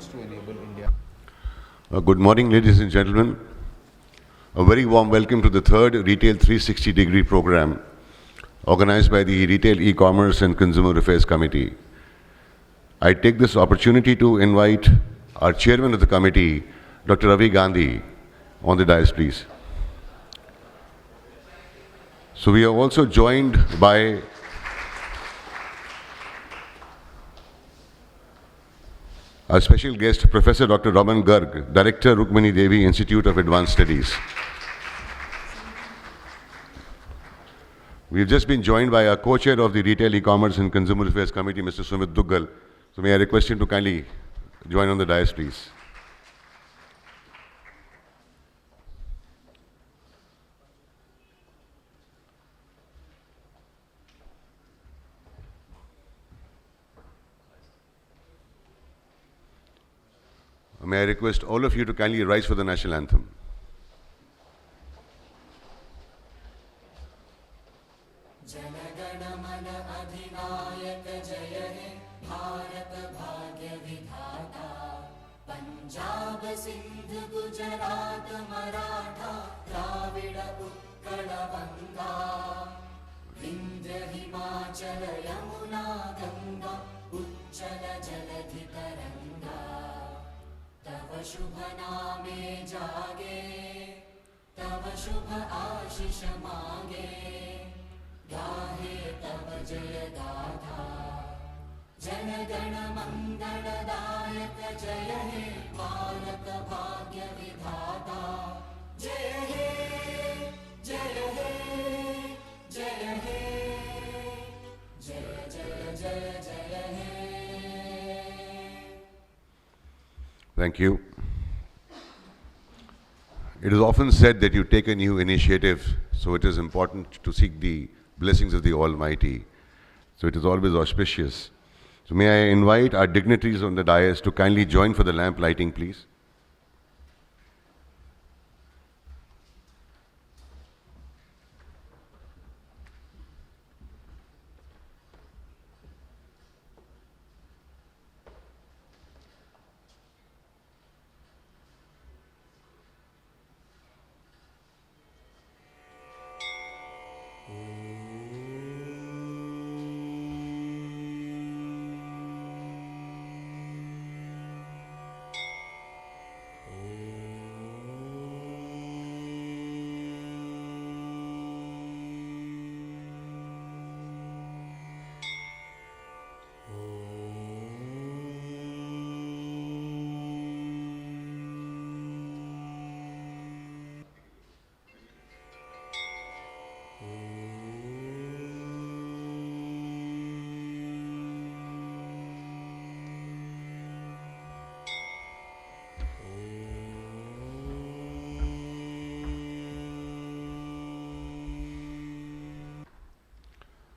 to enable India. Good morning, ladies and gentlemen. A very warm welcome to the third Retail 360-degree program organized by the Retail E-Commerce and Consumer Affairs Committee. I take this opportunity to invite our chairman of the committee, Dr. Ravi Gandhi, on the dais, please. So we are also joined by our special guest, Professor Dr. Raman Garg, Director, Rukmini Devi Institute of Advanced Studies. We've just been joined by our co-chair of the Retail E-Commerce and Consumer Affairs Committee, Mr. Sumit Duggal. So may I request him to kindly join on the dais, please. May I request all of you to kindly rise for the national anthem. तव शुभ नामे जागे तव शुभ आशीष मांगे गाहे तव जय गाथा जन गण मंगलदायक जय हे भारत भाग्य विधाता जय हे जय हे जय हे जय जय जय जय हे. Thank you. It is often said that you take a new initiative, so it is important to seek the blessings of the Almighty. So it is always auspicious. So may I invite our dignitaries on the dais to kindly join for the lamp lighting, please.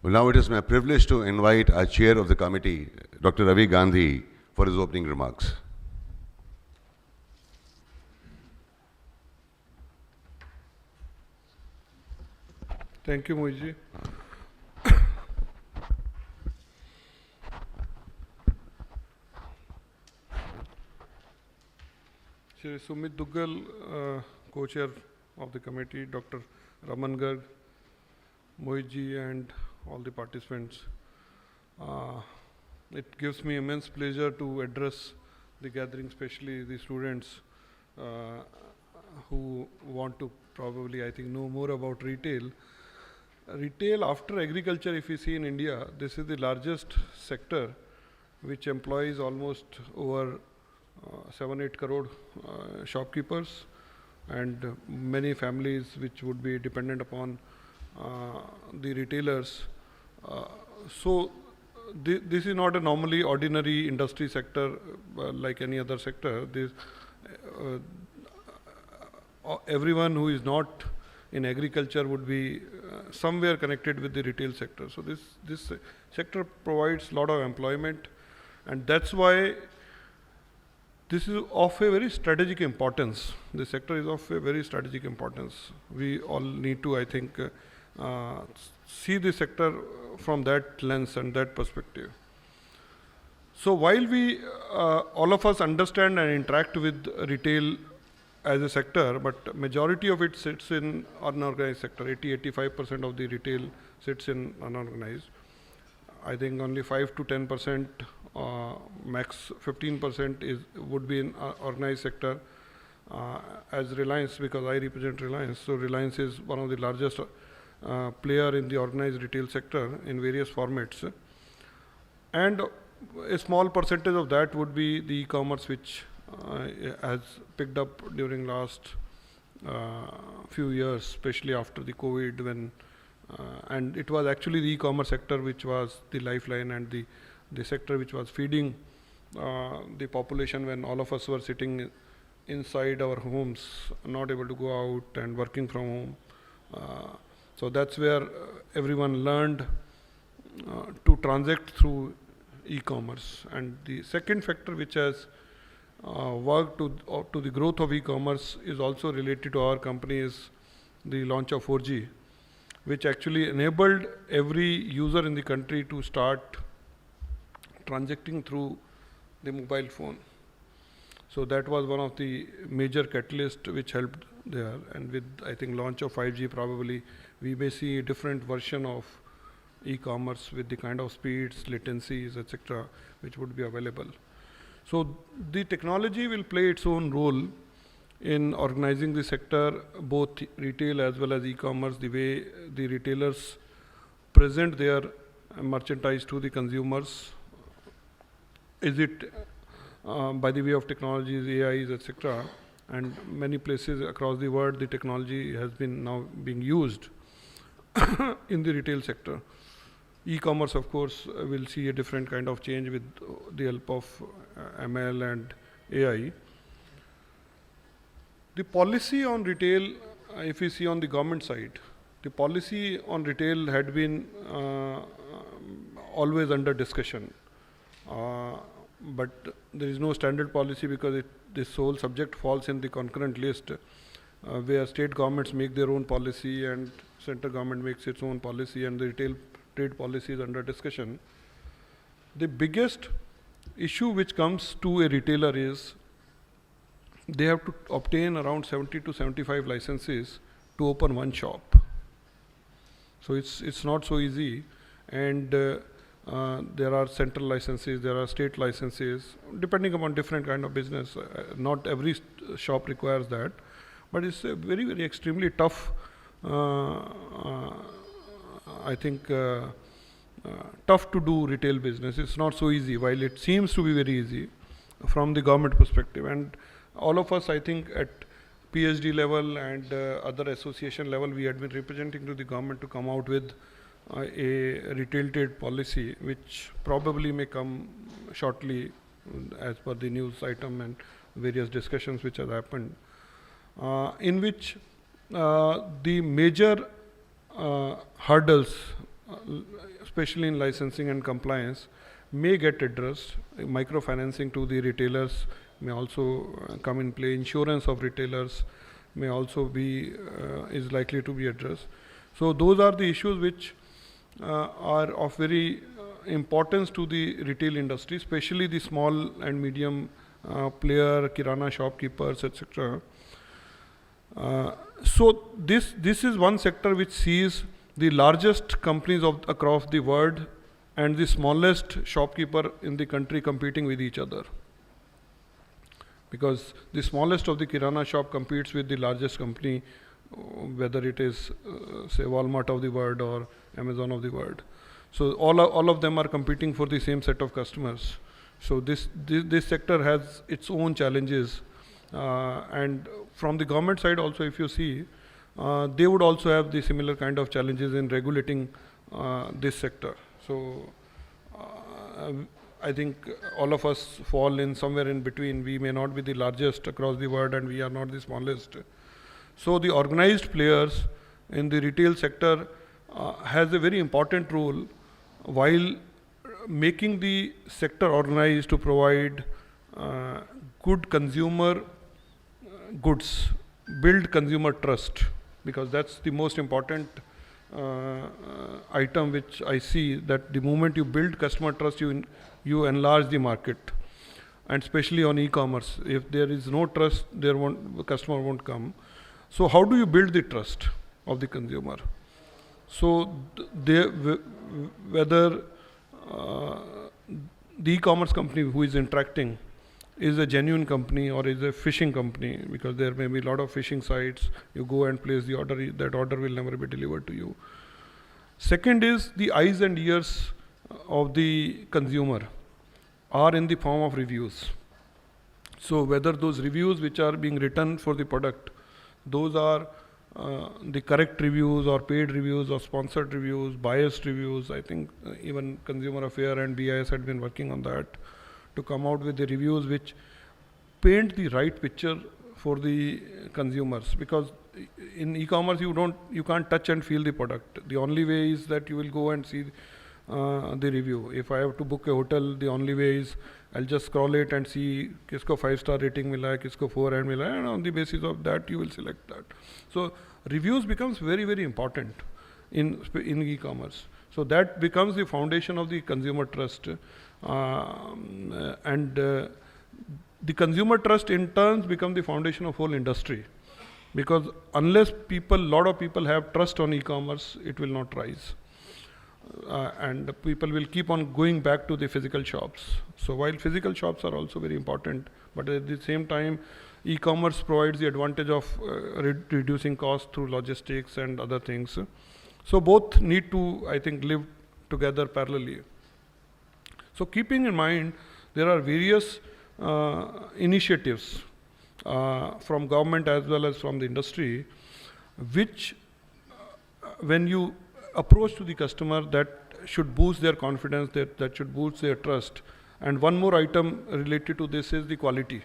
Well, now it is my privilege to invite our chair of the committee, Dr. Ravi Gandhi, for his opening remarks. Thank you, Mohit. Shri Sumit Duggal, co-chair of the committee, Dr. Raman Garg, Mohit and all the participants. It gives me immense pleasure to address the gathering, especially the students who want to probably, I think, know more about retail. Retail after agriculture, if we see in India, this is the largest sector which employs almost over 7-8 crore shopkeepers and many families which would be dependent upon the retailers. So this is not a normally ordinary industry sector like any other sector. This everyone who is not in agriculture would be somewhere connected with the retail sector. So this sector provides a lot of employment, and that's why this is of a very strategic importance. The sector is of a very strategic importance. We all need to, I think, see the sector from that lens and that perspective. So while we, all of us understand and interact with retail as a sector, but majority of it sits in unorganized sector. 85% of the retail sits in unorganized. I think only 5 to 10%, max 15% would be in organized sector. As Reliance, because I represent Reliance, so Reliance is one of the largest player in the organized retail sector in various formats. And a small percentage of that would be the e-commerce, which has picked up during last few years, especially after the COVID, when and it was actually the e-commerce sector which was the lifeline and the sector which was feeding the population when all of us were sitting inside our homes, not able to go out and working from home. So that's where everyone learned to transact through e-commerce. And the second factor which has worked to the growth of e-commerce is also related to our company is the launch of 4G, which actually enabled every user in the country to start transacting through the mobile phone. So that was one of the major catalysts which helped there. And with, I think, launch of 5G, probably we may see a different version of e-commerce with the kind of speeds, latencies, etc., which would be available. So the technology will play its own role in organizing the sector, both retail as well as e-commerce, the way the retailers present their merchandise to the consumers. Is it by the way of technologies, AIs, etc., and many places across the world the technology has been now being used in the retail sector. E-commerce, of course, will see a different kind of change with the help of ML and AI. The policy on retail, if you see on the government side, the policy on retail had been always under discussion. But there is no standard policy because this whole subject falls in the concurrent list where state governments make their own policy and central government makes its own policy, and the retail trade policy is under discussion. The biggest issue which comes to a retailer is they have to obtain around 70 to 75 licenses to open one shop. So it's not so easy, and there are central licenses, there are state licenses, depending upon different kind of business. Not every shop requires that, but it's a very, very extremely tough, I think, tough to do retail business. It's not so easy, while it seems to be very easy from the government perspective. And all of us, I think, at PhD level and other association level, we had been representing to the government to come out with a retail trade policy, which probably may come shortly as per the news item and various discussions which have happened, in which the major hurdles, especially in licensing and compliance, may get addressed. Microfinancing to the retailers may also come in play. Insurance of retailers may also be is likely to be addressed. So those are the issues which are of very importance to the retail industry, especially the small and medium player, kirana shopkeepers, etc. So this is one sector which sees the largest companies across the world and the smallest shopkeeper in the country competing with each other. Because the smallest of the kirana shop competes with the largest company, whether it is say Walmart of the world or Amazon of the world. So all of them are competing for the same set of customers. So this sector has its own challenges, and from the government side also, if you see, they would also have the similar kind of challenges in regulating this sector. So I think all of us fall in somewhere in between. We may not be the largest across the world and we are not the smallest. So the organized players in the retail sector has a very important role while making the sector organized to provide good consumer goods, build consumer trust, because that's the most important item which I see, that the moment you build customer trust, you enlarge the market, and especially on e-commerce. If there is no trust, the customer won't come. So how do you build the trust of the consumer? So whether the e-commerce company who is interacting is a genuine company or is a phishing company, because there may be a lot of phishing sites. You go and place the order, that order will never be delivered to you. Second is the eyes and ears of the consumer are in the form of reviews. So whether those reviews which are being written for the product, those are the correct reviews or paid reviews or sponsored reviews, biased reviews. I think even Consumer Affairs and BIS had been working on that to come out with the reviews which paint the right picture for the consumers, because in e-commerce you can't touch and feel the product. The only way is that you will go and see the review. If I have to book a hotel, the only way is I'll just scroll it and see kisko 5-star rating mila hai, kisko 4 and mila hai, and on the basis of that you will select that. So reviews becomes very, very important in e-commerce. So that becomes the foundation of the consumer trust, and the consumer trust in turn becomes the foundation of whole industry, because unless lot of people have trust on e-commerce, it will not rise. And people will keep on going back to the physical shops. So while physical shops are also very important, but at the same time, e-commerce provides the advantage of reducing costs through logistics and other things. So both need to, I think, live together parallelly. So keeping in mind, there are various initiatives from government as well as from the industry, which when you approach to the customer, that should boost their confidence, that should boost their trust. And one more item related to this is the quality.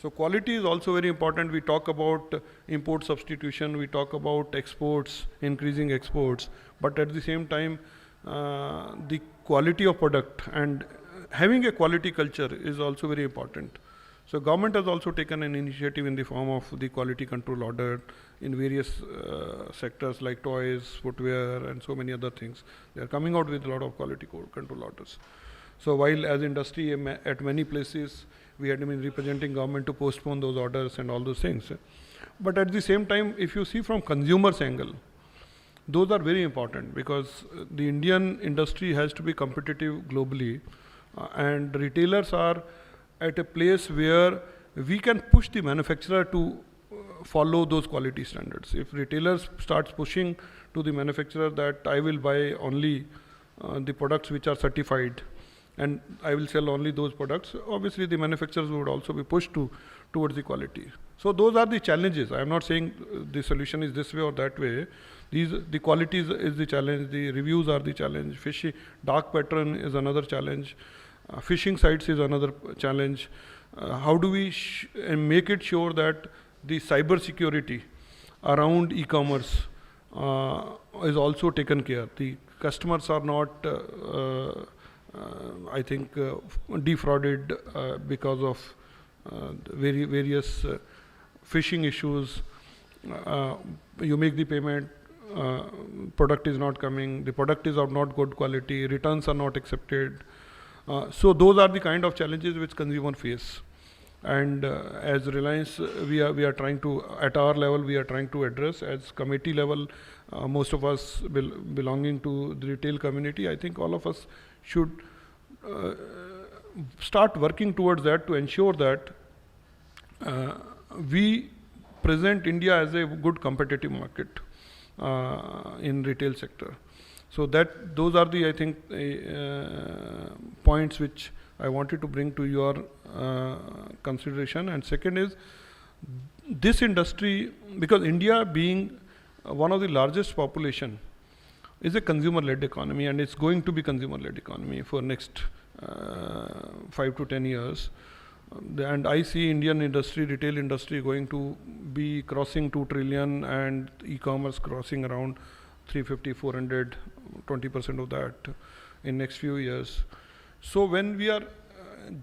So quality is also very important. We talk about import substitution, we talk about exports, increasing exports, but at the same time, the quality of product and having a quality culture is also very important. So government has also taken an initiative in the form of the quality control order in various sectors like toys, footwear, and so many other things. They are coming out with a lot of quality control orders. So while as industry at many places we had been representing government to postpone those orders and all those things. But at the same time, if you see from consumers' angle, those are very important, because the Indian industry has to be competitive globally, and retailers are at a place where we can push the manufacturer to follow those quality standards. If retailers starts pushing to the manufacturer that I will buy only the products which are certified and I will sell only those products, obviously the manufacturers would also be pushed towards the quality. So those are the challenges. I am not saying the solution is this way or that way. The quality is the challenge, the reviews are the challenge, fishy dark pattern is another challenge, phishing sites is another challenge. How do we make it sure that the cyber security around e-commerce is also taken care? The customers are not, I think, defrauded because of various phishing issues. You make the payment, product is not coming, the product is of not good quality, returns are not accepted. So those are the kind of challenges which consumers face. And as Reliance, we are trying to, at our level, we are trying to address. As committee level, most of us belonging to the retail community, I think all of us should start working towards that to ensure that we present India as a good competitive market in retail sector. So those are the, I think, points which I wanted to bring to your consideration. And second is, this industry, because India being one of the largest population, is a consumer-led economy, and it's going to be consumer-led economy for next 5 to 10 years. And I see Indian industry, retail industry, going to be crossing 2 trillion and e-commerce crossing around 350, 400, 20% of that in next few years. So when we are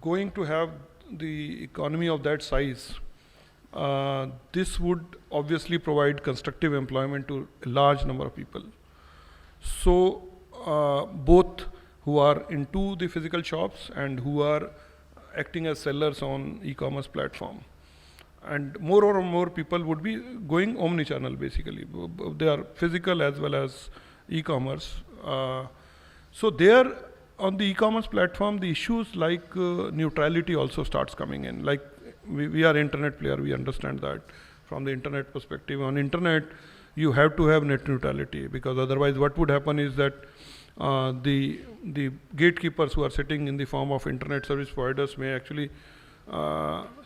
going to have the economy of that size, this would obviously provide constructive employment to a large number of people. So both who are into the physical shops and who are acting as sellers on e-commerce platform. And more and more people would be going omni-channel basically. They are physical as well as e-commerce. So there on the e-commerce platform, the issues like neutrality also starts coming in. Like we are internet player, we understand that from the internet perspective. On internet, you have to have net neutrality, because otherwise what would happen is that the gatekeepers who are sitting in the form of internet service providers may actually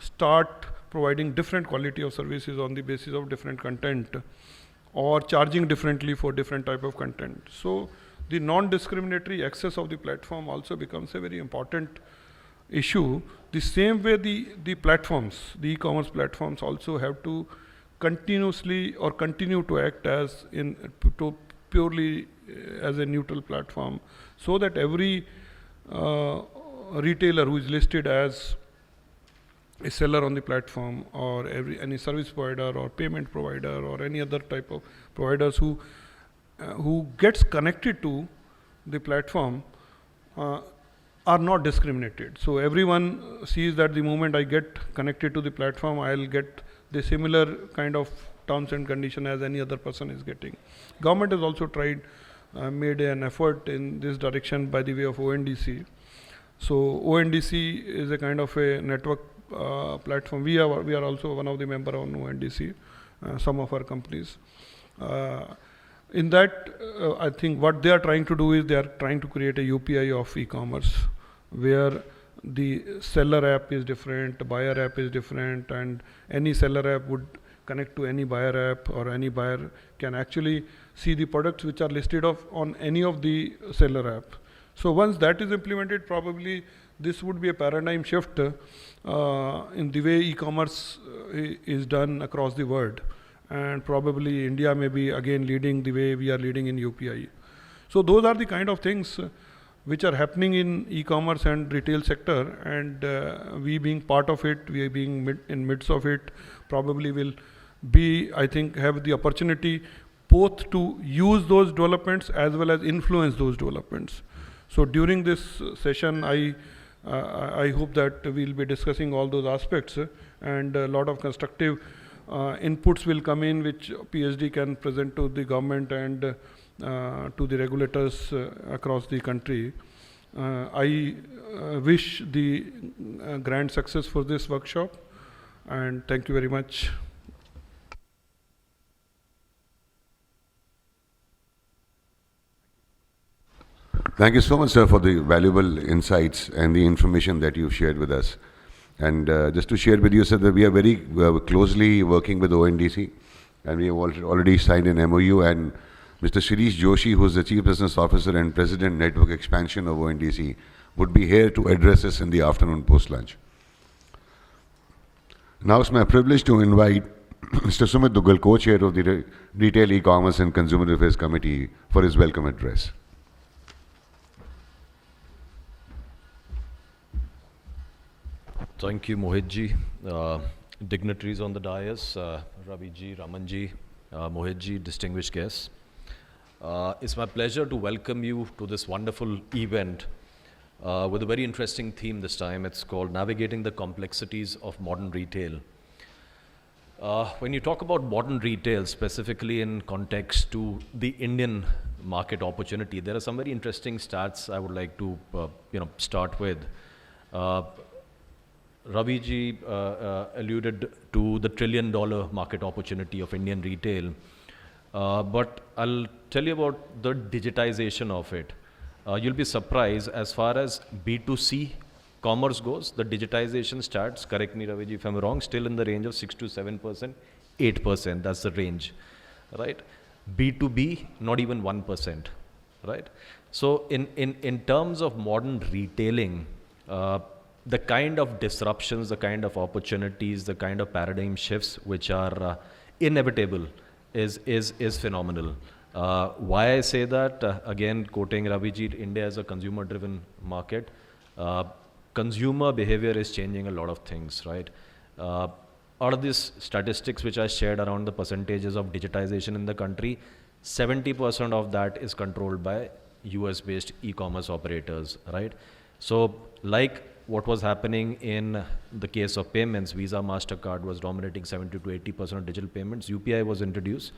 start providing different quality of services on the basis of different content, or charging differently for different type of content. So the non-discriminatory access of the platform also becomes a very important issue. The same way the platforms, the e-commerce platforms also have to continuously or continue to act as purely as a neutral platform, so that every retailer who is listed as a seller on the platform, or any service provider or payment provider or any other type of providers who gets connected to the platform are not discriminated. So everyone sees that the moment I get connected to the platform, I'll get the similar kind of terms and condition as any other person is getting. Government has also tried, made an effort in this direction by the way of ONDC. So ONDC is a kind of a network platform. We are also one of the member on ONDC, some of our companies. In that, I think what they are trying to do is they are trying to create a UPI of e-commerce, where the seller app is different, buyer app is different, and any seller app would connect to any buyer app, or any buyer can actually see the products which are listed on any of the seller app. So once that is implemented, probably this would be a paradigm shift in the way e-commerce is done across the world. And probably India may be again leading the way we are leading in UPI. So those are the kind of things which are happening in e-commerce and retail sector, and we being part of it, we being in midst of it, probably will be, I think, have the opportunity both to use those developments as well as influence those developments. So during this session, I hope that we'll be discussing all those aspects, and a lot of constructive inputs will come in, which PhD can present to the government and to the regulators across the country. I wish the grand success for this workshop, and thank you very much. Thank you so much, sir, for the valuable insights and the information that you've shared with us. And just to share with you, sir, that we are very closely working with ONDC, and we have already signed an MOU, and Mr. Shirish Joshi, who is the Chief Business Officer and President Network Expansion of ONDC, would be here to address us in the afternoon post-lunch. Now it's my privilege to invite Mr. Sumit Duggal, Co-Chair of the Retail E-Commerce and Consumer Affairs Committee, for his welcome address. Thank you, Mohitji. Dignitaries on the dais, Raviji, Ramanji, Mohitji, distinguished guests. It's my pleasure to welcome you to this wonderful event with a very interesting theme this time. It's called Navigating the Complexities of Modern Retail. When you talk about modern retail, specifically in context to the Indian market opportunity, there are some very interesting stats I would like to start with. Raviji alluded to the $1 trillion market opportunity of Indian retail, but I'll tell you about the digitization of it. You'll be surprised, as far as B2C commerce goes, the digitization stats, correct me Raviji if I'm wrong, still in the range of 6 to 7%, 8%, that's the range, right? B2B, not even 1%, right? So in terms of modern retailing, the kind of disruptions, the kind of opportunities, the kind of paradigm shifts which are inevitable is phenomenal. Why I say that, again quoting Raviji, India is a consumer-driven market. Consumer behavior is changing a lot of things, right? Out of these statistics which I shared around the percentages of digitization in the country, 70% of that is controlled by US based e-commerce operators, right? So like what was happening in the case of payments, Visa, MasterCard was dominating 70 to 80% of digital payments. UPI was introduced.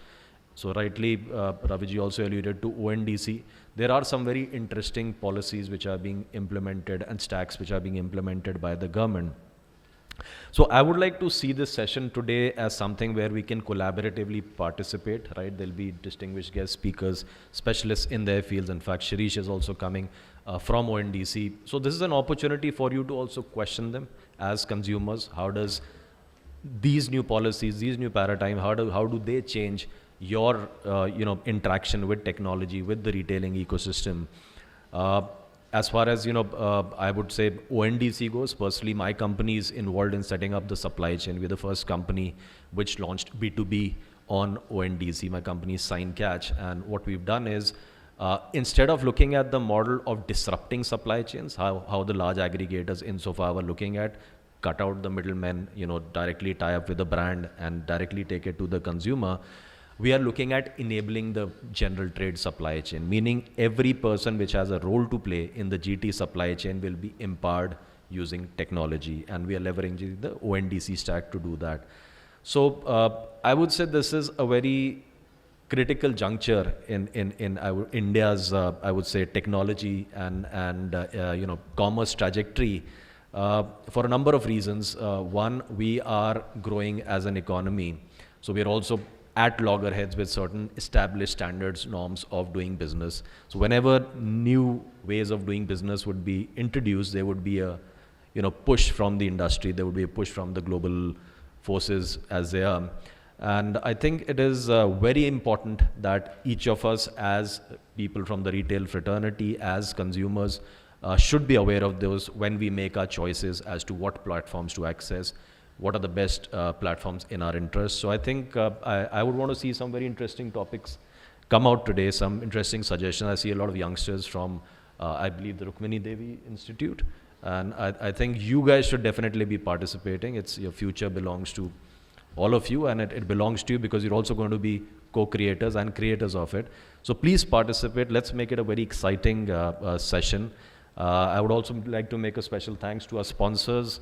So rightly, Raviji also alluded to ONDC. There are some very interesting policies which are being implemented and stacks which are being implemented by the government. So I would like to see this session today as something where we can collaboratively participate, right? There'll be distinguished guest speakers, specialists in their fields. In fact, Shirish is also coming from ONDC. So this is an opportunity for you to also question them as consumers. How does these new policies, these new paradigm, how do they change your interaction with technology, with the retailing ecosystem? As far as I would say ONDC goes, personally, my company is involved in setting up the supply chain. We're the first company which launched B2B on ONDC. My company is Sign Catch, and what we've done is instead of looking at the model of disrupting supply chains, how the large aggregators insofar were looking at, cut out the middlemen, directly tie up with the brand and directly take it to the consumer. We are looking at enabling the general trade supply chain, meaning every person which has a role to play in the GT supply chain will be empowered using technology, and we are leveraging the ONDC stack to do that. So I would say this is a very critical juncture in India's I would say technology and commerce trajectory for a number of reasons. One, we are growing as an economy, so we are also at loggerheads with certain established standards, norms of doing business. So whenever new ways of doing business would be introduced, there would be a push from the industry, there would be a push from the global forces as they are. And I think it is very important that each of us as people from the retail fraternity, as consumers, should be aware of those when we make our choices as to what platforms to access, what are the best platforms in our interest. So I think I would want to see some very interesting topics come out today, some interesting suggestions. I see a lot of youngsters from, I believe, the Rukmini Devi Institute. And I think you guys should definitely be participating. Your future belongs to all of you, and it belongs to you because you're also going to be co-creators and creators of it. So please participate. Let's make it a very exciting session. I would also like to make a special thanks to our sponsors,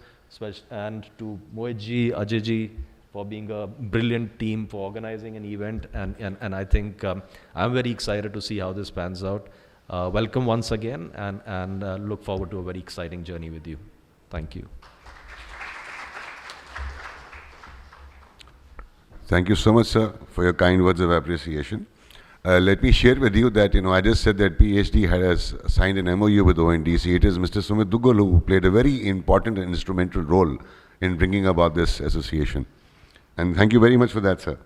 and to Mohit ji, Ajay ji, for being a brilliant team for organizing an event. And I think I'm very excited to see how this pans out. Welcome once again, and look forward to a very exciting journey with you. Thank you. Thank you so much, sir, for your kind words of appreciation. Let me share with you that, I just said that PhD has signed an MOU with ONDC. It is Mr. Sumit Duggal who played a very important and instrumental role in bringing about this association. And thank you very much for that, sir.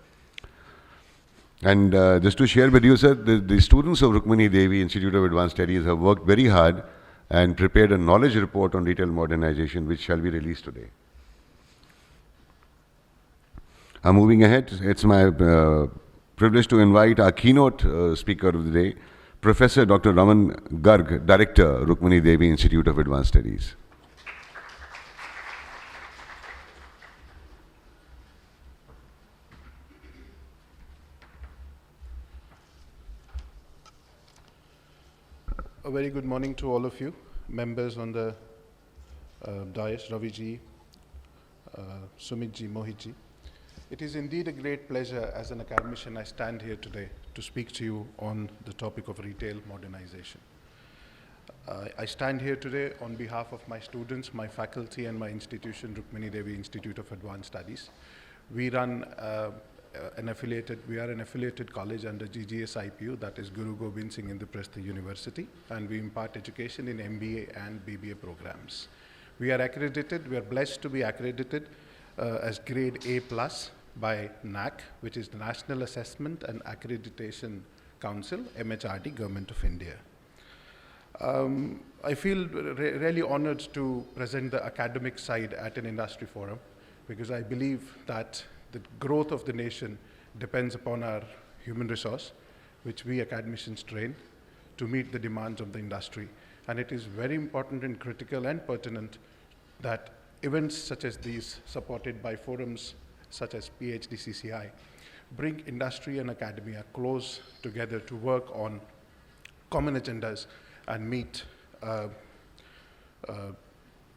And just to share with you, sir, the students of Rukmini Devi Institute of Advanced Studies have worked very hard and prepared a knowledge report on retail modernization, which shall be released today. I'm moving ahead. It's my privilege to invite our keynote speaker of the day, Professor Dr. Raman Garg, Director, Rukmini Devi Institute of Advanced Studies. A very good morning to all of you, members on the dais, Raviji, Sumitji, Mohitji. It is indeed a great pleasure as an academician I stand here today to speak to you on the topic of retail modernization. I stand here today on behalf of my students, my faculty, and my institution, Rukmini Devi Institute of Advanced Studies. We run we are an affiliated college under GGS IPU, that is Guru Gobind Singh Indraprastha University, and we impart education in MBA and BBA programs. We are accredited, we are blessed to be accredited as grade A+ by NAC, which is the National Assessment and Accreditation Council, MHRD, Government of India. I feel really honored to present the academic side at an industry forum, because I believe that the growth of the nation depends upon our human resource, which we academicians train to meet the demands of the industry. And it is very important and critical and pertinent that events such as these, supported by forums such as PHDCCI, bring industry and academia close together to work on common agendas and meet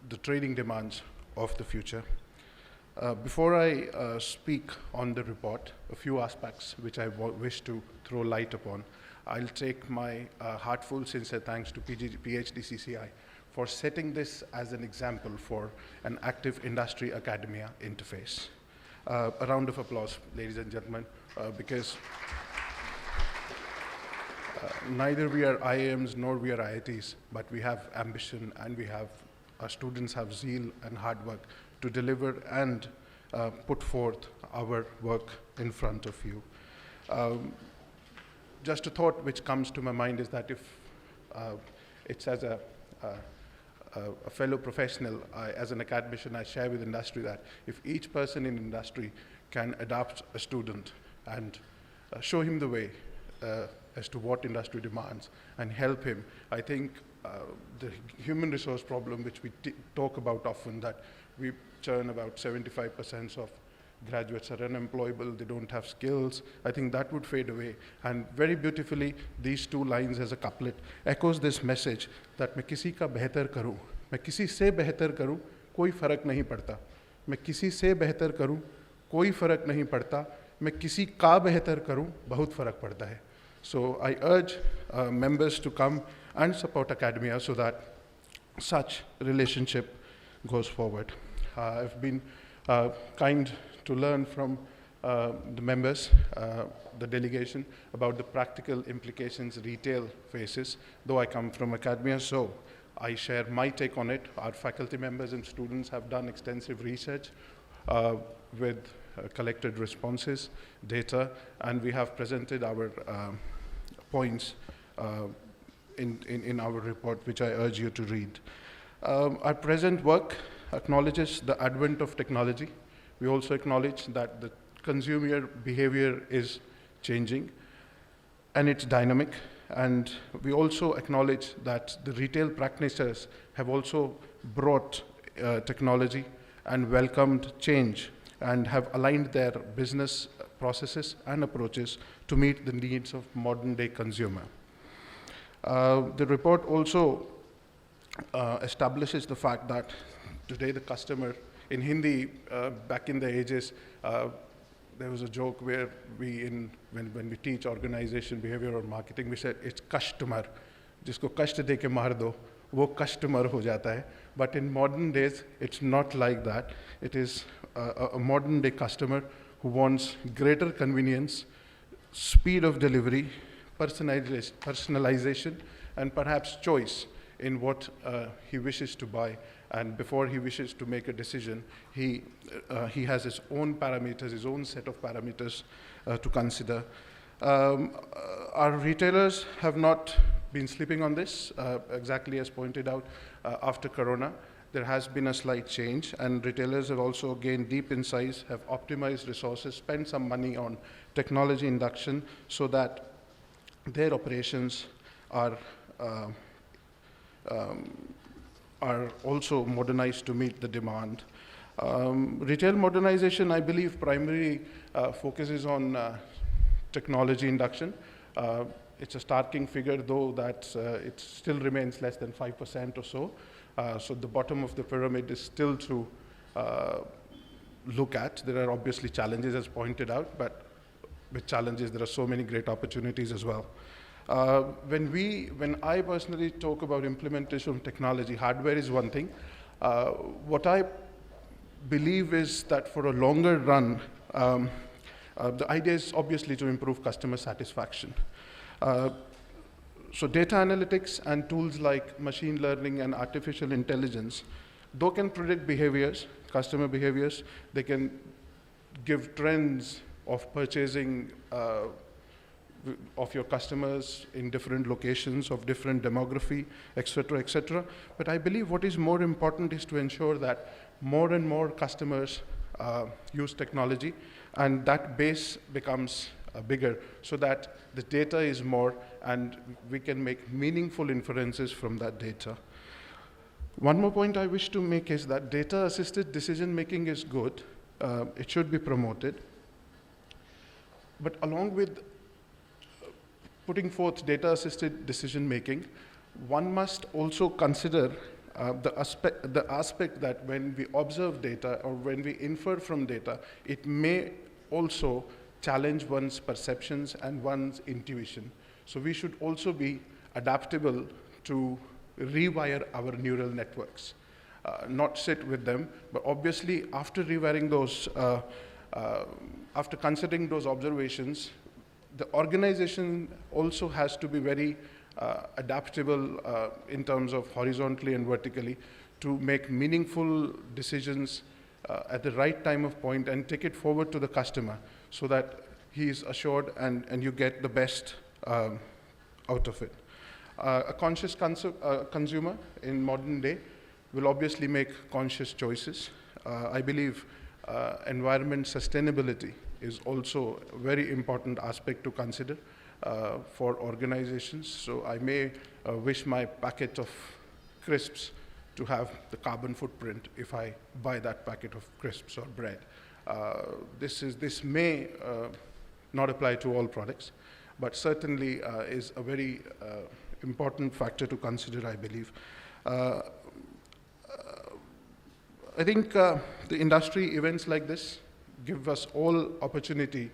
the trading demands of the future. Before I speak on the report, a few aspects which I wish to throw light upon. I'll take my heartfelt sincere thanks to PHDCCI for setting this as an example for an active industry academia interface. A round of applause, ladies and gentlemen, because neither we are IIMs nor we are IITs, but we have ambition and our students have zeal and hard work to deliver and put forth our work in front of you. Just a thought which comes to my mind is that if it's as a fellow professional, as an academician, I share with industry that if each person in industry can adopt a student and show him the way as to what industry demands and help him, I think the human resource problem which we talk about often, that we churn about 75% of graduates are unemployable, they don't have skills, I think that would fade away. And very beautifully, these two lines as a couplet echoes this message that मैं किसी का बेहतर करूं, मैं किसी से बेहतर करूं, कोई फर्क नहीं पड़ता, मैं किसी से बेहतर करूं, कोई फर्क नहीं पड़ता, मैं किसी का बेहतर करूं, बहुत फर्क पड़ता है. So I urge members to come and support academia so that such relationship goes forward. I've been kind to learn from the members, the delegation, about the practical implications retail faces, though I come from academia, so I share my take on it. Our faculty members and students have done extensive research with collected responses, data, and we have presented our points in our report, which I urge you to read. Our present work acknowledges the advent of technology. We also acknowledge that the consumer behavior is changing and it's dynamic. And we also acknowledge that the retail practitioners have also brought technology and welcomed change and have aligned their business processes and approaches to meet the needs of modern day consumer. The report also establishes the fact that today the customer, in Hindi, back in the ages, there was a joke where when we teach organization behavior or marketing, we said it's customer. जिसको कष्ट दे के मार दो, वो customer हो जाता है. But in modern days, it's not like that. It is a modern day customer who wants greater convenience, speed of delivery, personalization, and perhaps choice in what he wishes to buy. And before he wishes to make a decision, he has his own parameters, his own set of parameters to consider. Our retailers have not been sleeping on this, exactly as pointed out after Corona. There has been a slight change, and retailers have also gained deep insights, have optimized resources, spent some money on technology induction so that their operations are also modernized to meet the demand. Retail modernization, I believe, primarily focuses on technology induction. It's a starking figure, though, that it still remains less than 5% or so. So the bottom of the pyramid is still to look at. There are obviously challenges, as pointed out, but with challenges, there are so many great opportunities as well. When I personally talk about implementation of technology, hardware is one thing. What I believe is that for a longer run, the idea is obviously to improve customer satisfaction. So data analytics and tools like machine learning and artificial intelligence, though can predict behaviors, customer behaviors, they can give trends of purchasing of your customers in different locations, of different demography, et cetera, But I believe what is more important is to ensure that more and more customers use technology, and that base becomes bigger, so that the data is more, and we can make meaningful inferences from that data. One more point I wish to make is that data-assisted decision-making is good. It should be promoted. But along with putting forth data-assisted decision-making, one must also consider the aspect that when we observe data or when we infer from data, it may also challenge one's perceptions and one's intuition. So we should also be adaptable to rewire our neural networks, not sit with them, but obviously after rewiring those, after considering those observations, the organization also has to be very adaptable in terms of horizontally and vertically to make meaningful decisions at the right time of point and take it forward to the customer so that he is assured and you get the best out of it. A conscious consumer in modern day will obviously make conscious choices. I believe environment sustainability is also a very important aspect to consider for organizations. So I may wish my packet of crisps to have the carbon footprint if I buy that packet of crisps or bread. This may not apply to all products, but certainly is a very important factor to consider, I believe. I think the industry events like this give us all opportunity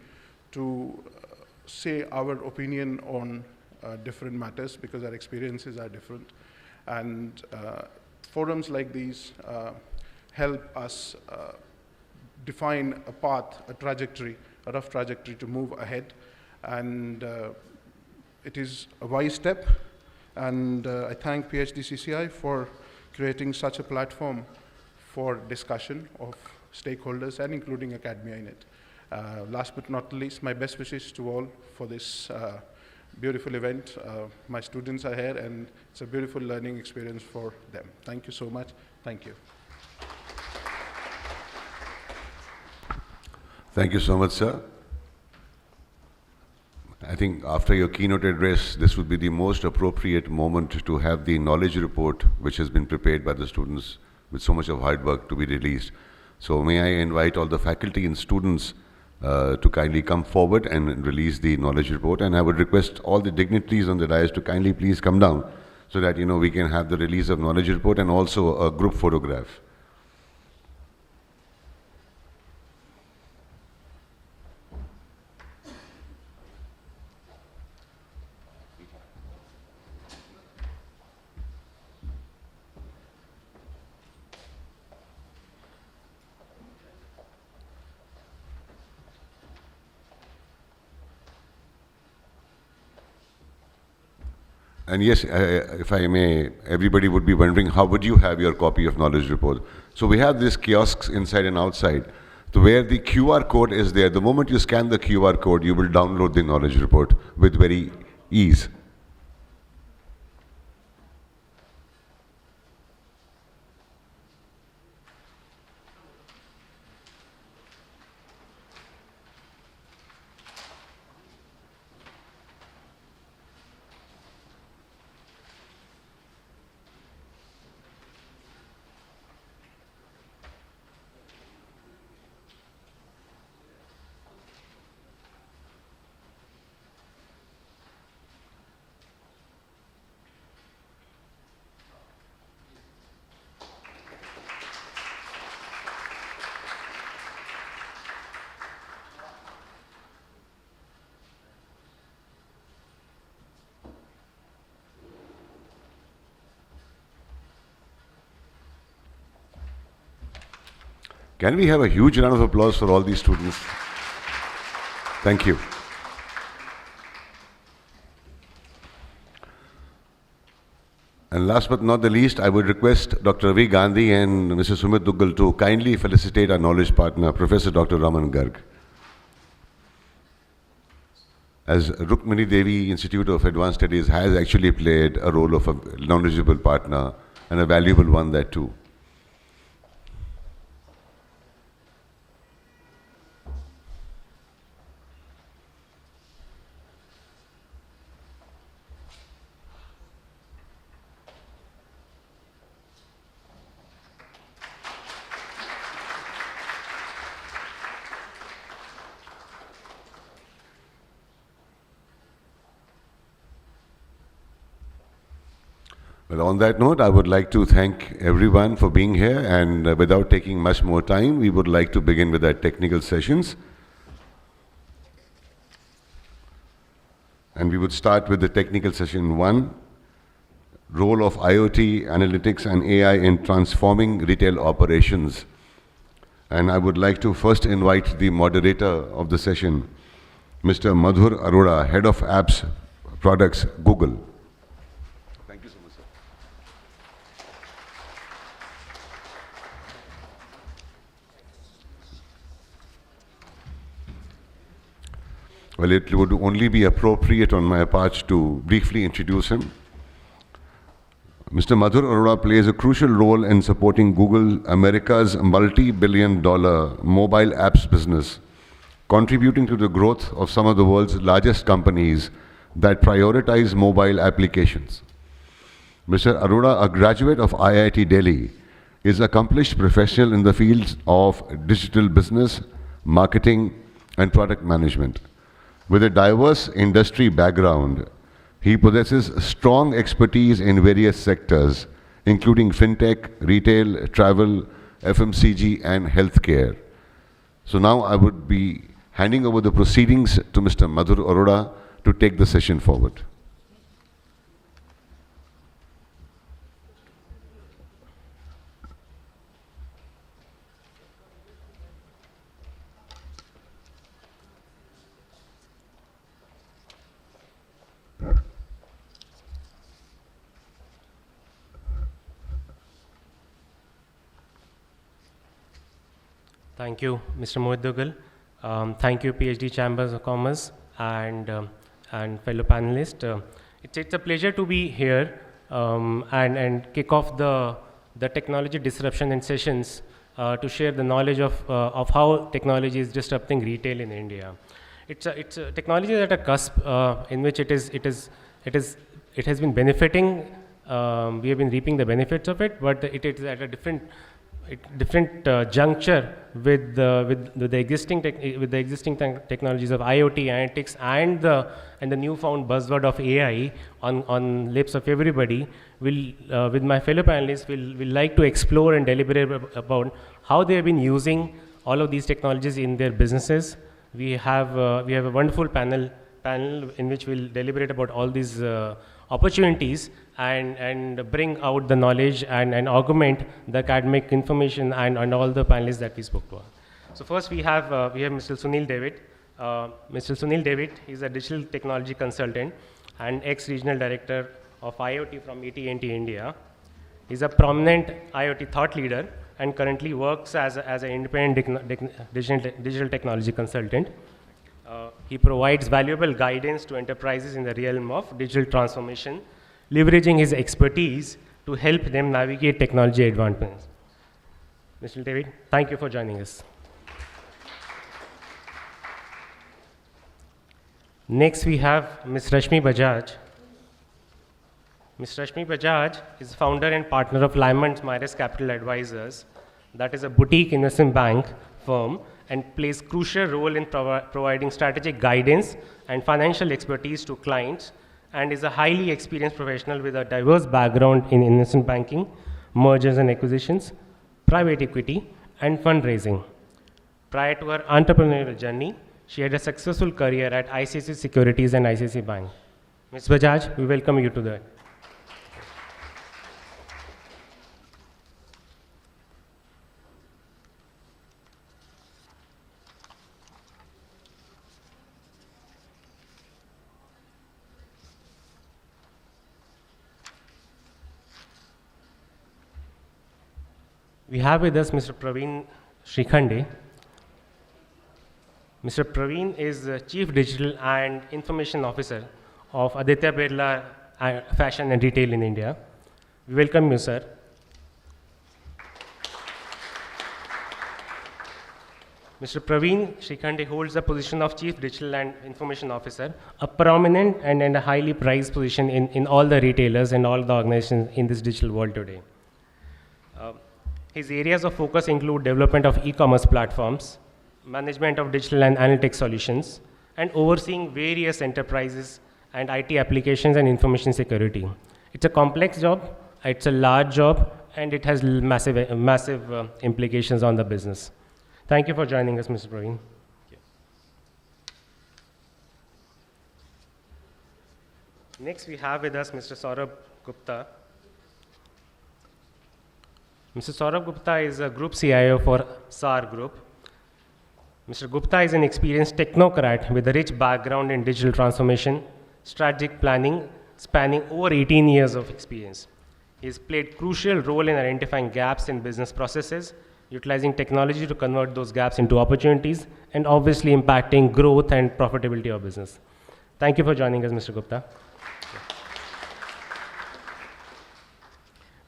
to say our opinion on different matters because our experiences are different. And forums like these help us define a path, a trajectory, a rough trajectory to move ahead. And it is a wise step. And I thank PHDCCI for creating such a platform for discussion of stakeholders and including academia in it. Last but not least, my best wishes to all for this beautiful event. My students are here and it's a beautiful learning experience for them. Thank you so much. Thank you. Thank you so much, sir. I think after your keynote address, this would be the most appropriate moment to have the knowledge report, which has been prepared by the students with so much of hard work, to be released. So may I invite all the faculty and students to kindly come forward and release the knowledge report. And I would request all the dignitaries on the dais to kindly please come down so that, you know, we can have the release of knowledge report and also a group photograph. And yes, if I may, everybody would be wondering, how would you have your copy of knowledge report? So we have these kiosks inside and outside, to where the QR code is there. The moment you scan the QR code, you will download the knowledge report with very ease. Can we have a huge round of applause for all these students? Thank you. And last but not the least, I would request Dr. Ravi Gandhi and Mr. Sumit Duggal to kindly felicitate our knowledge partner, Professor Dr. Raman Garg. As Rukmini Devi Institute of Advanced Studies has actually played a role of a knowledgeable partner and a valuable one there too. Well, on that note, I would like to thank everyone for being here, and without taking much more time, we would like to begin with our technical sessions. And we would start with the technical session 1, role of IoT, analytics and AI in transforming retail operations. And I would like to first invite the moderator of the session, Mr. Madhur Arora, Head of Apps Products, Google. Thank you so much, sir. Well, it would only be appropriate on my part to briefly introduce him. Mr. Madhur Arora plays a crucial role in supporting Google America's multi-billion-dollar mobile apps business, contributing to the growth of some of the world's largest companies that prioritize mobile applications. Mr. Arora, a graduate of IIT Delhi, is an accomplished professional in the fields of digital business, marketing, and product management. With a diverse industry background, he possesses strong expertise in various sectors, including fintech, retail, travel, FMCG, and healthcare. So now I would be handing over the proceedings to Mr. Madhur Arora to take the session forward. Thank you, Mr. Mohit Dugal. Thank you, PhD Chambers of Commerce and fellow panelists. It's a pleasure to be here and kick off the technology disruption and sessions to share the knowledge of how technology is disrupting retail in India. It's a technology at a cusp in which it has been benefiting. We have been reaping the benefits of it, but it is at a different juncture with the existing technologies of IoT, analytics, and the newfound buzzword of AI on lips of everybody. With my fellow panelists, will like to explore and deliberate about how they have been using all of these technologies in their businesses. We have a wonderful panel in which we'll deliberate about all these opportunities and bring out the knowledge and augment the academic information and all the panelists that we spoke to. So first we have Mr. Sunil David. Mr. Sunil David is a digital technology consultant and ex-regional director of IoT from AT&T India. He's a prominent IoT thought leader and currently works as an independent digital technology consultant. He provides valuable guidance to enterprises in the realm of digital transformation, leveraging his expertise to help them navigate technology advancements. Mr. David, thank you for joining us. Next, we have Ms. Rashmi Bajaj. Ms. Rashmi Bajaj is founder and partner of Lyman Myers Capital Advisors, that is a boutique investment bank firm, and plays crucial role in providing strategic guidance and financial expertise to clients, and is a highly experienced professional with a diverse background in investment banking, mergers and acquisitions, private equity, and fundraising. Prior to her entrepreneurial journey, she had a successful career at ICICI Securities and ICICI Bank. Ms. Bajaj, we welcome you to the. We have with us Mr. Praveen Shrikhande. Mr. Praveen is the Chief Digital and Information Officer of Aditya Birla Fashion and Retail in India. We welcome you, sir. Mr. Praveen Shrikhande holds the position of Chief Digital and Information Officer, a prominent and a highly prized position in all the retailers and all the organizations in this digital world today. His areas of focus include development of e-commerce platforms, management of digital and analytics solutions, and overseeing various enterprises and IT applications and information security. It's a complex job, It's a large job, and it has massive implications on the business. Thank you for joining us, Mr. Praveen. Next, we have with us Mr. Saurabh Gupta. Mr. Saurabh Gupta is a Group CIO for SAR Group. Mr. Gupta is an experienced technocrat with a rich background in digital transformation, strategic planning, spanning over 18 years of experience. He has played crucial role in identifying gaps in business processes, utilizing technology to convert those gaps into opportunities, and obviously impacting growth and profitability of business. Thank you for joining us, Mr. Gupta.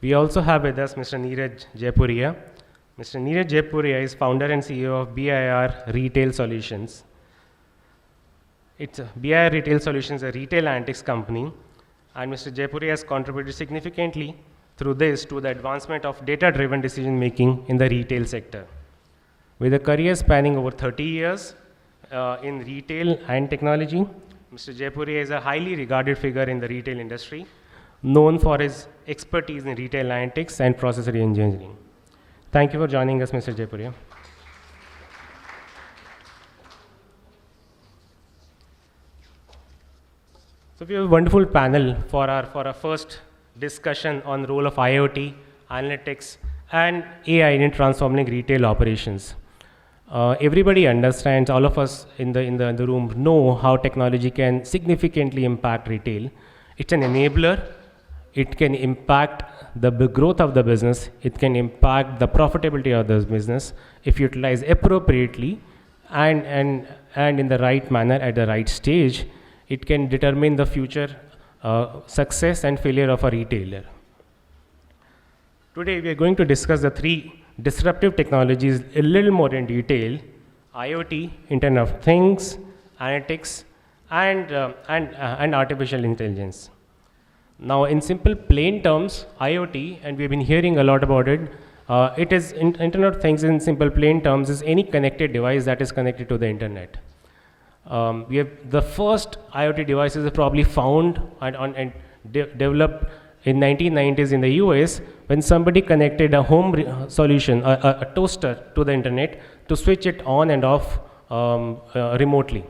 We also have with us Mr. Neeraj Jaipuria. Mr. Neeraj Jaipuria is founder and CEO of BIR Retail Solutions. BIR Retail Solutions is a retail analytics company, and Mr. Jaipuria has contributed significantly through this to the advancement of data-driven decision-making in the retail sector. With a career spanning over 30 years in retail and technology, Mr. Jaipuria is a highly regarded figure in the retail industry, known for his expertise in retail analytics and process engineering. Thank you for joining us, Mr. Jaipuria. So we have a wonderful panel for our first discussion on the role of IoT, analytics, and AI in transforming retail operations. Everybody understands, all of us in the room know how technology can significantly impact retail. It's an enabler. It can impact the growth of the business. It can impact the profitability of the business if utilized appropriately and in the right manner at the right stage. It can determine the future success and failure of a retailer. Today we are going to discuss the three disruptive technologies a little more in detail: IoT, Internet of Things, analytics, and artificial intelligence. Now, in simple, plain terms, IoT, and we've been hearing a lot about it. It is Internet of Things in simple, plain terms is any connected device that is connected to the internet. We have the first IoT devices are probably found and developed in 1990s in the US when somebody connected a home solution, a toaster, to the internet to switch it on and off remotely.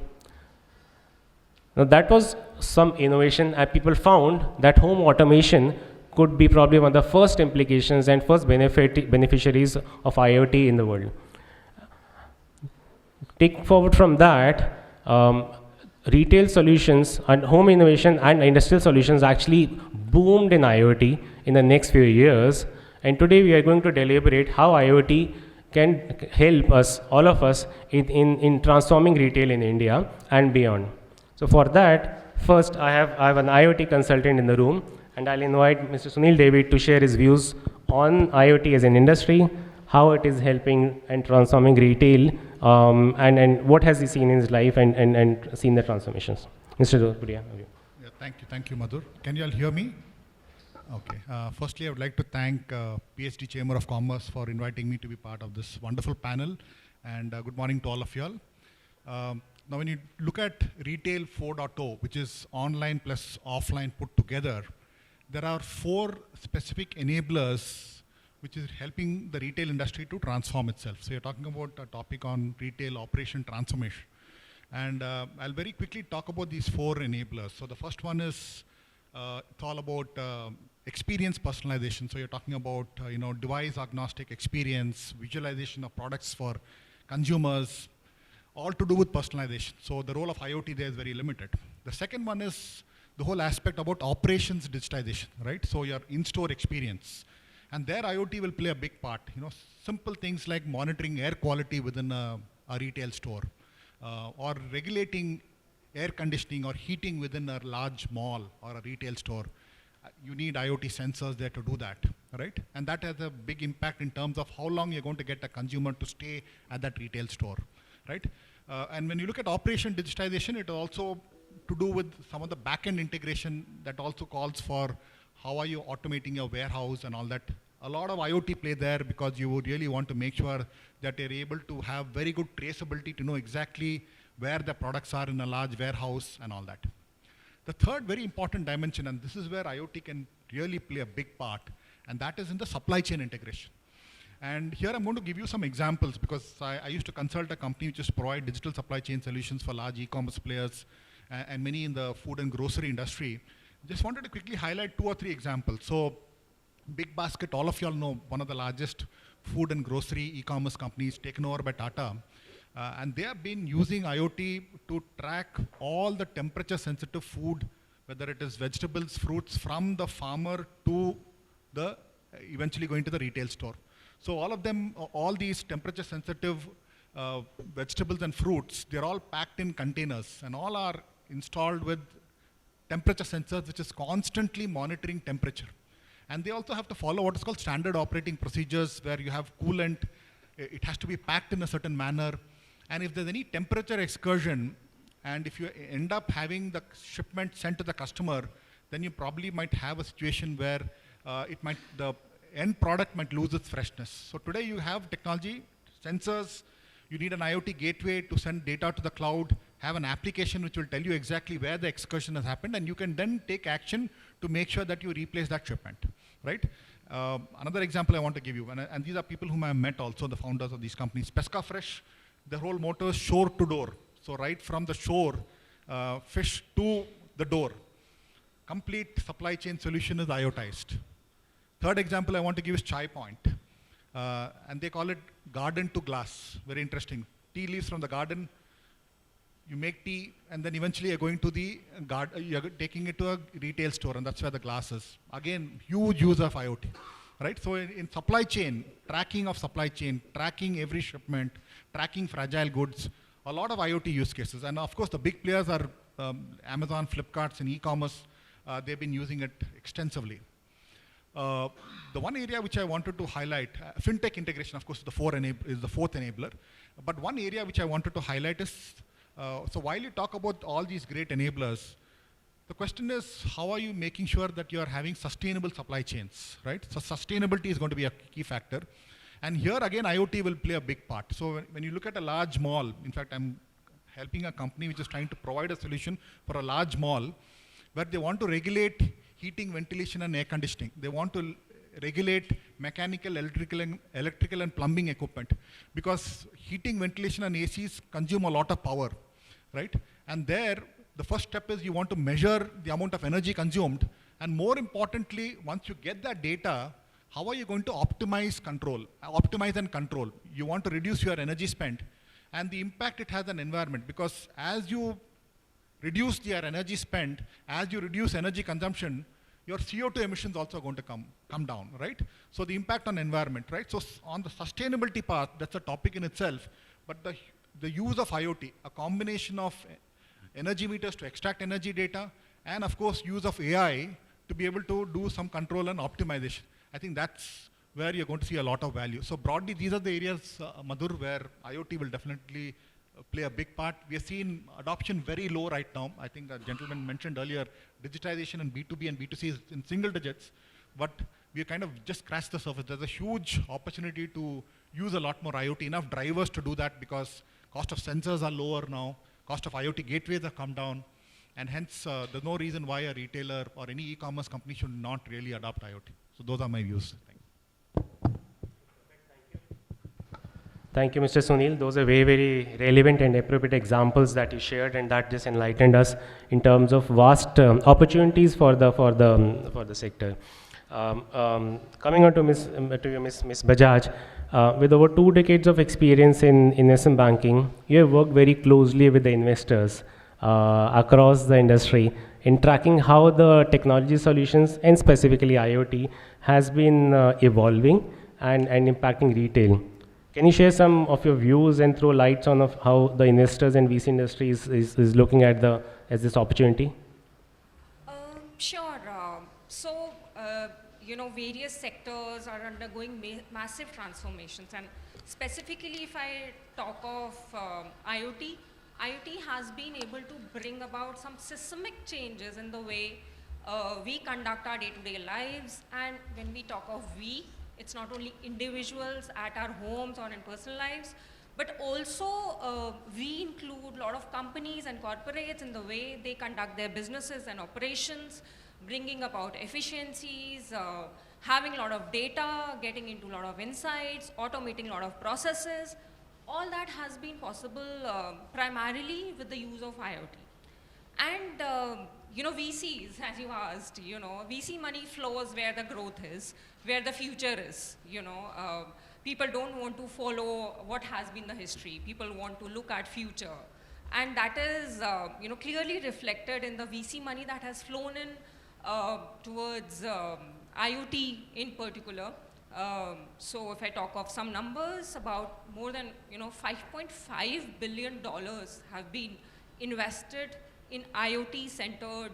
Now that was some innovation, and people found that home automation could be probably one of the first implications and first beneficiaries of IoT in the world. Take forward from that, retail solutions and home innovation and industrial solutions actually boomed in IoT in the next few years. And today we are going to deliberate how IoT can help us, all of us, in transforming retail in India and beyond. So for that, first I have an IoT consultant in the room, and I'll invite Mr. Sunil David to share his views on IoT as an industry, how it is helping and transforming retail, and what has he seen in his life and seen the transformations. Mr. Jaipuria. Yeah, thank you, Madhur. Can you all hear me? Okay. Firstly, I would like to thank PhD Chamber of Commerce for inviting me to be part of this wonderful panel, and good morning to all of you all. Now, when you look at Retail 4.0, which is online plus offline put together, there are 4 specific enablers which is helping the retail industry to transform itself. So you're talking about a topic on retail operation transformation. And I'll very quickly talk about these 4 enablers. So the first one is, it's all about experience personalization. So you're talking about device agnostic experience, visualization of products for consumers, all to do with personalization. So the role of IoT there is very limited. The second one is the whole aspect about operations digitization, right? So your in-store experience. And there IoT will play a big part. Simple things like monitoring air quality within a retail store, or regulating air conditioning or heating within a large mall or a retail store. You need IoT sensors there to do that, right? And that has a big impact in terms of how long you're going to get a consumer to stay at that retail store, right? And when you look at operation digitization, it also to do with some of the back-end integration that also calls for how are you automating your warehouse and all that. A lot of IoT play there because you would really want to make sure that you're able to have very good traceability to know exactly where the products are in a large warehouse and all that. The third very important dimension, and this is where IoT can really play a big part, and that is in the supply chain integration. And here I'm going to give you some examples because I used to consult a company which just provide digital supply chain solutions for large e-commerce players and many in the food and grocery industry. Just wanted to quickly highlight 2 or 3 examples. So Big Basket, all of you all know, one of the largest food and grocery e-commerce companies taken over by Tata. And they have been using IoT to track all the temperature sensitive food, whether it is vegetables, fruits, from the farmer to the eventually going to the retail store. So all of them, all these temperature sensitive vegetables and fruits, they're all packed in containers and all are installed with temperature sensors which is constantly monitoring temperature. And they also have to follow what is called standard operating procedures where you have coolant, it has to be packed in a certain manner. And if there's any temperature excursion, and if you end up having the shipment sent to the customer, then you probably might have a situation where the end product might lose its freshness. So today you have technology, sensors, you need an IoT gateway to send data to the cloud, have an application which will tell you exactly where the excursion has happened, and you can then take action to make sure that you replace that shipment, right? Another example I want to give you, and these are people whom I have met also, the founders of these companies. Pesca Fresh, their whole motto is shore to door. So right from the shore, fish to the door. Complete supply chain solution is IoTized. Third example I want to give is Chai Point. And they call it garden to glass. Very interesting. Tea leaves from the garden, you make tea, and then eventually you're going to the garden, you're taking it to a retail store, and that's where the glass is. Again, huge use of IoT, right? So in supply chain, tracking of supply chain, tracking every shipment, tracking fragile goods, a lot of IoT use cases. And of course, the big players are Amazon, Flipkarts, and e-commerce. They've been using it extensively. The one area which I wanted to highlight, fintech integration, of course, is the fourth enabler. But one area which I wanted to highlight is, so while you talk about all these great enablers, the question is, how are you making sure that you are having sustainable supply chains, right? So sustainability is going to be a key factor. And here again, IoT will play a big part. So when you look at a large mall, in fact, I'm helping a company which is trying to provide a solution for a large mall where they want to regulate heating, ventilation, and air conditioning. They want to regulate mechanical, electrical, and plumbing equipment because heating, ventilation, and ACs consume a lot of power, right? And there, the first step is you want to measure the amount of energy consumed, and more importantly, once you get that data, how are you going to optimize and control? You want to reduce your energy spend and the impact it has on environment, because as you reduce your energy spend, as you reduce energy consumption, your CO2 emissions also are going to come down, right? So the impact on environment, right? So on the sustainability part, that's a topic in itself, but the use of IoT, a combination of energy meters to extract energy data, and of course use of AI to be able to do some control and optimization. I think that's where you're going to see a lot of value. So broadly, these are the areas, Madhur, where IoT will definitely play a big part. We are seeing adoption very low right now. I think the gentleman mentioned earlier, digitization in B2B and B2C is in single digits, but we kind of just scratched the surface. There's a huge opportunity to use a lot more IoT, enough drivers to do that because cost of sensors are lower now, cost of IoT gateways have come down, and hence there's no reason why a retailer or any e-commerce company should not really adopt IoT. So those are my views. Thank you, Mr. Sunil. Those are very, very relevant and appropriate examples that you shared, and that just enlightened us in terms of vast opportunities for the sector. Coming on to Ms. Bajaj, with over 2 decades of experience in investment banking, you have worked very closely with the investors across the industry in tracking how the technology solutions and specifically IoT has been evolving and impacting retail. Can you share some of your views and throw lights on of how the investors and VC industry is looking at this opportunity? Sure. Various sectors are undergoing massive transformations, and specifically if I talk of IoT has been able to bring about some systemic changes in the way we conduct our day-to-day lives. And when we talk of we, it's not only individuals at our homes or in personal lives, but also we include a lot of companies and corporates in the way they conduct their businesses and operations, bringing about efficiencies, having a lot of data, getting into a lot of insights, automating a lot of processes. All that has been possible primarily with the use of IoT. And VCs, as you asked, VC money flows where the growth is, where the future is. People don't want to follow what has been the history. People want to look at future, and that is clearly reflected in the VC money that has flown in towards IoT in particular. So if I talk of some numbers, about more than $5.5 billion have been invested in IoT-centered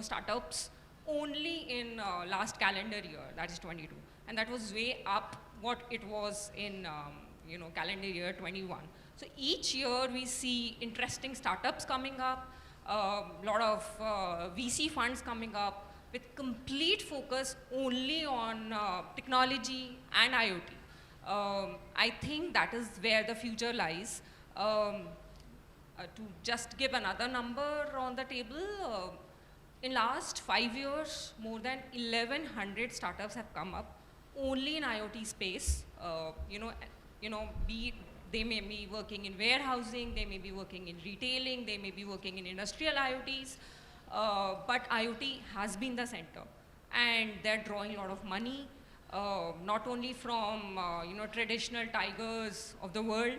startups only in last calendar year, that is 22, and that was way up what it was in calendar year 21. So each year we see interesting startups coming up, a lot of VC funds coming up with complete focus only on technology and IoT. I think that is where the future lies. To just give another number on the table, in last 5 years, more than 1,100 startups have come up only in IoT space. They may be working in warehousing, they may be working in retailing, they may be working in industrial IoTs, but IoT has been the center, and they're drawing a lot of money, not only from traditional tigers of the world,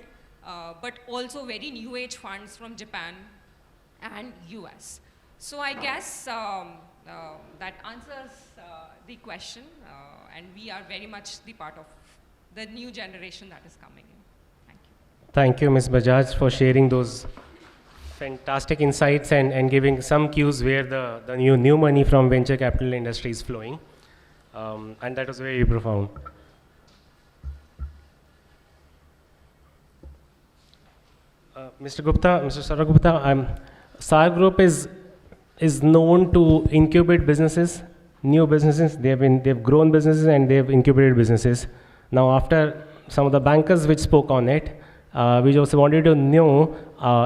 but also very new age funds from Japan and US. So I guess that answers the question, and we are very much the part of the new generation that is coming in. Thank you. Thank you, Ms. Bajaj, for sharing those fantastic insights and giving some cues where the new money from venture capital industry is flowing. And that was very profound. Mr. Gupta, Mr. Saurabh Gupta, SAR Group is known to incubate businesses, new businesses. They've grown businesses and they've incubated businesses. Now, after some of the bankers which spoke on it, we also wanted to know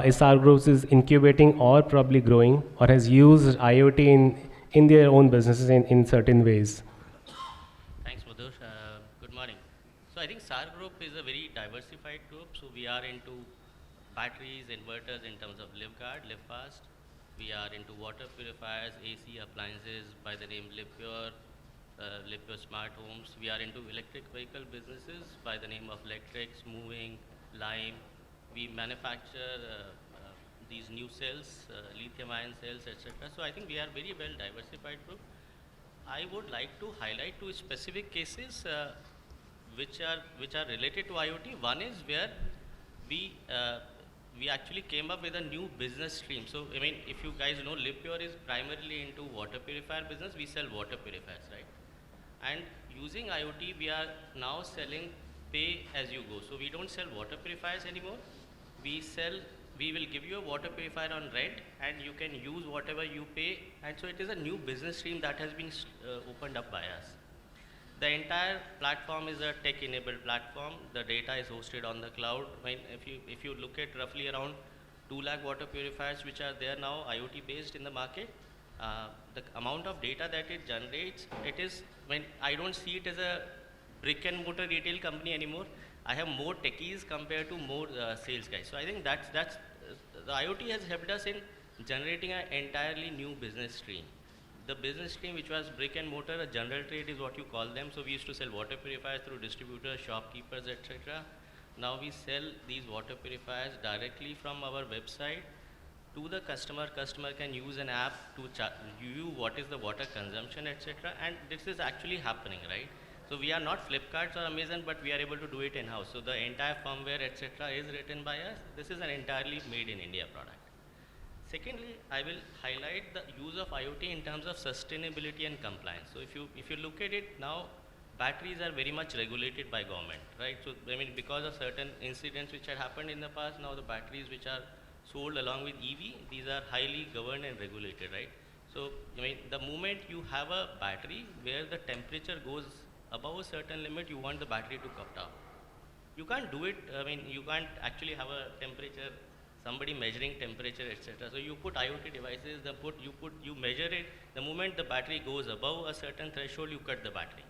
if SAR Group is incubating or probably growing or has used IoT in their own businesses in certain ways. Thanks, Madhur. Good morning. So I think SAR Group is a very diversified group. So we are into batteries, inverters in terms of LiveGuard, LiveFast. We are into water purifiers, AC appliances by the name LivePure, LivePure Smart Homes. We are into electric vehicle businesses by the name of Electrics, Moving, Lime. We manufacture these new cells, lithium-ion cells, etc. So I think we are very well diversified group. I would like to highlight two specific cases which are related to IoT. One is where we actually came up with a new business stream. So, I mean, if you guys know, LivePure is primarily into water purifier business. We sell water purifiers, right? And using IoT, we are now selling pay as you go. So, we don't sell water purifiers anymore. We will give you a water purifier on rent, and you can use whatever you pay. And so, it is a new business stream that has been opened up by us. The entire platform is a tech-enabled platform. The data is hosted on the cloud. I mean, if you look at roughly around 2 lakh water purifiers which are there now IoT-based in the market, the amount of data that it generates, I don't see it as a brick and mortar retail company anymore. I have more techies compared to more sales guys. So I think that's the IoT has helped us in generating an entirely new business stream. The business stream which was brick and mortar, a general trade is what you call them. So we used to sell water purifiers through distributors, shopkeepers, etc. Now we sell these water purifiers directly from our website to the customer. Customer can use an app to view what is the water consumption, etc. And this is actually happening, right? So we are not Flipkart or Amazon, but we are able to do it in-house. So the entire firmware, etc. is written by us. This is an entirely made in India product. Secondly, I will highlight the use of IoT in terms of sustainability and compliance. So if you look at it now, batteries are very much regulated by government, right? So I mean, because of certain incidents which had happened in the past, now the batteries which are sold along with EV, these are highly governed and regulated, right? So I mean, the moment you have a battery where the temperature goes above a certain limit, you want the battery to cut off. You can't do it. I mean, you can't actually have a temperature somebody measuring temperature, etc. So you put IoT devices, you measure it. The moment the battery goes above a certain threshold, you cut the battery.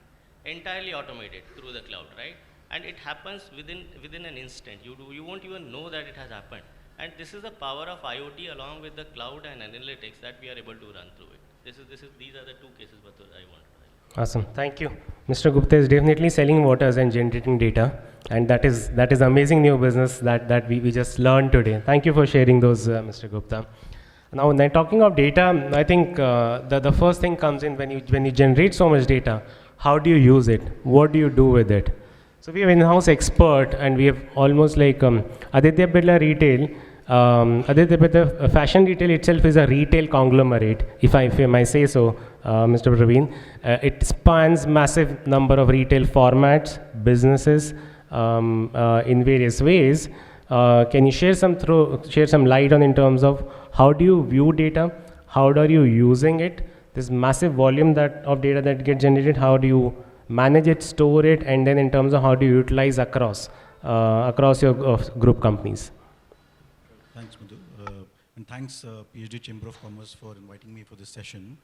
Entirely automated through the cloud, right? And it happens within an instant. You won't even know that it has happened. And this is the power of IoT along with the cloud and analytics that we are able to run through it. These are the two cases that I want to highlight. Awesome, thank you. Mr. Gupta is definitely selling waters and generating data, and that is amazing new business that we just learned today. Thank you for sharing those, Mr. Gupta. Now, when talking of data, I think the first thing comes in when you generate so much data. How do you use it? What do you do with it? So we have in-house expert, and we have almost like Aditya Birla Retail. Aditya Birla fashion retail itself is a retail conglomerate, if I may say so, Mr. Praveen. It spans massive number of retail formats, businesses in various ways. Can you share some light on in terms of how do you view data? How are you using it? This massive volume of data that gets generated, how do you manage it, store it, and then in terms of how do you utilize across your group companies? Thanks, Madhu. And thanks PhD Chamber of Commerce for inviting me for this session.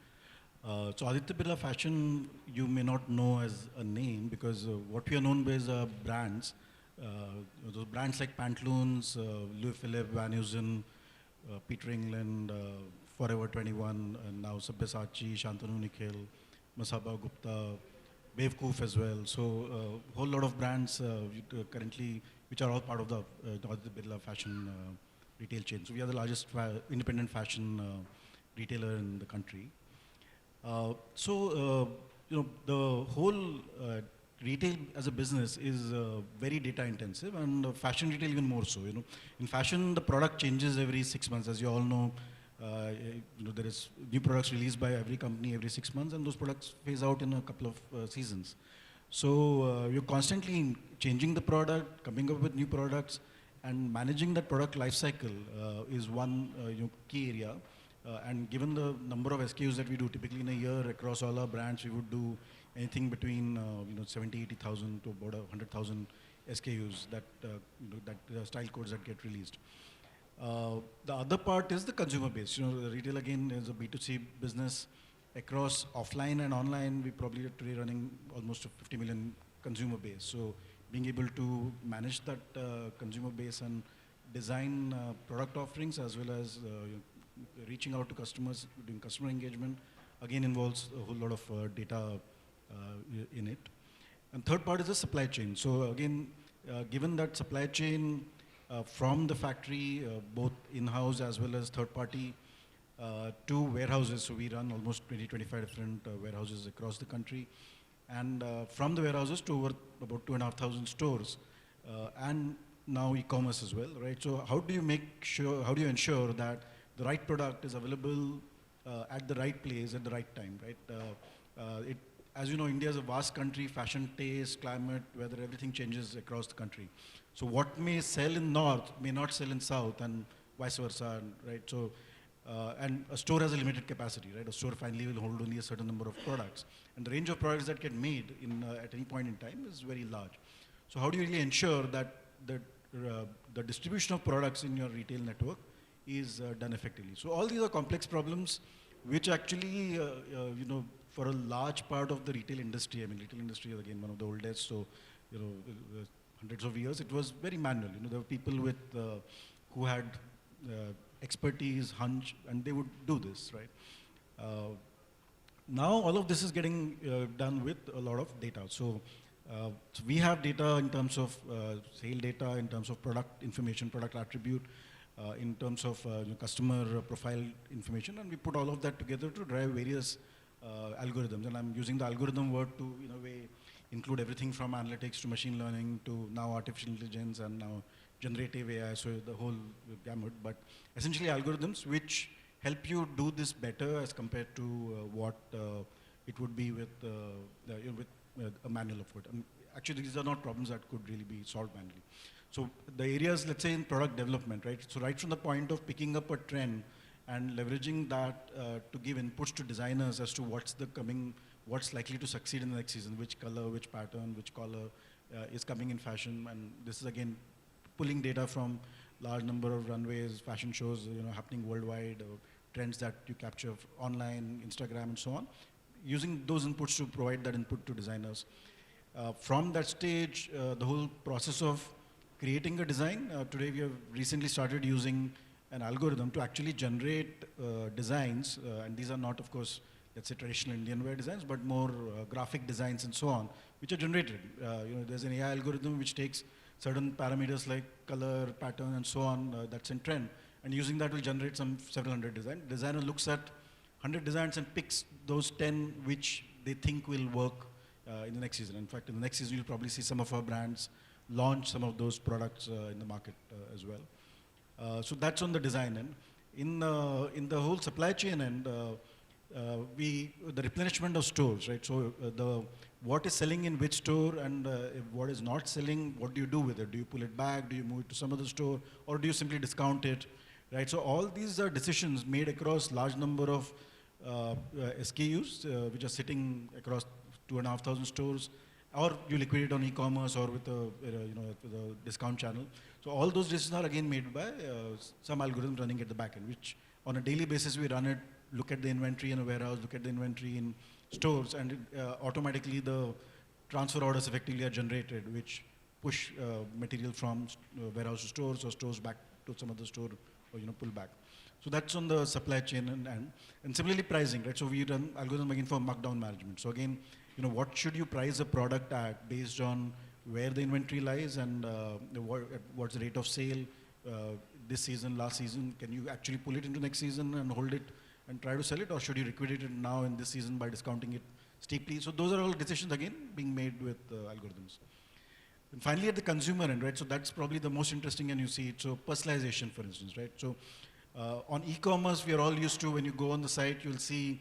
So Aditya Birla Fashion, you may not know as a name because what we are known by is brands. Those brands like Pantaloons, Louis Philippe, Van Heusen, Peter England, Forever 21, and now Sabyasachi, Shantanu Nikhil, Masaba Gupta, Bewkoof as well. So a whole lot of brands currently, which are all part of the Aditya Birla Fashion retail chain. So we are the largest independent fashion retailer in the country. The whole retail as a business is very data intensive, and fashion retail even more so. In fashion, the product changes every 6 months, as you all know. There is new products released by every company every 6 months, and those products phase out in a couple of seasons. So you're constantly changing the product, coming up with new products, and managing that product life cycle is one key area. And given the number of SKUs that we do, typically in a year across all our brands, we would do anything between 70, 80,000 to about 100,000 SKUs that style codes that get released. The other part is the consumer base. The retail again is a B2C business across offline and online. We probably are today running almost a 50 million consumer base. So being able to manage that consumer base and design product offerings as well as reaching out to customers, doing customer engagement, again involves a whole lot of data in it. And third part is the supply chain. So again, given that supply chain from the factory, both in-house as well as third-party, to warehouses. So we run almost 20-25 different warehouses across the country. And from the warehouses to over about 2,500 stores, and now e-commerce as well, right? So how do you ensure that the right product is available at the right place at the right time, right? As you know, India is a vast country, fashion taste, climate, weather, everything changes across the country. So what may sell in north may not sell in south, and vice versa, right? So, and a store has a limited capacity, right? A store finally will hold only a certain number of products. And the range of products that get made at any point in time is very large. So how do you really ensure that the distribution of products in your retail network is done effectively? So all these are complex problems which actually, for a large part of the retail industry, I mean, retail industry is again one of the oldest, so, hundreds of years, it was very manual. There were people with, who had expertise, hunch, and they would do this, right? Now all of this is getting done with a lot of data. So we have data in terms of sale data, in terms of product information, product attribute, in terms of customer profile information, and we put all of that together to drive various algorithms. And I'm using the algorithm word to, in a way, include everything from analytics to machine learning to now artificial intelligence and now generative AI, so the whole gamut. But essentially algorithms which help you do this better as compared to what it would be with a manual effort. And actually, these are not problems that could really be solved manually. So the areas, let's say in product development, right? So right from the point of picking up a trend and leveraging that to give inputs to designers as to what's likely to succeed in the next season, which color, which pattern, which color is coming in fashion. And this is again pulling data from large number of runways, fashion shows, happening worldwide, trends that you capture online, Instagram, and so on, using those inputs to provide that input to designers. From that stage, the whole process of creating a design, today we have recently started using an algorithm to actually generate designs, and these are not, of course, let's say traditional Indian wear designs, but more graphic designs and so on, which are generated. There's an AI algorithm which takes certain parameters like color, pattern, and so on, that's in trend, and using that will generate several hundred designs. Designer looks at 100 designs and picks those 10 which they think will work in the next season. In fact, in the next season, you'll probably see some of our brands launch some of those products in the market as well. So that's on the design end. In the whole supply chain end, the replenishment of stores, right? So what is selling in which store, and what is not selling, what do you do with it? Do you pull it back? Do you move it to some other store? Or do you simply discount it? Right? So all these are decisions made across large number of SKUs, which are sitting across 2,500 stores, or you liquidate on e-commerce or with a discount channel. So all those decisions are again made by some algorithm running at the back end, which on a daily basis we run it, look at the inventory in a warehouse, look at the inventory in stores, and automatically the transfer orders effectively are generated, which push material from warehouse to stores or stores back to some other store, or pull back. So that's on the supply chain and similarly pricing, right? So we run algorithm again for markdown management. So again, what should you price a product at based on where the inventory lies and what's the rate of sale this season, last season? Can you actually pull it into next season and hold it and try to sell it, or should you liquidate it now in this season by discounting it steeply? So those are all decisions again being made with algorithms. And finally, at the consumer end, right? So that's probably the most interesting, and you see it. So personalization, for instance, right? So on e-commerce, we are all used to, when you go on the site, you'll see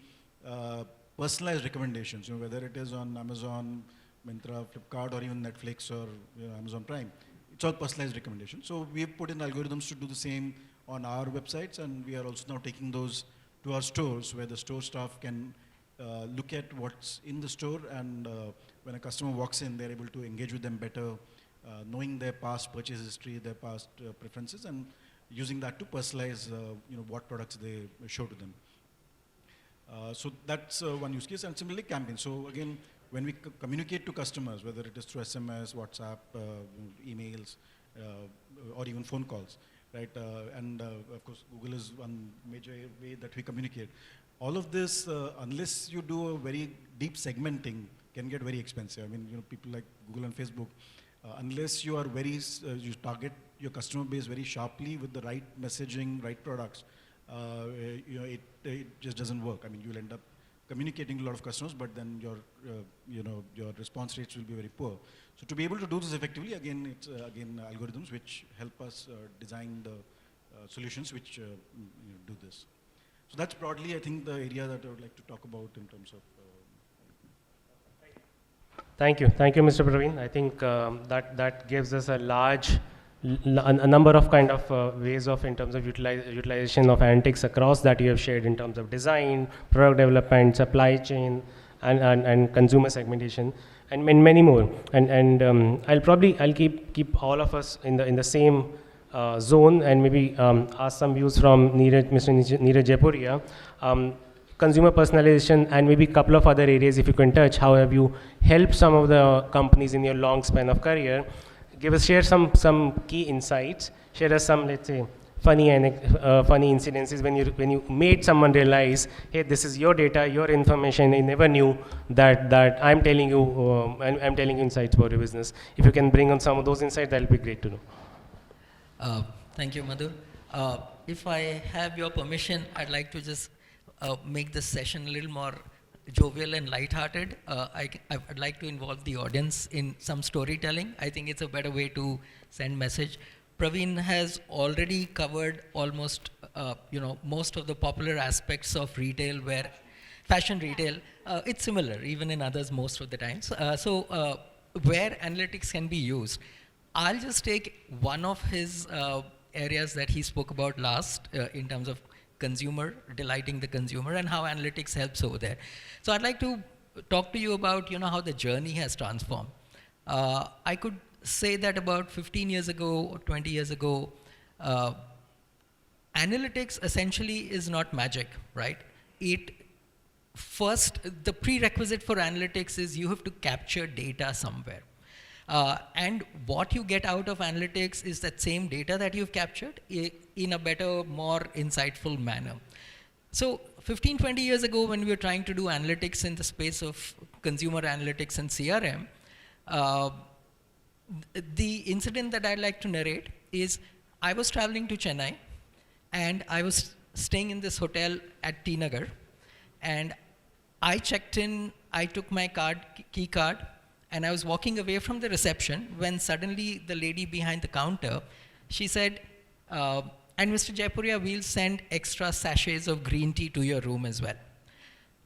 personalized recommendations, whether it is on Amazon, Myntra, Flipkart, or even Netflix or Amazon Prime. It's all personalized recommendations. So we have put in algorithms to do the same on our websites, and we are also now taking those to our stores, where the store staff can look at what's in the store, and when a customer walks in, they're able to engage with them better, knowing their past purchase history, their past preferences, and using that to personalize what products they show to them. So that's one use case, and similarly campaigns. So again, when we communicate to customers, whether it is through SMS, WhatsApp, emails, or even phone calls, right? And of course, Google is one major way that we communicate. All of this, unless you do a very deep segmenting, can get very expensive. I mean, people like Google and Facebook, unless you are you target your customer base very sharply with the right messaging, right products, it just doesn't work. I mean, you'll end up communicating to a lot of customers, but then your response rates will be very poor. So to be able to do this effectively, again, it's algorithms which help us design the solutions which do this. So that's broadly, I think, the area that I would like to talk about in terms of. Thank you, Mr. Praveen. I think that gives us a number of kind of ways of, in terms of utilization of analytics across that you have shared in terms of design, product development, supply chain, and consumer segmentation, and many more. And I'll keep all of us in the same zone, and maybe ask some views from Mr. Neeraj Jaipuria. Consumer personalization, and maybe a couple of other areas if you can touch. How have you helped some of the companies in your long span of career? Share some key insights. Share us some, let's say, funny incidences when you made someone realize, hey, this is your data, your information. I never knew that I'm telling you insights about your business. If you can bring on some of those insights, that'll be great to know. Thank you, Madhur. If I have your permission, I'd like to just make this session a little more jovial and light-hearted. I'd like to involve the audience in some storytelling. I think it's a better way to send message. Praveen has already covered almost, most of the popular aspects of retail, where fashion retail, it's similar, even in others most of the times. So where analytics can be used, I'll just take one of his areas that he spoke about last in terms of delighting the consumer, and how analytics helps over there. So I'd like to talk to you about, how the journey has transformed. I could say that about 15 years ago or 20 years ago, Uh, Analytics essentially is not magic, right? The prerequisite for analytics is you have to capture data somewhere. And what you get out of analytics is that same data that you've captured in a better, more insightful manner. So 15, 20 years ago, when we were trying to do analytics in the space of consumer analytics and CRM, the incident that I'd like to narrate is I was traveling to Chennai, and I was staying in this hotel at T Nagar, and I checked in, I took my key card, and I was walking away from the reception when suddenly the lady behind the counter, she said, and Mr. Jaipuria, we'll send extra sachets of green tea to your room as well.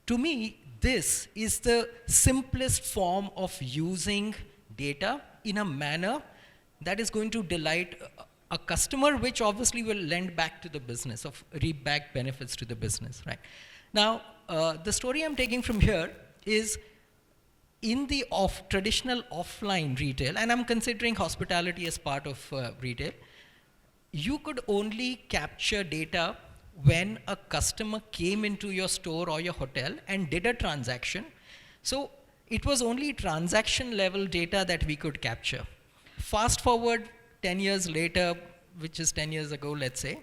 To me, this is the simplest form of using data in a manner that is going to delight a customer, which obviously will lend back to the business, of reap back benefits to the business, right? Now, the story I'm taking from here is in the traditional offline retail, and I'm considering hospitality as part of retail, you could only capture data when a customer came into your store or your hotel and did a transaction. So it was only transaction level data that we could capture. Fast forward 10 years later, which is 10 years ago, let's say,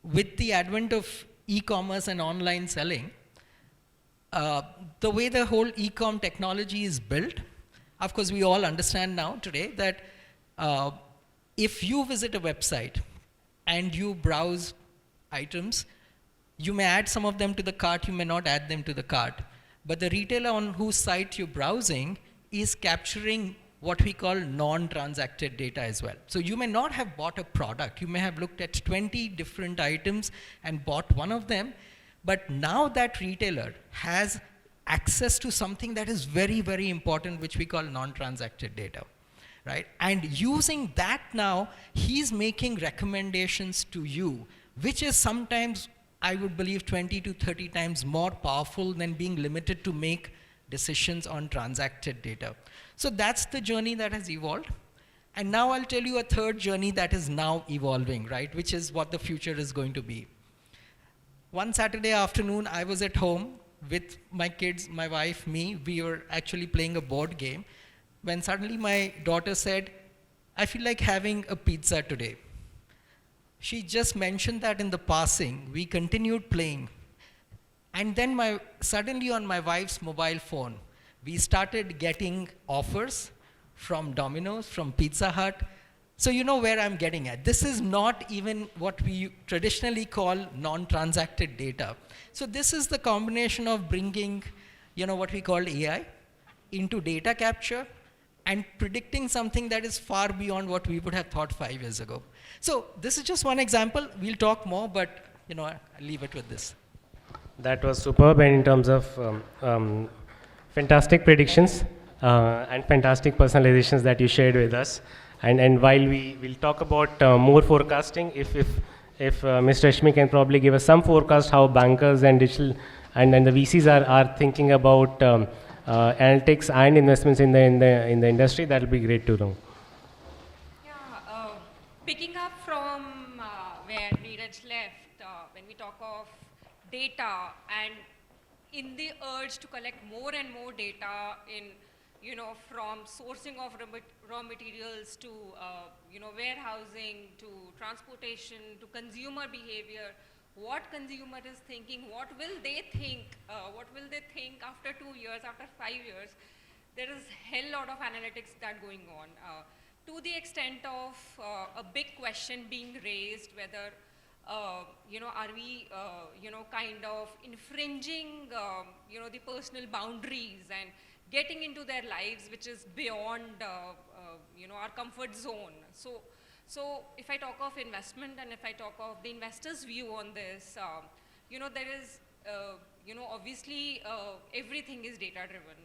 with the advent of e-commerce and online selling, the way the whole e-com technology is built, of course, we all understand now today that if you visit a website and you browse items, you may add some of them to the cart, you may not add them to the cart. But the retailer on whose site you're browsing is capturing what we call non-transacted data as well. So you may not have bought a product. You may have looked at 20 different items and bought one of them. But now that retailer has access to something that is very, very important, which we call non-transacted data, right? And using that now, he's making recommendations to you, which is sometimes, I would believe, 20 to 30 times more powerful than being limited to make decisions on transacted data. So that's the journey that has evolved. And now I'll tell you a third journey that is now evolving, right? Which is what the future is going to be. One Saturday afternoon, I was at home with my kids, my wife, me. We were actually playing a board game when suddenly my daughter said, I feel like having a pizza today. She just mentioned that in the passing. We continued playing. And then suddenly on my wife's mobile phone, we started getting offers from Domino's, from Pizza Hut. So you know where I'm getting at. This is not even what we traditionally call non-transacted data. So this is the combination of bringing, what we call AI into data capture and predicting something that is far beyond what we would have thought 5 years ago. So this is just one example. We'll talk more, but I'll leave it with this. That was superb, and in terms of fantastic predictions and fantastic personalizations that you shared with us. And while we will talk about more forecasting, if Mr. Rashmi can probably give us some forecast how bankers and digital and the VCs are thinking about analytics and investments in the industry, that will be great to know. Yeah, picking up from where Neeraj left, when we talk of data and in the urge to collect more and more data from sourcing of raw materials to, warehousing, to transportation, to consumer behavior, what consumer is thinking, what will they think after 2 years, after 5 years. There is hell lot of analytics that going on. To the extent of a big question being raised, whether are we, kind of infringing, the personal boundaries and getting into their lives, which is beyond, our comfort zone. So if I talk of investment and if I talk of the investor's view on this, there is, obviously everything is data driven,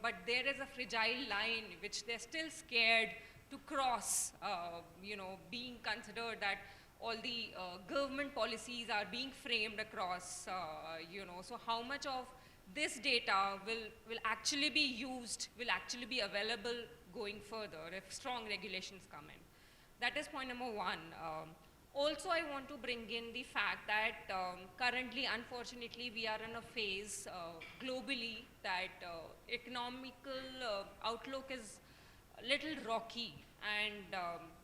but there is a fragile line which they're still scared to cross, being considered that all the government policies are being framed across, so how much of this data will actually be used, will actually be available going further if strong regulations come in. That is point number one. Also, I want to bring in the fact that currently, unfortunately, we are in a phase globally that economical outlook is a little rocky, and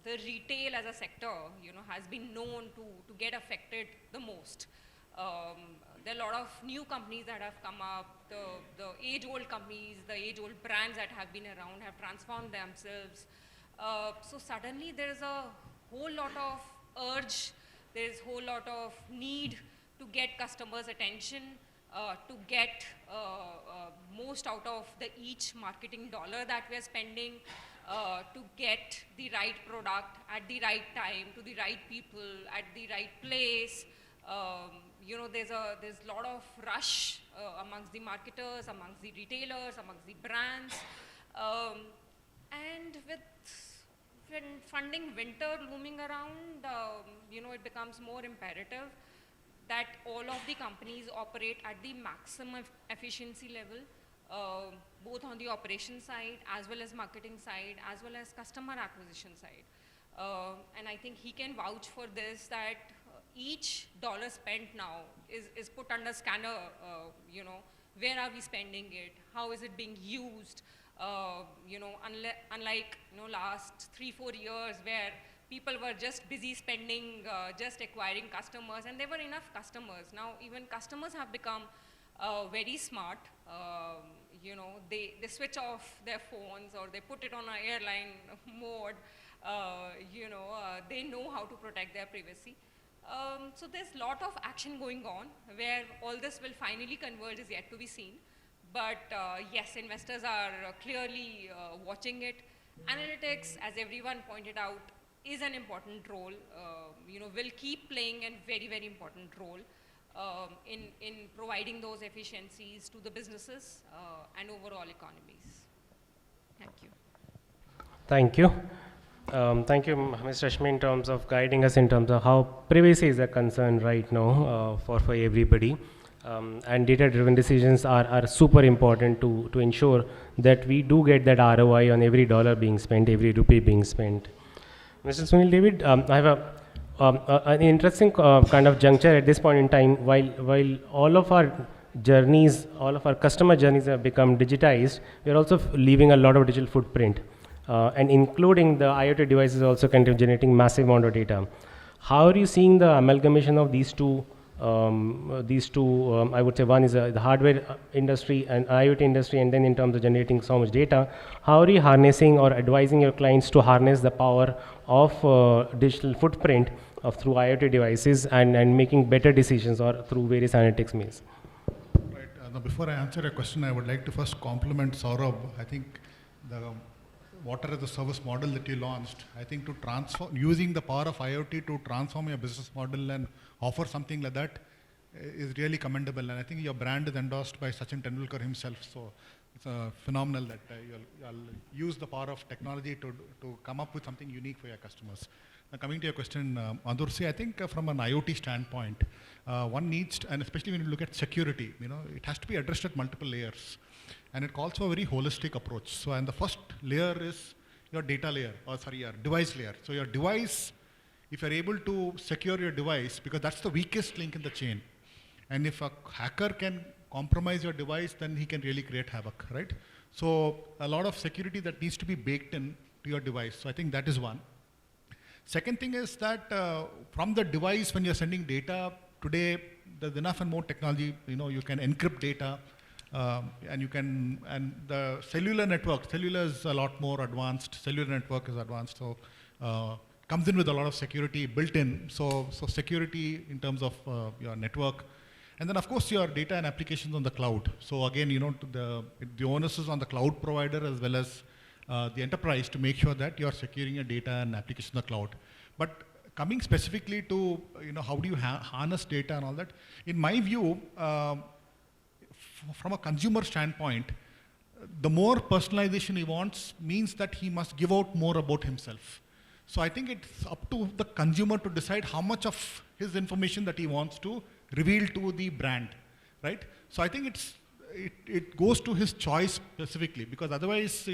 the retail as a sector, has been known to get affected the most. There are a lot of new companies that have come up. The age-old companies, the age-old brands that have been around have transformed themselves. So suddenly there is a whole lot of urge, there is a whole lot of need to get customers' attention, to get most out of each marketing dollar that we are spending, to get the right product at the right time, to the right people, at the right place. There's a lot of rush amongst the marketers, amongst the retailers, amongst the brands. And when funding winter looming around, it becomes more imperative that all of the companies operate at the maximum efficiency level, both on the operation side, as well as marketing side, as well as customer acquisition side. And I think he can vouch for this, that each dollar spent now is put under scanner. Where are we spending it? How is it being used? Unlike last 3-4 years where people were just busy spending, just acquiring customers, and there were enough customers. Now even customers have become very smart. They switch off their phones, or they put it on an airline mode. They know how to protect their privacy. So there's a lot of action going on. Where all this will finally converge is yet to be seen. But yes, investors are clearly watching it. Analytics, as everyone pointed out, is an important role, will keep playing a very, very important role in providing those efficiencies to the businesses and overall economies. Thank you. Thank you. Thank you, Ms. Rashmi, in terms of guiding us in terms of how privacy is a concern right now for everybody. And data-driven decisions are super important to ensure that we do get that ROI on every dollar being spent, every rupee being spent. Mr. Sunil David, I have an interesting kind of juncture at this point in time. While all of our journeys, all of our customer journeys have become digitized, we are also leaving a lot of digital footprint. And including the IoT devices also kind of generating massive amount of data. How are you seeing the amalgamation of these two? I would say one is the hardware industry and IoT industry, and then in terms of generating so much data, how are you harnessing or advising your clients to harness the power of digital footprint through IoT devices and making better decisions or through various analytics means? Right. Now before I answer your question, I would like to first compliment Saurabh. I think the water as a service model that you launched, I think to transform, using the power of IoT to transform your business model and offer something like that is really commendable. And I think your brand is endorsed by Sachin Tendulkar himself. So it's phenomenal that you'll use the power of technology to come up with something unique for your customers. Now coming to your question, Madhur, I think from an IoT standpoint, one needs to, and especially when you look at security, it has to be addressed at multiple layers. And it calls for a very holistic approach. So, and the first layer is your data layer, or sorry, your device layer. So your device, if you're able to secure your device, because that's the weakest link in the chain. And if a hacker can compromise your device, then he can really create havoc, right? So a lot of security that needs to be baked in to your device. So I think that is one. Second thing is that from the device, when you're sending data, today there's enough and more technology, you can encrypt data. And you can, and the cellular network, cellular is a lot more advanced, cellular network is advanced, so comes in with a lot of security built in, so security in terms of your network. And then of course your data and applications on the cloud. So again, the onus is on the cloud provider as well as the enterprise to make sure that you're securing your data and applications on the cloud. But coming specifically to, how do you harness data and all that, in my view, from a consumer standpoint, the more personalization he wants means that he must give out more about himself. So I think it's up to the consumer to decide how much of his information that he wants to reveal to the brand, right? So I think it goes to his choice specifically, because otherwise,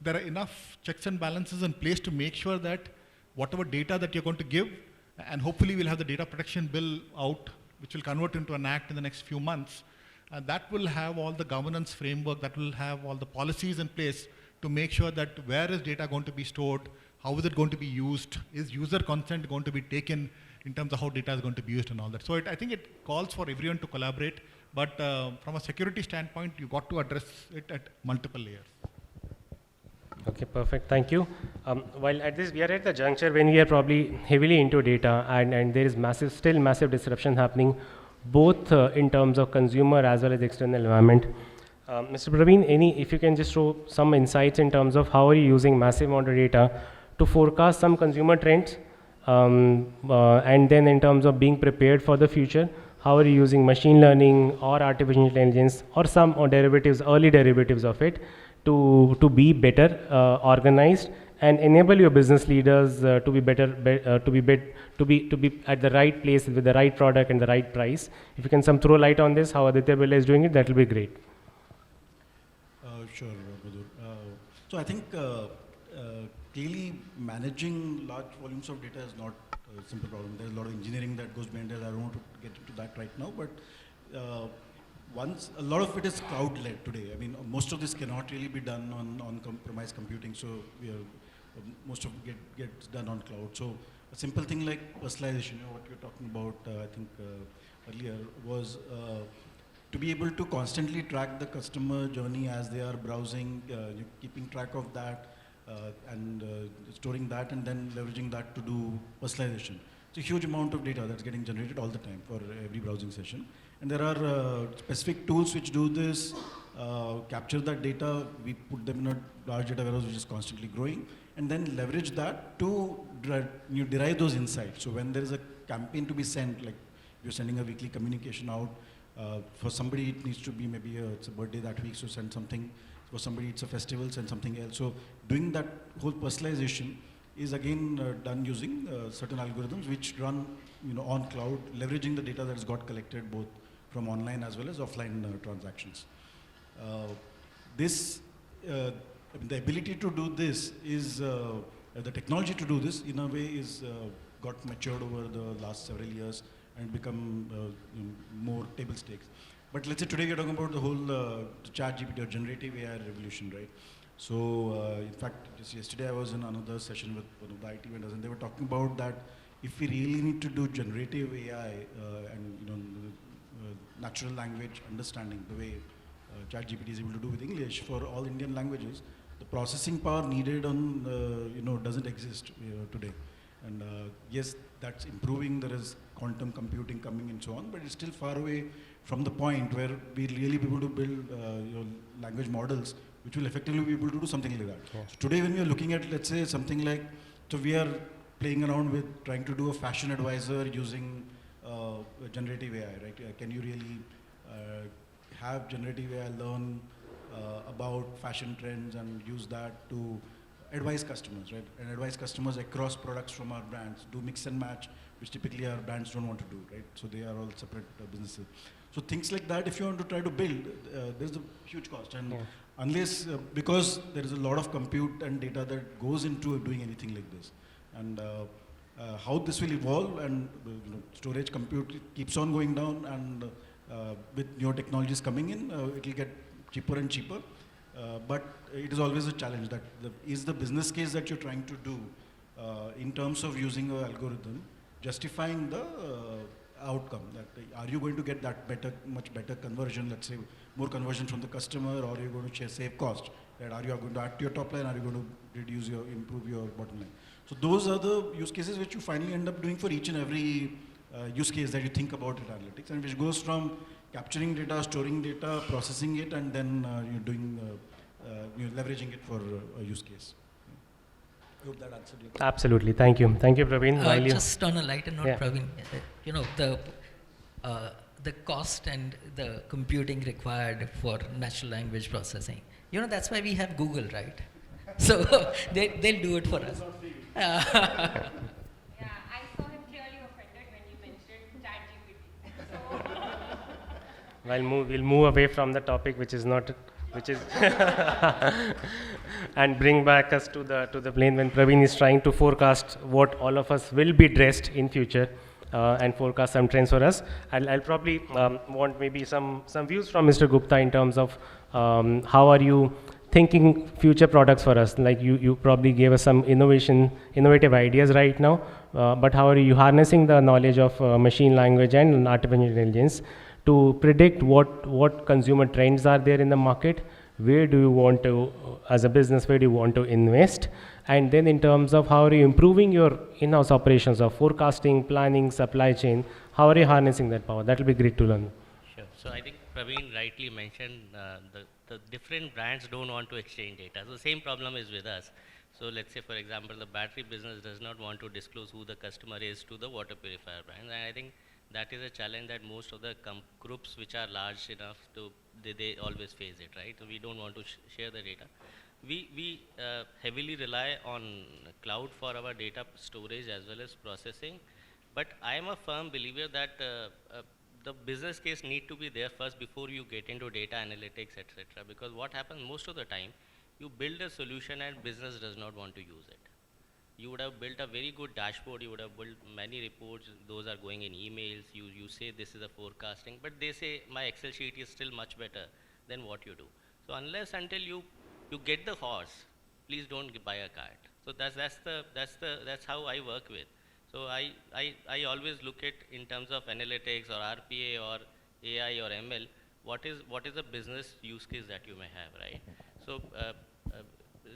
there are enough checks and balances in place to make sure that whatever data that you're going to give, and hopefully we'll have the data protection bill out, which will convert into an act in the next few months, that will have all the governance framework, that will have all the policies in place to make sure that where is data going to be stored, how is it going to be used, is user consent going to be taken in terms of how data is going to be used and all that. So I think it calls for everyone to collaborate, but from a security standpoint, you got to address it at multiple layers. Okay, perfect. Thank you. While at this, we are at the juncture when we are probably heavily into data, and there is still massive disruption happening, both in terms of consumer as well as external environment. Mr. Praveen, if you can just throw some insights in terms of how are you using massive amount of data to forecast some consumer trends, and then in terms of being prepared for the future, how are you using machine learning or artificial intelligence or some early derivatives of it to be better organized and enable your business leaders to be better, to be at the right place with the right product and the right price. If you can throw light on this, how Aditya Birla is doing it, that will be great. Sure, Madhur. So I think clearly managing large volumes of data is not a simple problem. There's a lot of engineering that goes behind it. I don't want to get into that right now, but a lot of it is cloud-led today. I mean, most of this cannot really be done on premise computing, so most of it gets done on cloud. So a simple thing like personalization, what you're talking about, I think earlier, was to be able to constantly track the customer journey as they are browsing, keeping track of that, and storing that, and then leveraging that to do personalization. It's a huge amount of data that's getting generated all the time for every browsing session. And there are specific tools which do this, capture that data, we put them in a large data warehouse which is constantly growing, and then leverage that to derive those insights. So when there is a campaign to be sent, like you're sending a weekly communication out, for somebody it needs to be maybe it's a birthday that week, so send something. For somebody it's a festival, send something else. So doing that whole personalization is again done using certain algorithms which run on cloud, leveraging the data that has got collected both from online as well as offline transactions. The ability to do this is, the technology to do this in a way is got matured over the last several years and become more table stakes. But let's say today we're talking about the whole ChatGPT or generative AI revolution, right? So in fact, just yesterday I was in another session with one of the IT vendors, and they were talking about that if we really need to do generative AI and natural language understanding, the way ChatGPT is able to do with English for all Indian languages, the processing power needed on doesn't exist today. And yes, that's improving. There is quantum computing coming and so on, but it's still far away from the point where we really be able to build language models which will effectively be able to do something like that. Yeah. So today when we are looking at, let's say, something like, so we are playing around with trying to do a fashion advisor using generative AI, right? Can you really have generative AI learn about fashion trends and use that to advise customers, right? And advise customers across products from our brands, do mix and match, which typically our brands don't want to do, right? So they are all separate businesses. So things like that, if you want to try to build, there's a huge cost. And unless, because there is a lot of compute and data that goes into doing anything like this. And how this will evolve, and storage compute keeps on going down, and with newer technologies coming in, it will get cheaper and cheaper. But it is always a challenge that is the business case that you're trying to do in terms of using an algorithm, justifying the outcome. That are you going to get that much better conversion, let's say more conversion from the customer, or are you going to save cost? Right? Are you going to add to your top line? Are you going to improve your bottom line? So those are the use cases which you finally end up doing for each and every use case that you think about in analytics, and which goes from capturing data, storing data, processing it, and then leveraging it for a use case. I hope that answered your question. Absolutely. Thank you. Thank you, Praveen. Just on a lighter note, Praveen, the cost and the computing required for natural language processing, that's why we have Google, right? So they'll do it for us. Yeah, I saw him clearly offended when you mentioned ChatGPT. We'll move away from the topic, which is and bring back us to the plane when Praveen is trying to forecast what all of us will be dressed in future and forecast some trends for us. I'll probably want maybe some views from Mr. Gupta in terms of how are you thinking future products for us. Like you probably gave us some innovative ideas right now, but how are you harnessing the knowledge of machine language and artificial intelligence to predict what consumer trends are there in the market, where do you want to, as a business, where do you want to invest, and then in terms of how are you improving your in-house operations of forecasting, planning, supply chain, how are you harnessing that power? That will be great to learn. Sure. So I think Praveen rightly mentioned the different brands don't want to exchange data. So the same problem is with us. So let's say, for example, the battery business does not want to disclose who the customer is to the water purifier brands, and I think that is a challenge that most of the groups which are large enough to, they always face it, right? So we don't want to share the data. We heavily rely on cloud for our data storage as well as processing, but I am a firm believer that the business case need to be there first before you get into data analytics, etc. Because what happens most of the time, you build a solution and business does not want to use it. You would have built a very good dashboard, you would have built many reports, those are going in emails, you say this is a forecasting, but they say my Excel sheet is still much better than what you do. So unless until you get the horse, please don't buy a cart. So that's how I work with. So I always look at in terms of analytics or RPA or AI or ML, what is the business use case that you may have, right? So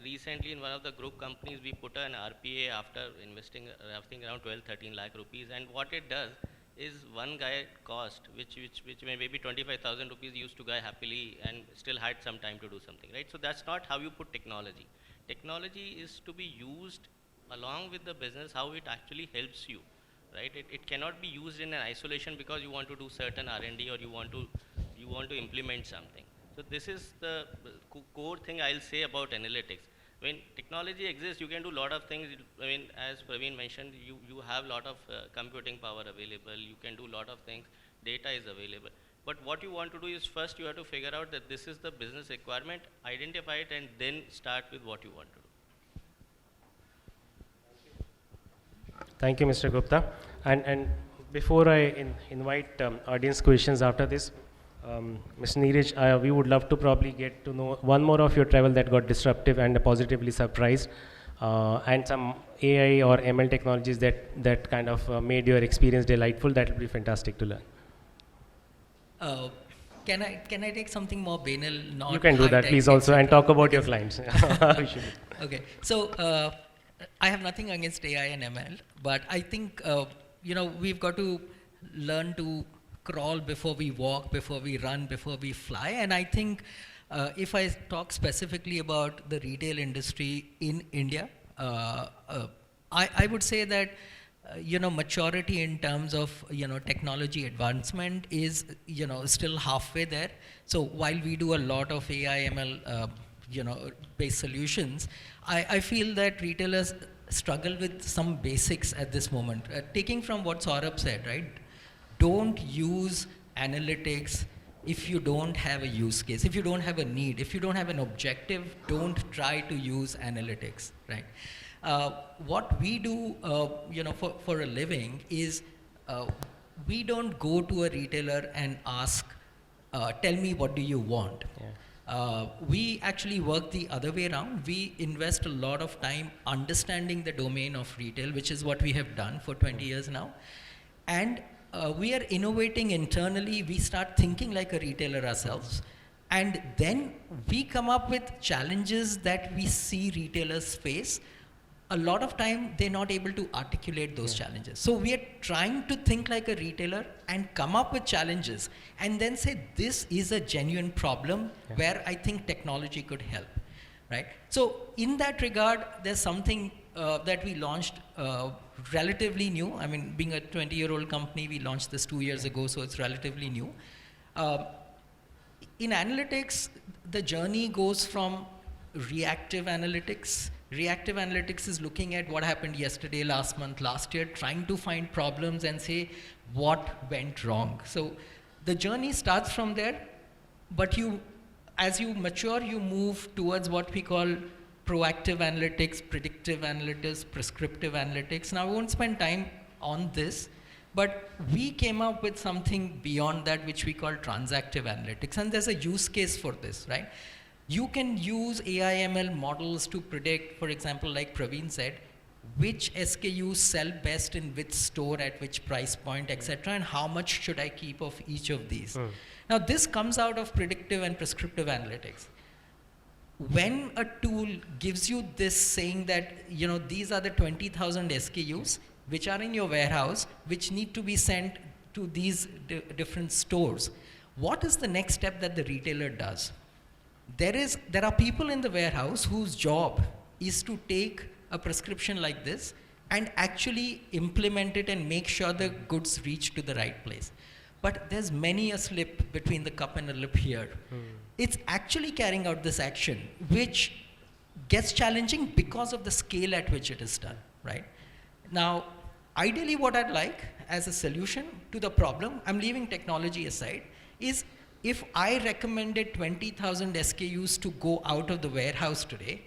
recently in one of the group companies, we put an RPA after investing, I think around 12-13 lakh rupees, and what it does is one guy cost, which may maybe 25,000 rupees used to guy happily and still had some time to do something, right? So that's not how you put technology. Technology is to be used along with the business, how it actually helps you, right? It cannot be used in an isolation because you want to do certain R&D or you want to implement something. So this is the core thing I'll say about analytics. When technology exists, you can do a lot of things. I mean, as Praveen mentioned, you have a lot of computing power available. You can do a lot of things. Data is available. But what you want to do is first you have to figure out that this is the business requirement, identify it, and then start with what you want to do. Thank you, Mr. Gupta. And before I invite audience questions after this, Ms. Neeraj, we would love to probably get to know one more of your travel that got disruptive and positively surprised, and some AI or ML technologies that kind of made your experience delightful. That would be fantastic to learn. Can I take something more banal? You can do that, please, also, and talk about your clients. Okay, so I have nothing against AI and ML, but I think we've got to learn to crawl before we walk, before we run, before we fly. And I think if I talk specifically about the retail industry in India, I would say that maturity in terms of technology advancement is still halfway there. So while we do a lot of AI ML based solutions, I feel that retailers struggle with some basics at this moment. Taking from what Saurabh said, right? Don't use analytics if you don't have a use case, if you don't have a need, if you don't have an objective, don't try to use analytics, right? What we do, for a living is we don't go to a retailer and ask, tell me what do you want. Yeah. We actually work the other way around. We invest a lot of time understanding the domain of retail, which is what we have done for 20 years now. And we are innovating internally. We start thinking like a retailer ourselves. And then we come up with challenges that we see retailers face. A lot of time, they're not able to articulate those challenges. So we are trying to think like a retailer and come up with challenges and then say, this is a genuine problem where I think technology could help, right? So in that regard, there's something that we launched relatively new. I mean, being a 20-year-old company, we launched this 2 years ago, so it's relatively new. In analytics, the journey goes from reactive analytics. Reactive analytics is looking at what happened yesterday, last month, last year, trying to find problems and say what went wrong. So the journey starts from there, but as you mature, you move towards what we call proactive analytics, predictive analytics, prescriptive analytics. Now, I won't spend time on this, but we came up with something beyond that, which we call transactive analytics, and there's a use case for this, right? You can use AI/ML models to predict, for example, like Praveen said, which SKUs sell best in which store at which price point, etc., and how much should I keep of each of these. Now, this comes out of predictive and prescriptive analytics. When a tool gives you this saying that, you know, these are the 20,000 SKUs which are in your warehouse, which need to be sent to these different stores, what is the next step that the retailer does? There are people in the warehouse whose job is to take a prescription like this and actually implement it and make sure the goods reach to the right place. But there's many a slip between the cup and the lip here. It's actually carrying out this action, which gets challenging because of the scale at which it is done, right? Now, ideally what I'd like as a solution to the problem, I'm leaving technology aside, is if I recommended 20,000 SKUs to go out of the warehouse today,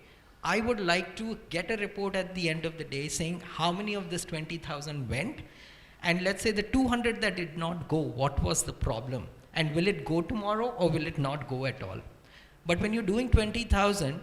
I would like to get a report at the end of the day saying how many of this 20,000 went, and let's say the 200 that did not go, what was the problem? And will it go tomorrow or will it not go at all? But when you're doing 20,000,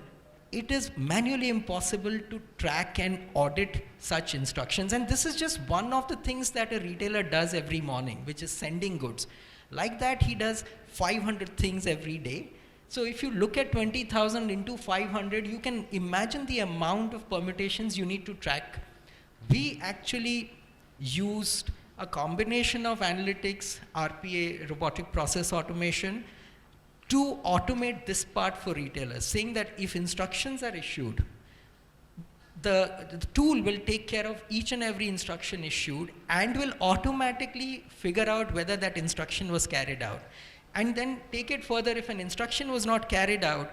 it is manually impossible to track and audit such instructions. And this is just one of the things that a retailer does every morning, which is sending goods. Like that, he does 500 things every day. So if you look at 20,000 into 500, you can imagine the amount of permutations you need to track. We actually used a combination of analytics, RPA, robotic process automation, to automate this part for retailers, saying that if instructions are issued, the tool will take care of each and every instruction issued and will automatically figure out whether that instruction was carried out. And then take it further, if an instruction was not carried out,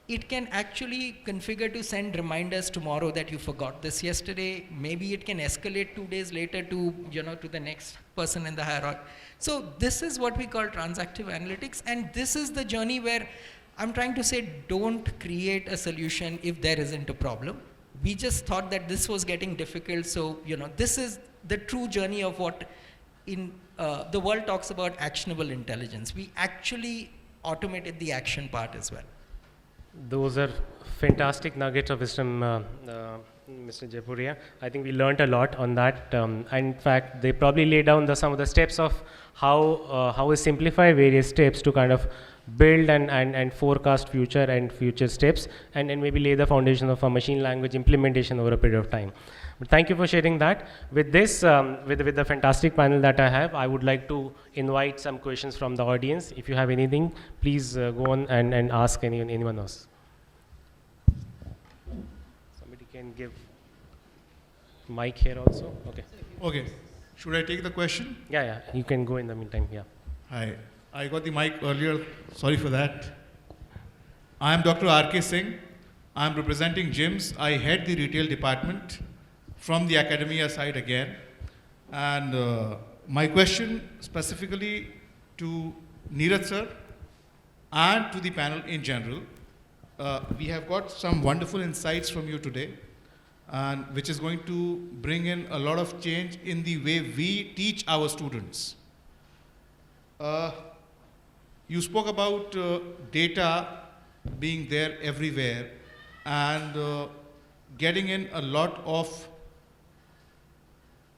it can actually configure to send reminders tomorrow that you forgot this yesterday. Maybe it can escalate 2 days later to, you know, to the next person in the hierarchy. So this is what we call transactive analytics, and this is the journey where I'm trying to say, don't create a solution if there isn't a problem. We just thought that this was getting difficult, so, you know, this is the true journey of what in the world talks about actionable intelligence. We actually automated the action part as well. Those are fantastic nuggets of wisdom, Mr. Jaipuria. I think we learned a lot on that. And in fact, they probably lay down some of the steps of how we simplify various steps to kind of build and forecast future steps, and maybe lay the foundation of a machine language implementation over a period of time. But thank you for sharing that. With this, with the fantastic panel that I have, I would like to invite some questions from the audience. If you have anything, please go on and ask anyone else. Somebody can give mic here also. Okay. Okay. Should I take the question? Yeah. You can go in the meantime. Yeah. Hi. I got the mic earlier. Sorry for that. I am Dr. R.K. Singh. I am representing gyms. I head the retail department from the academia side again. And my question specifically to Neeraj sir and to the panel in general. We have got some wonderful insights from you today, and which is going to bring in a lot of change in the way we teach our students. You spoke about data being there everywhere and getting in a lot of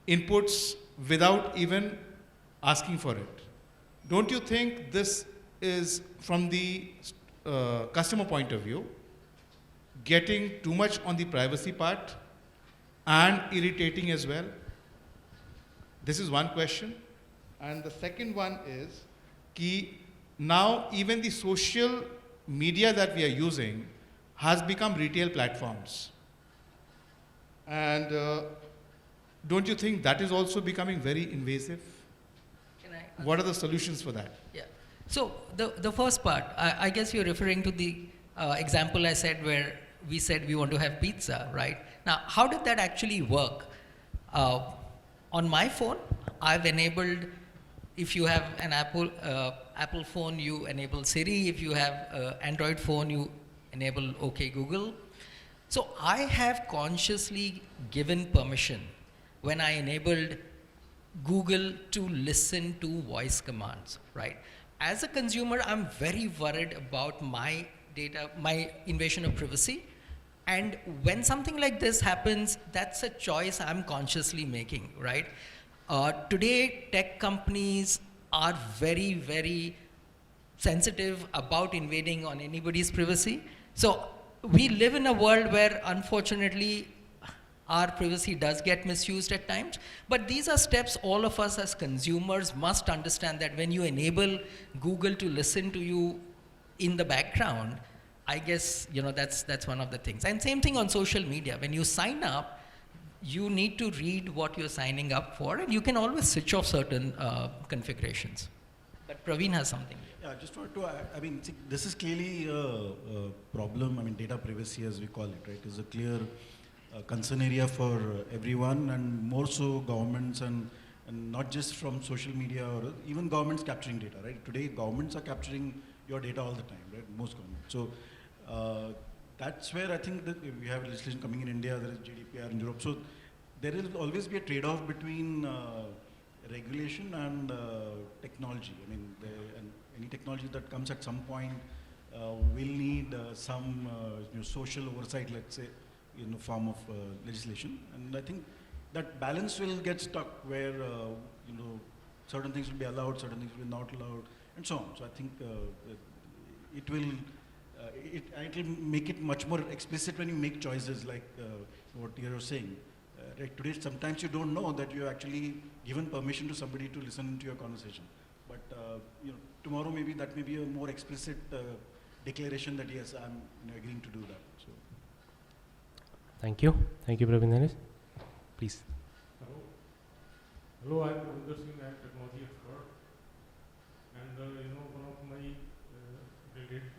inputs without even asking for it. Don't you think this is, from the customer point of view, getting too much on the privacy part and irritating as well? This is one question. And the second one is, now even the social media that we are using has become retail platforms. And don't you think that is also becoming very invasive? What are the solutions for that? Yeah. So the first part, I guess you're referring to the example I said where we said we want to have pizza, right? Now, how did that actually work? On my phone, I've enabled, if you have an Apple phone, you enable Siri. If you have an Android phone, you enable OK Google. So I have consciously given permission when I enabled Google to listen to voice commands, right? As a consumer, I'm very worried about my data, my invasion of privacy. And when something like this happens, that's a choice I'm consciously making, right? Today, tech companies are very, very sensitive about invading on anybody's privacy. So we live in a world where, unfortunately, our privacy does get misused at times. But these are steps all of us as consumers must understand, that when you enable Google to listen to you in the background, I guess, you know, that's one of the things. And same thing on social media. When you sign up, you need to read what you're signing up for, and you can always switch off certain configurations. But Praveen has something. Yeah, I just wanted to add, I mean, see, this is clearly a problem. I mean, data privacy, as we call it, right, is a clear concern area for everyone, and more so governments, and not just from social media, or even governments capturing data, right? Today, governments are capturing your data all the time, right? Most governments. So that's where I think that we have legislation coming in India, there is GDPR in Europe. So there will always be a trade-off between regulation and technology. I mean, and any technology that comes at some point will need some social oversight, let's say, in the form of legislation. And I think that balance will get stuck where certain things will be allowed, certain things will be not allowed, and so on. So I think it will make it much more explicit when you make choices like what you're saying. Right, today, sometimes you don't know that you actually given permission to somebody to listen to your conversation. But tomorrow maybe that may be a more explicit declaration that yes, I'm agreeing to do that. So. Thank you, Praveen. Please. Hello, I'm Ravinder Singh, I'm technology expert, and one of my relatives'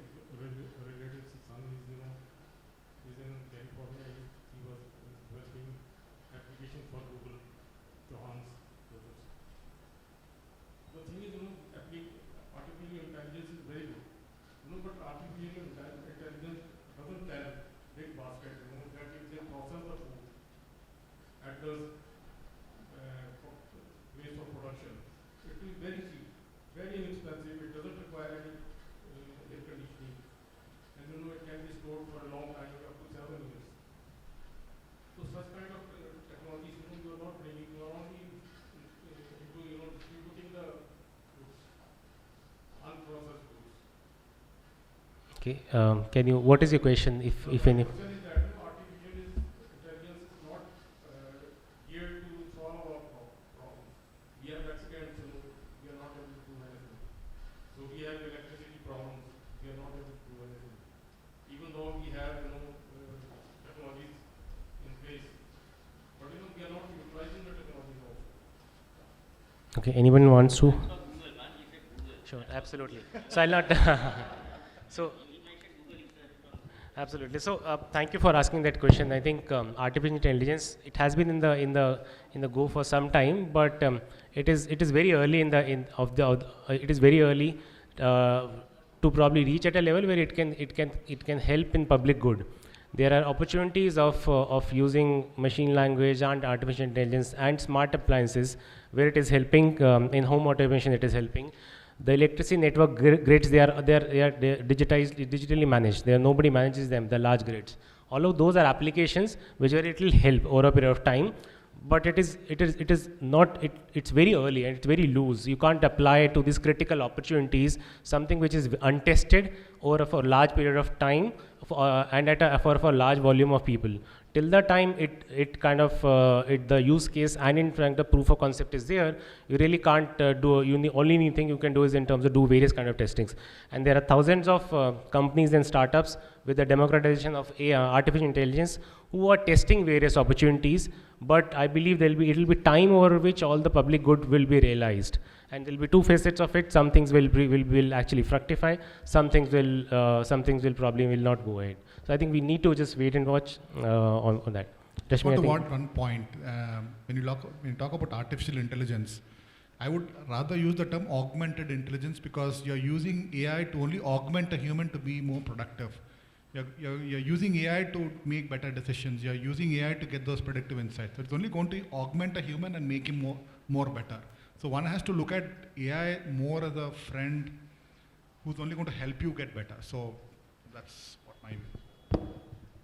son is in California. He was developing application for Google to harness users. The thing is, artificial intelligence is very good, but artificial intelligence doesn't tell big basket, that it can process the food at the waste of production. It is very cheap, very inexpensive. It doesn't require any air conditioning, and it can be stored for a long time, up to 7 years. So such kind of technologies, you are not bringing, you are only into distributing the goods, unprocessed goods. Okay, can you? What is your question, if any? The question is that artificial intelligence is not geared to solve our problems. We have accidents, we are not able to do anything. So we have electricity problems, we are not able to do anything. Even though we have technologies in place, but we are not utilizing the technologies also. Okay, anyone wants to? Sure, absolutely. So I'll not. So. Absolutely. So thank you for asking that question. I think artificial intelligence, it has been in the go for some time, but it is very early it is very early to probably reach at a level where it can help in public good. There are opportunities of using machine language and artificial intelligence and smart appliances where it is helping in home automation. It is helping. The electricity network grids, they are digitally managed. Nobody manages them, the large grids. All of those are applications where it will help over a period of time, but it's very early and it's very loose. You can't apply it to these critical opportunities, something which is untested over for a large period of time and for a large volume of people. Till the time the use case and in fact the proof of concept is there, you really can't only thing you can do is in terms of do various kind of testings. And there are thousands of companies and startups with the democratization of artificial intelligence who are testing various opportunities, but I believe it will be time over which all the public good will be realized. And there will be two facets of it. Some things will actually fructify. Some things will probably not go ahead. So I think we need to just wait and watch on that. I want to add one point. When you talk about artificial intelligence, I would rather use the term augmented intelligence, because you're using AI to only augment a human to be more productive. You're using AI to make better decisions. You're using AI to get those predictive insights. So it's only going to augment a human and make him more better. So one has to look at AI more as a friend who's only going to help you get better. So that's what my view.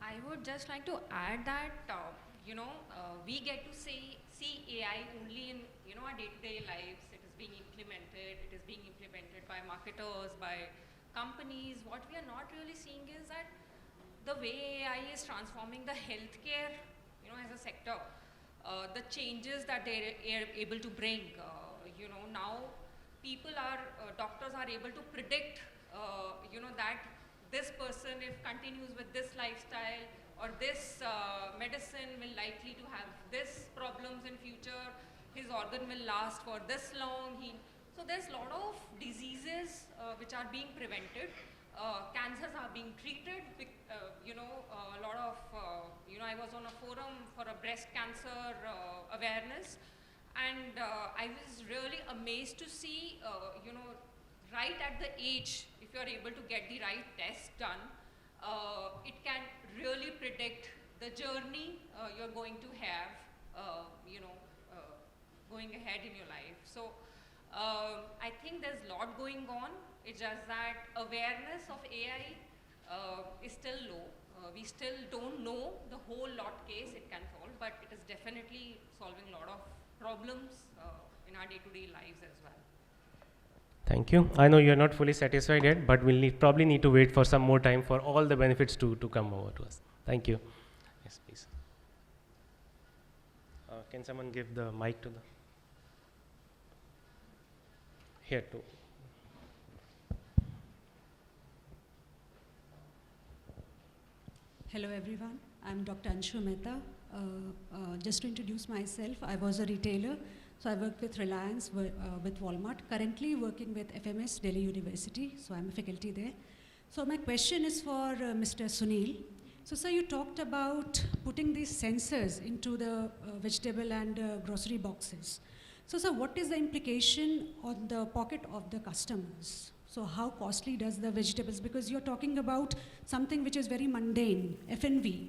I would just like to add that, we get to see AI only in, our day-to-day lives. It is being implemented. It is being implemented by marketers, by companies. What we are not really seeing is that the way AI is transforming the healthcare, as a sector, the changes that they are able to bring, now doctors are able to predict, that this person, if continues with this lifestyle or this medicine, will likely to have this problems in future, his organ will last for this long. So there's a lot of diseases which are being prevented. Cancers are being treated, a lot of, I was on a forum for a breast cancer awareness, and I was really amazed to see, right at the age, if you're able to get the right test done, it can really predict the journey you're going to have, going ahead in your life. So I think there's a lot going on. It's just that awareness of AI is still low. We still don't know the whole lot case it can solve, but it is definitely solving a lot of problems in our day-to-day lives as well. Thank you. I know you're not fully satisfied yet, but we'll probably need to wait for some more time for all the benefits to come over to us. Thank you. Yes, please. Can someone give the mic to the... Here too. Hello everyone, I'm Dr. Anshu Mehta. Just to introduce myself, I was a retailer, so I worked with Reliance, with Walmart, currently working with FMS, Delhi University, so I'm a faculty there. So my question is for Mr. Sunil. So sir, you talked about putting these sensors into the vegetable and grocery boxes. So sir, what is the implication on the pocket of the customers? So how costly does the vegetables, because you're talking about something which is very mundane, F&V,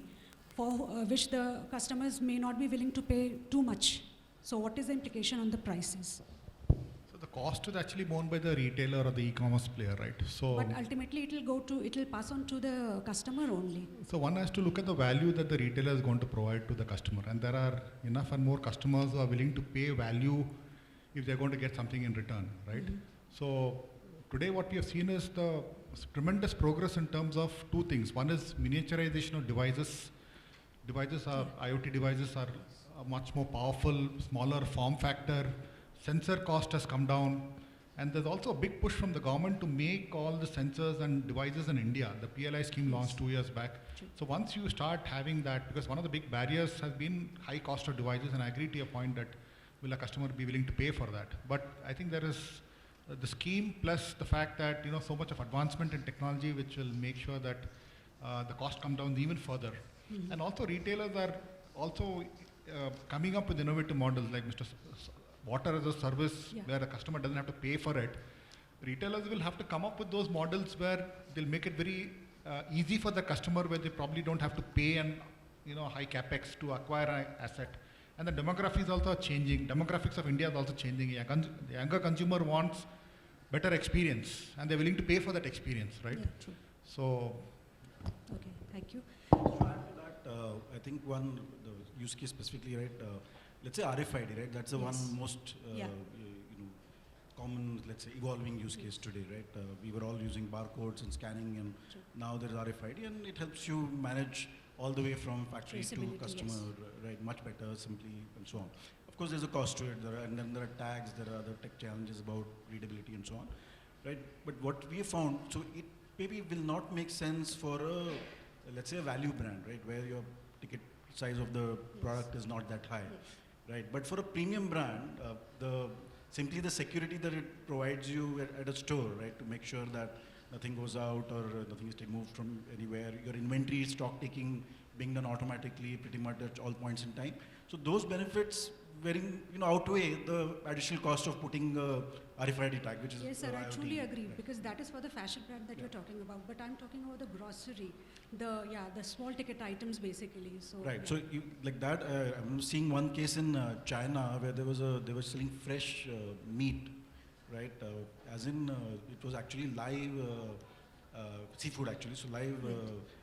for which the customers may not be willing to pay too much. So what is the implication on the prices? So the cost is actually borne by the retailer or the e-commerce player, right? So but ultimately it will pass on to the customer only. So one has to look at the value that the retailer is going to provide to the customer, and there are enough and more customers who are willing to pay value if they're going to get something in return, right? Mm-hmm. So today what we have seen is the tremendous progress in terms of two things. One is miniaturization of devices. IoT devices are much more powerful, smaller form factor. Sensor cost has come down. And there's also a big push from the government to make all the sensors and devices in India. The PLI scheme launched 2 years back. So once you start having that, because one of the big barriers has been high cost of devices, and I agree to your point that will a customer be willing to pay for that? But I think there is the scheme plus the fact that so much of advancement in technology which will make sure that the cost come down even further. Mm-hmm. And also retailers are also coming up with innovative models like water as a service, where the customer doesn't have to pay for it. Retailers will have to come up with those models where they'll make it very easy for the customer, where they probably don't have to pay and high capex to acquire an asset. And the demographics also are changing. Demographics of India is also changing. The younger consumer wants better experience, and they're willing to pay for that experience, right? Yeah, true. So. Okay, thank you. To add to that, I think the use case specifically, right? Let's say RFID, right? That's the one most common, let's say, evolving use case today, right? We were all using barcodes and scanning, and now there's RFID, and it helps you manage all the way from factory to customer, right? Much better, simply, and so on. Of course, there's a cost to it, and then there are tags, there are other tech challenges about readability and so on, right? But what we have found, so it maybe will not make sense for let's say a value brand, right? Where your ticket size of the product is not that high, right? But for a premium brand, simply the security that it provides you at a store, right? To make sure that nothing goes out or nothing is moved from anywhere. Your inventory stock taking being done automatically pretty much at all points in time. So those benefits outweigh the additional cost of putting RFID tag, which is yes, sir, I IoT. truly agree, Right. because that is for the fashion brand that you're talking about. But I'm talking about the grocery, the small ticket items basically. So Right. yeah. So you, like that, I'm seeing one case in China where they were selling fresh meat, right? As in, it was actually live seafood actually. So live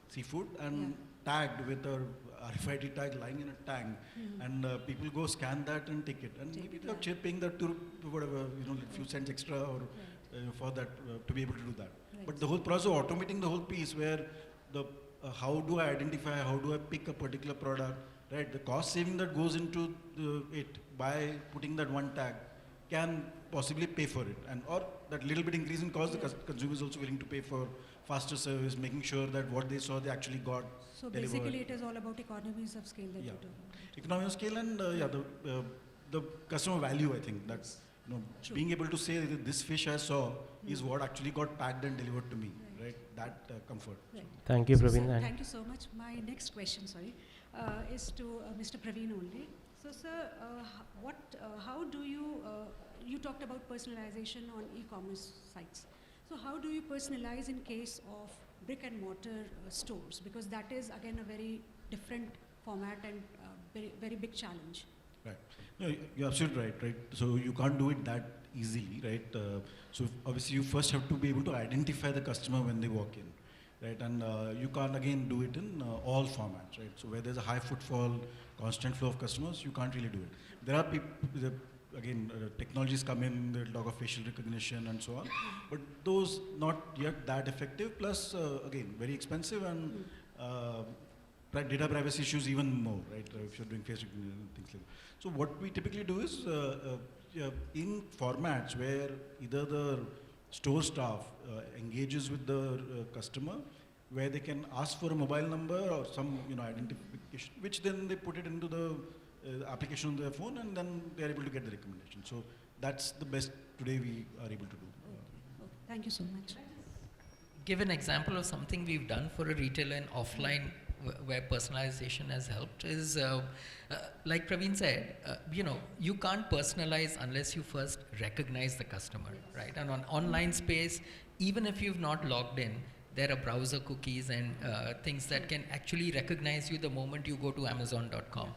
seafood and tagged with a RFID tag lying in a tank, and people go scan that and take it, and maybe they're paying that to whatever, a few cents extra or for that to be able to do that. But the whole process of automating the whole piece, where the how do I identify, how do I pick a particular product, right? The cost saving that goes into it by putting that one tag can possibly pay for it, and or that little bit increase in cost, the consumer is also willing to pay for faster service, making sure that what they saw they actually got. So delivered. basically, it is all about economies of scale that you do. Economy of scale and the customer value. I think that's being able to say that this fish I saw is what actually got packed and delivered to me, right? That comfort. Right. Thank you, So, Praveen. sir, thank you so much. My next question, is to Mr. Praveen only. So, sir, how do you, you talked about personalization on e-commerce sites. So how do you personalize in case of brick and mortar stores? Because that is again a very different format and very, very big challenge. Right. No, you're absolutely right. So you can't do it that easily, right? So obviously you first have to be able to identify the customer when they walk in, right? And you can't again do it in all formats, right? So where there's a high footfall, constant flow of customers, you can't really do it. There are people, again, technologies come in, they'll talk of facial recognition and so on, but those not yet that effective, plus again, very expensive, and data privacy issues even more, right, if you're doing face recognition and things like that. So what we typically do is, in formats where either the store staff engages with the customer, where they can ask for a mobile number or some identification, which then they put it into the application on their phone, and then they are able to get the recommendation. So that's the best today we are able to do. Okay. Thank you so much. Give an example of something we've done for a retailer in offline where personalization has helped is, like Praveen said, you can't personalize unless you first recognize the customer, right? And on online space, even if you've not logged in, there are browser cookies and things that can actually recognize you the moment you go to Amazon.com.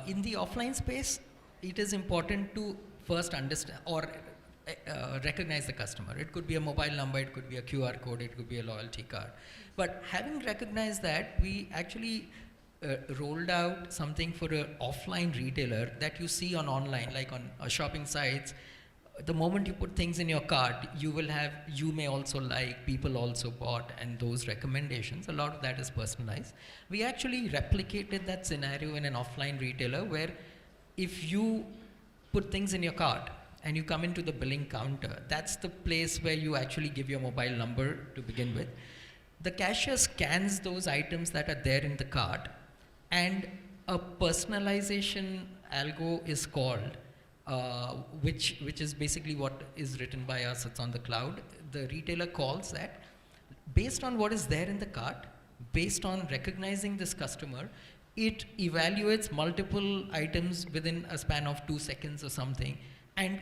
In the offline space, it is important to first understand or recognize the customer. It could be a mobile number, it could be a QR code, it could be a loyalty card. But having recognized that, we actually rolled out something for an offline retailer that you see on online, like on shopping sites. The moment you put things in your cart, you may also like, people also bought, and those recommendations, a lot of that is personalized. We actually replicated that scenario in an offline retailer where if you put things in your cart and you come into the billing counter, that's the place where you actually give your mobile number to begin with. The cashier scans those items that are there in the cart, and a personalization algo is called, which is basically what is written by us. It's on the cloud. The retailer calls that based on what is there in the cart, based on recognizing this customer, it evaluates multiple items within a span of 2 seconds or something, and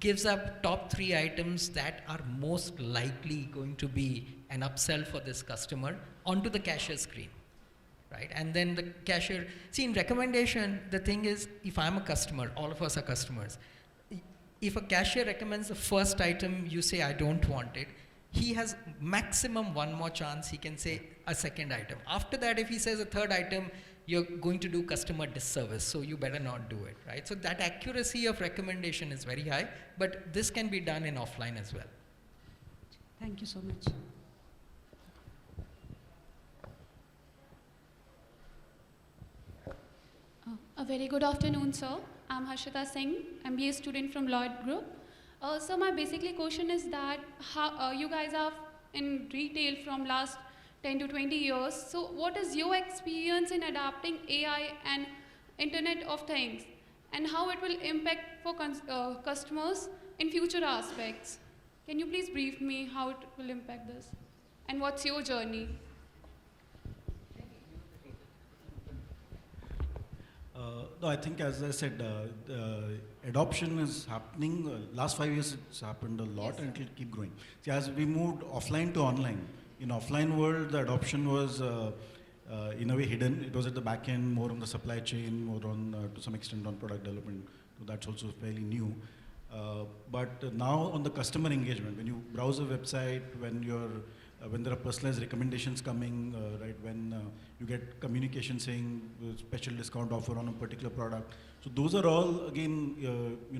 gives up top 3 items that are most likely going to be an upsell for this customer onto the cashier screen. Right? And then the cashier, see, in recommendation, the thing is, if I'm a customer, all of us are customers. If a cashier recommends the first item, you say, I don't want it, he has maximum one more chance, he can say a second item. After that, if he says a third item, you're going to do customer disservice, so you better not do it, right? So that accuracy of recommendation is very high, but this can be done in offline as well. Thank you so much. A very good afternoon, sir. I'm Harshita Singh, MBA student from Lloyd Group. So my basically question is that how you guys are in retail from last 10 to 20 years. So what is your experience in adapting AI and Internet of Things, and how it will impact for customers in future aspects? Can you please brief me how it will impact this? And what's your journey? No, I think as I said, adoption is happening. Last 5 years it's happened a lot, Yes, and it will keep growing. See, as we moved offline to online, in offline world, the adoption was in a way hidden. It was at the back end, more on the supply chain, more on to some extent on product development. So that's also fairly new. But now on the customer engagement, when you browse a website, when there are personalized recommendations coming, right, when you get communication saying special discount offer on a particular product. So those are all, again,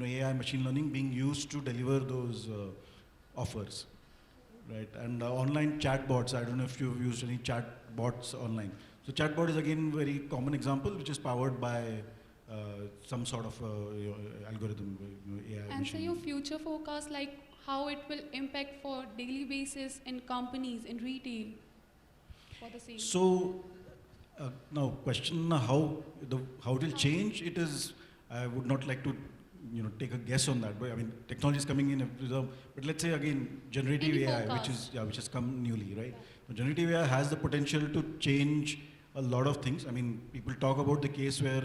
AI machine learning being used to deliver those offers, right? And online chatbots, I don't know if you've used any chatbots online. So chatbot is again very common example, which is powered by some sort of algorithm, AI And so machine. your future forecast, like how it will impact for daily basis in companies, in retail, for the same? So now question how it will change, it is, I would not like to take a guess on that, but I mean technology is coming in, but let's say again generative Any AI, forecast? which has come newly, right? So generative AI has the potential to change a lot of things. I mean, people talk about the case where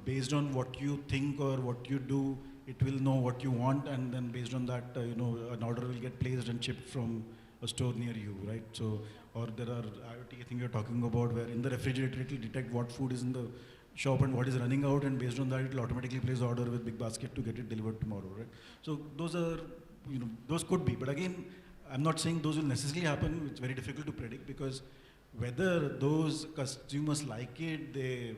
based on what you think or what you do, it will know what you want, and then based on that, an order will get placed and shipped from a store near you, right? So, or there are IoT, I think you're talking about, where in the refrigerator it will detect what food is in the shop and what is running out, and based on that it will automatically place order with big basket to get it delivered tomorrow, right? So those are, those could be, but again, I'm not saying those will necessarily happen. It's very difficult to predict, because whether those consumers like it, they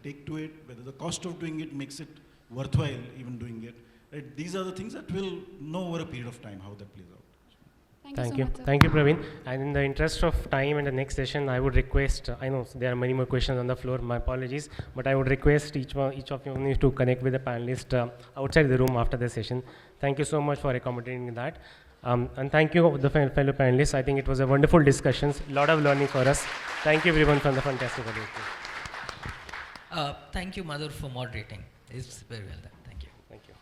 take to it, whether the cost of doing it makes it worthwhile even doing it, right? These are the things that we'll know over a period of time how that plays out. Thank you so much, sir. Thank you, Praveen. And in the interest of time and the next session, I would request, I know there are many more questions on the floor, my apologies, but I would request each of you needs to connect with the panelist outside the room after the session. Thank you so much for accommodating that. And thank you, the fellow panelists. I think it was a wonderful discussion, a lot of learning for us. Thank you everyone for the fantastic audience. Thank you, Madhur, for moderating. It's very well done. Thank you. Thank you.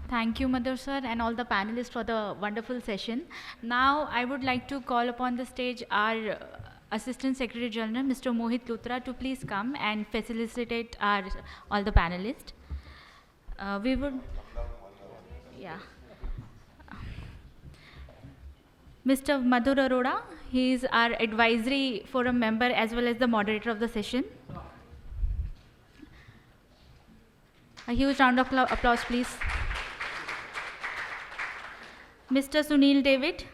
Thank you, Madhur sir, and all the panelists for the wonderful session. Now, I would like to call upon the stage our Assistant Secretary General, Mr. Mohit Luthra, to please come and facilitate all the panelists. We would, yeah. Mr. Madhur Arora, he is our advisory forum member as well as the moderator of the session. A huge round of applause, please. Mr. Sunil David,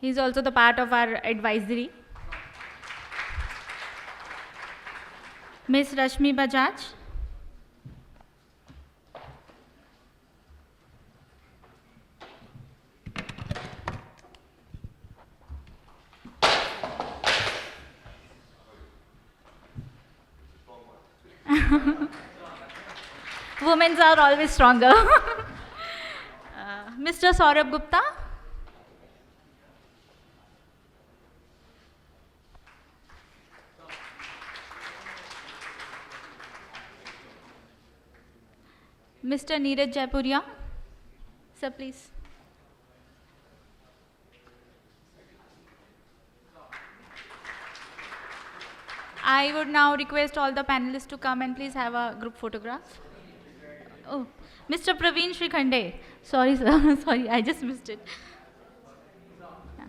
he is also the part of our advisory. Ms. Rashmi Bajaj. Women are always stronger. Mr. Saurabh Gupta. Mr. Neeraj Jaipuria. Sir, please. I would now request all the panelists to come and please have a group photograph. Oh, Mr. Praveen Shrikhande. Sorry, sir. Sorry, I just missed it. Yeah.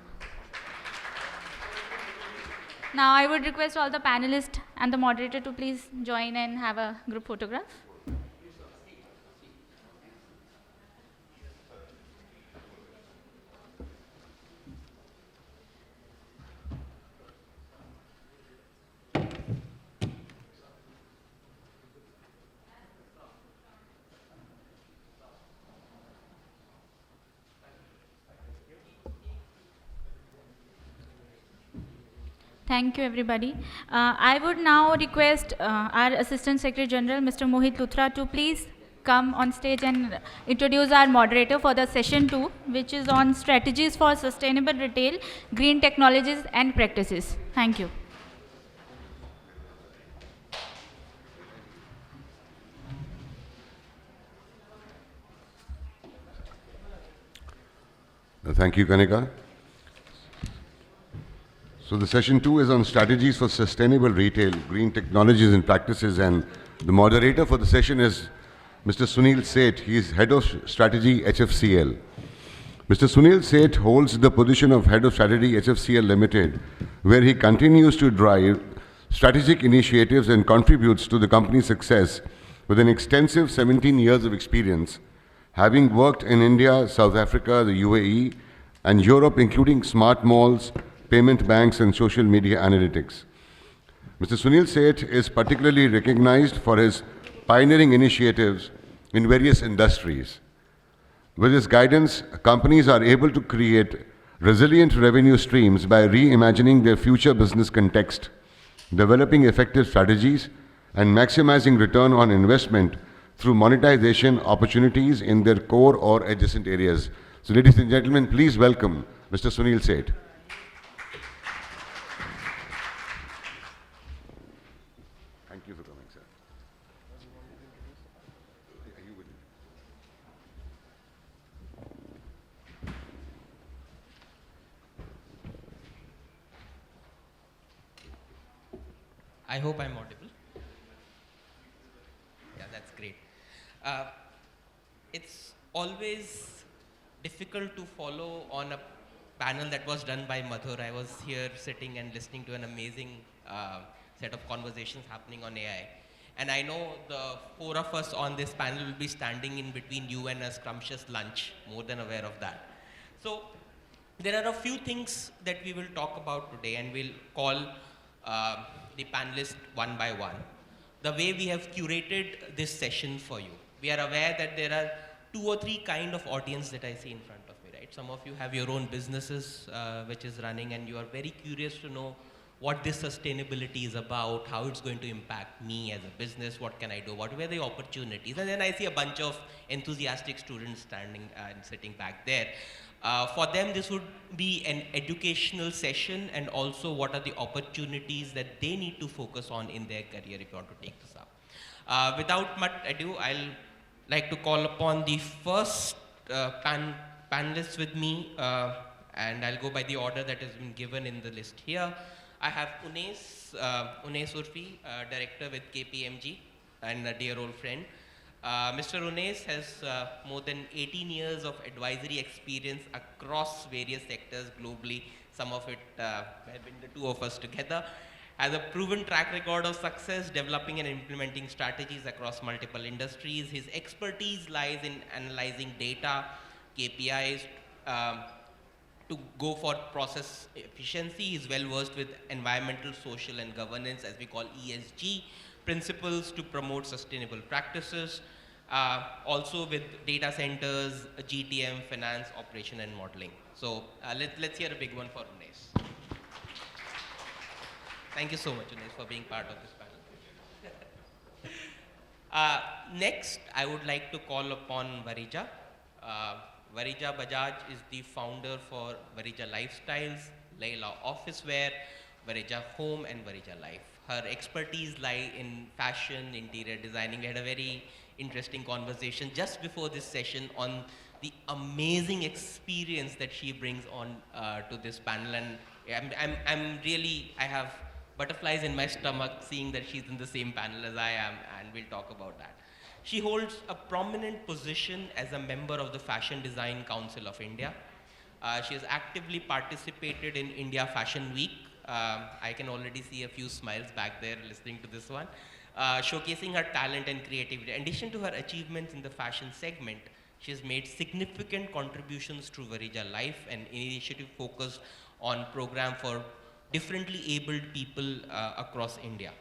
Now, I would request all the panelists and the moderator to please join and have a group photograph. Thank you, everybody. I would now request our Assistant Secretary General, Mr. Mohit Luthra, to please come on stage and introduce our moderator for the session 2, which is on strategies for sustainable retail, green technologies and practices. Thank you. Thank you, Kanika. So the session 2 is on strategies for sustainable retail, green technologies and practices, and the moderator for the session is Mr. Sunil Seth. He is Head of Strategy, HFCL. Mr. Sunil Seth holds the position of Head of Strategy, HFCL Limited, where he continues to drive strategic initiatives and contributes to the company's success with an extensive 17 years of experience, having worked in India, South Africa, the UAE, and Europe, including smart malls, payment banks, and social media analytics. Mr. Sunil Seth is particularly recognized for his pioneering initiatives in various industries. With his guidance, companies are able to create resilient revenue streams by reimagining their future business context, developing effective strategies, and maximizing return on investment through monetization opportunities in their core or adjacent areas. So, ladies and gentlemen, please welcome Mr. Sunil Seth. Thank you for coming, sir. I hope I'm audible. Yeah, that's great. It's always difficult to follow on a panel that was done by Madhur. I was here sitting and listening to an amazing set of conversations happening on AI. And I know the four of us on this panel will be standing in between you and a scrumptious lunch, more than aware of that. So there are a few things that we will talk about today, and we'll call the panelists one by one. The way we have curated this session for you, we are aware that there are 2 or 3 kind of audience that I see in front of me, right? Some of you have your own businesses which is running, and you are very curious to know what this sustainability is about, how it's going to impact me as a business, what can I do, what were the opportunities. And then I see a bunch of enthusiastic students standing and sitting back there. For them, this would be an educational session, and also what are the opportunities that they need to focus on in their career if you want to take this up. Without much ado, I'll like to call upon the first panelists with me, and I'll go by the order that has been given in the list here. I have Unes Urfi, Director with KPMG, and a dear old friend. Mr. Unes has more than 18 years of advisory experience across various sectors globally. Some of it have been the two of us together. Has a proven track record of success developing and implementing strategies across multiple industries. His expertise lies in analyzing data, KPIs, to go for process efficiency. He is well versed with environmental, social, and governance, as we call ESG, principles to promote sustainable practices, also with data centers, GTM, finance, operation, and modeling. So let's hear a big one for Unes. Thank you so much, Unes, for being part of this panel. Next, I would like to call upon Varija. Varija Bajaj is the founder for Varija Lifestyles, Layla Office Wear, Varija Home, and Varija Life. Her expertise lie in fashion, interior designing. We had a very interesting conversation just before this session on the amazing experience that she brings on to this panel, and I have butterflies in my stomach seeing that she's in the same panel as I am, and we'll talk about that. She holds a prominent position as a member of the Fashion Design Council of India. She has actively participated in India Fashion Week. I can already see a few smiles back there listening to this one, showcasing her talent and creativity. In addition to her achievements in the fashion segment, she has made significant contributions to Varija Life, an initiative focused on program for differently abled people across India.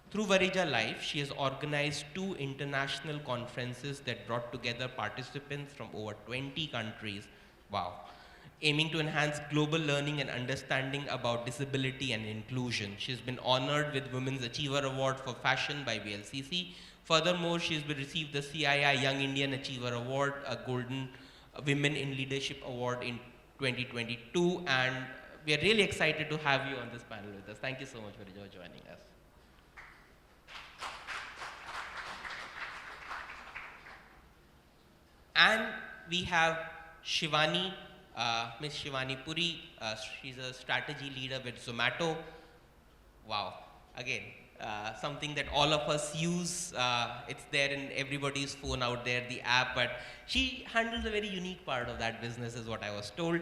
Through Varija Life, she has organized 2 international conferences that brought together participants from over 20 countries. Wow. Aiming to enhance global learning and understanding about disability and inclusion. She's been honored with Women's Achiever Award for Fashion by VLCC. Furthermore, she's received the CII Young Indian Achiever Award, a Golden Women in Leadership Award in 2022, and we are really excited to have you on this panel with us. Thank you so much, Varija, for joining us. And we have Shivani Ms. Shivani Puri, she's a strategy leader with Zomato. Wow, again, something that all of us use. It's there in everybody's phone out there, the app, but she handles a very unique part of that business is what I was told.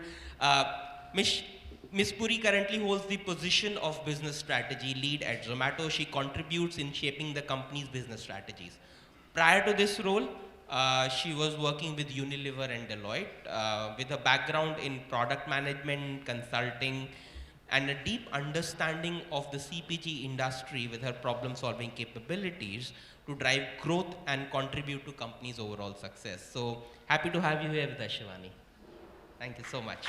Ms. Puri currently holds the position of business strategy lead at Zomato. She contributes in shaping the company's business strategies. Prior to this role, she was working with Unilever and Deloitte with a background in product management, consulting, and a deep understanding of the CPG industry with her problem-solving capabilities to drive growth and contribute to company's overall success. So happy to have you here with us, Shivani. Thank you so much.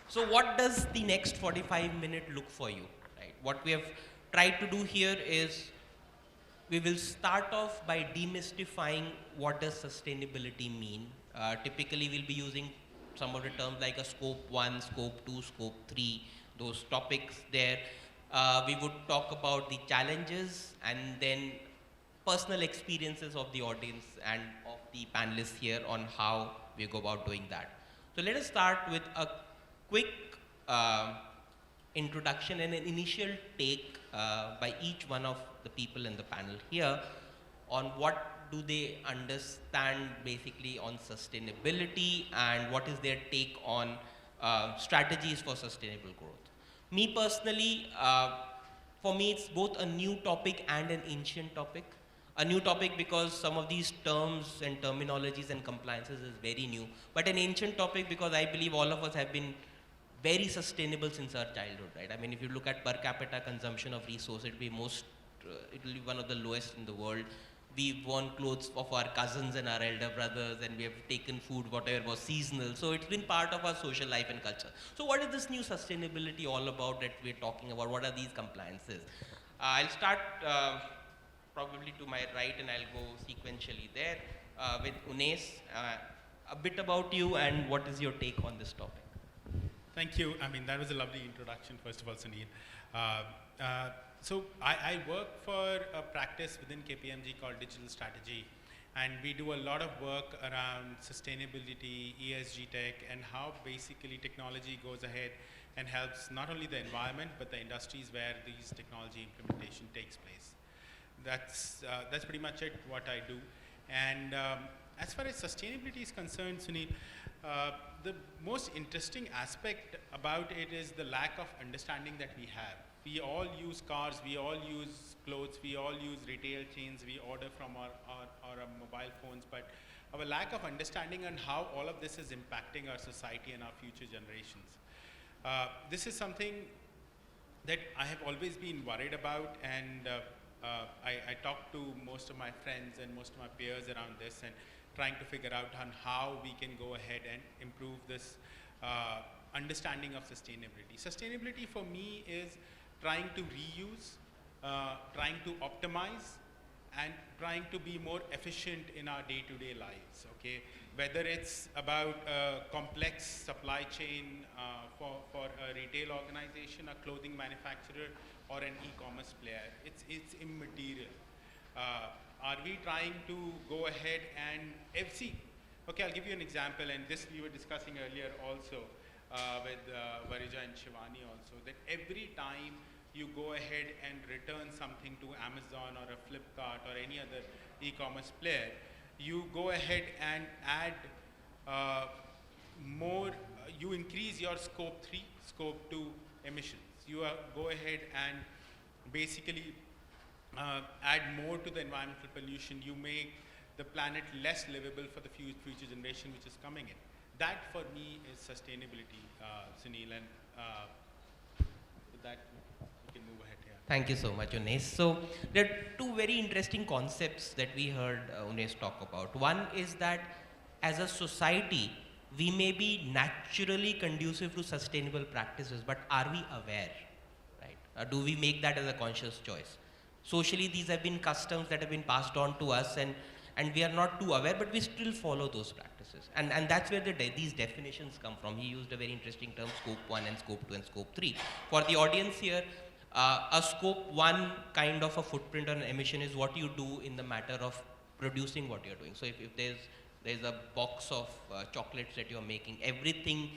So what does the next 45-minute look for you? Right? What we have tried to do here is we will start off by demystifying what does sustainability mean. Typically, we'll be using some of the terms like a scope 1, scope 2, scope 3, those topics there. We would talk about the challenges and then personal experiences of the audience and of the panelists here on how we go about doing that. So let us start with a quick introduction and an initial take by each one of the people in the panel here on what do they understand basically on sustainability and what is their take on strategies for sustainable growth. Me personally, for me it's both a new topic and an ancient topic. A new topic because some of these terms and terminologies and compliances is very new, but an ancient topic because I believe all of us have been very sustainable since our childhood, right? I mean, if you look at per capita consumption of resource, it will be one of the lowest in the world. We've worn clothes of our cousins and our elder brothers, and we have taken food, whatever was seasonal. So it's been part of our social life and culture. So what is this new sustainability all about that we're talking about? What are these compliances? I'll start probably to my right, and I'll go sequentially there with Unes. A bit about you and what is your take on this topic? Thank you. I mean, that was a lovely introduction, first of all, Sunil. So I work for a practice within KPMG called Digital Strategy, and we do a lot of work around sustainability, ESG tech, and how basically technology goes ahead and helps not only the environment, but the industries where these technology implementation takes place. That's pretty much it, what I do. And as far as sustainability is concerned, Sunil, the most interesting aspect about it is the lack of understanding that we have. We all use cars, we all use clothes, we all use retail chains, we order from our mobile phones, but our lack of understanding on how all of this is impacting our society and our future generations. This is something that I have always been worried about, and I talk to most of my friends and most of my peers around this and trying to figure out on how we can go ahead and improve this understanding of sustainability. Sustainability for me is trying to reuse, trying to optimize, and trying to be more efficient in our day-to-day lives, okay? Whether it's about a complex supply chain for a retail organization, a clothing manufacturer, or an e-commerce player, it's immaterial. Are we trying to go ahead and see? Okay, I'll give you an example, and this we were discussing earlier also with Varija and Shivani also, that every time you go ahead and return something to Amazon or a Flipkart or any other e-commerce player, you go ahead and add more, you increase your scope 3, scope 2 emissions. You go ahead and basically add more to the environmental pollution. You make the planet less livable for the future generation which is coming in. That for me is sustainability, Sunil, and with that we can move ahead here. Thank you so much, Unes. So there are two very interesting concepts that we heard Unes talk about. One is that as a society, we may be naturally conducive to sustainable practices, but are we aware, right? Do we make that as a conscious choice? Socially, these have been customs that have been passed on to us, and we are not too aware, but we still follow those practices. And that's where these definitions come from. He used a very interesting term, scope 1 and scope 2 and scope 3. For the audience here, a scope 1 kind of a footprint on emission is what you do in the matter of producing what you're doing. So if there's there's a box of chocolates that you're making. Everything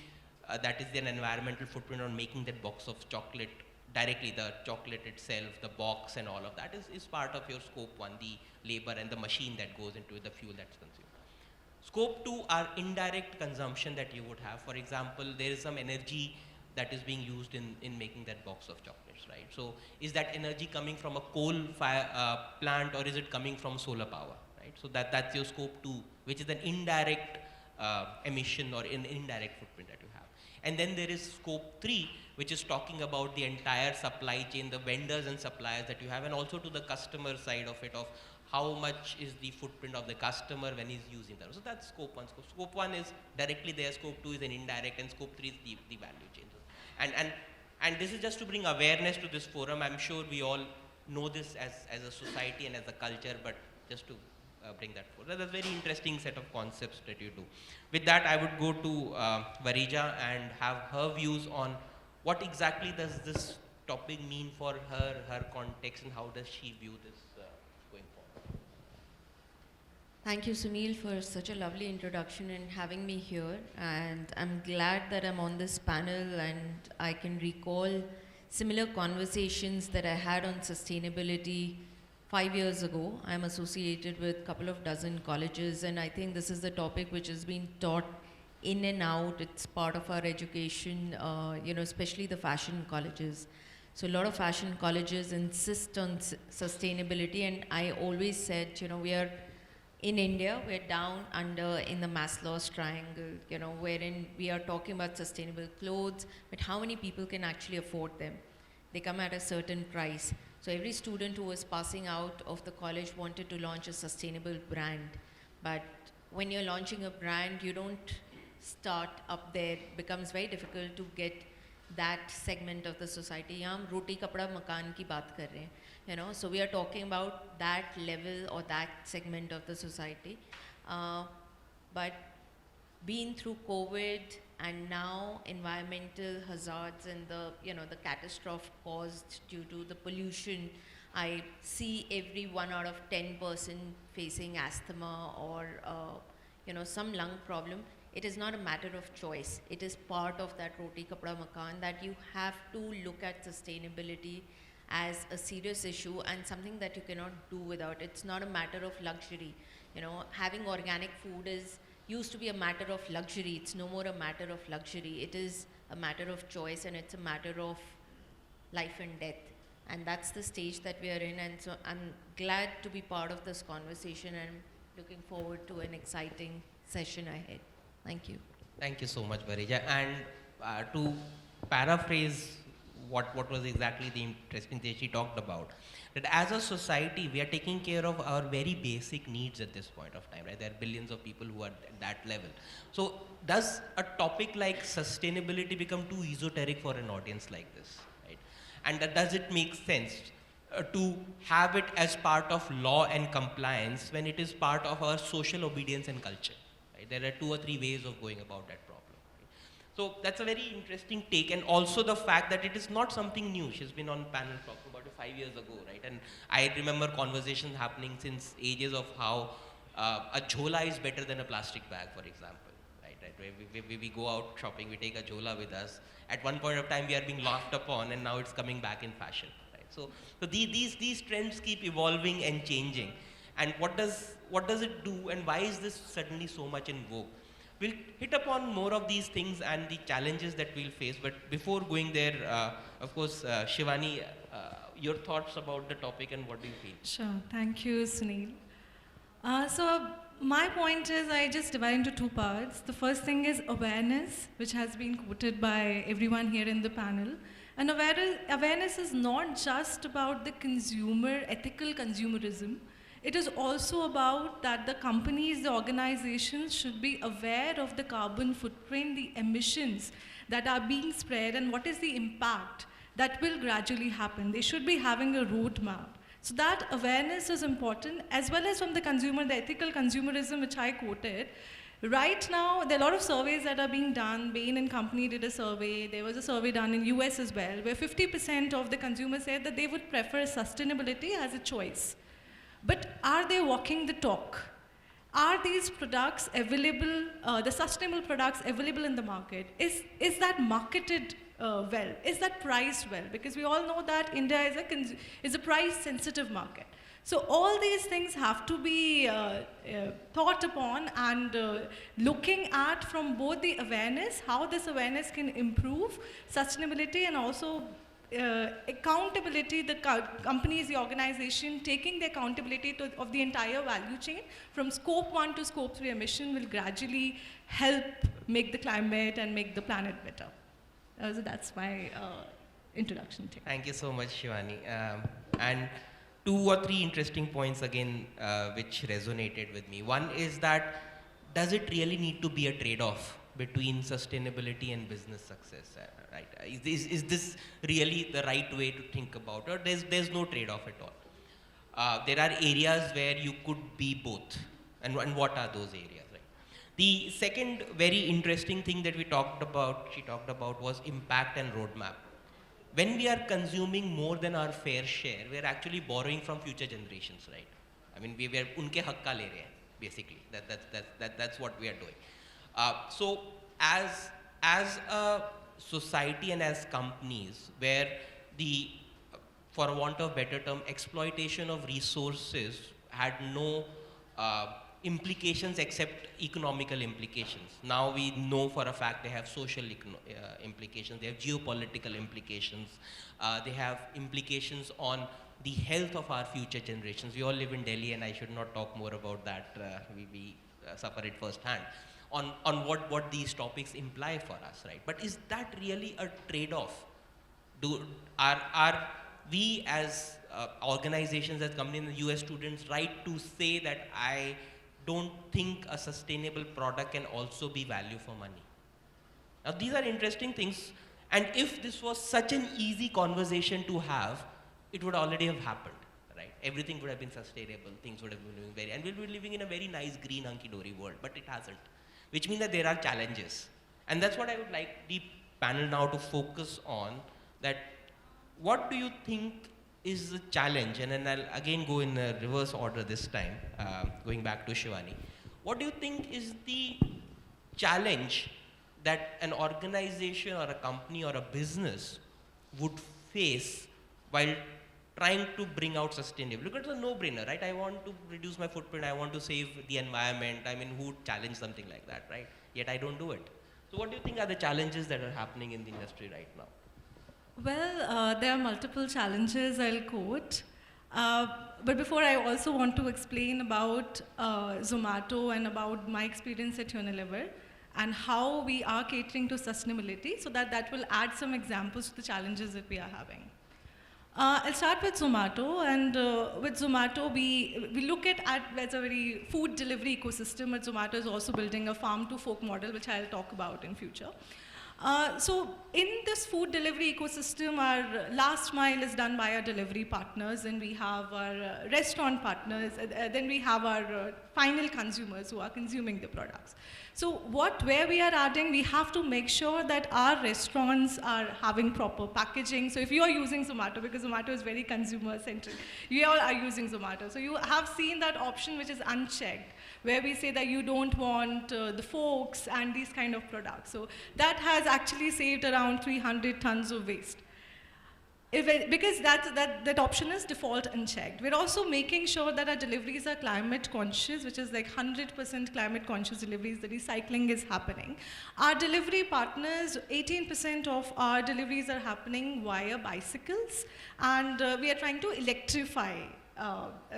that is an environmental footprint on making that box of chocolate directly, the chocolate itself, the box and all of that is part of your scope 1, the labor and the machine that goes into the fuel that's consumed. Scope 2 are indirect consumption that you would have. For example, there is some energy that is being used in making that box of chocolates, right? So is that energy coming from a coal fire plant, or is it coming from solar power, right? So that's your scope 2, which is an indirect emission or an indirect footprint that you have. And then there is scope 3, which is talking about the entire supply chain, the vendors and suppliers that you have, and also to the customer side of it, of how much is the footprint of the customer when he's using that. So that's scope 1. Scope 1 is directly there, scope 2 is an indirect, and scope 3 is the value chain. And this is just to bring awareness to this forum. I'm sure we all know this as a society and as a culture, but just to bring that forward. That's a very interesting set of concepts that you do. With that, I would go to Varija and have her views on what exactly does this topic mean for her context, and how does she view this going forward. Thank you, Sunil, for such a lovely introduction and having me here. And I'm glad that I'm on this panel and I can recall similar conversations that I had on sustainability 5 years ago. I'm associated with a couple of dozen colleges, and I think this is the topic which has been taught in and out. It's part of our education, especially the fashion colleges. So a lot of fashion colleges insist on sustainability, and I always said, we are in India, we're down under in the Maslow's triangle, wherein we are talking about sustainable clothes, but how many people can actually afford them? They come at a certain price. So every student who was passing out of the college wanted to launch a sustainable brand. But when you're launching a brand, you don't start up there. It becomes very difficult to get that segment of the society. Yahan hum roti kapda makan ki baat kar rahe hain, So we are talking about that level or that segment of the society. But being through COVID and now environmental hazards and the catastrophe caused due to the pollution, I see every 1 out of 10 person facing asthma or some lung problem. It is not a matter of choice. It is part of that roti kapda makan, that you have to look at sustainability as a serious issue and something that you cannot do without. It's not a matter of luxury. Having organic food used to be a matter of luxury. It's no more a matter of luxury. It is a matter of choice, and it's a matter of life and death. And that's the stage that we are in. And so I'm glad to be part of this conversation, and looking forward to an exciting session ahead. Thank you. Thank you so much, Varija. And to paraphrase what was exactly the interesting thing she talked about, that as a society, we are taking care of our very basic needs at this point of time, right? There are billions of people who are at that level. So does a topic like sustainability become too esoteric for an audience like this, right? And does it make sense to have it as part of law and compliance when it is part of our social obedience and culture, right? There are 2 or 3 ways of going about that problem. So that's a very interesting take, and also the fact that it is not something new. She's been on panel talking about it 5 years ago, right? And I remember conversations happening since ages of how a jhola is better than a plastic bag, for example, right? We go out shopping, we take a jhola with us. At one point of time, we are being laughed upon, and now it's coming back in fashion, right? So these trends keep evolving and changing. And what does it do, and why is this suddenly so much in vogue? We'll hit upon more of these things and the challenges that we'll face, but before going there, of course, Shivani, your thoughts about the topic and what do you feel? Sure, thank you, Sunil. So my point is, I just divide into 2 parts. The first thing is awareness, which has been quoted by everyone here in the panel. And awareness is not just about the consumer, ethical consumerism. It is also about that the companies, the organizations should be aware of the carbon footprint, the emissions that are being spread, and what is the impact that will gradually happen. They should be having a roadmap. So that awareness is important, as well as from the consumer, the ethical consumerism which I quoted. Right now, there are a lot of surveys that are being done. Bain & Company did a survey. There was a survey done in US as well, where 50% of the consumers said that they would prefer sustainability as a choice. But are they walking the talk? are these products available, the sustainable products available in the market? Is that marketed well? Is that priced well? Because we all know that India is a price-sensitive market. So all these things have to be thought upon and looking at from both the awareness, how this awareness can improve sustainability, and also accountability, the companies, the organization taking the accountability of the entire value chain from scope 1 to scope 3 emission will gradually help make the climate and make the planet better. So that's my introduction. Thank you so much, Shivani. And 2 or 3 interesting points again which resonated with me. One is that, does it really need to be a trade-off between sustainability and business success? Right? Is this really the right way to think about it? Or there's no trade-off at all. There are areas where you could be both. And what are those areas? Right? The second very interesting thing that she talked about was impact and roadmap. When we are consuming more than our fair share, we are actually borrowing from future generations, right? I mean, we are unke hakka le rahe hain, basically. That's what we are doing. So as a society and as companies, where the, for want of better term, exploitation of resources had no implications except economical implications. Now we know for a fact they have social implications, they have geopolitical implications, they have implications on the health of our future generations. We all live in Delhi, and I should not talk more about that. We suffer it firsthand on what these topics imply for us, right? But is that really a trade-off? Are we as organizations, as companies, US students, right to say that I don't think a sustainable product can also be value for money? Now these are interesting things, and if this was such an easy conversation to have, it would already have happened, right? Everything would have been sustainable, things would have been doing very, and we'll be living in a very nice green hunky-dory world, but it hasn't, which means that there are challenges. And that's what I would like the panel now to focus on, that what do you think is the challenge? And then I'll again go in a reverse order this time, going back to Shivani. What do you think is the challenge that an organization or a company or a business would face while trying to bring out sustainability? Look, it's a no-brainer, right? I want to reduce my footprint, I want to save the environment. I mean, who would challenge something like that, right? Yet I don't do it. So what do you think are the challenges that are happening in the industry right now? Well, there are multiple challenges I'll quote. But before, I also want to explain about Zomato and about my experience at Unilever and how we are catering to sustainability, so that will add some examples to the challenges that we are having. I'll start with Zomato, and with Zomato, we look at as a very food delivery ecosystem, but Zomato is also building a farm-to-fork model, which I'll talk about in future. So in this food delivery ecosystem, our last mile is done by our delivery partners, and we have our restaurant partners, then we have our final consumers who are consuming the products. So where we are adding, we have to make sure that our restaurants are having proper packaging. So if you are using Zomato, because Zomato is very consumer-centric, you all are using Zomato. So you have seen that option which is unchecked, where we say that you don't want the forks and these kind of products. So that has actually saved around 300 tons of waste. Because that option is default unchecked. We're also making sure that our deliveries are climate conscious, which is like 100% climate conscious deliveries. The recycling is happening. Our delivery partners, 18% of our deliveries are happening via bicycles, and we are trying to electrify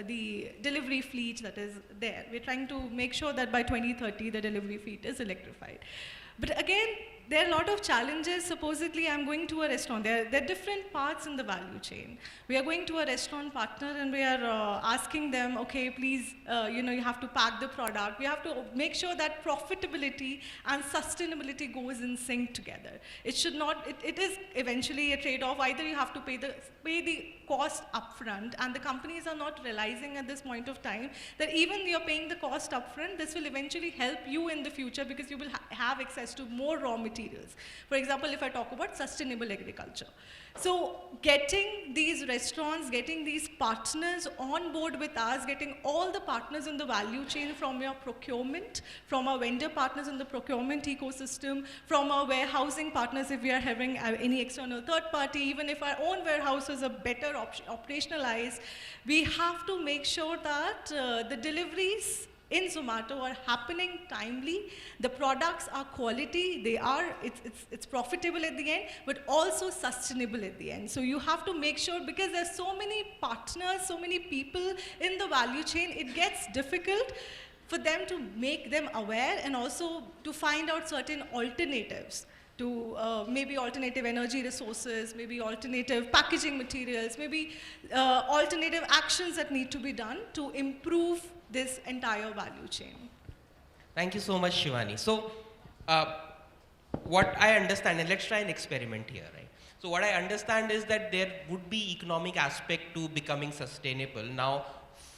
the delivery fleet that is there. We're trying to make sure that by 2030 the delivery fleet is electrified. But again, there are a lot of challenges. Supposedly, I'm going to a restaurant. There are different parts in the value chain. We are going to a restaurant partner, and we are asking them, okay, please, you have to pack the product. We have to make sure that profitability and sustainability goes in sync together. It should not. It is eventually a trade-off. Either you have to pay the cost upfront, and the companies are not realizing at this point of time that even you're paying the cost upfront, this will eventually help you in the future, because you will have access to more raw materials materials. For example, if I talk about sustainable agriculture. So getting these restaurants, getting these partners on board with us, getting all the partners in the value chain from your procurement, from our vendor partners in the procurement ecosystem, from our warehousing partners if we are having any external third party, even if our own warehouses are better operationalized, we have to make sure that the deliveries in Zomato are happening timely, the products are quality, it's profitable at the end, but also sustainable at the end. So you have to make sure, because there's so many partners, so many people in the value chain, it gets difficult for them to make them aware and also to find out certain alternatives to maybe alternative energy resources, maybe alternative packaging materials, maybe alternative actions that need to be done to improve this entire value chain. Thank you so much, Shivani. So, what I understand, and let's try an experiment here, right? So what I understand is that there would be economic aspect to becoming sustainable. Now,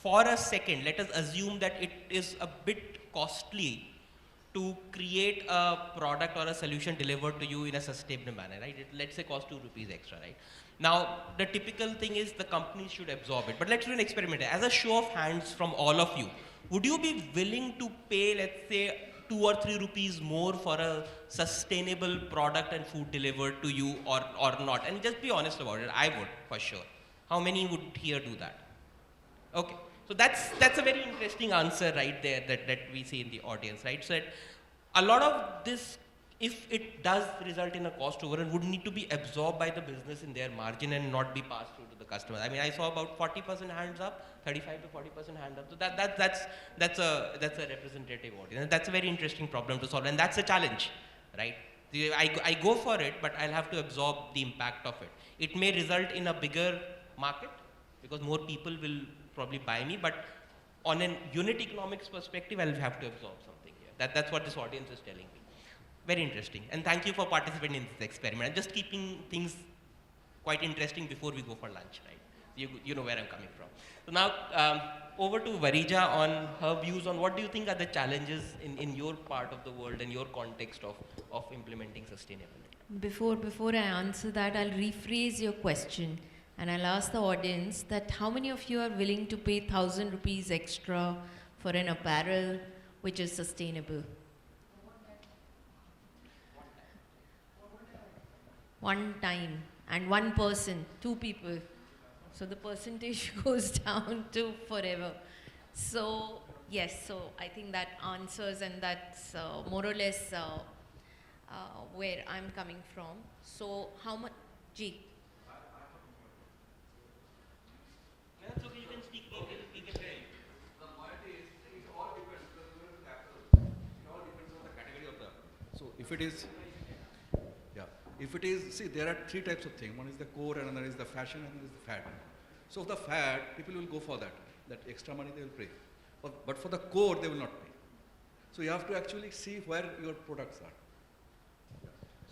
for a second, let us assume that it is a bit costly to create a product or a solution delivered to you in a sustainable manner, right? Let's say cost 2 rupees extra, right? Now, the typical thing is the companies should absorb it. But let's do an experiment. As a show of hands from all of you, would you be willing to pay, let's say, 2 or 3 rupees more for a sustainable product and food delivered to you or not? And just be honest about it. I would, for sure. How many would here do that? Okay. So that's a very interesting answer right there that we see in the audience, right? So that a lot of this, if it does result in a cost overrun, would need to be absorbed by the business in their margin and not be passed through to the customer. I mean, I saw about 40% hands up, 35 to 40% hand up. So that's a representative audience. And that's a very interesting problem to solve, and that's a challenge, right? I go for it, but I'll have to absorb the impact of it. It may result in a bigger market because more people will probably buy me, but on an unit economics perspective, I'll have to absorb something here. That's what this audience is telling me. Very interesting. And thank you for participating in this experiment. I'm just keeping things quite interesting before we go for lunch, right? You know where I'm coming from. So now, over to Varija on her views on what do you think are the challenges in your part of the world and your context of implementing sustainability? Before I answer that, I'll rephrase your question. And I'll ask the audience that how many of you are willing to pay 1,000 rupees extra for an apparel which is sustainable? One time, and one person, 2 people. So the percentage goes down to forever. So yes, so I think that answers, and that's more or less where I'm coming from. So how much, G? That's okay, you can speak. We can hear you. The quality is, it all depends, because it all depends on the category of the. So if it is, see, there are 3 types of things. One is the core, and another is the fashion, and another is the fad. So the fad, people will go for that extra money they will pay. But for the core, they will not pay. So you have to actually see where your products are.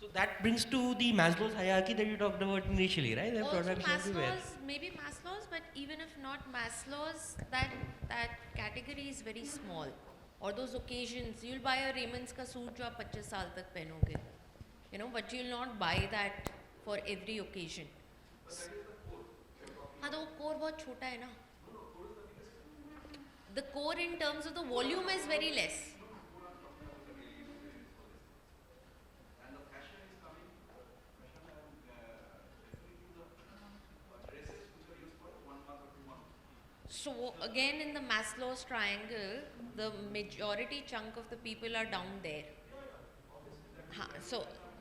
So that brings to the Maslow's hierarchy that you talked about initially, right? The Also products everywhere. maybe Maslow's, but even if not Maslow's, that category is very small. Or those occasions, you'll buy a Raymond's ka suit jo aap 25 saal tak pehnoge. You know, but you'll not buy that for every occasion. हाँ तो core बहुत छोटा है ना. The core in terms of the volume is very less. So again, in the Maslow's triangle, the majority chunk of the people are down there.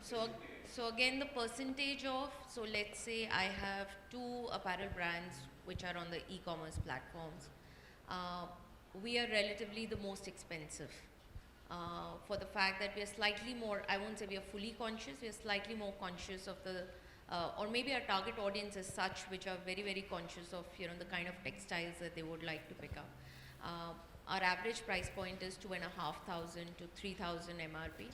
So again, the percentage of, so let's say I have 2 apparel brands which are on the e-commerce platforms. We are relatively the most expensive for the fact that we are slightly more, I won't say we are fully conscious, we are slightly more conscious of the, or maybe our target audience is such which are very, very conscious of, you know, the kind of textiles that they would like to pick up. Our average price point is 2,500 to 3,000 MRP.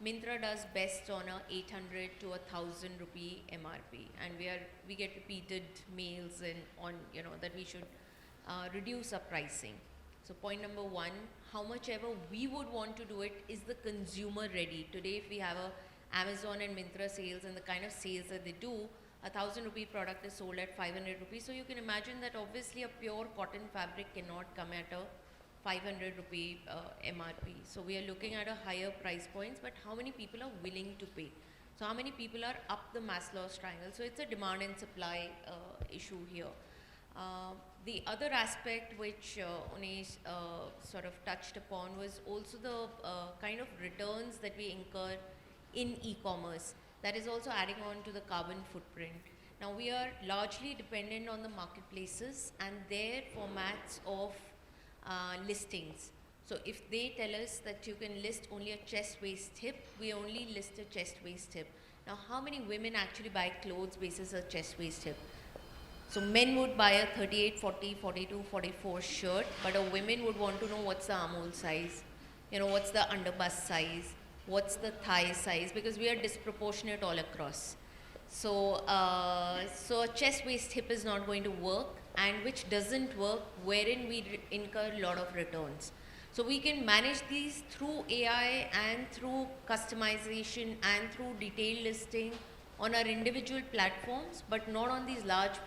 Myntra does best on a 800 to 1,000 rupee MRP, and we get repeated mails and on, you know, that we should reduce our pricing. So point number 1, how much ever we would want to do it, is the consumer ready? Today if we have a Amazon and Myntra sales and the kind of sales that they do, a 1,000 rupee product is sold at 500 rupees. So you can imagine that obviously a pure cotton fabric cannot come at a 500 rupee MRP. So we are looking at a higher price points, but how many people are willing to pay? So how many people are up the Maslow's triangle? So it's a demand and supply issue here. The other aspect which Unesh sort of touched upon was also the kind of returns that we incur in e-commerce. That is also adding on to the carbon footprint. Now we are largely dependent on the marketplaces and their formats of listings. So if they tell us that you can list only a chest waist hip, we only list a chest waist hip. Now how many women actually buy clothes basis a chest waist hip? So men would buy a 38, 40, 42, 44 shirt, but a women would want to know what's the armhole size, you know, what's the underbust size, what's the thigh size, because we are disproportionate all across. So, so a chest waist hip is not going to work, and which doesn't work, wherein we incur a lot of returns. So we can manage these through AI and through customization and through detailed listing on our individual platforms, but not on these large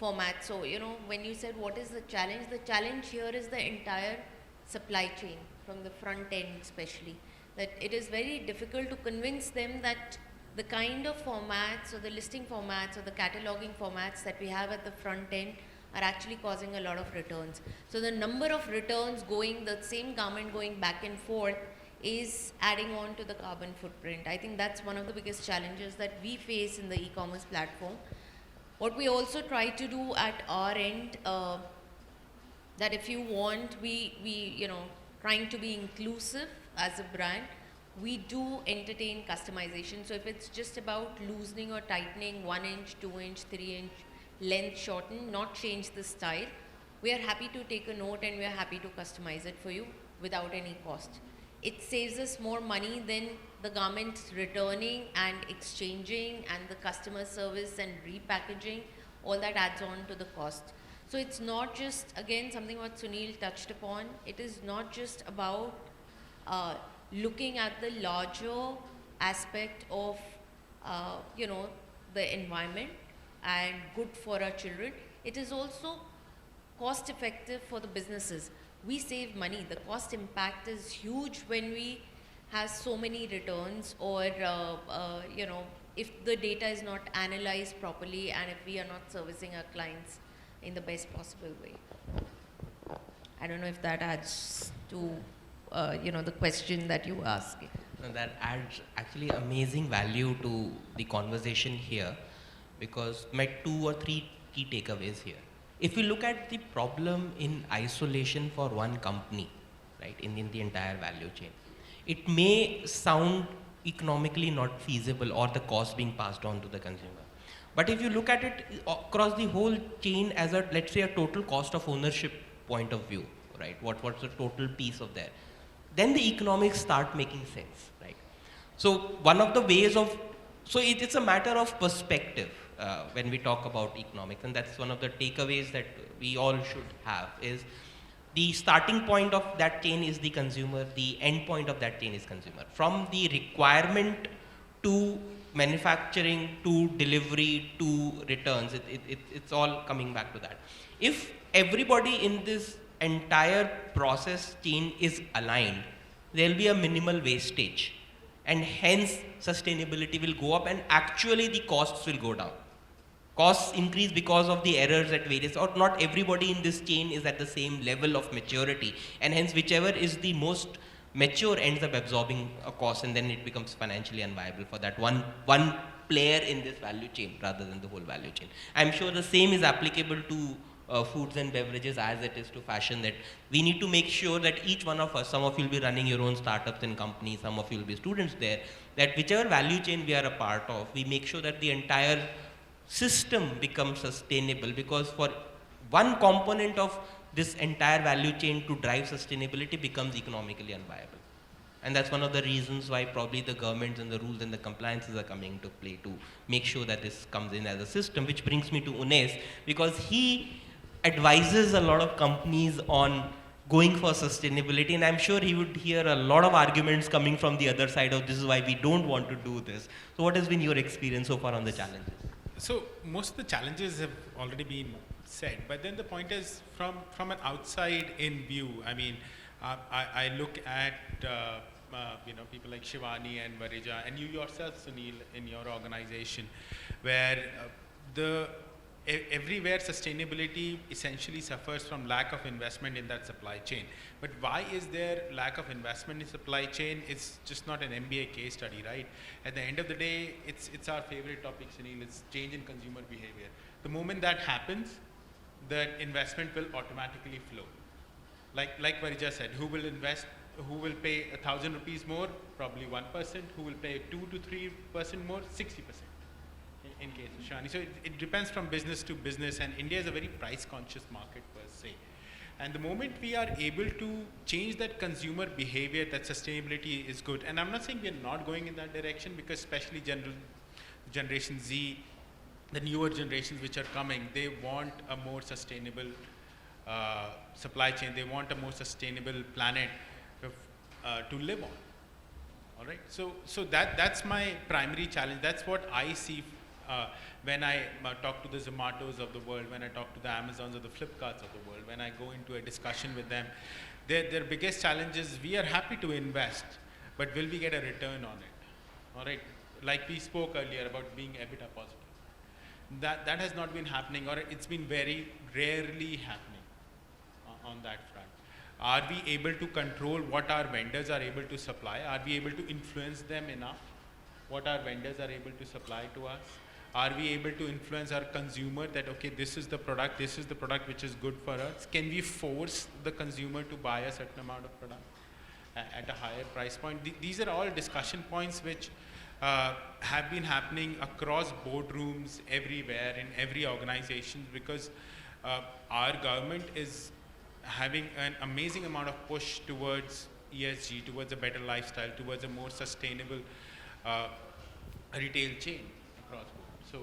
formats. So, you know, when you said what is the challenge here is the entire supply chain from the front end especially. That it is very difficult to convince them that the kind of formats or the listing formats or the cataloging formats that we have at the front end are actually causing a lot of returns. So the number of returns going, the same garment going back and forth is adding on to the carbon footprint. I think that's one of the biggest challenges that we face in the e-commerce platform. What we also try to do at our end, that if you want, we you know, trying to be inclusive as a brand, we do entertain customization. So if it's just about loosening or tightening 1 inch, 2 inch, 3 inch, length shorten, not change the style, we are happy to take a note and we are happy to customize it for you without any cost. It saves us more money than the garments returning and exchanging and the customer service and repackaging. All that adds on to the cost. So it's not just, again, something what Sunil touched upon, it is not just about looking at the larger aspect of you know, the environment and good for our children. It is also cost effective for the businesses. We save money. The cost impact is huge when we have so many returns, or you know, if the data is not analyzed properly and if we are not servicing our clients in the best possible way. I don't know if that adds to you know, the question that you asked. No, that adds actually amazing value to the conversation here, because my 2 or 3 key takeaways here. If we look at the problem in isolation for one company, right, in the entire value chain, it may sound economically not feasible or the cost being passed on to the consumer. But if you look at it across the whole chain as a, let's say, a total cost of ownership point of view, right, what's the total piece of there, then the economics start making sense, right? So one of the ways of, so it's a matter of perspective when we talk about economics, and that's one of the takeaways that we all should have, is the starting point of that chain is the consumer, the end point of that chain is consumer. From the requirement to manufacturing to delivery to returns, it's all coming back to that. If everybody in this entire process chain is aligned, there will be a minimal wastage, and hence sustainability will go up and actually the costs will go down. Costs increase because of the errors at various, or not everybody in this chain is at the same level of maturity, and hence whichever is the most mature ends up absorbing a cost, and then it becomes financially unviable for that one player in this value chain rather than the whole value chain. I'm sure the same is applicable to foods and beverages as it is to fashion, that we need to make sure that each one of us, some of you will be running your own startups and companies, some of you will be students there, that whichever value chain we are a part of, we make sure that the entire system becomes sustainable, because for one component of this entire value chain to drive sustainability becomes economically unviable. And that's one of the reasons why probably the governments and the rules and the compliances are coming into play to make sure that this comes in as a system, which brings me to Unes, because he advises a lot of companies on going for sustainability, and I'm sure he would hear a lot of arguments coming from the other side of this is why we don't want to do this. So what has been your experience so far on the challenges? So most of the challenges have already been said, but then the point is from an outside in view. I mean, I look at people like Shivani and Varija, and you yourself, Sunil, in your organization, where everywhere sustainability essentially suffers from lack of investment in that supply chain. But why is there lack of investment in supply chain? It's just not an MBA case study, right? At the end of the day, it's our favorite topic, Sunil. It's change in consumer behavior. The moment that happens, the investment will automatically flow. Like Varija said, who will invest? Who will pay 1,000 rupees more? Probably 1%. Who will pay 2 to 3% more? 60%. In case of Shani. So it depends from business to business, and India is a very price conscious market per se. And the moment we are able to change that consumer behavior, that sustainability is good. And I'm not saying we are not going in that direction, because especially Generation Z, the newer generations which are coming, they want a more sustainable supply chain. They want a more sustainable planet to live on. All right. So that's my primary challenge. That's what I see when I talk to the Zomatos of the world, when I talk to the Amazons or the Flipkarts of the world, when I go into a discussion with them, their biggest challenge is we are happy to invest, but will we get a return on it? All right. Like we spoke earlier about being EBITDA positive. That has not been happening, or it's been very rarely happening on that front. Are we able to control what our vendors are able to supply? Are we able to influence them enough? What our vendors are able to supply to us? Are we able to influence our consumer that, okay, this is the product which is good for us? Can we force the consumer to buy a certain amount of product at a higher price point? These are all discussion points which have been happening across boardrooms everywhere in every organization, because our government is having an amazing amount of push towards ESG, towards a better lifestyle, towards a more sustainable retail chain across board. So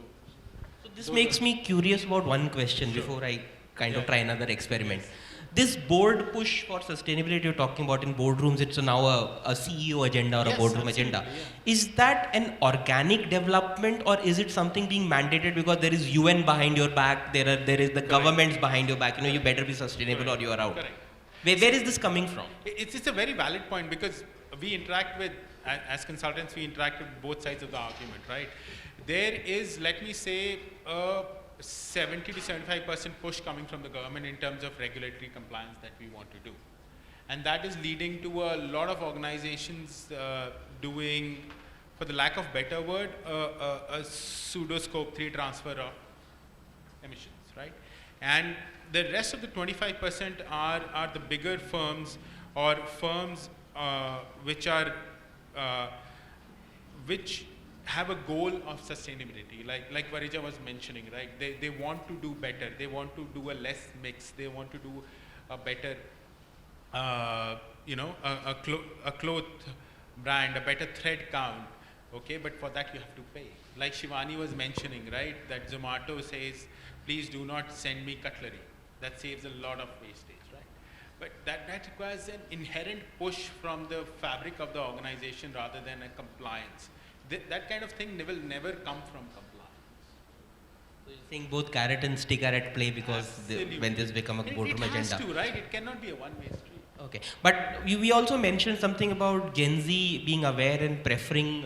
this makes me curious about one question before I kind of try another experiment. Yes. This board push for sustainability you're talking about in boardrooms, it's now a CEO agenda or a boardroom agenda. Yeah. Is that an organic development, or is it something being mandated because there is UN behind your back, there is the governments behind your back, you better be sustainable or you are out? Correct. Where is this coming from? It's a very valid point, because we interact with, as consultants, we interact with both sides of the argument, right? There is, let me say, 70 to 75% push coming from the government in terms of regulatory compliance that we want to do. And that is leading to a lot of organizations doing, for the lack of better word, a pseudo scope 3 transfer of emissions, right? And the rest of the 25% are the bigger firms, or firms which have a goal of sustainability, like Varija was mentioning, right? They want to do better. They want to do a less mix. They want to do a better, a cloth brand, a better thread count. Okay, but for that you have to pay. Like Shivani was mentioning, right? That Zomato says, please do not send me cutlery. That saves a lot of wastage, right? But that requires an inherent push from the fabric of the organization rather than a compliance. That kind of thing will never come from compliance. So you think both carrot and stick are at play, because when this become a boardroom agenda? It has to, right? It cannot be a one-way street. Okay, but we also mentioned something about Gen Z being aware and preferring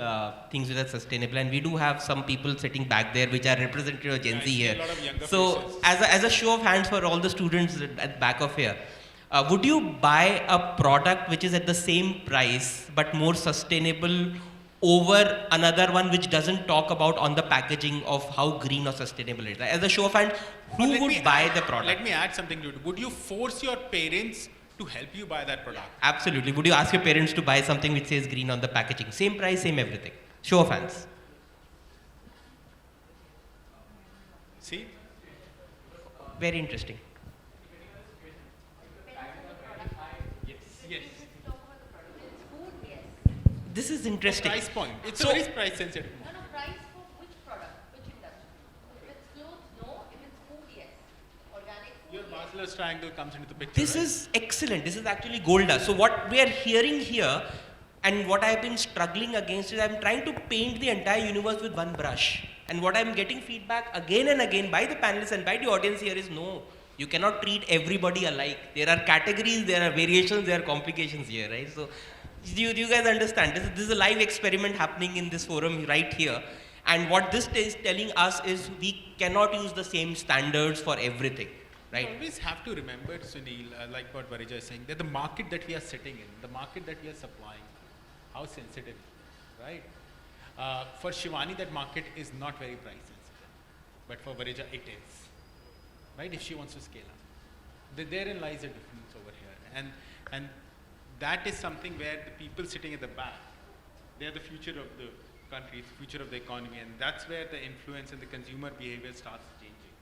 things that are sustainable, and we do have some people sitting back there which are representative of Gen Z here. So as a show of hands for all the students at back of here, would you buy a product which is at the same price but more sustainable over another one which doesn't talk about on the packaging of how green or sustainable it is? As a show of hands, who would buy the product? Let me add something to it. Would you force your parents to help you buy that product? Absolutely. Would you ask your parents to buy something which says green on the packaging? Same price, same everything. Show of hands. See? Very interesting. Yes. This is interesting. Price point. It's a very price sensitive. No, price for which product, which industry? If it's clothes, no. If it's food, yes. Organic food, Your bachelor's dust triangle comes into the picture. This is excellent. This is actually gold dust. So what we are hearing here, and what I've been struggling against, is I'm trying to paint the entire universe with one brush. And what I'm getting feedback again and again by the panelists and by the audience here is, no, you cannot treat everybody alike. There are categories, there are variations, there are complications here, right? So do you guys understand? This is a live experiment happening in this forum right here. And what this is telling us is we cannot use the same standards for everything, right? You always have to remember, Sunil, like what Varija is saying, that the market that we are sitting in, the market that we are supplying, how sensitive, right? For Shivani, that market is not very price sensitive, but for Varija, it is, right? If she wants to scale up, therein lies a difference over here, and that is something where the people sitting at the back, they are the future of the country, it's the future of the economy, and that's where the influence and the consumer behavior starts changing.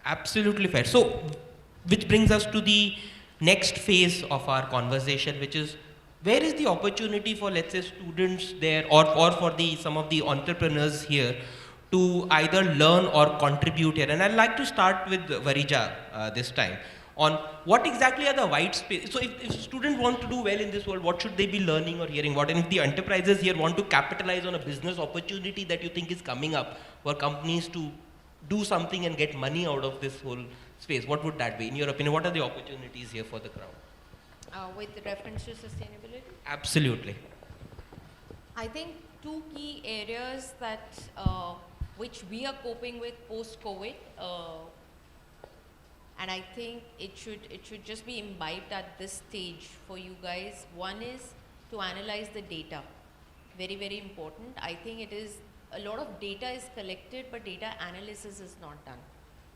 Absolutely fair. So, which brings us to the next phase of our conversation, which is, where is the opportunity for, let's say, students there, or for some of the entrepreneurs here to either learn or contribute here? And I'd like to start with Varija this time on what exactly are the white space. So if students want to do well in this world, what should they be learning or hearing? What, and if the enterprises here want to capitalize on a business opportunity that you think is coming up for companies to do something and get money out of this whole space, what would that be? In your opinion, what are the opportunities here for the crowd? With reference to sustainability? Absolutely. I think two key areas that which we are coping with post-COVID, and I think it should just be imbibed at this stage for you guys. One is to analyze the data. Very, very important. I think it is, a lot of data is collected, but data analysis is not done.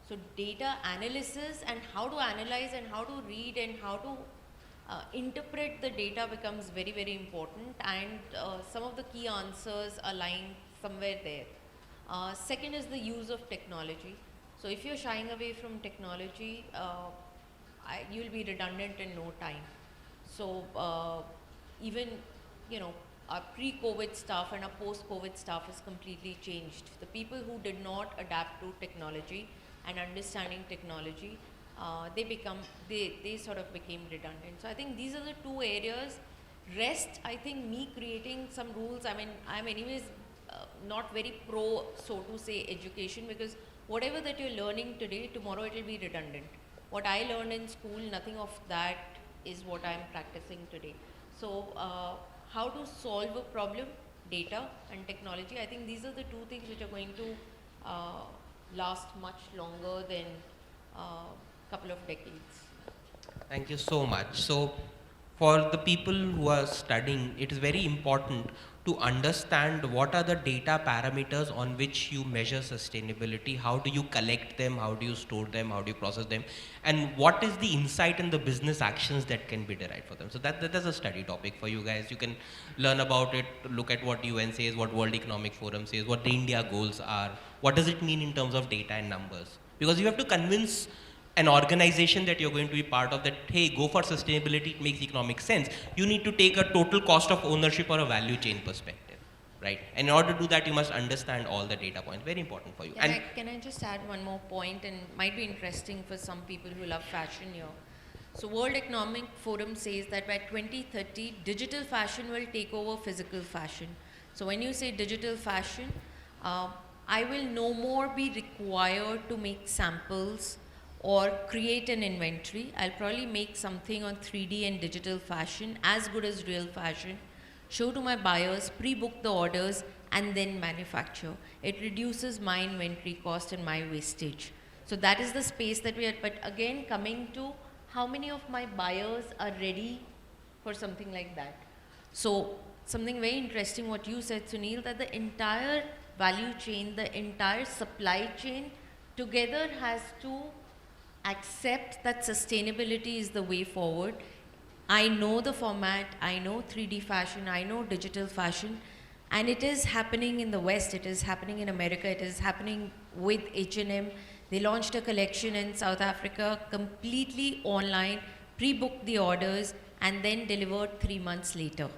So data analysis and how to analyze and how to read and how to interpret the data becomes very, very important, and some of the key answers are lying somewhere there. Second is the use of technology. So if you're shying away from technology, you'll be redundant in no time. So even, our pre-COVID stuff and our post-COVID stuff is completely changed. The people who did not adapt to technology and understanding technology, they sort of became redundant. So I think these are the two areas. Rest, I think me creating some rules, I mean, I'm anyways not very pro, so to say, education, because whatever that you're learning today, tomorrow it will be redundant. What I learned in school, nothing of that is what I'm practicing today. So how to solve a problem, data and technology, I think these are the two things which are going to last much longer than couple of decades. Thank you so much. So for the people who are studying, it is very important to understand what are the data parameters on which you measure sustainability, how do you collect them, how do you store them, how do you process them, and what is the insight and the business actions that can be derived for them. So that's a study topic for you guys. You can learn about it, look at what UN says, what World Economic Forum says, what the India goals are, what does it mean in terms of data and numbers. Because you have to convince an organization that you're going to be part of that, hey, go for sustainability, it makes economic sense. You need to take a total cost of ownership or a value chain perspective, right? And in order to do that, you must understand all the data points. Very important for you. Can I just add one more point, and might be interesting for some people who love fashion here. So World Economic Forum says that by 2030, digital fashion will take over physical fashion. So when you say digital fashion, I will no more be required to make samples or create an inventory. I'll probably make something on 3D and digital fashion as good as real fashion, show to my buyers, pre-book the orders, and then manufacture. It reduces my inventory cost and my wastage. So that is the space that we are, but again, coming to how many of my buyers are ready for something like that. So something very interesting what you said, Sunil, that the entire value chain, the entire supply chain together has to accept that sustainability is the way forward. I know the format, I know 3D fashion, I know digital fashion, and it is happening in the West, it is happening in America, it is happening with H&M. They launched a collection in South Africa completely online, pre-booked the orders, and then delivered 3 months later.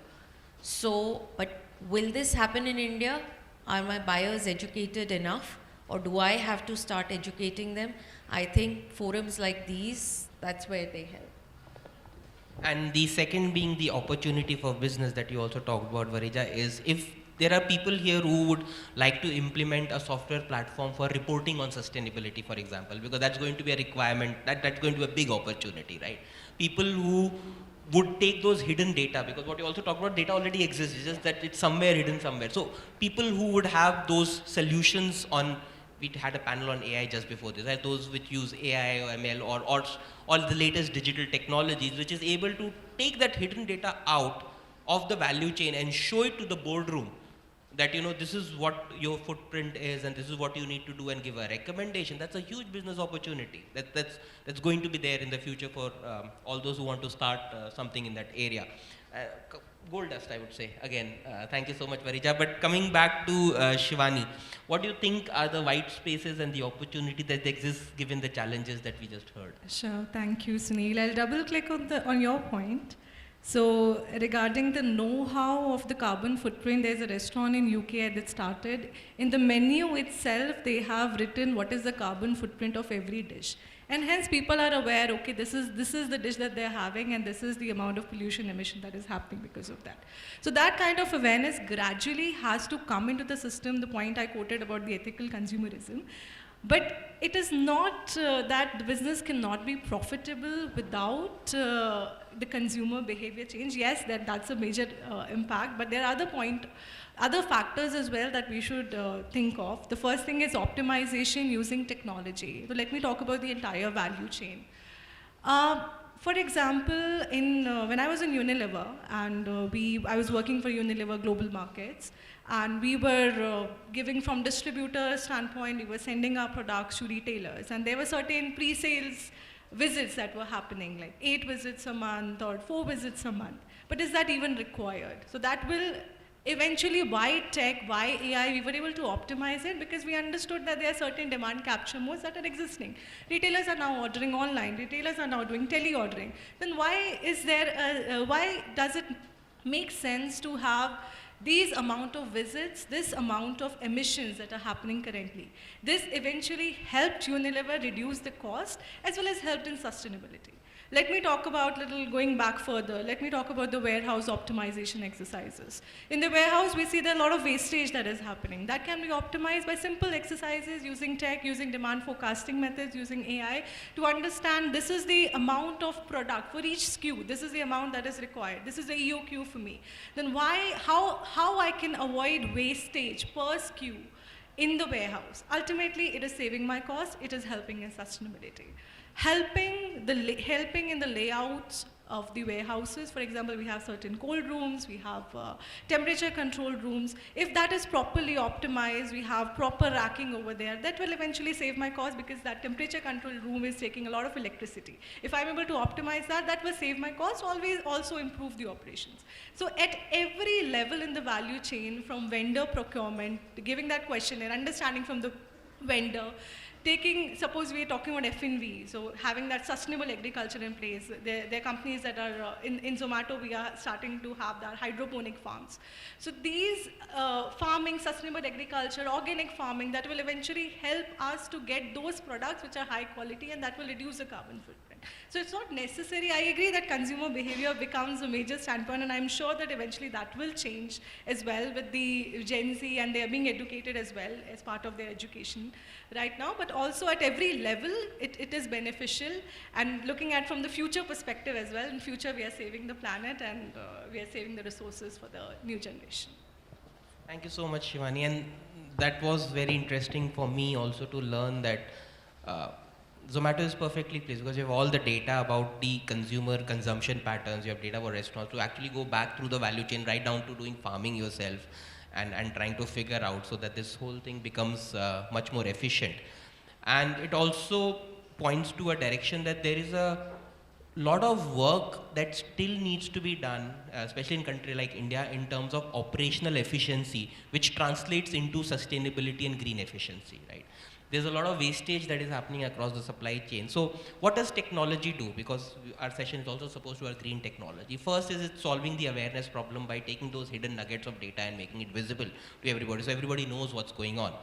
So, but will this happen in India? Are my buyers educated enough? or do I have to start educating them? I think forums like these, that's where they help. And the second being the opportunity for business that you also talked about, Varija, is if there are people here who would like to implement a software platform for reporting on sustainability, for example, because that's going to be a requirement, that's going to be a big opportunity, right? People who would take those hidden data, because what you also talked about, data already exists, it's just that it's somewhere hidden somewhere. So people who would have those solutions on, we had a panel on AI just before this, right? Those which use AI or ML or all the latest digital technologies, which is able to take that hidden data out of the value chain and show it to the boardroom that, you know, this is what your footprint is and this is what you need to do, and give a recommendation. That's a huge business opportunity that's going to be there in the future for all those who want to start something in that area. Gold dust, I would say. Again, thank you so much, Varija. But coming back to Shivani, what do you think are the white spaces and the opportunity that exist given the challenges that we just heard? Sure, thank you, Sunil. I'll double click on your point. So regarding the know-how of the carbon footprint, there's a restaurant in UK that started. In the menu itself, they have written what is the carbon footprint of every dish. And hence people are aware, okay, this is the dish that they're having and this is the amount of pollution emission that is happening because of that. So that kind of awareness gradually has to come into the system, the point I quoted about the ethical consumerism. But it is not that the business cannot be profitable without the consumer behavior change. Yes, that's a major impact, but there are other factors as well that we should think of. The first thing is optimization using technology. So let me talk about the entire value chain. For example, when I was in Unilever, and I was working for Unilever Global Markets, and we were giving from distributor standpoint, we were sending our products to retailers, and there were certain pre-sales visits that were happening, like 8 visits a month or 4 visits a month. But is that even required? So that will eventually, why tech, why AI, we were able to optimize it because we understood that there are certain demand capture modes that are existing. Retailers are now ordering online, retailers are now doing tele-ordering. Then why does it make sense to have these amount of visits, this amount of emissions that are happening currently? This eventually helped Unilever reduce the cost as well as helped in sustainability. Let me talk about going back further, let me talk about the warehouse optimization exercises. In the warehouse, we see there are a lot of wastage that is happening. That can be optimized by simple exercises using tech, using demand forecasting methods, using AI to understand this is the amount of product for each SKU, this is the amount that is required, this is the EOQ for me. Then how I can avoid wastage per SKU in the warehouse. Ultimately, it is saving my cost, it is helping in sustainability. Helping in the layouts of the warehouses. For example, we have certain cold rooms, we have temperature controlled rooms. If that is properly optimized, we have proper racking over there, that will eventually save my cost because that temperature controlled room is taking a lot of electricity. If I'm able to optimize that, that will save my cost, always also improve the operations. So at every level in the value chain, from vendor procurement, giving that questionnaire, understanding from the vendor, suppose we are talking about F&V, so having that sustainable agriculture in place. There are companies that are, in Zomato, we are starting to have that hydroponic farms. So these farming, sustainable agriculture, organic farming, that will eventually help us to get those products which are high quality and that will reduce the carbon footprint. So it's not necessary. I agree that consumer behavior becomes a major standpoint, and I'm sure that eventually that will change as well with the Gen Z, and they're being educated as well as part of their education right now. But also at every level, it is beneficial, and looking at from the future perspective as well. In future, we are saving the planet and we are saving the resources for the new generation. Thank you so much, Shivani. And that was very interesting for me also to learn that Zomato is perfectly placed because you have all the data about the consumer consumption patterns, you have data about restaurants to actually go back through the value chain right down to doing farming yourself and trying to figure out so that this whole thing becomes much more efficient. And it also points to a direction that there is a lot of work that still needs to be done, especially in a country like India, in terms of operational efficiency, which translates into sustainability and green efficiency, right? There's a lot of wastage that is happening across the supply chain. So what does technology do? Because our session is also supposed to have green technology. First is it's solving the awareness problem by taking those hidden nuggets of data and making it visible to everybody, so everybody knows what's going on.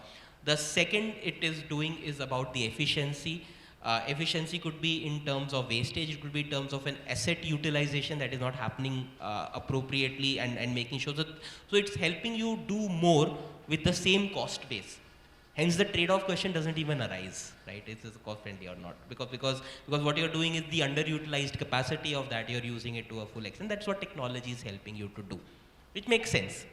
The second it is doing is about the efficiency. Efficiency could be in terms of wastage, it could be in terms of an asset utilization that is not happening appropriately, and making sure that, so it's helping you do more with the same cost base. Hence the trade-off question doesn't even arise, right? Is this cost friendly or not? Because what you're doing is the underutilized capacity of that, you're using it to a full extent. That's what technology is helping you to do, which makes sense.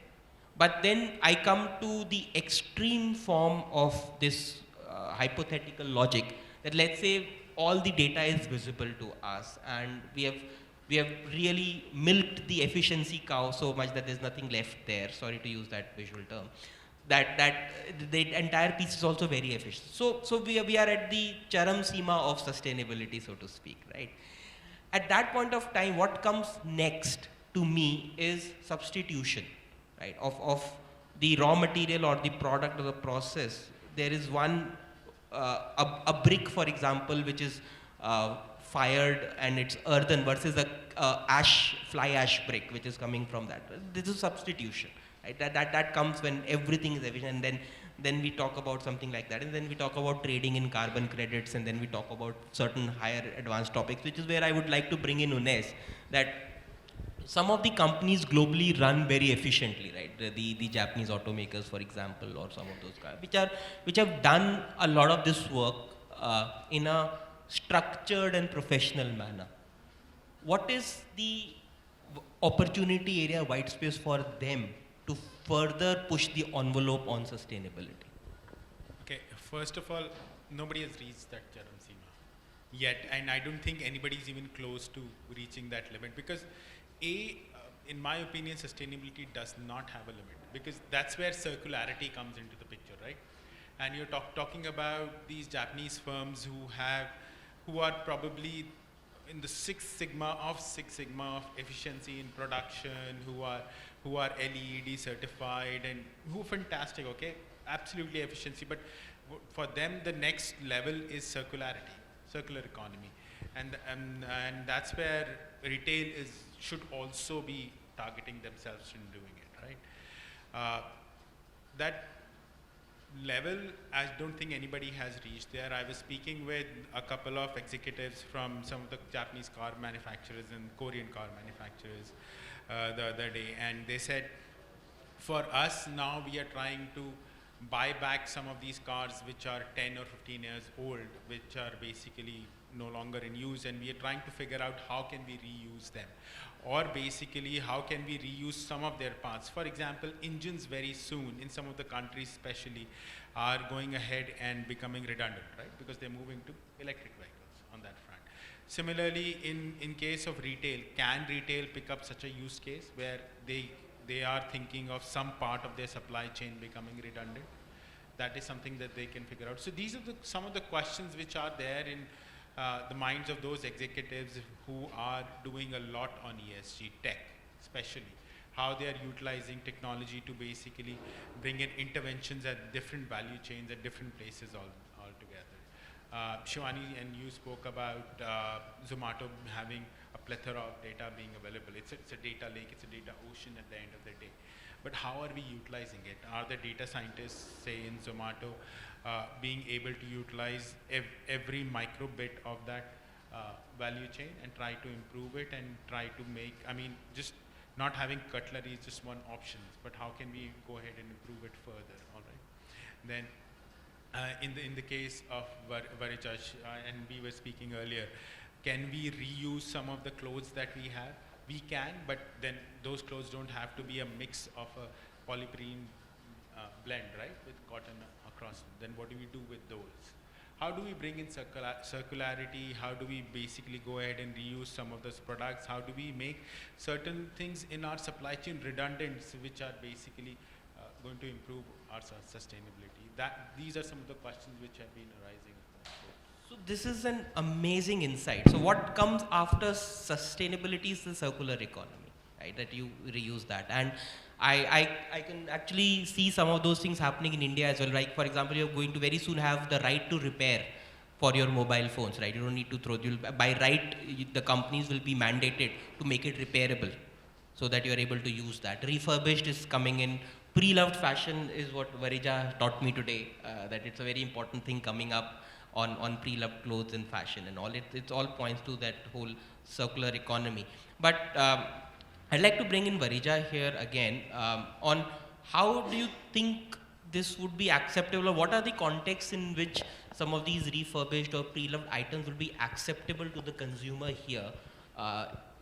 But then I come to the extreme form of this hypothetical logic, that let's say all the data is visible to us, and we have really milked the efficiency cow so much that there's nothing left there. Sorry to use that visual term. That the entire piece is also very efficient. So we are at the charam seema of sustainability, so to speak, right? At that point of time, what comes next to me is substitution, right? Of the raw material or the product or the process. There is one, a brick, for example, which is fired and it's earthen versus a fly ash brick, which is coming from that. This is substitution. Right? That comes when everything is efficient, and then we talk about something like that, and then we talk about trading in carbon credits, and then we talk about certain higher advanced topics, which is where I would like to bring in Unes, that some of the companies globally run very efficiently, right? The Japanese automakers, for example, or some of those guys, which have done a lot of this work in a structured and professional manner. What is the opportunity area, white space for them to further push the envelope on sustainability? Okay, first of all, nobody has reached that charam seema yet, and I don't think anybody is even close to reaching that limit, because in my opinion, sustainability does not have a limit, because that's where circularity comes into the picture, right? And you're talking about these Japanese firms who are probably in the Six Sigma of efficiency in production, who are LEED certified, and who are fantastic, okay? Absolutely efficiency, but for them the next level is circularity, circular economy. And that's where retail should also be targeting themselves in doing it, right? That level, I don't think anybody has reached there. I was speaking with a couple of executives from some of the Japanese car manufacturers and Korean car manufacturers the other day, and they said, for us now, we are trying to buy back some of these cars which are 10 or 15 years old, which are basically no longer in use, and we are trying to figure out how can we reuse them, or basically how can we reuse some of their parts. For example, engines very soon in some of the countries especially are going ahead and becoming redundant, right? Because they're moving to electric vehicles on that front. Similarly, in case of retail, can retail pick up such a use case where they are thinking of some part of their supply chain becoming redundant? That is something that they can figure out. So these are some of the questions which are there in the minds of those executives who are doing a lot on ESG tech, especially how they are utilizing technology to basically bring in interventions at different value chains at different places altogether. Shivani, and you spoke about Zomato having a plethora of data being available. It's a data lake, it's a data ocean at the end of the day. But how are we utilizing it? Are the data scientists, say in Zomato, being able to utilize every micro bit of that value chain and try to improve it and try to make, I mean, just not having cutlery is just one option, but how can we go ahead and improve it further, all right? Then in the case of Varichaj, and we were speaking earlier, can we reuse some of the clothes that we have? We can, but then those clothes don't have to be a mix of a polyprene blend, right, with cotton across. Then what do we do with those? How do we bring in circularity? How do we basically go ahead and reuse some of those products? How do we make certain things in our supply chain redundant, which are basically going to improve our sustainability? These are some of the questions which have been arising. So this is an amazing insight. So what comes after sustainability is the circular economy, right? That you reuse that. And I can actually see some of those things happening in India as well. Like, for example, you're going to very soon have the right to repair for your mobile phones, right? You don't need to throw, by right, the companies will be mandated to make it repairable so that you're able to use that. Refurbished is coming in pre-loved fashion is what Varija taught me today, that it's a very important thing coming up on pre-loved clothes and fashion and all. It all points to that whole circular economy. But I'd like to bring in Varija here again on how do you think this would be acceptable, or what are the contexts in which some of these refurbished or pre-loved items will be acceptable to the consumer here?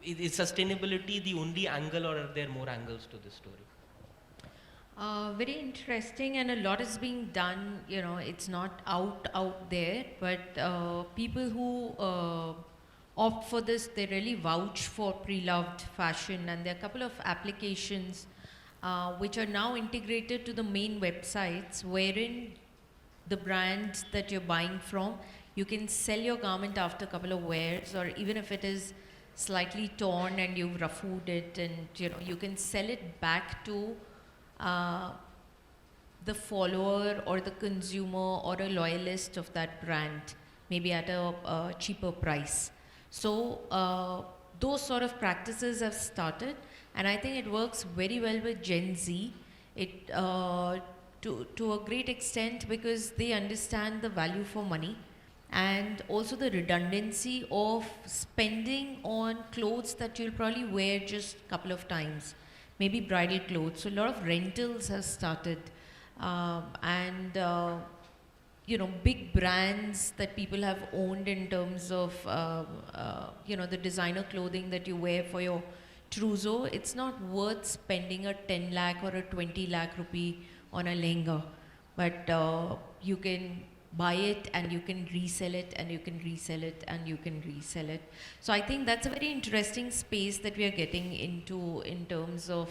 Is sustainability the only angle, or are there more angles to this story? Very interesting, and a lot is being done. You know, it's not out there, but people who opt for this, they really vouch for pre-loved fashion, and there are a couple of applications which are now integrated to the main websites, wherein the brand that you're buying from, you can sell your garment after a couple of wears, or even if it is slightly torn and you've roughed it, and you can sell it back to the follower or the consumer or a loyalist of that brand, maybe at a cheaper price. So those sort of practices have started, and I think it works very well with Gen Z. It to a great extent, because they understand the value for money and also the redundancy of spending on clothes that you'll probably wear just a couple of times, maybe bridal clothes. So a lot of rentals have started, and big brands that people have owned in terms of the designer clothing that you wear for your trousseau. It's not worth spending a 10 lakh or a 20 lakh rupee on a lehenga, but you can buy it and you can resell it and you can resell it and you can resell it. So I think that's a very interesting space that we are getting into in terms of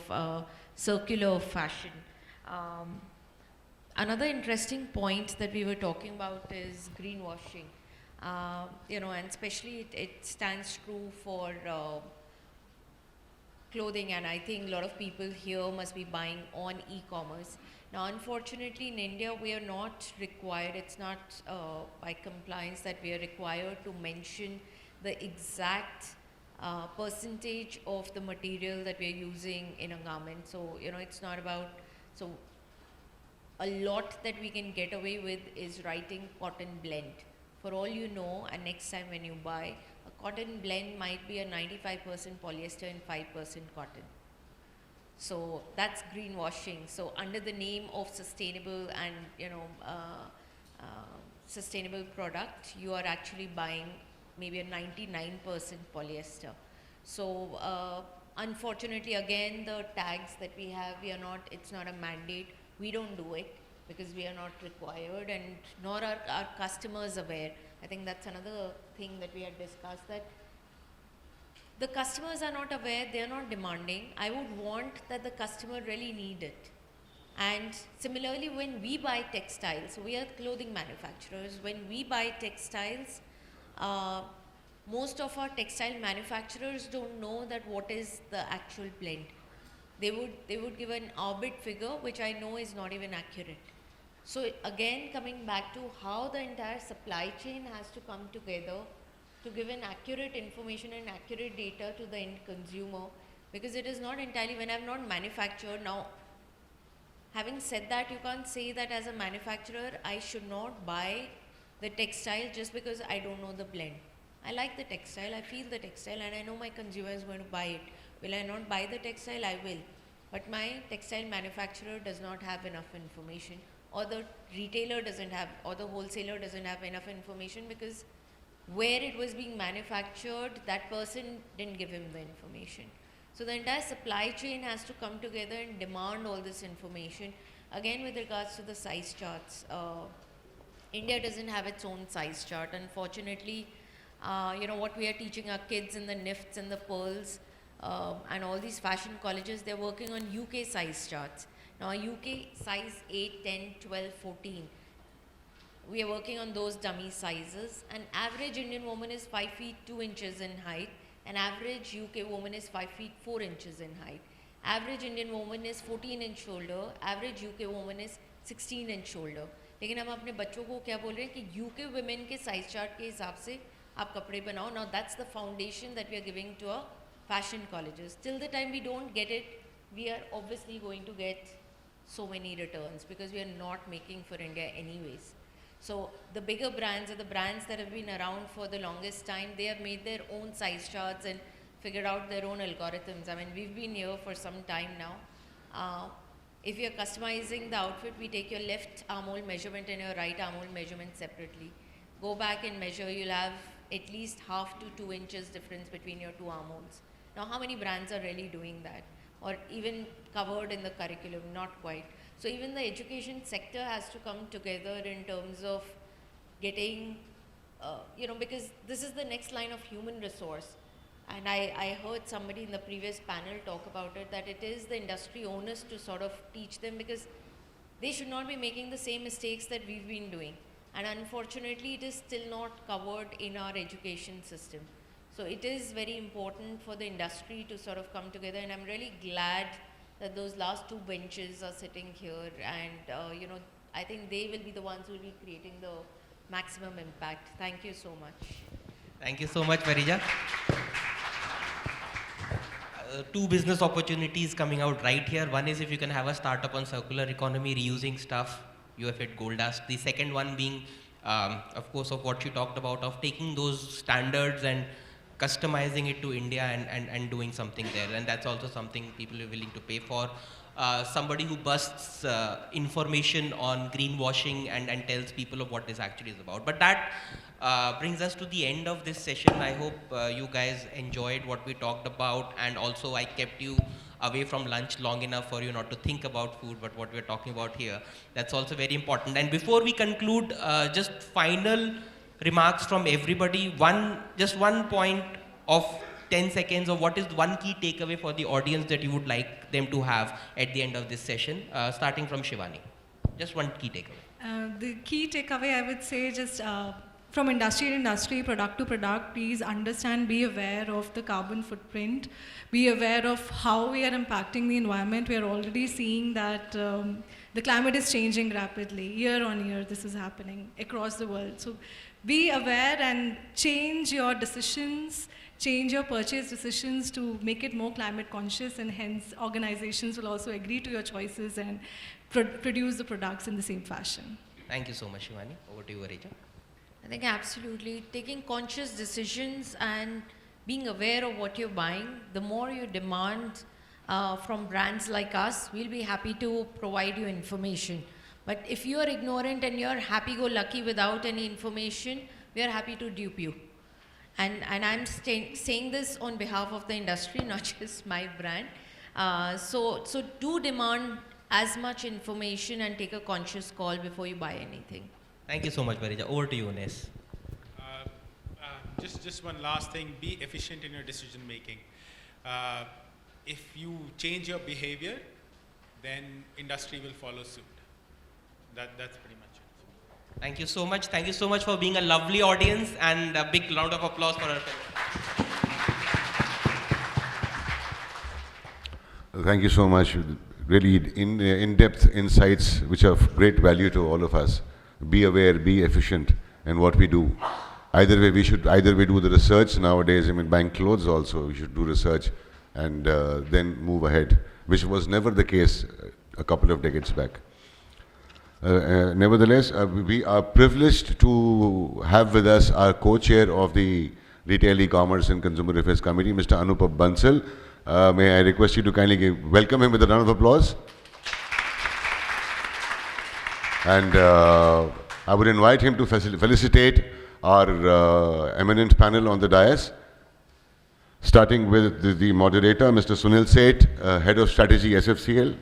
circular fashion. Another interesting point that we were talking about is greenwashing. And especially it stands true for clothing, and I think a lot of people here must be buying on e-commerce. Now, unfortunately, in India, we are not required, it's not by compliance that we are required to mention the exact percentage of the material that we are using in a garment. So, it's not about, so a lot that we can get away with is writing cotton blend. For all you know, and next time when you buy, a cotton blend might be a 95% polyester and 5% cotton. So that's greenwashing. So under the name of sustainable and sustainable product, you are actually buying maybe a 99% polyester. So unfortunately, again, the tags that we have, it's not a mandate. We don't do it because we are not required, and nor are our customers aware. I think that's another thing that we had discussed, that the customers are not aware, they are not demanding. I would want that the customer really need it. And similarly, when we buy textiles, we are clothing manufacturers, when we buy textiles, most of our textile manufacturers don't know that what is the actual blend. They would give an orbit figure, which I know is not even accurate. So again, coming back to how the entire supply chain has to come together to give an accurate information and accurate data to the end consumer, because it is not entirely, when I'm not manufactured. Now, having said that, you can't say that as a manufacturer, I should not buy the textile just because I don't know the blend. I like the textile, I feel the textile, and I know my consumer is going to buy it. Will I not buy the textile? I will. But my textile manufacturer does not have enough information, or the retailer doesn't have, or the wholesaler doesn't have enough information, because where it was being manufactured, that person didn't give him the information. So the entire supply chain has to come together and demand all this information. Again, with regards to the size charts, India doesn't have its own size chart. Unfortunately, what we are teaching our kids in the NIFTs and the Pearls and all these fashion colleges, they're working on UK size charts. Now, UK size 8, 10, 12, 14. We are working on those dummy sizes. An average Indian woman is 5 feet 2 inches in height. An average UK woman is 5 feet 4 inches in height. Average Indian woman is 14-inch shoulder. Average UK woman is 16-inch shoulder. लेकिन हम अपने बच्चों को क्या बोल रहे हैं कि UK women के size chart के हिसाब से आप कपड़े बनाओ. Now that's the foundation that we are giving to our fashion colleges. Till the time we don't get it, we are obviously going to get so many returns because we are not making for India anyways. So the bigger brands are the brands that have been around for the longest time. They have made their own size charts and figured out their own algorithms. I mean, we've been here for some time now. If you're customizing the outfit, we take your left armhole measurement and your right armhole measurement separately. Go back and measure, you'll have at least 1/2 to 2 inches difference between your two armholes. Now, how many brands are really doing that? Or even covered in the curriculum? Not quite. So even the education sector has to come together in terms of getting, because this is the next line of human resource. And I heard somebody in the previous panel talk about it, that it is the industry owners to sort of teach them, because they should not be making the same mistakes that we've been doing. And unfortunately, it is still not covered in our education system. So it is very important for the industry to sort of come together, and I'm really glad that those last 2 benches are sitting here, and I think they will be the ones who will be creating the maximum impact. Thank you so much. Thank you so much, Varija. 2 business opportunities coming out right here. One is if you can have a startup on circular economy, reusing stuff, you have hit gold dust. The second one being, of course, of what you talked about, of taking those standards and customizing it to India and doing something there. And that's also something people are willing to pay for. Somebody who busts information on greenwashing and tells people of what this actually is about. But that brings us to the end of this session. I hope you guys enjoyed what we talked about, and also I kept you away from lunch long enough for you not to think about food, but what we're talking about here. That's also very important. And before we conclude, just final remarks from everybody. Just one point of 10 seconds of what is one key takeaway for the audience that you would like them to have at the end of this session, starting from Shivani. Just one key takeaway. The key takeaway, I would say, just from industry to industry, product to product, please understand, be aware of the carbon footprint, be aware of how we are impacting the environment. We are already seeing that the climate is changing rapidly. Year on year, this is happening across the world. So be aware and change your decisions, change your purchase decisions to make it more climate conscious, and hence organizations will also agree to your choices and produce the products in the same fashion. Thank you so much, Shivani. Over to you, Varija. I think absolutely taking conscious decisions and being aware of what you're buying. The more you demand from brands like us, we'll be happy to provide you information. But if you're ignorant and you're happy-go-lucky without any information, we are happy to dupe you. And I'm saying this on behalf of the industry, not just my brand. So do demand as much information and take a conscious call before you buy anything. Thank you so much, Varija. Over to you, Unes. Just one last thing, be efficient in your decision making. If you change your behavior, then industry will follow suit. That's pretty much it. Thank you so much. Thank you so much for being a lovely audience, and a big round of applause for our Thank you so much. Really in-depth insights which are of great value to all of us. Be aware, be efficient in what we do. Either way, we do the research nowadays. I mean, buying clothes also, we should do research and then move ahead, which was never the case a couple of decades back. Nevertheless, we are privileged to have with us our co-chair of the Retail E-Commerce and Consumer Affairs Committee, Mr. Anupam Bansal. May I request you to kindly welcome him with a round of applause. And I would invite him to felicitate our eminent panel on the dais, starting with the moderator, Mr. Sunil Seth, Head of Strategy, SFCL.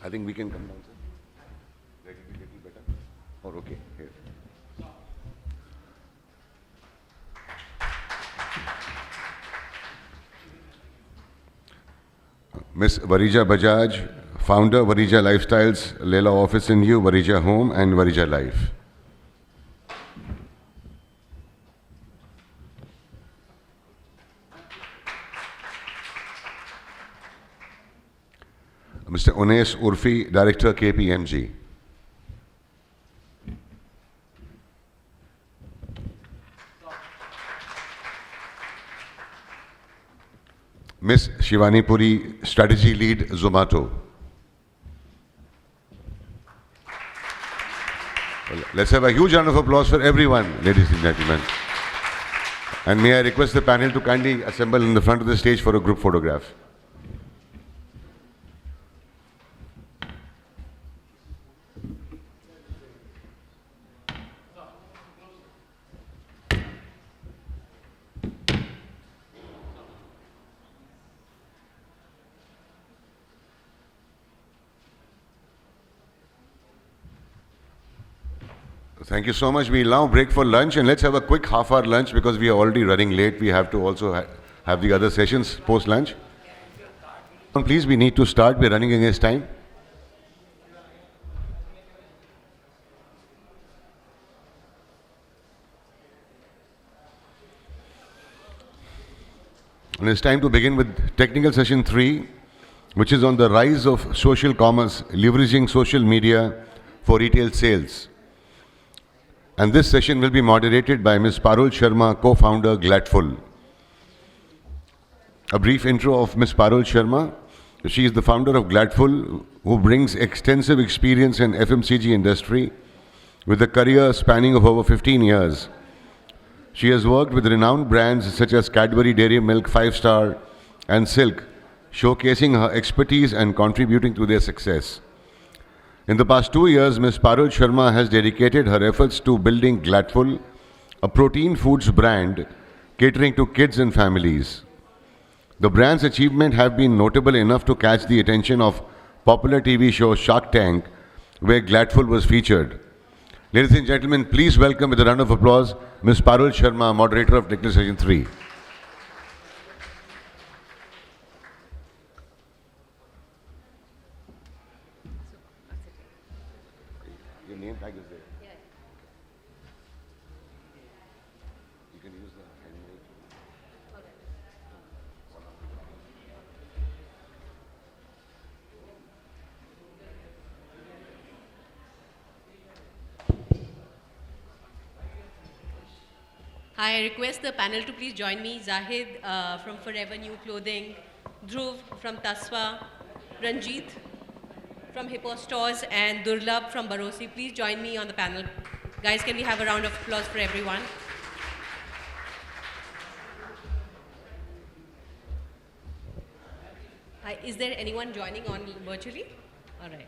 I think we can come down, sir. That will be a little better. Or okay, here. Ms. Varija Bajaj, founder, Varija Lifestyles, Lela Office in You, Varija Home and Varija Life. Mr. Unes Urfi, Director, KPMG. Miss Shivani Puri, Strategy Lead, Zomato. Well, let's have a huge round of applause for everyone, ladies and gentlemen. And may I request the panel to kindly assemble in the front of the stage for a group photograph. Thank you so much. We'll now break for lunch, and let's have a quick half-hour lunch because we are already running late. We have to also have the other sessions post-lunch. Please, we need to start. We're running against time. And it's time to begin with technical session 3, which is on the rise of social commerce, leveraging social media for retail sales. And this session will be moderated by Ms. Parul Sharma, co-founder, Gladful. A brief intro of Ms. Parul Sharma. She is the founder of Gladful, who brings extensive experience in FMCG industry with a career spanning of over 15 years. She has worked with renowned brands such as Cadbury Dairy Milk, 5-Star, and Silk, showcasing her expertise and contributing to their success. In the past 2 years, Ms. Parul Sharma has dedicated her efforts to building Gladful, a protein foods brand catering to kids and families. The brand's achievements have been notable enough to catch the attention of popular TV show Shark Tank, where Gladful was featured. Ladies and gentlemen, please welcome with a round of applause Ms. Parul Sharma, moderator of Technical Session 3. Your name tag is there. Yeah. You can use the handmade. I request the panel to please join me. Zahid from Forever New Clothing, Dhruv from Tasva, Ranjit from Hippo Stores, and Durlabh from Barosi. Please join me on the panel. Guys, can we have a round of applause for everyone? Is there anyone joining on virtually? All right.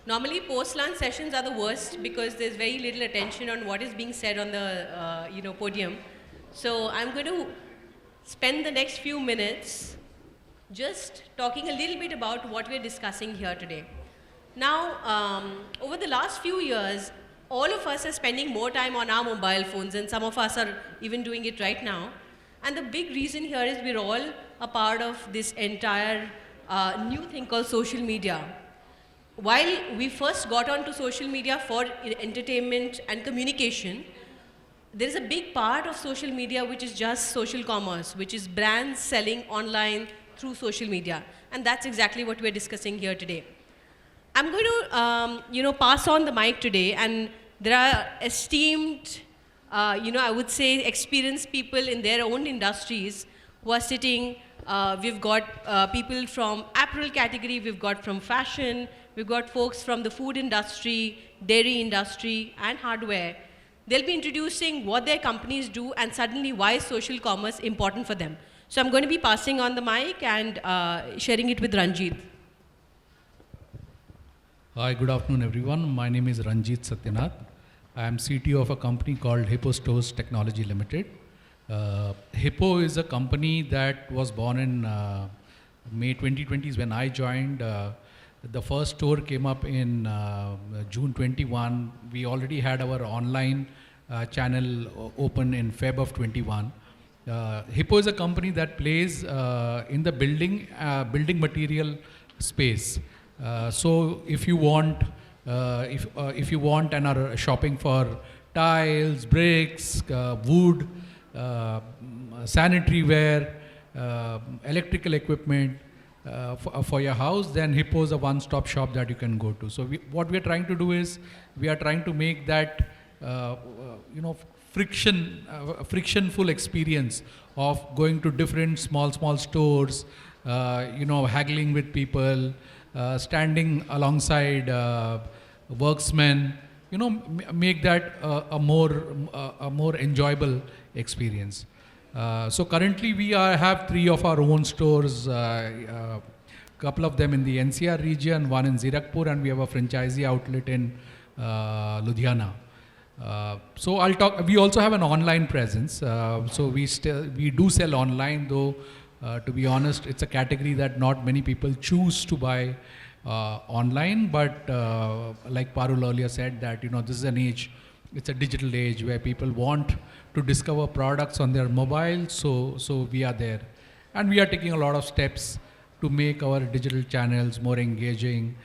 Normally, post-lunch sessions are the worst because there's very little attention on what is being said on the podium. So I'm going to spend the next few minutes just talking a little bit about what we're discussing here today. Now, over the last few years, all of us are spending more time on our mobile phones, and some of us are even doing it right now. And the big reason here is we're all a part of this entire new thing called social media. While we first got onto social media for entertainment and communication, there is a big part of social media which is just social commerce, which is brands selling online through social media. And that's exactly what we're discussing here today. I'm going to, pass on the mic today, and there are esteemed, I would say experienced people in their own industries who are sitting. We've got people from apparel category, we've got from fashion, we've got folks from the food industry, dairy industry, and hardware. They'll be introducing what their companies do and suddenly why is social commerce important for them. So I'm going to be passing on the mic and sharing it with Ranjit. Hi, good afternoon everyone. My name is Ranjit Satyanath. I am CTO of a company called Hippo Stores Technology Limited. Hippo is a company that was born in May 2020 when I joined. The first store came up in June 21. We already had our online channel open in Feb of 21. Hippo is a company that plays in the building material space. So if you want, if you want and are shopping for tiles, bricks, wood, sanitary ware, electrical equipment for your house, then Hippo is a one-stop shop that you can go to. So what we are trying to do is we are trying to make that frictionful experience of going to different small stores, haggling with people, standing alongside worksmen, make that a more enjoyable experience. So currently we have 3 of our own stores, couple of them in the NCR region, one in Zirakpur, and we have a franchisee outlet in Ludhiana. So I'll talk. We also have an online presence. So we do sell online, though. To be honest, it's a category that not many people choose to buy online. But like Parul earlier said, that this is an age. It's a digital age where people want to discover products on their mobile. So we are there, and we are taking a lot of steps to make our digital channels more engaging,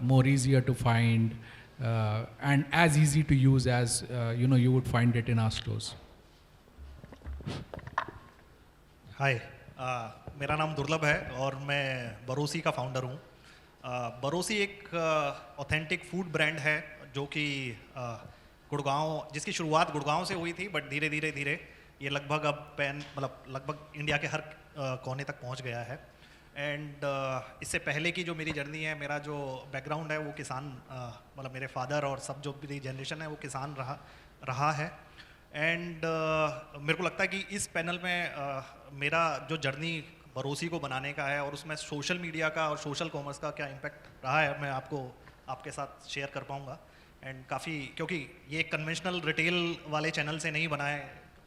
more easier to find, and as easy to use as you would find it in our stores. हाय, मेरा नाम दुर्लभ है और मैं बरोसी का founder हूँ। बरोसी एक authentic food brand है जो कि जिसकी शुरुआत गुड़गांव से हुई थी, बट धीरे धीरे ये लगभग अब लगभग इंडिया के हर कोने तक पहुँच गया है। एंड इससे पहले की जो मेरी जर्नी है, मेरा जो बैकग्राउंड है वो किसान, मेरे फादर और सब जो मेरी जनरेशन है वो किसान रहा है। एंड मेरे को लगता है कि इस पैनल में मेरा जो जर्नी बरोसी को बनाने का है और उसमें सोशल मीडिया का और सोशल कॉमर्स का क्या इम्पैक्ट रहा है, मैं आपके साथ शेयर कर पाऊँगा। एंड काफ़ी, क्योंकि ये कन्वेंशनल रिटेल वाले चैनल से नहीं बना है,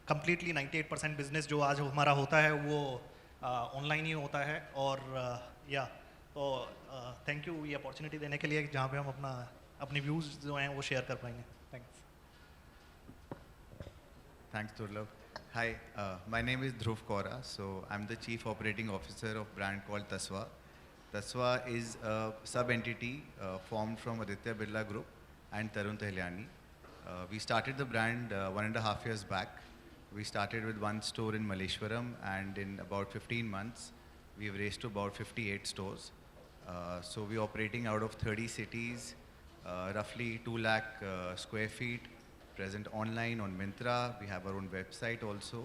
कम्प्लीटली 98% बिजनेस जो आज हमारा होता है वो ऑनलाइन ही होता है। और तो थैंक यू ये अपॉर्चुनिटी देने के लिए, जहाँ पे हम अपने व्यूज़ जो हैं वो शेयर कर पाएंगे। Thanks. Thanks, Durlabh. Hi, my name is Dhruv Kaura. So I'm the Chief Operating Officer of a brand called Tasva. Tasva is a sub-entity formed from Aditya Birla Group and Tarun Tehliani. We started the brand 1.5 years back. We started with one store in Malleshwaram, and in about 15 months, we've raised to about 58 stores. So we're operating out of 30 cities, roughly 2 lakh square feet, present online on Myntra. We have our own website also,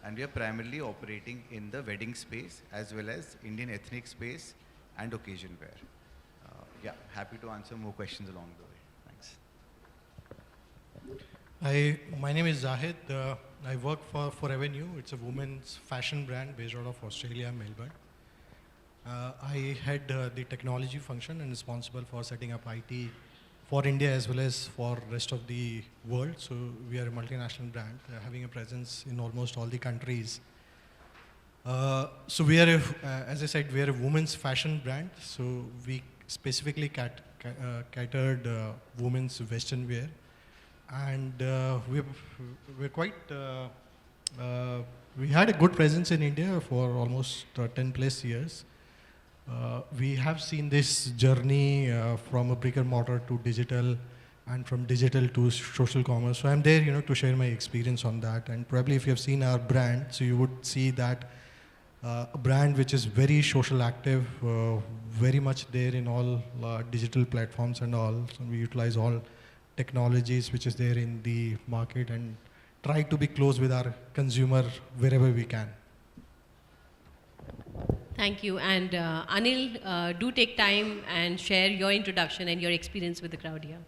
and we are primarily operating in the wedding space as well as Indian ethnic space and occasion wear. Happy to answer more questions along the way. Thanks. Hi, my name is Zahid. I work for Forever New. It's a women's fashion brand based out of Australia, Melbourne. I head the technology function and responsible for setting up IT for India as well as for rest of the world. So we are a multinational brand having a presence in almost all the countries. So we are, as I said, we are a women's fashion brand. So we specifically catered women's western wear. And we're quite, we had a good presence in India for almost 10 plus years. We have seen this journey from a brick and mortar to digital, and from digital to social commerce. So I'm there, to share my experience on that. And probably if you have seen our brand, so you would see that a brand which is very social active, very much there in all digital platforms and all. So we utilize all technologies which is there in the market and try to be close with our consumer wherever we can. Thank you. And Anil, do take time and share your introduction and your experience with the crowd here.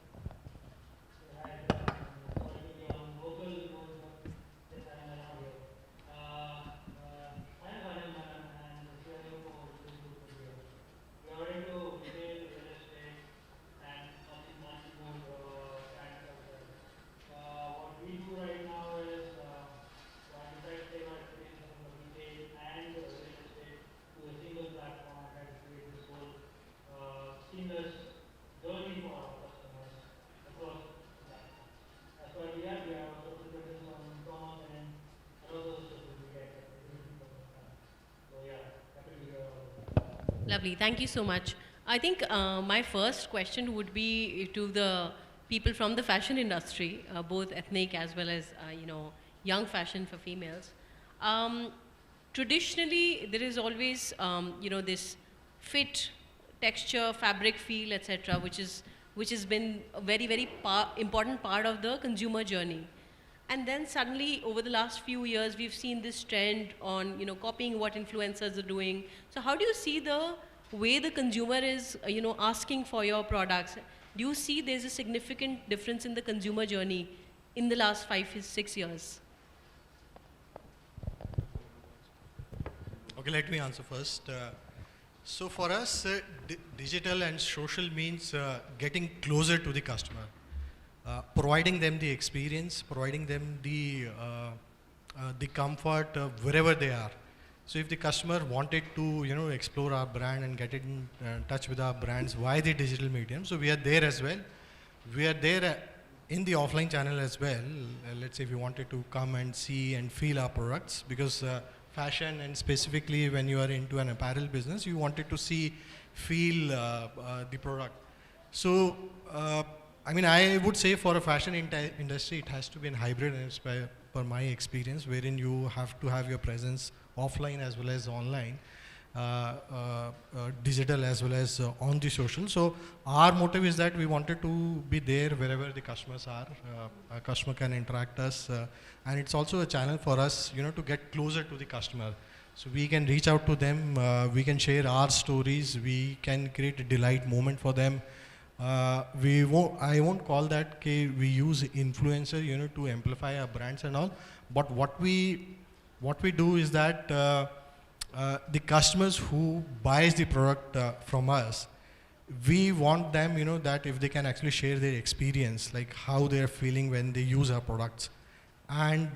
Lovely, thank you so much. I think my first question would be to the people from the fashion industry, both ethnic as well as young fashion for females. Traditionally, there is always this fit, texture, fabric feel, etc., which has been a very important part of the consumer journey. And then suddenly, over the last few years, we've seen this trend on, copying what influencers are doing. So how do you see the way the consumer is, asking for your products? Do you see there's a significant difference in the consumer journey in the last 5-6 years? Okay, let me answer first. So for us, digital and social means getting closer to the customer. Providing them the experience, providing them the comfort wherever they are. So if the customer wanted to, explore our brand and get in touch with our brands via the digital medium, so we are there as well. We are there in the offline channel as well. Let's say if you wanted to come and see and feel our products, because fashion and specifically when you are into an apparel business, you wanted to see, feel the product. So I would say for a fashion industry, it has to be in hybrid, and it's per my experience, wherein you have to have your presence offline as well as online, digital as well as on the social. So our motive is that we wanted to be there wherever the customers are. A customer can interact us, and it's also a channel for us, to get closer to the customer. So we can reach out to them, we can share our stories, we can create a delight moment for them. I won't call that we use influencer, to amplify our brands and all. But what we do is that the customers who buys the product from us, we want them, that if they can actually share their experience, like how they're feeling when they use our products, and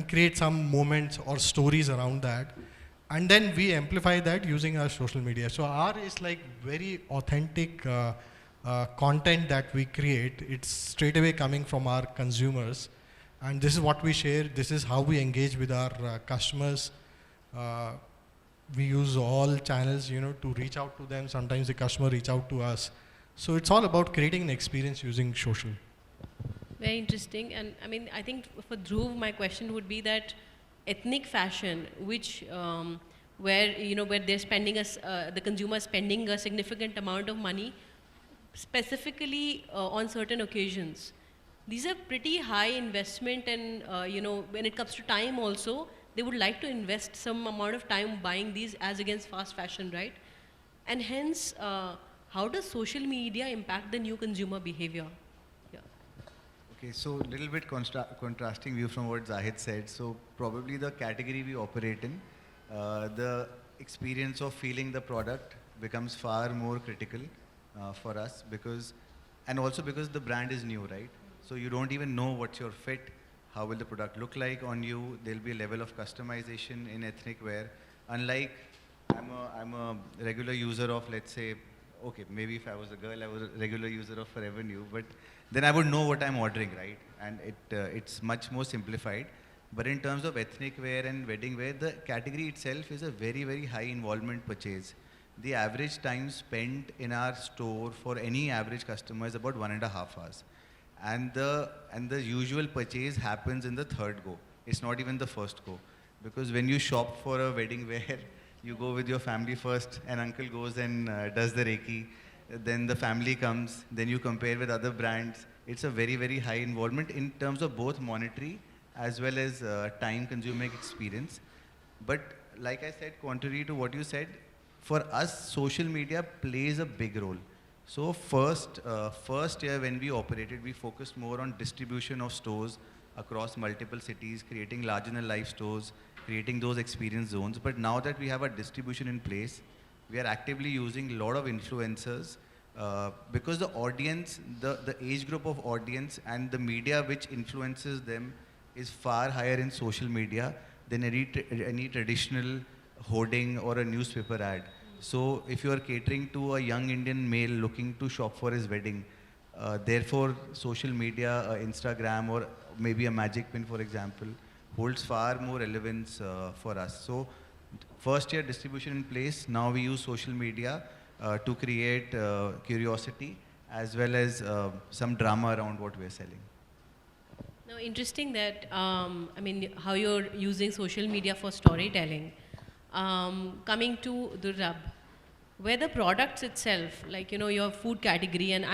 create some moments or stories around that, and then we amplify that using our social media. So our is like very authentic content that we create. It's straight away coming from our consumers, and this is what we share. This is how we engage with our customers. We use all channels, to reach out to them. Sometimes the customer reach out to us. So it's all about creating an experience using social. Very interesting. And I think for Dhruv, my question would be that ethnic fashion, which where they're spending the consumer spending a significant amount of money, specifically on certain occasions. These are pretty high investment, and when it comes to time also, they would like to invest some amount of time buying these as against fast fashion, right? And hence, how does social media impact the new consumer behavior? Yeah. Okay, so a little bit contrasting view from what Zahid said. So probably the category we operate in, the experience of feeling the product becomes far more critical for us, and also because the brand is new, right? So you don't even know what's your fit, how will the product look like on you. There'll be a level of customization in ethnic wear. Unlike, I'm a regular user of, let's say, okay, maybe if I was a girl, I was a regular user of Forever New, but then I would know what I'm ordering, right? And it's much more simplified. But in terms of ethnic wear and wedding wear, the category itself is a very, very high involvement purchase. The average time spent in our store for any average customer is about 1.5 hours. And the usual purchase happens in the third go. It's not even the first go. Because when you shop for a wedding wear, you go with your family first, and uncle goes and does the Reiki. Then the family comes, then you compare with other brands. It's a very, very high involvement in terms of both monetary as well as time consuming experience. But like I said, contrary to what you said, for us, social media plays a big role. So first year when we operated, we focused more on distribution of stores across multiple cities, creating larger than life stores, creating those experience zones. But now that we have a distribution in place, we are actively using a lot of influencers because the audience, the age group of audience and the media which influences them is far higher in social media than any traditional hoarding or a newspaper ad. So if you are catering to a young Indian male looking to shop for his wedding, therefore social media, Instagram or maybe a magic pin, for example, holds far more relevance for us. So first year distribution in place, now we use social media to create curiosity as well as some drama around what we're selling. Now, interesting that, how you're using social media for storytelling. Coming to the rub, where the products itself, like, your food category, and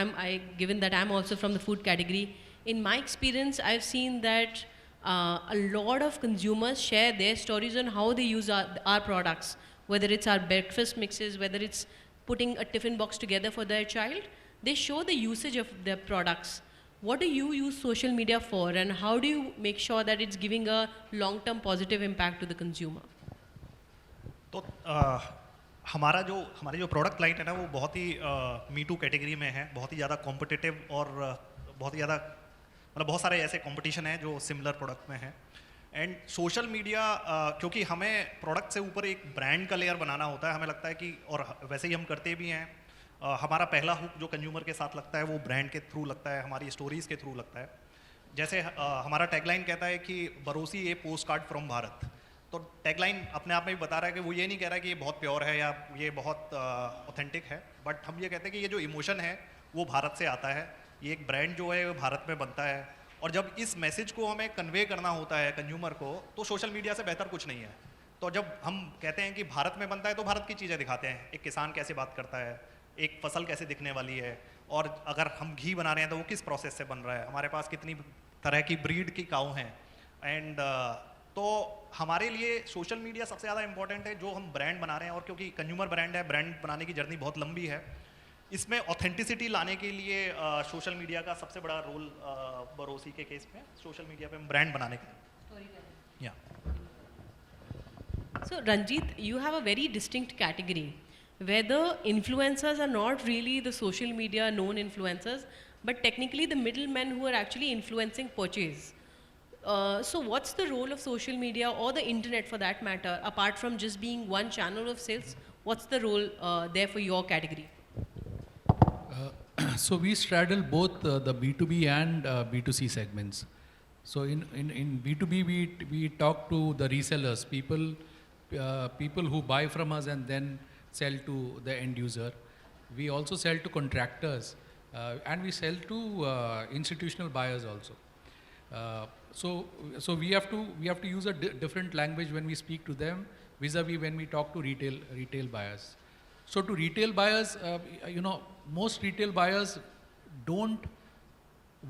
given that I'm also from the food category, in my experience, I've seen that a lot of consumers share their stories on how they use our products, whether it's our breakfast mixes, whether it's putting a tiffin box together for their child. They show the usage of their products. What do you use social media for, and how do you make sure that it's giving a long-term positive impact to the consumer? तो हमारी जो product line है ना वो बहुत ही मी two category में है, बहुत ही ज़्यादा कॉम्पिटिटिव और बहुत ही ज़्यादा मतलब बहुत सारे ऐसे कंपटीशन हैं जो सिमिलर प्रोडक्ट में हैं. एंड सोशल मीडिया क्योंकि हमें प्रोडक्ट से ऊपर एक ब्रांड का लेयर बनाना होता है, हमें लगता है कि और वैसे ही हम करते भी हैं. हमारा पहला हुक जो कंज्यूमर के साथ लगता है वो ब्रांड के थ्रू लगता है, हमारी स्टोरीज़ के थ्रू लगता है. जैसे हमारा टैगलाइन कहता है कि बरोसी ए पोस्ट कार्ड फ्रॉम भारत. तो टैगलाइन अपने आप में भी बता रहा है कि वो ये नहीं कह रहा है कि ये बहुत प्योर है या ये बहुत ऑथेंटिक है, बट हम ये कहते हैं कि ये जो इमोशन है वो भारत से आता है, ये एक ब्रांड जो है वो भारत में बनता है. और जब इस मैसेज को हमें कन्वे करना होता है कंज्यूमर को, तो सोशल मीडिया से बेहतर कुछ नहीं है. तो जब हम कहते हैं कि भारत में बनता है तो भारत की चीज़ें दिखाते हैं, एक किसान कैसे बात करता है, एक फसल कैसे दिखने वाली है, और अगर हम घी बना रहे हैं तो वो किस प्रोसेस से बन रहा है, हमारे पास कितनी तरह की ब्रीड की काऊ हैं. एंड तो हमारे लिए सोशल मीडिया सबसे ज़्यादा इंपॉर्टेंट है जो हम ब्रांड बना रहे हैं. और क्योंकि कंज्यूमर ब्रांड है, ब्रांड बनाने की जर्नी बहुत लंबी है, इसमें ऑथेंटिसिटी लाने के लिए सोशल मीडिया का सबसे बड़ा रोल बरोसी के केस में सोशल मीडिया पे ब्रांड बनाने के लिए. या So Ranjit, you have a very distinct category where the influencers are not really the social media known influencers, but technically the middlemen who are actually influencing purchase. So what's the role of social media or the internet for that matter, apart from just being one channel of sales? What's the role there for your category? So we straddle both the B2B and B2C segments. So in B2B, we talk to the resellers, people who buy from us and then sell to the end user. We also sell to contractors, and we sell to institutional buyers also. So we have to use a different language when we speak to them vis-a-vis when we talk to retail buyers. So to retail buyers, most retail buyers don't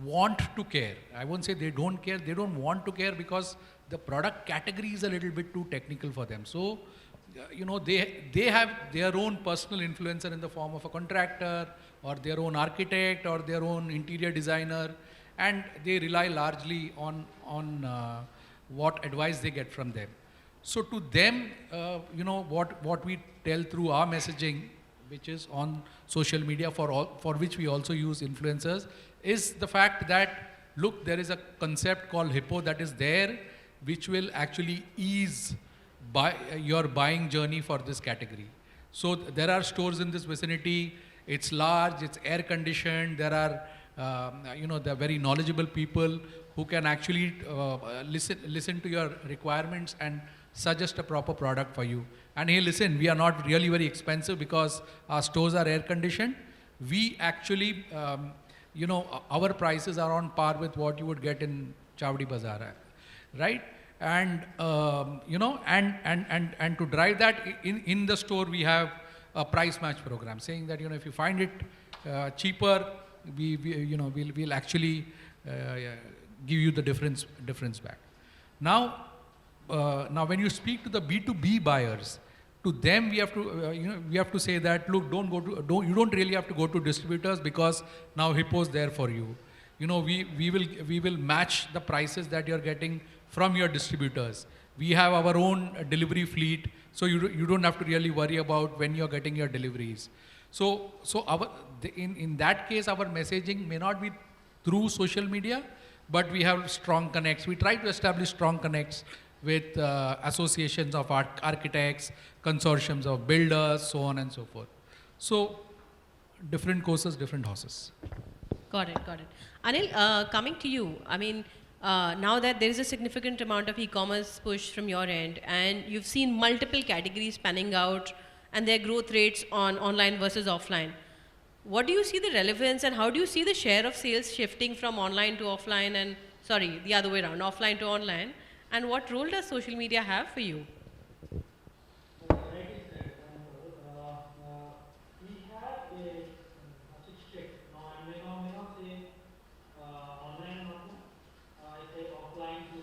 want to care. I won't say they don't care, they don't want to care because the product category is a little bit too technical for them. So, they have their own personal influencer in the form of a contractor or their own architect or their own interior designer, and they rely largely on what advice they get from them. So to them, what we tell through our messaging, which is on social media for which we also use influencers, is the fact that, look, there is a concept called Hippo that is there, which will actually ease your buying journey for this category. So there are stores in this vicinity, it's large, it's air conditioned, there are there are very knowledgeable people who can actually listen to your requirements and suggest a proper product for you. And hey, listen, we are not really very expensive because our stores are air conditioned. We actually, our prices are on par with what you would get in Chavdi Bazaar, right? And and to drive that in the store, we have a price match program saying that if you find it cheaper, we'll actually give you the difference back. Now when you speak to the B2B buyers, to them we have to we have to say that, look, you don't really have to go to distributors because now Hippo is there for you. We will match the prices that you're getting from your distributors. We have our own delivery fleet, so you don't have to really worry about when you're getting your deliveries. So in that case, our messaging may not be through social media, but we have strong connects. We try to establish strong connects with associations of architects, consortiums of builders, so on and so forth. So different courses, different horses. Got it. Anil, coming to you, I mean, now that there is a significant amount of e-commerce push from your end, and you've seen multiple categories panning out and their growth rates on online versus offline, what do you see the relevance and how do you see the share of sales shifting from online to offline and, sorry, the other way around, offline to online? And what role does social media have for you? Online, I say offline to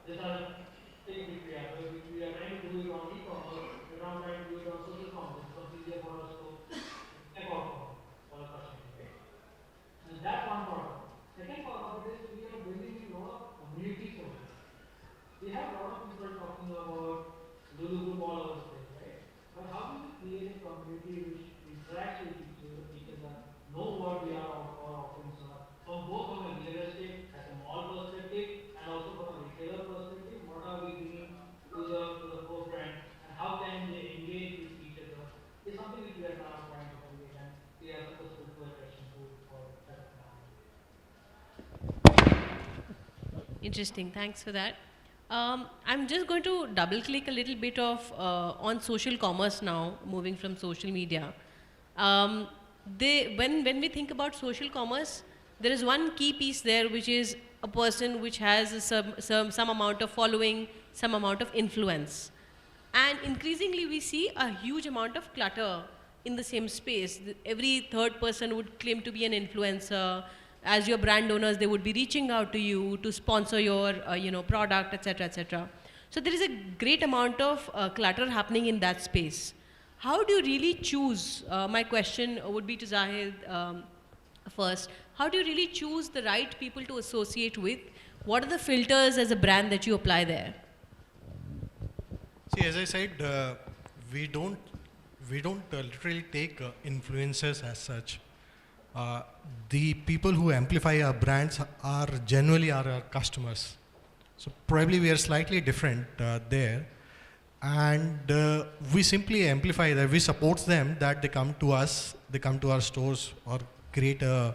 These are things which we are trying to do it on e-commerce, we're now trying to do it on social commerce. It becomes easier for us to take out for the customer, right? And that's one part of it. Second part of it is we are building a lot of community for this. We have a lot of people talking about Lulu Group all over the place, right? But how do we create a community which interacts with each other, know what we are, our offerings are, from both from a real estate as a mall perspective and also from a retailer perspective, what are we bringing to the forefront and how can they engage with each other is something which we are now trying to convey, and we are supposed to question for that. Interesting, thanks for that. I'm just going to double click a little bit of on social commerce now, moving from social media. When we think about social commerce, there is one key piece there, which is a person which has some amount of following, some amount of influence. And increasingly we see a huge amount of clutter in the same space. Every third person would claim to be an influencer. As your brand owners, they would be reaching out to you to sponsor your product, etc., etc. So there is a great amount of clutter happening in that space. How do you really choose? My question would be to Zahid first. How do you really choose the right people to associate with? What are the filters as a brand that you apply there? See, as I said, we don't literally take influencers as such. The people who amplify our brands are generally our customers. So probably we are slightly different there. And we simply amplify that. We support them that they come to us, they come to our stores or create a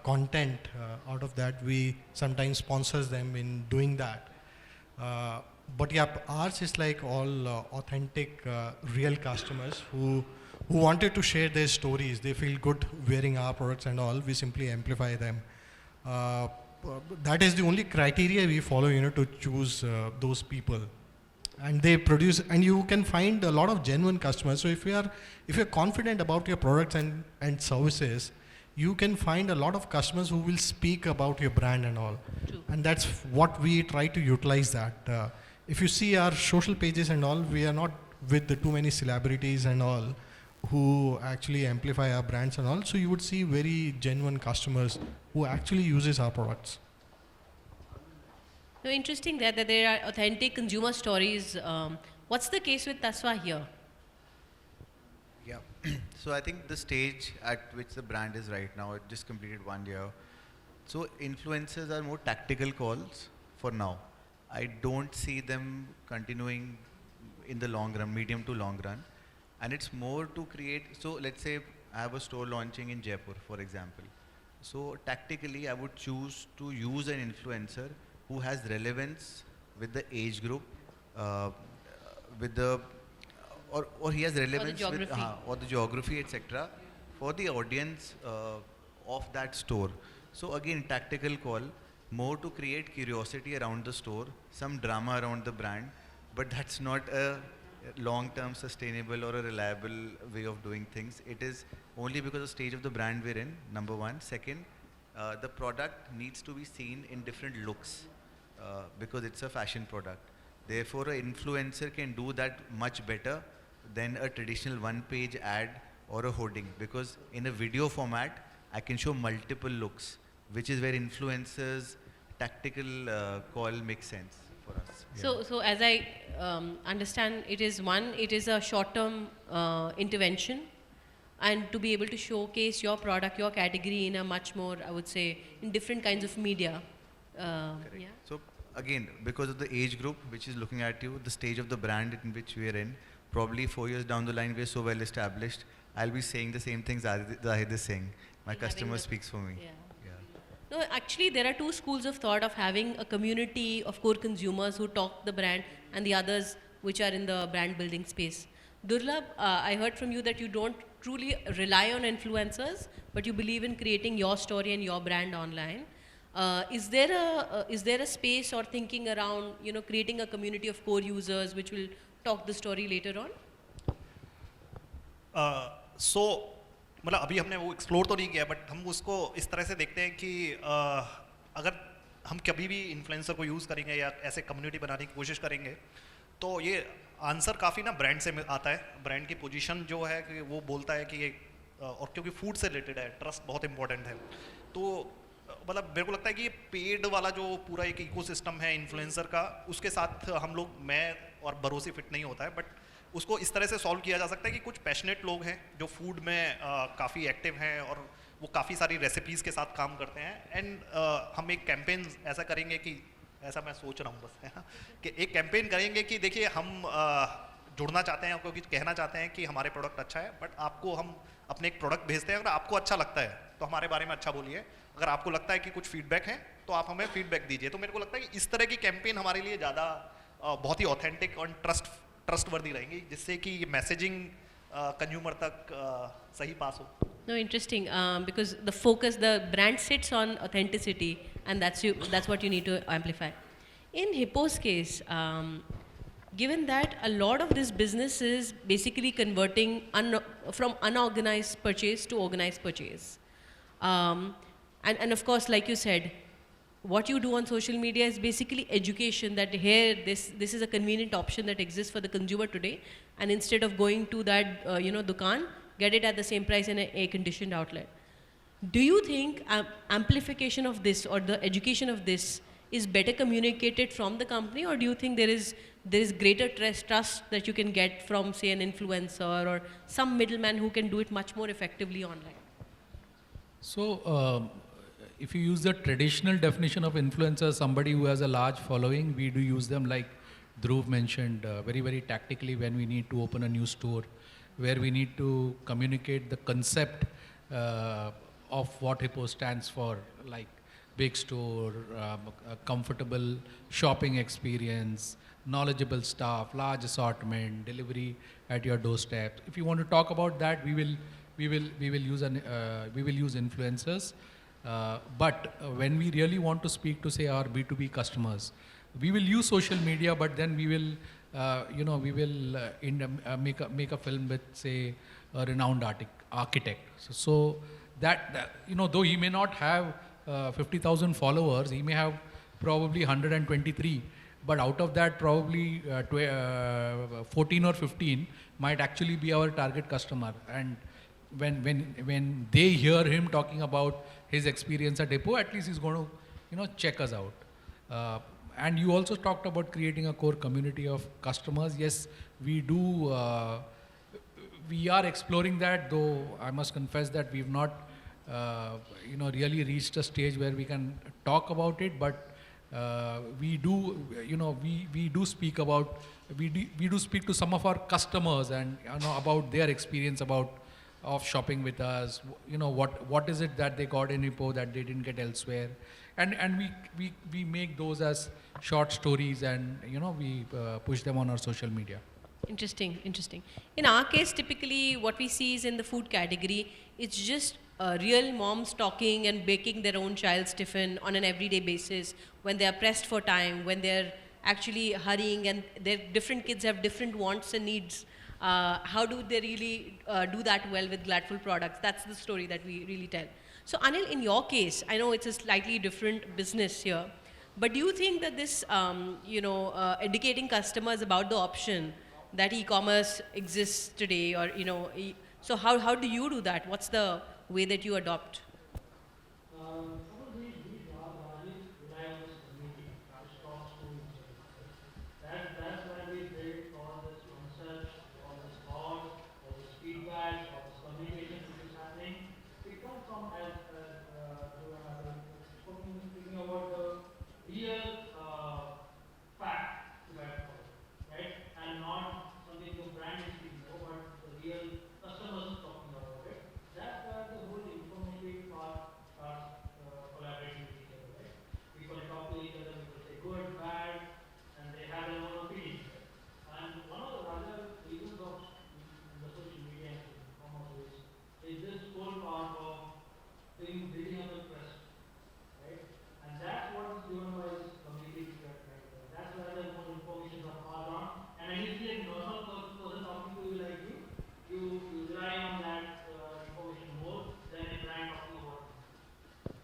content out of that. We sometimes sponsors them in doing that. But yeah, ours is like all authentic, real customers who wanted to share their stories. They feel good wearing our products and all. We simply amplify them. That is the only criteria we follow, to choose those people. And they produce, and you can find a lot of genuine customers. So if you're confident about your products and services, you can find a lot of customers who will speak about your brand and all. True. And that's what we try to utilize that. If you see our social pages and all, we are not with too many celebrities and all who actually amplify our brands and all. So you would see very genuine customers who actually uses our products. No, interesting that there are authentic consumer stories. What's the case with Tasva here? Yeah. So I think the stage at which the brand is right now, it just completed 1 year. So influencers are more tactical calls for now. I don't see them continuing in the long run, medium to long run. And it's more to create, so let's say I have a store launching in Jaipur, for example. So tactically, I would choose to use an influencer who has relevance with the age group, with the, or he has relevance with, or the geography, etc., for the audience of that store. So again, tactical call, more to create curiosity around the store, some drama around the brand, but that's not a long-term sustainable or a reliable way of doing things. It is only because of the stage of the brand we're in, number one. Second, the product needs to be seen in different looks because it's a fashion product. Therefore, an influencer can do that much better than a traditional one-page ad or a hoarding, because in a video format, I can show multiple looks, which is where influencers' tactical call makes sense for us. Yeah. So as I understand, it is a short-term intervention, and to be able to showcase your product, your category in a much more, I would say, in different kinds of media. Yeah. So again, because of the age group which is looking at you, the stage of the brand in which we are in, probably 4 years down the line, we are so well established, I'll be saying the same things Zahid is saying. My customer speaks for me. Yeah. No, actually, there are two schools of thought of having a community of core consumers who talk the brand and the others which are in the brand building space. Durlabh, I heard from you that you don't truly rely on influencers, but you believe in creating your story and your brand online. Is there a space or thinking around creating a community of core users which will talk the story later on? मतलब अभी हमने वो explore तो नहीं किया, but हम उसको इस तरह से देखते हैं कि अगर हम कभी भी इन्फ्लुएंसर को यूज़ करेंगे या ऐसे कम्युनिटी बनाने की कोशिश करेंगे तो ये आंसर काफ़ी ना ब्रांड से आता है। ब्रांड की पोजीशन जो है कि वो बोलता है कि और क्योंकि फूड से रिलेटेड है, ट्रस्ट बहुत इंपॉर्टेंट है। तो मतलब मेरे को लगता है कि ये पेड वाला जो पूरा एक इकोसिस्टम है इन्फ्लुएंसर का, उसके साथ हम लोग, मैं और भरोसे फिट नहीं होता है, बट उसको इस तरह से सॉल्व किया जा सकता है कि कुछ पैशनेट लोग हैं जो फूड में काफ़ी एक्टिव हैं और वो काफ़ी सारी रेसिपीज़ के साथ काम करते हैं। एंड हम एक कैंपेन ऐसा करेंगे कि, ऐसा मैं सोच रहा हूँ बस, है ना, कि एक कैंपेन करेंगे कि देखिए हम जुड़ना चाहते हैं, क्योंकि कहना चाहते हैं कि हमारे प्रोडक्ट अच्छा है, बट आपको हम अपने एक प्रोडक्ट भेजते हैं, अगर आपको अच्छा लगता है तो हमारे बारे में अच्छा बोलिए, अगर आपको लगता है कि कुछ फीडबैक है तो आप हमें फीडबैक दीजिए। तो मेरे को लगता है कि इस तरह की कैंपेन हमारे लिए ज़्यादा बहुत ही ऑथेंटिक और ट्रस्टवर्दी रहेंगी, जिससे कि ये मैसेजिंग कंज्यूमर तक सही पास हो। No, interesting, because the focus, the brand sits on authenticity, and that's what you need to amplify. In Hippo's case, given that a lot of this business is basically converting from unorganized purchase to organized purchase, and of course, like you said, what you do on social media is basically education, that here this is a convenient option that exists for the consumer today, and instead of going to that dukan, get it at the same price in an air-conditioned outlet. Do you think amplification of this or the education of this is better communicated from the company, or do you think there is greater trust that you can get from, say, an influencer or some middleman who can do it much more effectively online? So, if you use the traditional definition of influencer, somebody who has a large following, we do use them like Dhruv mentioned, very, very tactically when we need to open a new store, where we need to communicate the concept of what Hippo stands for, like big store, a comfortable shopping experience, knowledgeable staff, large assortment, delivery at your doorstep. If you want to talk about that, we will use influencers. But when we really want to speak to, say, our B2B customers, we will use social media, but then we will make a film with, say, a renowned architect. So that though he may not have 50,000 followers, he may have probably 123, but out of that probably 14 or 15 might actually be our target customer. And when they hear him talking about his experience at Hippo, at least he's going to check us out. And you also talked about creating a core community of customers. Yes, we do. We are exploring that, though I must confess that we've not really reached a stage where we can talk about it. But we do speak to some of our customers and about their experience of shopping with us. What is it that they got in Hippo that they didn't get elsewhere, and we make those as short stories, and we push them on our social media. Interesting. In our case, typically what we see is in the food category, it's just real moms talking and baking their own child's tiffin on an everyday basis when they are pressed for time, when they're actually hurrying, and their different kids have different wants and needs. How do they really do that well with Gladful products? That's the story that we really tell. So Anil, in your case, I know it's a slightly different business here, but do you think that this, educating customers about the option that e-commerce exists today, or so how do you do that? What's the way that you adopt? That's why we build all this concepts, all this thoughts, all this feedback, all this communication which is happening. It comes from speaking about the real fact, right? And not something the brand is speaking about, but the real customers talking about it. That's where the whole informative part starts collaborating with each other, right? People talk to each other, people say good, bad, and they have their own opinions. And one of the larger reasons of the social media and e-commerce is this whole part of building up the trust, right? And that's what is given by this community trust, right? That's where the more information are passed on. And when you see a normal person talking to you like you rely on that information more than a brand talking about you.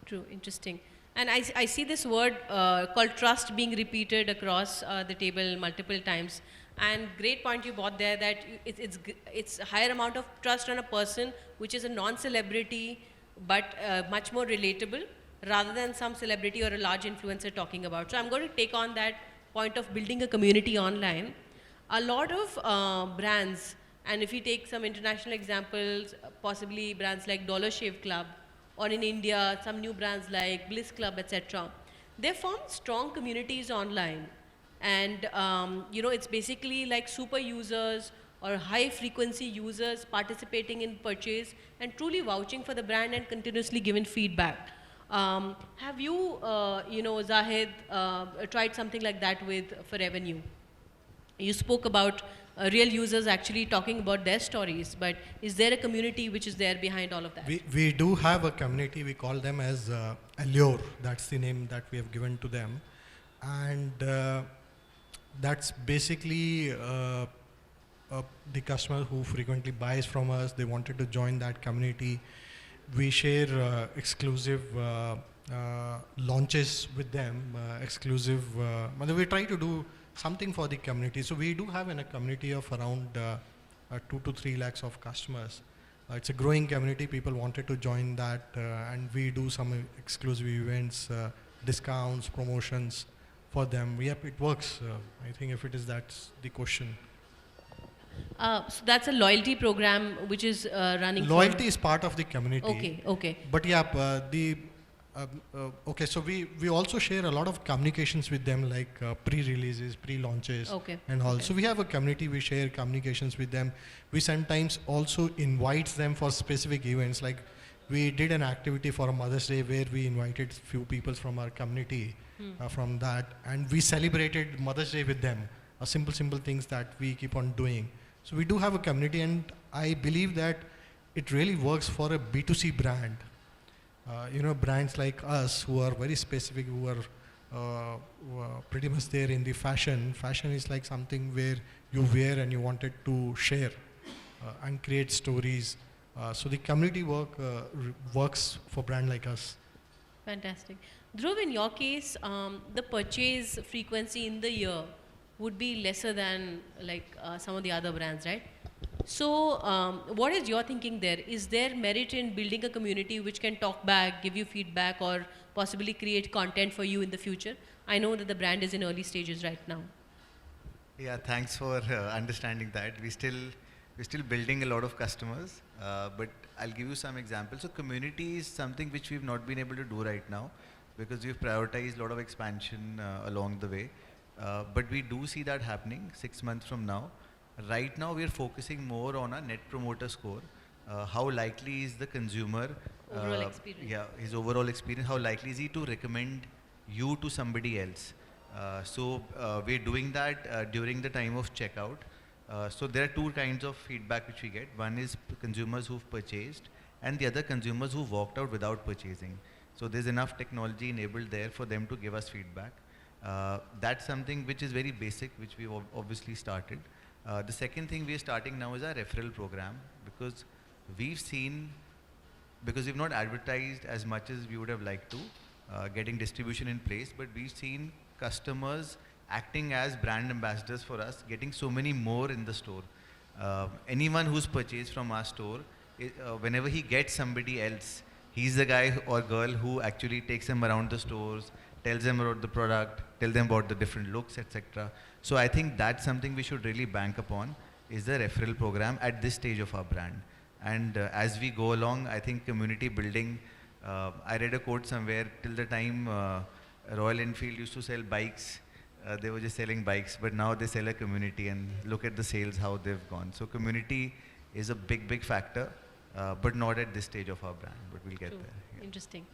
True, interesting. And I see this word called trust being repeated across the table multiple times. And great point you brought there that it's a higher amount of trust on a person which is a non-celebrity but much more relatable rather than some celebrity or a large influencer talking about. So I'm going to take on that point of building a community online. A lot of brands, and if you take some international examples, possibly brands like Dollar Shave Club, or in India, some new brands like Bliss Club, etc. They form strong communities online. And it's basically like super users or high frequency users participating in purchase and truly vouching for the brand and continuously giving feedback. Have you, Zahid, tried something like that with For Revenue? You spoke about real users actually talking about their stories, but is there a community which is there behind all of that? We do have a community. We call them as Allure. That's the name that we have given to them. And that's basically the customer who frequently buys from us. They wanted to join that community. We share exclusive launches with them, we try to do something for the community. So we do have a community of around 2 to 3 lakhs of customers. It's a growing community. People wanted to join that, and we do some exclusive events, discounts, promotions for them. Yep, it works. I think if that's the question. So that's a loyalty program which is running. Loyalty is part of the community. Okay. But yeah, okay, so we also share a lot of communications with them, like pre-releases, pre-launches, and all. So we have a community, we share communications with them. We sometimes also invite them for specific events, like we did an activity for a Mother's Day where we invited few people from our community from that, and we celebrated Mother's Day with them. Simple things that we keep on doing. So we do have a community, and I believe that it really works for a B2C brand. Brands like us who are very specific, who are pretty much there in the fashion. Fashion is like something where you wear and you wanted to share and create stories. So the community works for brand like us. Fantastic. Dhruv, in your case, the purchase frequency in the year would be lesser than some of the other brands, right? So what is your thinking there? Is there merit in building a community which can talk back, give you feedback, or possibly create content for you in the future? I know that the brand is in early stages right now. Yeah, thanks for understanding that. We're still building a lot of customers, but I'll give you some examples. So community is something which we've not been able to do right now because we've prioritized a lot of expansion along the way. But we do see that happening 6 months from now. Right now, we are focusing more on a net promoter score. How likely is the consumer, his overall experience, how likely is he to recommend you to somebody else? So we're doing that during the time of checkout. So there are 2 kinds of feedback which we get. One is consumers who've purchased, and the other consumers who walked out without purchasing. So there's enough technology enabled there for them to give us feedback. That's something which is very basic, which we've obviously started. The second thing we are starting now is our referral program, because we've not advertised as much as we would have liked to, getting distribution in place, but we've seen customers acting as brand ambassadors for us, getting so many more in the store. Anyone who's purchased from our store, whenever he gets somebody else, he's the guy or girl who actually takes them around the stores, tells them about the product, tell them about the different looks, etc. So I think that's something we should really bank upon, is the referral program at this stage of our brand. And as we go along, I think community building, I read a quote somewhere, till the time Royal Enfield used to sell bikes, they were just selling bikes, but now they sell a community, and look at the sales, how they've gone. So community is a big factor, but not at this stage of our brand, but we'll get there. Yeah. Interesting.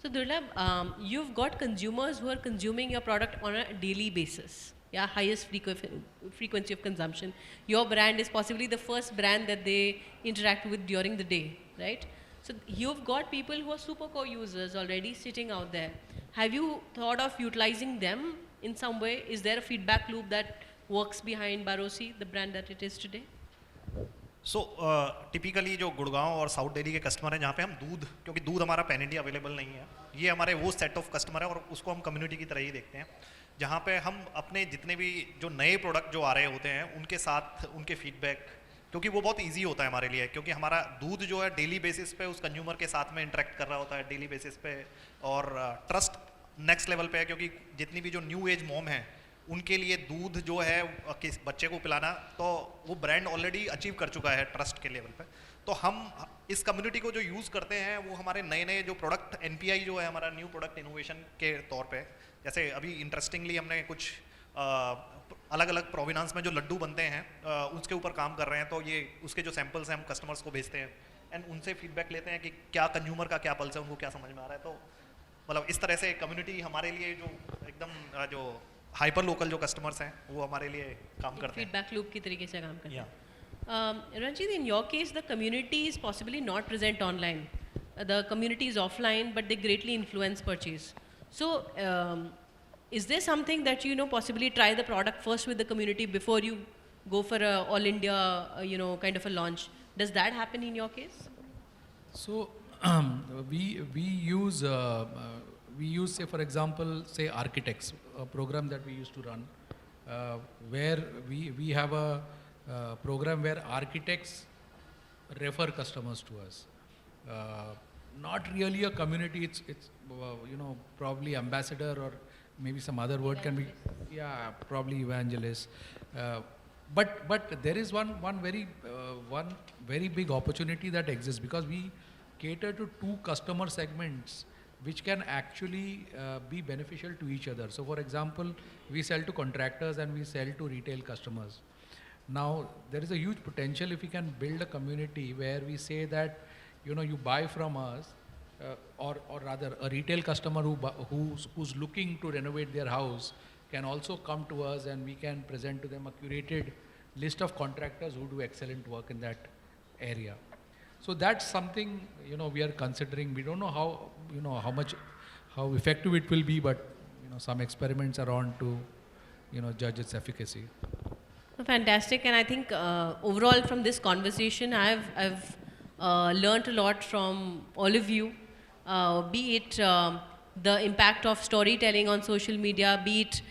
So Durlab, you've got consumers who are consuming your product on a daily basis. Yeah, highest frequency of consumption. Your brand is possibly the first brand that they interact with during the day, right? So you've got people who are super core users already sitting out there. Have you thought of utilizing them in some way? Is there a feedback loop that works behind Barosi, the brand that it is today? So typically जो गुड़गांव और south Delhi के customer हैं जहाँ पे हम दूध, क्योंकि दूध हमारा पैन इंडिया अवेलेबल नहीं है, ये हमारे वो सेट ऑफ कस्टमर है और उसको हम कम्युनिटी की तरह ही देखते हैं, जहाँ पे हम अपने जितने भी जो नए प्रोडक्ट जो आ रहे होते हैं उनके साथ उनके फीडबैक, क्योंकि वो बहुत इजी होता है हमारे लिए, क्योंकि हमारा दूध जो है डेली बेसिस पे उस कंज्यूमर के साथ में इंटरेक्ट कर रहा होता है डेली बेसिस पे, और ट्रस्ट नेक्स्ट लेवल पे है, क्योंकि जितनी भी जो न्यू एज मॉम है उनके लिए दूध जो है किस बच्चे को पिलाना, तो वो ब्रांड ऑलरेडी अचीव कर चुका है ट्रस्ट के लेवल पे। तो हम इस कम्युनिटी को जो यूज़ करते हैं वो हमारे नए नए जो प्रोडक्ट NPI जो है हमारा न्यू प्रोडक्ट इनोवेशन के तौर पे, जैसे अभी इंटरेस्टिंगली हमने कुछ अलग अलग प्रोविनांस में जो लड्डू बनते हैं उसके ऊपर काम कर रहे हैं, तो ये उसके जो सैम्पल्स हैं हम कस्टमर्स को भेजते हैं एंड उनसे फीडबैक लेते हैं कि क्या कंज्यूमर का क्या पल्स है, उनको क्या समझ में आ रहा है। तो मतलब इस तरह से कम्युनिटी हमारे लिए जो एकदम जो हाइपर लोकल जो कस्टमर्स हैं वो हमारे लिए काम करते हैं, फीडबैक लूप की तरीके से काम करते हैं। Ranjit, in your case, the community is possibly not present online. The community is offline, but they greatly influence purchase. So, is there something that possibly try the product first with the community before you go for a all India, kind of a launch? Does that happen in your case? So, we use say for example, say architects, a program that we used to run, where we have a program where architects refer customers to us. Not really a community, it's probably ambassador or maybe some other word can be, yeah, probably evangelist. But there is one very big opportunity that exists, because we cater to two customer segments which can actually be beneficial to each other. So for example, we sell to contractors and we sell to retail customers. Now, there is a huge potential if we can build a community where we say that, you buy from us, or rather a retail customer who's looking to renovate their house can also come to us, and we can present to them a curated list of contractors who do excellent work in that area. So that's something, we are considering. We don't know how effective it will be, but, some experiments are on to, judge its efficacy. Fantastic, and I think overall from this conversation, I've learned a lot from all of you, be it the impact of storytelling on social media, be it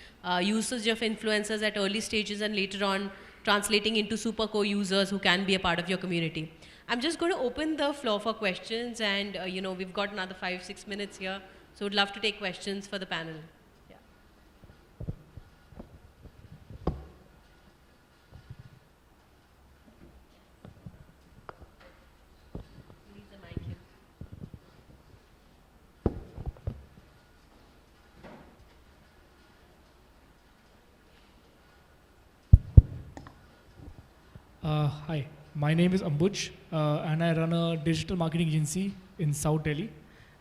usage of influencers at early stages and later on translating into super co-users who can be a part of your community. I'm just going to open the floor for questions, and we've got another 5-6 minutes here, so would love to take questions for the panel. Hi, my name is Ambuj, and I run a digital marketing agency in South Delhi.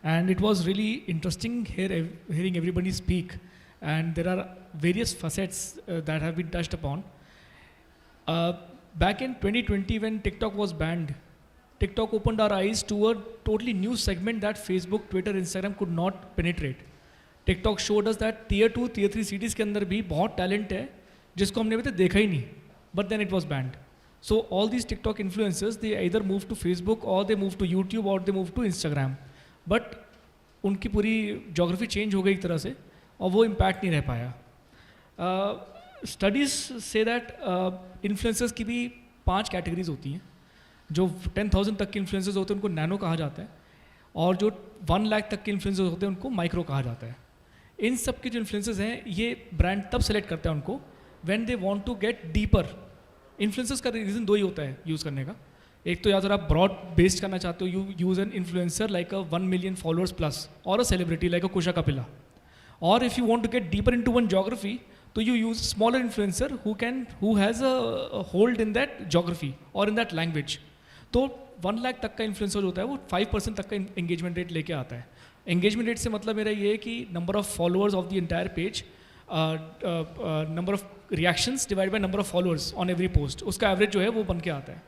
And it was really interesting hearing everybody speak. And there are various facets that have been touched upon. Back in 2020, when TikTok was banned, TikTok opened our eyes to a totally new segment that Facebook, Twitter, Instagram could not penetrate. TikTok showed us that tier 2, tier 3 cities के अंदर भी बहुत talent है जिसको हमने अभी तक देखा ही नहीं. But then it was banned. So all these TikTok influencers, they either move to Facebook or they move to YouTube or they move to Instagram. But उनकी पूरी geography change हो गई एक तरह से और वो impact नहीं रह पाया. Studies say that influencers की भी 5 categories होती हैं. जो 10,000 तक के influencers होते हैं उनको nano कहा जाता है और जो 1 लाख तक के influencers होते हैं उनको micro कहा जाता है. इन सब के जो influencers हैं ये brand तब select करते हैं उनको when they want to get deeper. Influencers का रीज़न 2 ही होता है यूज़ करने का. एक तो या तो आप ब्रॉड बेस्ड करना चाहते हो, you use an influencer like a 1 million followers plus और a celebrity like a Kusha Kapila. और if you want to get deeper into one geography तो you use smaller influencer who has a hold in that geography और in that language. तो 1 लाख तक का influencer होता है वो 5% तक का एंगेजमेंट रेट लेके आता है. एंगेजमेंट रेट से मतलब मेरा ये है कि number of followers of the entire page, number of reactions divide by number of followers on every post, उसका एवरेज जो है वो बन के आता है.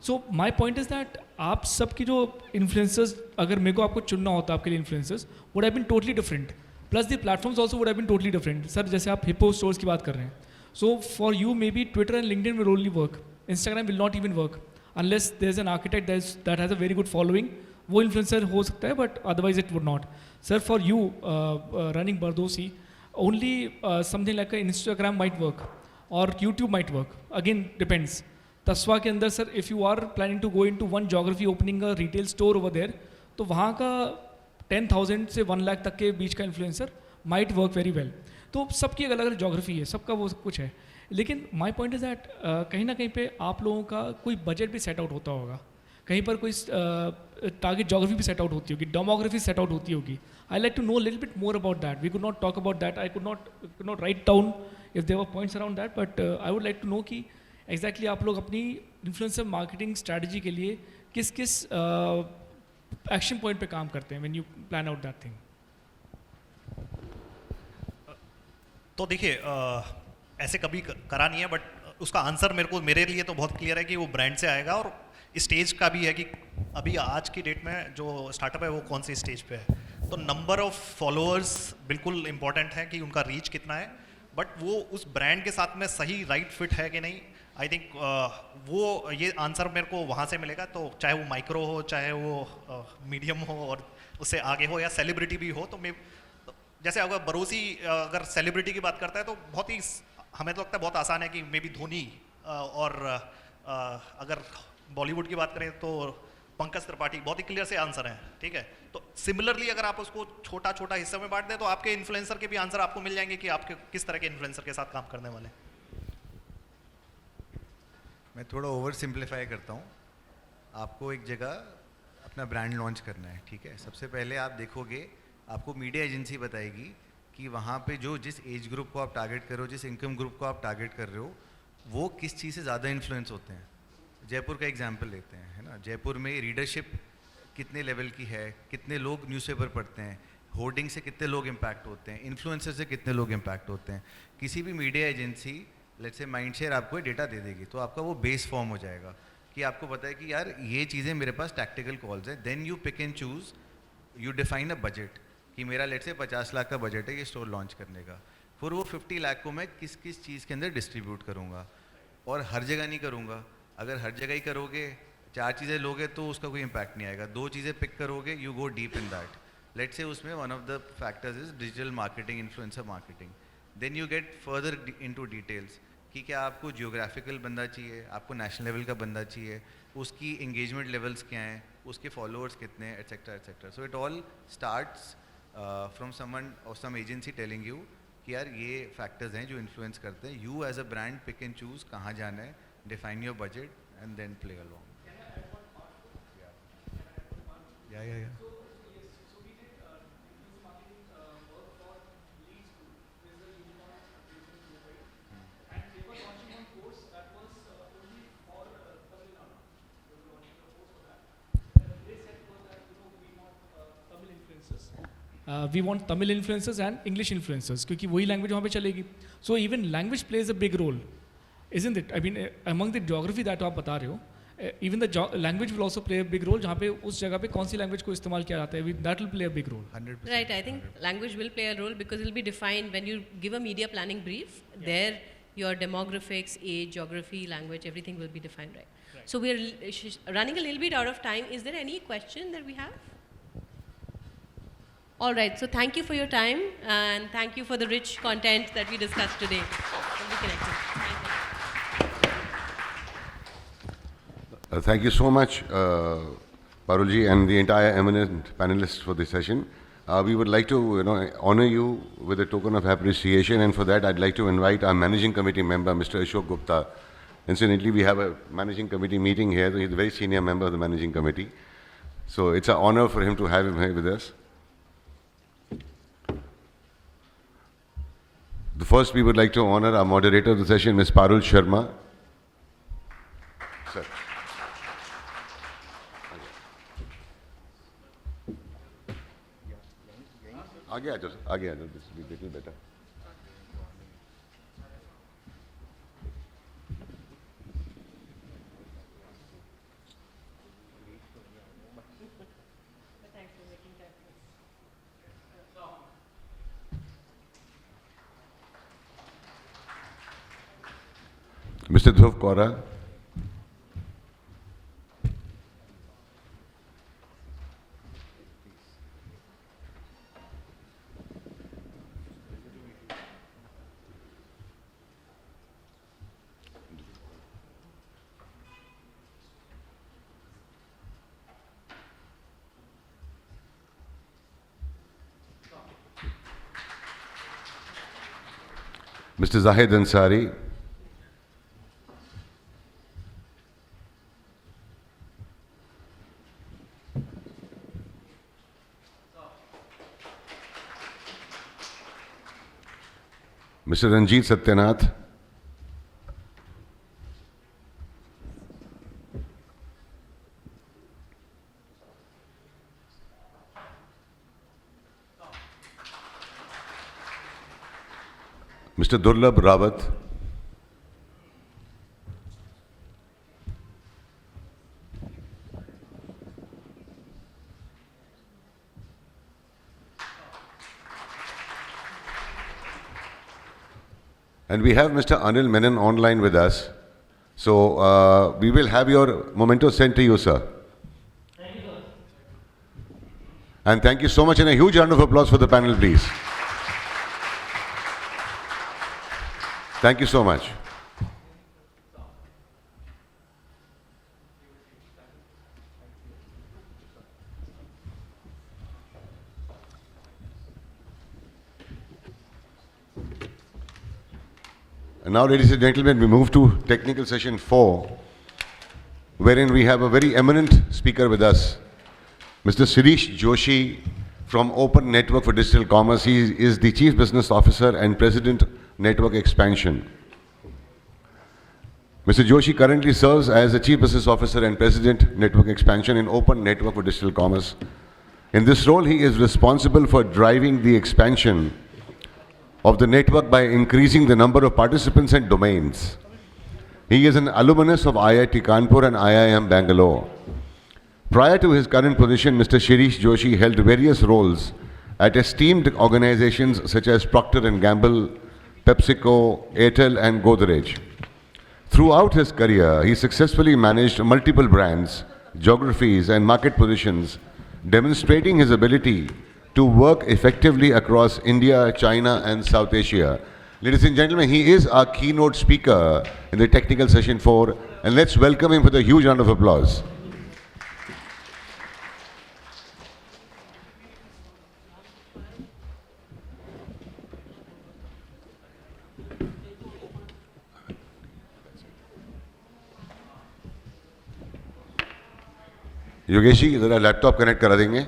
सो माई पॉइंट इज़ दैट आप सब की जो इन्फ्लुएंसर्स, अगर मेरे को आपको चुनना होता आपके लिए influencers, would have been totally different. Plus the platforms also would have been totally different. Sir जैसे आप हिपो स्टोर्स की बात कर रहे हैं, so for you may be Twitter and LinkedIn will only work, Instagram will not even work unless there's an architect that has a very good following वो influencer हो सकता है, but otherwise it would not. Sir, for you running Bardosi, only something like an Instagram might work or YouTube might work. Again, depends. तस्वा के अंदर sir, if you are planning to go into one geography, opening a retail store over there, तो वहाँ का 10,000 से 1 लाख तक के बीच का influencer might work very well. तो सबकी अलग अलग जोग्राफी है, सबका वो कुछ है. लेकिन माई पॉइंट इज दैट कहीं ना कहीं पे आप लोगों का कोई बजट भी सेट आउट होता होगा, कहीं पर कोई टारगेट जोग्राफी भी सेट आउट होती होगी, डेमोग्राफी सेट आउट होती होगी. I like to know little bit more about that. We could not talk about that. I could not write down if there were points around that, but I would like to know कि exactly आप लोग अपनी influencer marketing strategy के लिए किस किस action point पे काम करते हैं when you plan out that thing. तो देखिए, ऐसे कभी करा नहीं है, बट उसका आंसर मेरे लिए तो बहुत क्लियर है कि वो ब्रांड से आएगा. और स्टेज का भी है कि अभी आज की डेट में जो स्टार्टअप है वो कौन सी स्टेज पे है. तो नंबर ऑफ फॉलोअर्स बिल्कुल इंपॉर्टेंट है कि उनका रीच कितना है, बट वो उस ब्रांड के साथ में सही राइट फिट है कि नहीं. आई थिंक वो ये आंसर मेरे को वहाँ से मिलेगा. तो चाहे वो माइक्रो हो, चाहे वो मीडियम हो और उससे आगे हो, या सेलिब्रिटी भी हो. तो मैं जैसे अगर बरोसी अगर सेलिब्रिटी की बात करता है तो बहुत ही, हमें तो लगता है बहुत आसान है कि मे बी धोनी, और अगर बॉलीवुड की बात करें तो पंकज त्रिपाठी, बहुत ही क्लियर से आंसर हैं. ठीक है, तो सिमिलरली अगर आप उसको छोटा छोटा हिस्से में बांट दें तो आपके इन्फ्लुएंसर के भी आंसर आपको मिल जाएंगे कि आपके किस तरह के इन्फ्लुएंसर के साथ काम करने वाले. मैं थोड़ा ओवर सिंप्लीफाई करता हूँ. आपको एक जगह अपना ब्रांड लॉन्च करना है. ठीक है, सबसे पहले आप देखोगे, आपको मीडिया एजेंसी बताएगी कि वहाँ पे जो जिस एज ग्रुप को आप टारगेट कर रहे हो, जिस इनकम ग्रुप को आप टारगेट कर रहे हो, वो किस चीज़ से ज़्यादा इन्फ्लुएंस होते हैं. जयपुर का एग्जांपल लेते हैं, है ना. जयपुर में रीडरशिप कितने लेवल की है, कितने लोग न्यूज़पेपर पढ़ते हैं, होर्डिंग से कितने लोग इम्पैक्ट होते हैं, इन्फ्लुएंसर से कितने लोग इम्पैक्ट होते हैं. किसी भी media agency let's say mind share आपको डेटा दे देगी, तो आपका वो बेस फॉर्म हो जाएगा कि आपको पता है कि यार ये चीज़ें मेरे पास टैक्टिकल कॉल्स है. Then you pick and choose, you define a budget कि मेरा लेट से 50 लाख का बजट है ये स्टोर लॉन्च करने का. फिर वो 50 लाख को मैं किस किस चीज़ के अंदर डिस्ट्रीब्यूट करूँगा, और हर जगह नहीं करूँगा. अगर हर जगह ही करोगे, 4 चीज़ें लोगे तो उसका कोई इम्पैक्ट नहीं आएगा. 2 चीज़ें पिक करोगे, you go deep in that. Let say उसमें one of the factors is digital marketing, influencer marketing. Then you get further into details कि क्या आपको जियोग्राफिकल बंदा चाहिए, आपको नेशनल लेवल का बंदा चाहिए, उसकी इंगेजमेंट लेवल्स क्या हैं, उसके फॉलोअर्स कितने हैं, etcetera etcetera. So it all starts from someone और सम एजेंसी टेलिंग यू कि यार ये फैक्टर्स हैं जो इन्फ्लुएंस करते हैं. You as a brand pick and choose कहाँ जाना है, define your budget and then play along. या we want Tamil influencers and English influencers, क्योंकि वही लैंग्वेज वहाँ पे चलेगी. So even language plays a big role, isn't it? I mean, among the geography that आप बता रहे हो, even the language will also play a big role. जहाँ पे उस जगह पे कौन सी लैंग्वेज को इस्तेमाल किया जाता है, that will play a big role. 100%. Right, I think language will play a role because it will be defined when you give a media planning brief. Yeah. There, your demographics, age, geography, language, everything will be defined, right? So we are running a little bit out of time. Is there any question that we have? All right, so thank you for your time and thank you for the rich content that we discussed today. We'll be connected. Thank you. Thank you so much, Parulji and the entire eminent panelists for this session. We would like to honor you with a token of appreciation, and for that I'd like to invite our managing committee member, Mr. Ashok Gupta. Incidentally, we have a managing committee meeting here, so he's a very senior member of the managing committee. So it's an honor for him to have him here with us. First, we would like to honor our moderator of the session, Ms. Parul Sharma. Sir. आगे आ जाओ, this will be little better. Mr. Dhruv Kaura. Mr. Zahid Ansari, Mr. Ranjit Satyanath, Mr. Durlabh Rawat, and we have Mr. Anil Menon online with us. So we will have your memento sent to you, sir. Thank you, sir. And thank you so much, and a huge round of applause for the panel, please. Thank you so much. And now, ladies and gentlemen, we move to technical session 4, wherein we have a very eminent speaker with us, Mr. Shirish Joshi from Open Network for Digital Commerce. He is the Chief Business Officer and President, Network Expansion. Mr. Joshi currently serves as the Chief Business Officer and President, Network Expansion in Open Network for Digital Commerce. In this role, he is responsible for driving the expansion of the network by increasing the number of participants and domains. He is an alumnus of IIT Kanpur and IIM Bangalore. Prior to his current position, Mr. Shirish Joshi held various roles at esteemed organizations such as Procter & Gamble, PepsiCo, Airtel and Godrej. Throughout his career, he successfully managed multiple brands, geographies and market positions, demonstrating his ability to work effectively across India, China and South Asia. Ladies and gentlemen, he is our keynote speaker in the technical session 4, and let's welcome him with a huge round of applause. Yogesh ji जरा laptop connect करा देंगे.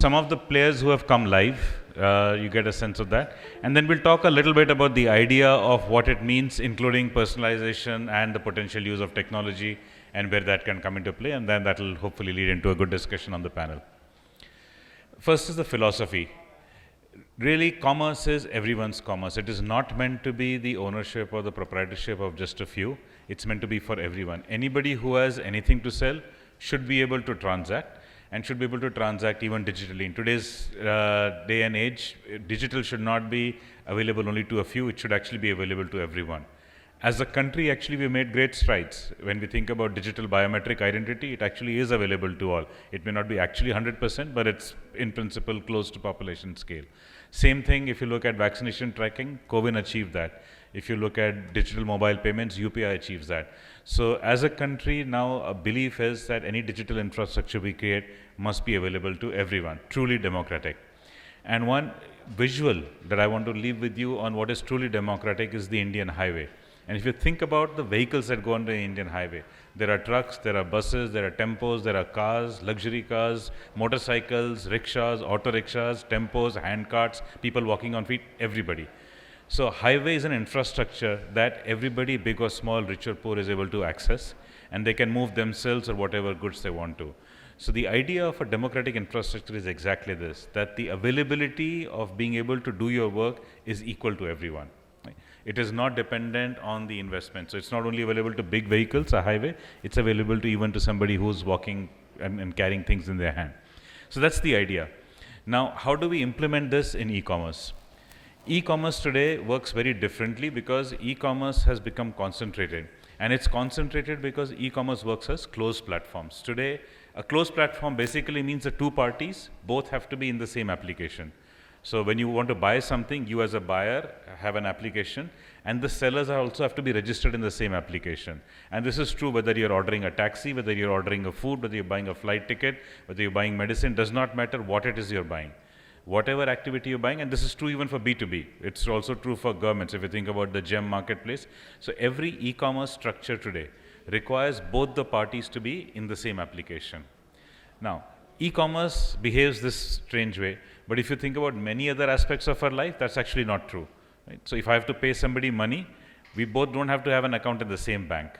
Some of the players who have come live, you get a sense of that. And then we'll talk a little bit about the idea of what it means, including personalization and the potential use of technology and where that can come into play. And then that will hopefully lead into a good discussion on the panel. First is the philosophy. Really, commerce is everyone's commerce. It is not meant to be the ownership or the proprietorship of just a few. It's meant to be for everyone. Anybody who has anything to sell should be able to transact, and should be able to transact even digitally. In today's day and age, digital should not be available only to a few, it should actually be available to everyone. As a country, actually, we made great strides. When we think about digital biometric identity, it actually is available to all. It may not be actually 100%, but it's in principle close to population scale. Same thing if you look at vaccination tracking, CoWIN achieved that. If you look at digital mobile payments, UPI achieves that. So as a country now, a belief is that any digital infrastructure we create must be available to everyone, truly democratic. And one visual that I want to leave with you on what is truly democratic is the Indian highway. And if you think about the vehicles that go on the Indian highway, there are trucks, there are buses, there are tempos, there are cars, luxury cars, motorcycles, rickshaws, auto rickshaws, tempos, hand carts, people walking on feet, everybody. So highway is an infrastructure that everybody, big or small, rich or poor, is able to access, and they can move themselves or whatever goods they want to. So the idea of a democratic infrastructure is exactly this, that the availability of being able to do your work is equal to everyone. It is not dependent on the investment. So it's not only available to big vehicles, a highway, it's available to even to somebody who's walking and carrying things in their hand. So that's the idea. Now, how do we implement this in e-commerce? E-commerce today works very differently because e-commerce has become concentrated. And it's concentrated because e-commerce works as closed platforms. Today, a closed platform basically means that two parties both have to be in the same application. So when you want to buy something, you as a buyer have an application, and the sellers also have to be registered in the same application. And this is true whether you're ordering a taxi, whether you're ordering a food, whether you're buying a flight ticket, whether you're buying medicine, does not matter what it is you're buying. Whatever activity you're buying, and this is true even for B2B, it's also true for governments if you think about the GEM marketplace. So every e-commerce structure today requires both the parties to be in the same application. Now, e-commerce behaves this strange way, but if you think about many other aspects of our life, that's actually not true. Right? So if I have to pay somebody money, we both don't have to have an account in the same bank.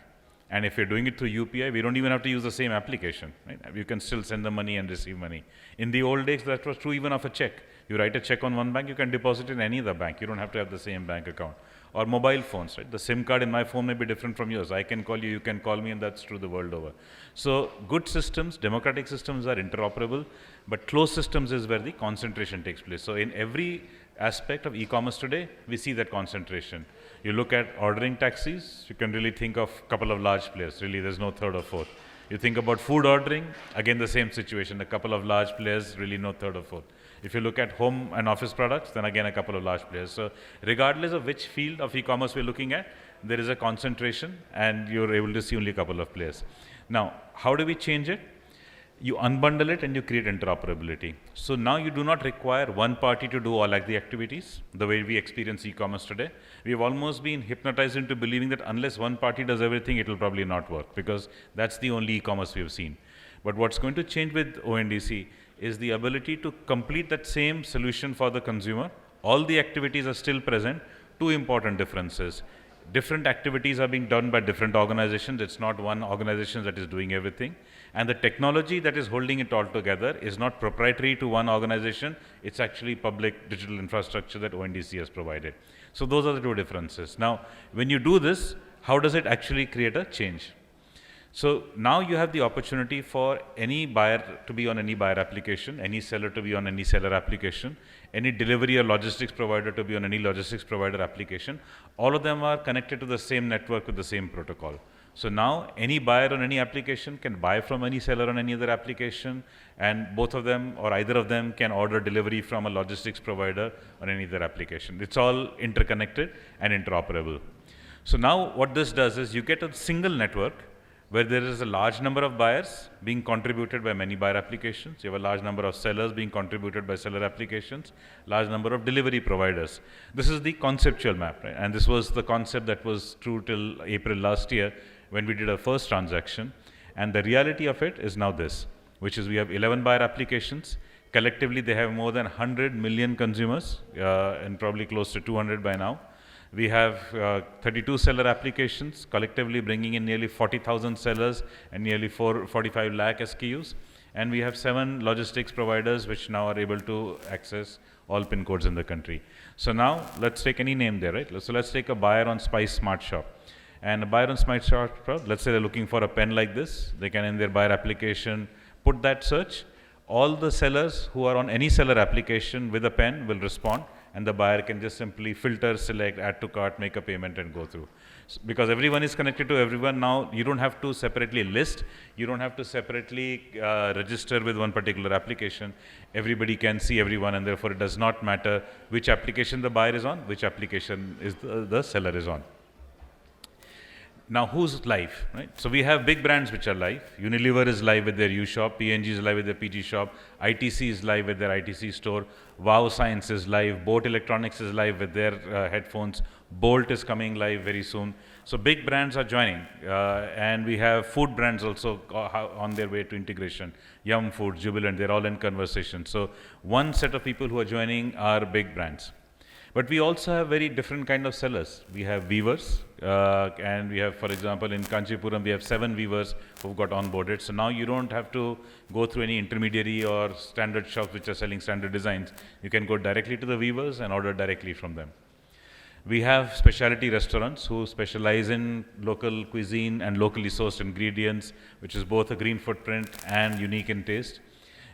And if you're doing it through UPI, we don't even have to use the same application. Right? You can still send the money and receive money. In the old days, that was true even of a check. You write a check on one bank, you can deposit in any other bank. You don't have to have the same bank account. Or mobile phones, right? The SIM card in my phone may be different from yours. I can call you, you can call me, and that's true the world over. So good systems, democratic systems are interoperable, but closed systems is where the concentration takes place. So in every aspect of e-commerce today, we see that concentration. You look at ordering taxis, you can really think of a couple of large players. Really, there's no third or fourth. You think about food ordering, again the same situation, a couple of large players, really no third or fourth. If you look at home and office products, then again a couple of large players. So regardless of which field of e-commerce we're looking at, there is a concentration and you're able to see only a couple of players. Now, how do we change it? You unbundle it and you create interoperability. So now you do not require one party to do all like the activities, the way we experience e-commerce today. We have almost been hypnotized into believing that unless one party does everything, it will probably not work, because that's the only e-commerce we have seen. But what's going to change with ONDC is the ability to complete that same solution for the consumer. All the activities are still present. Two important differences. Different activities are being done by different organizations. It's not one organization that is doing everything. And the technology that is holding it all together is not proprietary to one organization. It's actually public digital infrastructure that ONDC has provided. So those are the two differences. Now, when you do this, how does it actually create a change? So now you have the opportunity for any buyer to be on any buyer application, any seller to be on any seller application, any delivery or logistics provider to be on any logistics provider application. All of them are connected to the same network with the same protocol. So now any buyer on any application can buy from any seller on any other application, and both of them or either of them can order delivery from a logistics provider on any other application. It's all interconnected and interoperable. So now what this does is you get a single network where there is a large number of buyers being contributed by many buyer applications. You have a large number of sellers being contributed by seller applications, large number of delivery providers. This is the conceptual map, right? And this was the concept that was true till April last year when we did our first transaction. And the reality of it is now this, which is we have 11 buyer applications. Collectively, they have more than 100 million consumers, and probably close to 200 by now. We have 32 seller applications, collectively bringing in nearly 40,000 sellers and nearly 45 lakh SKUs. And we have 7 logistics providers which now are able to access all PIN codes in the country. So now let's take any name there, right? So let's take a buyer on Spice Smart Shop. And a buyer on Smart Shop, let's say they're looking for a pen like this. They can in their buyer application put that search. All the sellers who are on any seller application with a pen will respond, and the buyer can just simply filter, select, add to cart, make a payment and go through. So because everyone is connected to everyone now, you don't have to separately list, you don't have to separately register with one particular application. Everybody can see everyone, and therefore it does not matter which application the buyer is on, which application is the seller is on. Now, who's live, right? So we have big brands which are live. Unilever is live with their U-Shop, P&G is live with their PG Shop, ITC is live with their ITC store, Wow Science is live, Boat Electronics is live with their headphones, Bolt is coming live very soon. So big brands are joining, and we have food brands also on their way to integration. Yum Food, Jubilant, they're all in conversation. So one set of people who are joining are big brands. But we also have very different kind of sellers. We have weavers, and we have, for example, in Kanchipuram, we have 7 weavers who've got onboarded. So now you don't have to go through any intermediary or standard shops which are selling standard designs. You can go directly to the weavers and order directly from them. We have specialty restaurants who specialize in local cuisine and locally sourced ingredients, which is both a green footprint and unique in taste.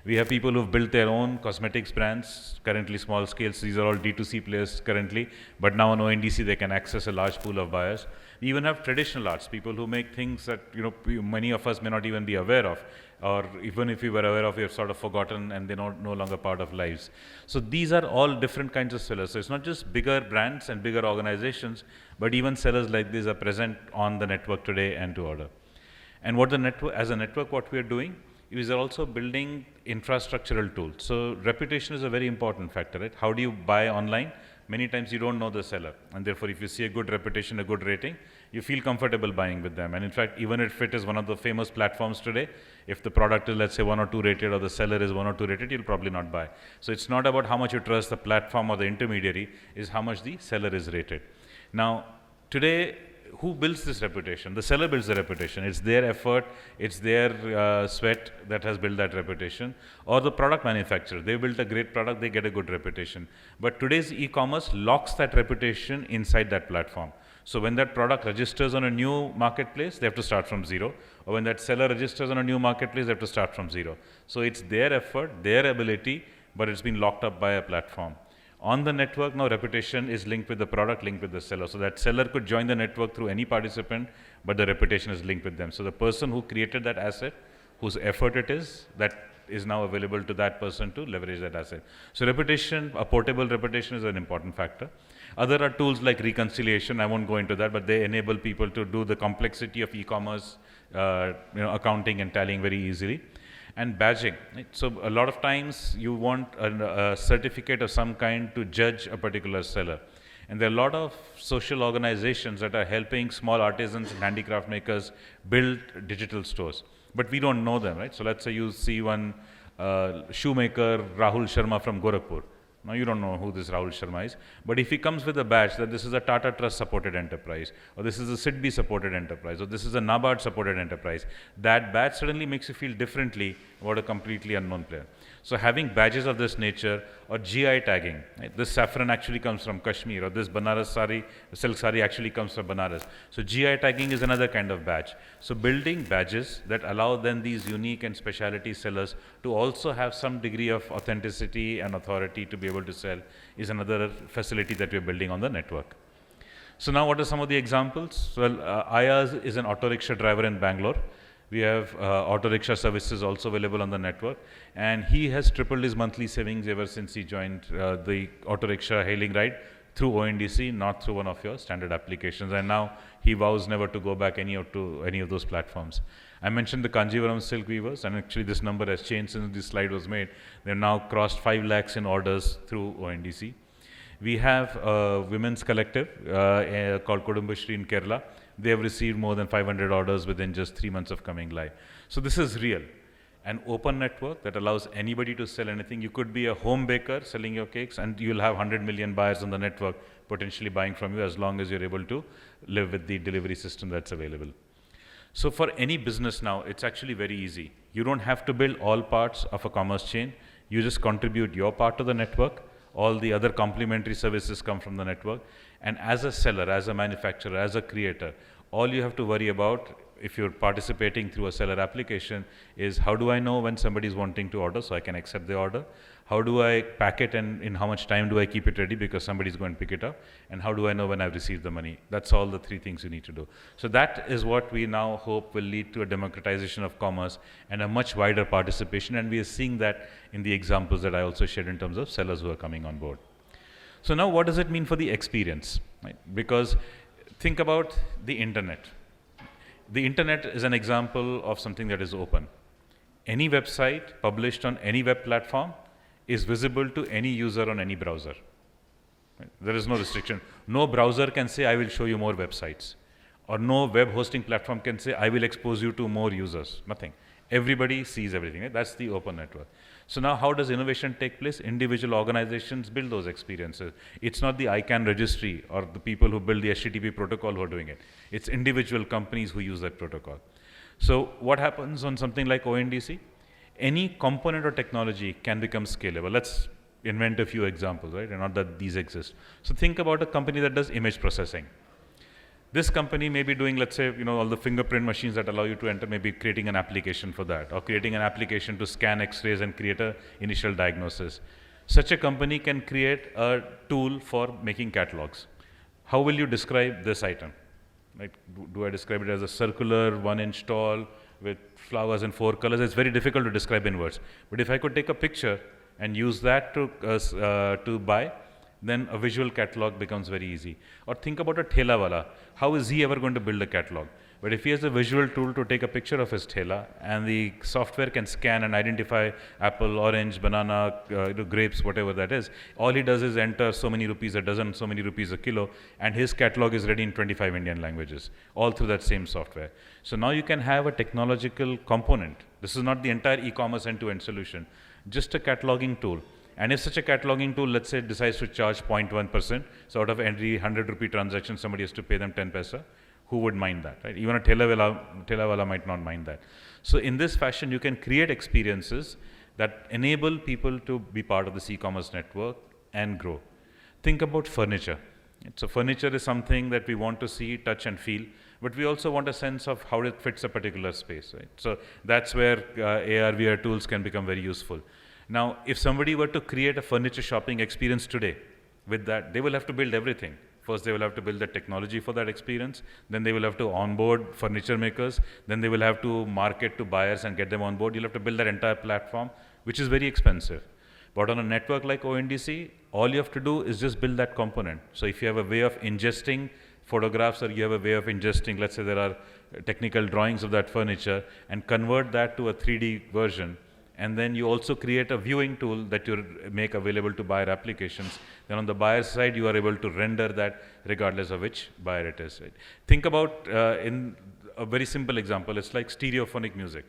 We have people who've built their own cosmetics brands, currently small scales. These are all D2C players currently, but now on ONDC they can access a large pool of buyers. We even have traditional arts, people who make things that many of us may not even be aware of, or even if we were aware of, we have sort of forgotten and they're no longer part of lives. So these are all different kinds of sellers. So it's not just bigger brands and bigger organizations, but even sellers like these are present on the network today and to order. And what the network, as a network, what we are doing is also building infrastructural tools. So reputation is a very important factor, right? How do you buy online? Many times you don't know the seller, and therefore if you see a good reputation, a good rating, you feel comfortable buying with them. And in fact, even if it is one of the famous platforms today, if the product is, let's say, 1 or 2 rated, or the seller is 1 or 2 rated, you'll probably not buy. So it's not about how much you trust the platform or the intermediary, is how much the seller is rated. Now, today, who builds this reputation? The seller builds the reputation. It's their effort, it's their sweat that has built that reputation, or the product manufacturer. They built a great product, they get a good reputation. But today's e-commerce locks that reputation inside that platform. So when that product registers on a new marketplace, they have to start from zero. Or when that seller registers on a new marketplace, they have to start from zero. So it's their effort, their ability, but it's been locked up by a platform. On the network now, reputation is linked with the product, linked with the seller. So that seller could join the network through any participant, but the reputation is linked with them. So the person who created that asset, whose effort it is, that is now available to that person to leverage that asset. So reputation, a portable reputation, is an important factor. Other are tools like reconciliation. I won't go into that, but they enable people to do the complexity of e-commerce, accounting and tallying very easily. And badging. Right? So a lot of times you want a certificate of some kind to judge a particular seller. And there are a lot of social organizations that are helping small artisans and handicraft makers build digital stores. But we don't know them, right? So let's say you see one shoemaker, Rahul Sharma from Gorakhpur. Now you don't know who this Rahul Sharma is, but if he comes with a badge that this is a Tata Trust supported enterprise, or this is a SIDBI supported enterprise, or this is a NABARD supported enterprise, that badge suddenly makes you feel differently about a completely unknown player. So having badges of this nature, or GI tagging, right? This saffron actually comes from Kashmir, or this Banaras sari, silk sari actually comes from Banaras. So GI tagging is another kind of badge. So building badges that allow then these unique and specialty sellers to also have some degree of authenticity and authority to be able to sell is another facility that we're building on the network. So now what are some of the examples? Well, Ayaz is an auto rickshaw driver in Bangalore. We have auto rickshaw services also available on the network, and he has tripled his monthly savings ever since he joined the auto rickshaw hailing ride through ONDC, not through one of your standard applications. And now he vows never to go back to any of those platforms. I mentioned the Kanjivaram silk weavers, and actually this number has changed since this slide was made. They've now crossed 5 lakhs in orders through ONDC. We have a women's collective called Kudumbashri in Kerala. They have received more than 500 orders within just 3 months of coming live. So this is real. An open network that allows anybody to sell anything. You could be a home baker selling your cakes, and you'll have 100 million buyers on the network potentially buying from you, as long as you're able to live with the delivery system that's available. So for any business now, it's actually very easy. You don't have to build all parts of a commerce chain. You just contribute your part to the network. All the other complementary services come from the network. And as a seller, as a manufacturer, as a creator, all you have to worry about if you're participating through a seller application is, how do I know when somebody is wanting to order so I can accept the order? How do I pack it, and in how much time do I keep it ready because somebody is going to pick it up? And how do I know when I've received the money? That's all the 3 things you need to do. So that is what we now hope will lead to a democratization of commerce and a much wider participation. And we are seeing that in the examples that I also shared in terms of sellers who are coming on board. So now what does it mean for the experience? Right? Because think about the internet. The internet is an example of something that is open. Any website published on any web platform is visible to any user on any browser. Right? There is no restriction. No browser can say, I will show you more websites. Or no web hosting platform can say, I will expose you to more users. Nothing. Everybody sees everything. Right? That's the open network. So now how does innovation take place? Individual organizations build those experiences. It's not the ICANN registry or the people who build the HTTP protocol who are doing it. It's individual companies who use that protocol. So what happens on something like ONDC? Any component or technology can become scalable. Let's invent a few examples, right? And not that these exist. So think about a company that does image processing. This company may be doing, let's say, all the fingerprint machines that allow you to enter, maybe creating an application for that, or creating an application to scan X-rays and create an initial diagnosis. Such a company can create a tool for making catalogs. How will you describe this item? Like, do I describe it as a circular 1-inch tall with flowers in 4 colors? It's very difficult to describe in words. But if I could take a picture and use that to buy, then a visual catalog becomes very easy. Or think about a thela wala. How is he ever going to build a catalog? But if he has a visual tool to take a picture of his thela, and the software can scan and identify apple, orange, banana, grapes, whatever that is, all he does is enter so many rupees a dozen, so many rupees a kilo, and his catalog is ready in 25 Indian languages, all through that same software. So now you can have a technological component. This is not the entire e-commerce end-to-end solution, just a cataloging tool. And if such a cataloging tool, let's say, decides to charge 0.1%, so out of every 100 rupee transaction, somebody has to pay them 10 paisa, who would mind that, right? Even a thela wala might not mind that. So in this fashion, you can create experiences that enable people to be part of this e-commerce network and grow. Think about furniture. So furniture is something that we want to see, touch and feel, but we also want a sense of how it fits a particular space, right? So that's where AR, VR tools can become very useful. Now, if somebody were to create a furniture shopping experience today, with that, they will have to build everything. First, they will have to build the technology for that experience. Then they will have to onboard furniture makers. Then they will have to market to buyers and get them on board. You'll have to build that entire platform, which is very expensive. But on a network like ONDC, all you have to do is just build that component. So if you have a way of ingesting photographs, or you have a way of ingesting, let's say there are technical drawings of that furniture, and convert that to a 3D version, and then you also create a viewing tool that you make available to buyer applications. Then on the buyer side, you are able to render that regardless of which buyer it is. Right? Think about, in a very simple example, it's like stereophonic music.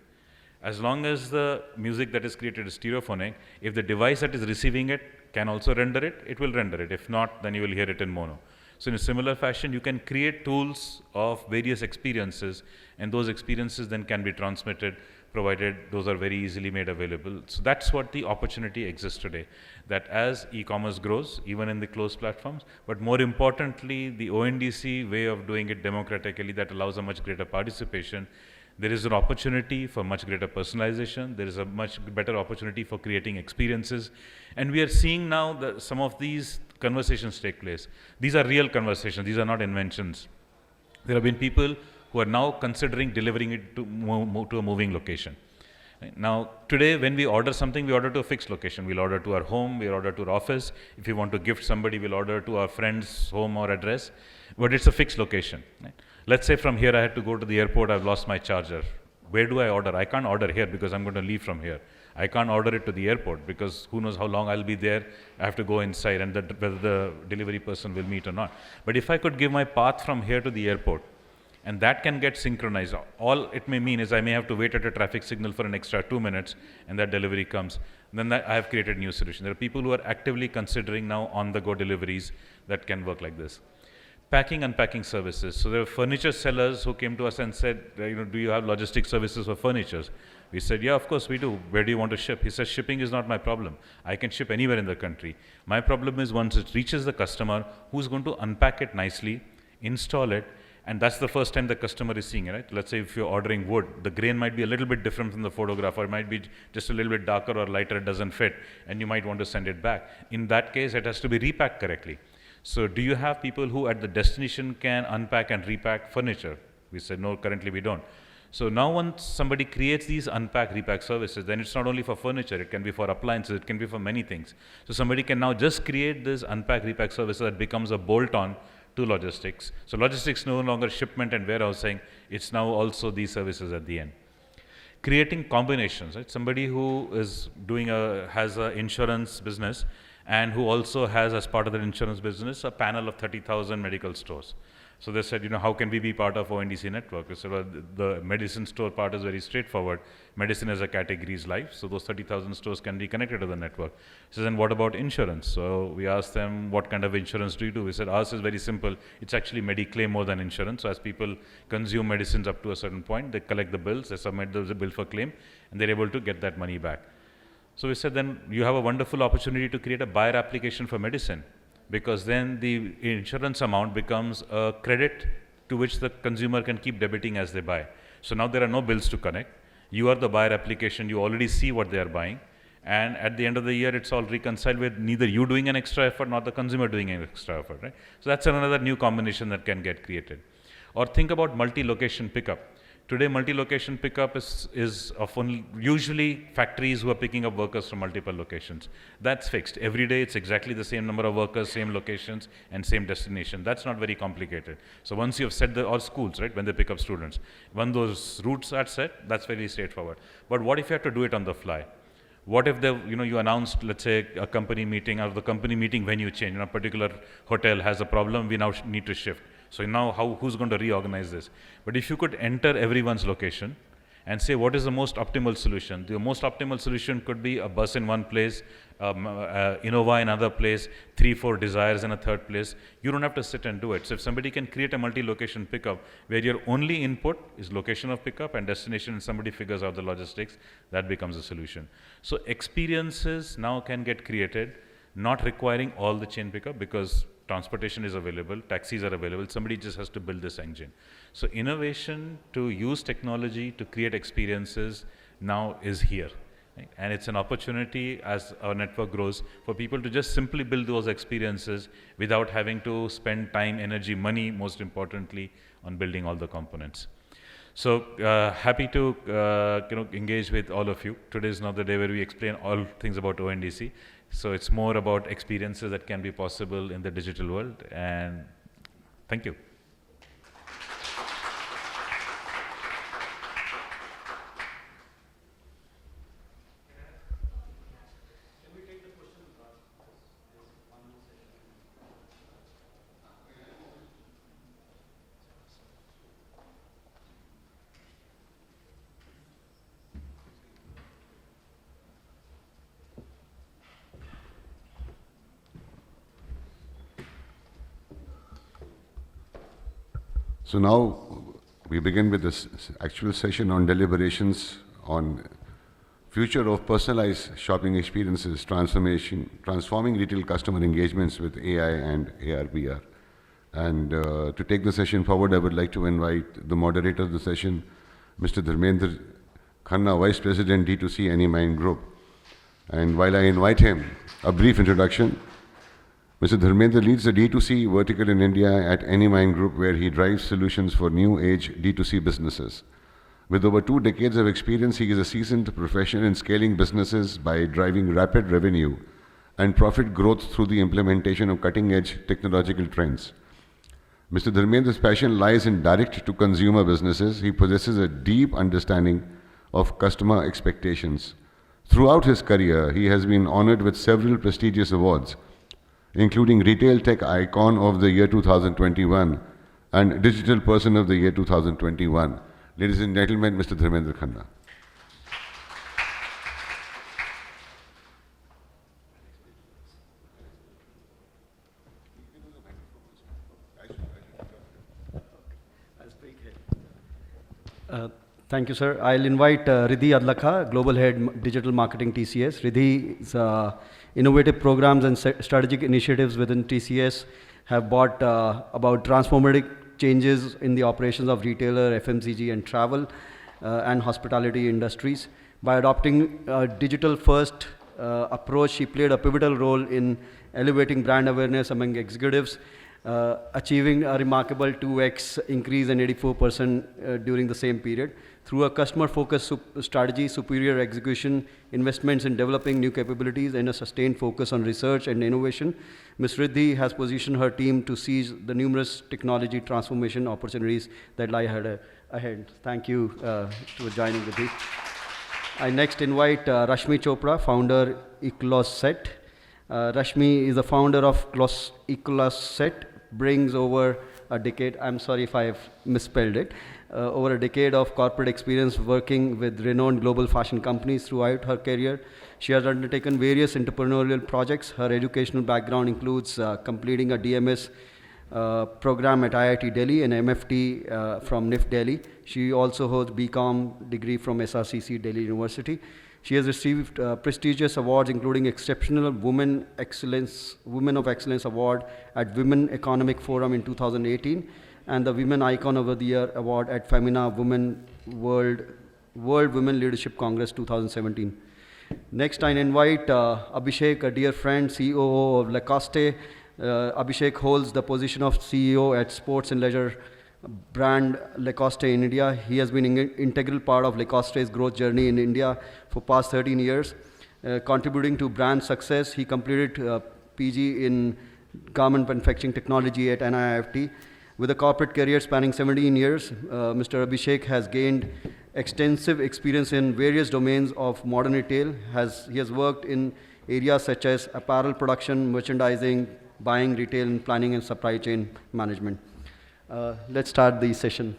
As long as the music that is created is stereophonic, if the device that is receiving it can also render it, it will render it. If not, then you will hear it in mono. So in a similar fashion, you can create tools of various experiences, and those experiences then can be transmitted, provided those are very easily made available. So that's what the opportunity exists today, that as e-commerce grows, even in the closed platforms, but more importantly, the ONDC way of doing it democratically that allows a much greater participation, there is an opportunity for much greater personalization, there is a much better opportunity for creating experiences, and we are seeing now that some of these conversations take place. These are real conversations, these are not inventions. There have been people who are now considering delivering it to a moving location. Right? Now, today when we order something, we order to a fixed location. We'll order to our home, we'll order to our office. If we want to gift somebody, we'll order to our friend's home or address, but it's a fixed location. Right? Let's say from here I had to go to the airport, I've lost my charger. Where do I order? I can't order here because I'm going to leave from here. I can't order it to the airport because who knows how long I'll be there. I have to go inside, and whether the delivery person will meet or not. But if I could give my path from here to the airport, and that can get synchronized. All it may mean is I may have to wait at a traffic signal for an extra 2 minutes, and that delivery comes. Then I have created a new solution. There are people who are actively considering now on-the-go deliveries that can work like this. Packing, unpacking services. So there were furniture sellers who came to us and said, do you have logistic services for furniture? We said, yeah, of course we do. Where do you want to ship? He says, shipping is not my problem. I can ship anywhere in the country. My problem is once it reaches the customer, who's going to unpack it nicely, install it, and that's the first time the customer is seeing it, right? Let's say if you're ordering wood, the grain might be a little bit different from the photograph, or it might be just a little bit darker or lighter, it doesn't fit, and you might want to send it back. In that case, it has to be repacked correctly. So do you have people who at the destination can unpack and repack furniture? We said, no, currently we don't. So now once somebody creates these unpack, repack services, then it's not only for furniture, it can be for appliances, it can be for many things. So somebody can now just create this unpack, repack service that becomes a bolt-on to logistics. So logistics no longer shipment and warehousing, it's now also these services at the end. Creating combinations, right? Somebody who is has an insurance business and who also has, as part of their insurance business, a panel of 30,000 medical stores. So they said, how can we be part of ONDC network? We said, well, the medicine store part is very straightforward. Medicine as a category is life, so those 30,000 stores can be connected to the network. So then what about insurance? So we asked them, what kind of insurance do you do? We said, ours is very simple. It's actually Mediclaim more than insurance. So as people consume medicines up to a certain point, they collect the bills, they submit the bill for claim, and they're able to get that money back. So we said then you have a wonderful opportunity to create a buyer application for medicine, because then the insurance amount becomes a credit to which the consumer can keep debiting as they buy. So now there are no bills to connect. You are the buyer application, you already see what they are buying, and at the end of the year it's all reconciled with neither you doing an extra effort nor the consumer doing an extra effort, right? So that's another new combination that can get created. Or think about multi-location pickup. Today, multi-location pickup is often usually factories who are picking up workers from multiple locations. That's fixed. Every day, it's exactly the same number of workers, same locations, and same destination. That's not very complicated. So once you have set or schools, right, when they pick up students, when those routes are set, that's very straightforward. But what if you have to do it on the fly? What if you announced, let's say, a company meeting, or the company meeting venue change, a particular hotel has a problem, we now need to shift. So now who's going to reorganize this? But if you could enter everyone's location and say what is the most optimal solution, the most optimal solution could be a bus in one place, Innova in another place, 3-4 Desires in a third place. You don't have to sit and do it. So if somebody can create a multi-location pickup where your only input is location of pickup and destination, and somebody figures out the logistics, that becomes a solution. So experiences now can get created, not requiring all the chain pickup, because transportation is available, taxis are available, somebody just has to build this engine. So innovation to use technology to create experiences now is here. Right? And it's an opportunity as our network grows for people to just simply build those experiences without having to spend time, energy, money, most importantly, on building all the components. So happy to engage with all of you. Today is not the day where we explain all things about ONDC. So it's more about experiences that can be possible in the digital world, and thank you. So now we begin with this actual session on deliberations on future of personalized shopping experiences, transforming retail customer engagements with AI and AR/VR. And to take the session forward, I would like to invite the moderator of the session, Mr. Dharmendra Khanna, Vice President, D2C Anymind Group. And while I invite him, a brief introduction. Mr. Dharmendra leads the D2C vertical in India at Anymind Group, where he drives solutions for new age D2C businesses. With over 2 decades of experience, he is a seasoned professional in scaling businesses by driving rapid revenue and profit growth through the implementation of cutting-edge technological trends. Mr. Dharmendra's passion lies in direct-to-consumer businesses. He possesses a deep understanding of customer expectations. Throughout his career, he has been honored with several prestigious awards, including Retail Tech Icon of the Year 2021 and Digital Person of the Year 2021. Ladies and gentlemen, Mr. Dharmendra Khanna. Thank you, sir. I'll invite Riddhi Adlakha, Global Head Digital Marketing TCS. Riddhi is innovative programs and strategic initiatives within TCS have brought about transformative changes in the operations of retailer, FMCG, and travel and hospitality industries. By adopting a digital-first approach, she played a pivotal role in elevating brand awareness among executives, achieving a remarkable 2x increase and 84% during the same period. Through a customer-focused strategy, superior execution, investments in developing new capabilities, and a sustained focus on research and innovation, Ms. Riddhi has positioned her team to seize the numerous technology transformation opportunities that lie ahead. Thank you for joining, Riddhi. I next invite Rashmi Chopra, founder Ecloset. Rashmi is the founder of Ecloset, brings over a decade, I'm sorry if I have misspelled it, over a decade of corporate experience working with renowned global fashion companies throughout her career. She has undertaken various entrepreneurial projects. Her educational background includes completing a DMS program at IIT Delhi and MFT from NIFT Delhi. She also holds BCom degree from SRCC Delhi University. She has received prestigious awards including Exceptional Women of Excellence Award at Women Economic Forum in 2018 and the Women Icon of the Year Award at Femina World Women Leadership Congress 2017. Next, I invite Abhishek, a dear friend, COO of Lacoste. Abhishek holds the position of CEO at Sports and Leisure brand Lacoste in India. He has been an integral part of Lacoste's growth journey in India for past 13 years, contributing to brand success. He completed PG in Garment Manufacturing Technology at NIFT. With a corporate career spanning 17 years, Mr. Abhishek has gained extensive experience in various domains of modern retail. He has worked in areas such as apparel production, merchandising, buying, retail, and planning and supply chain management. Let's start the session.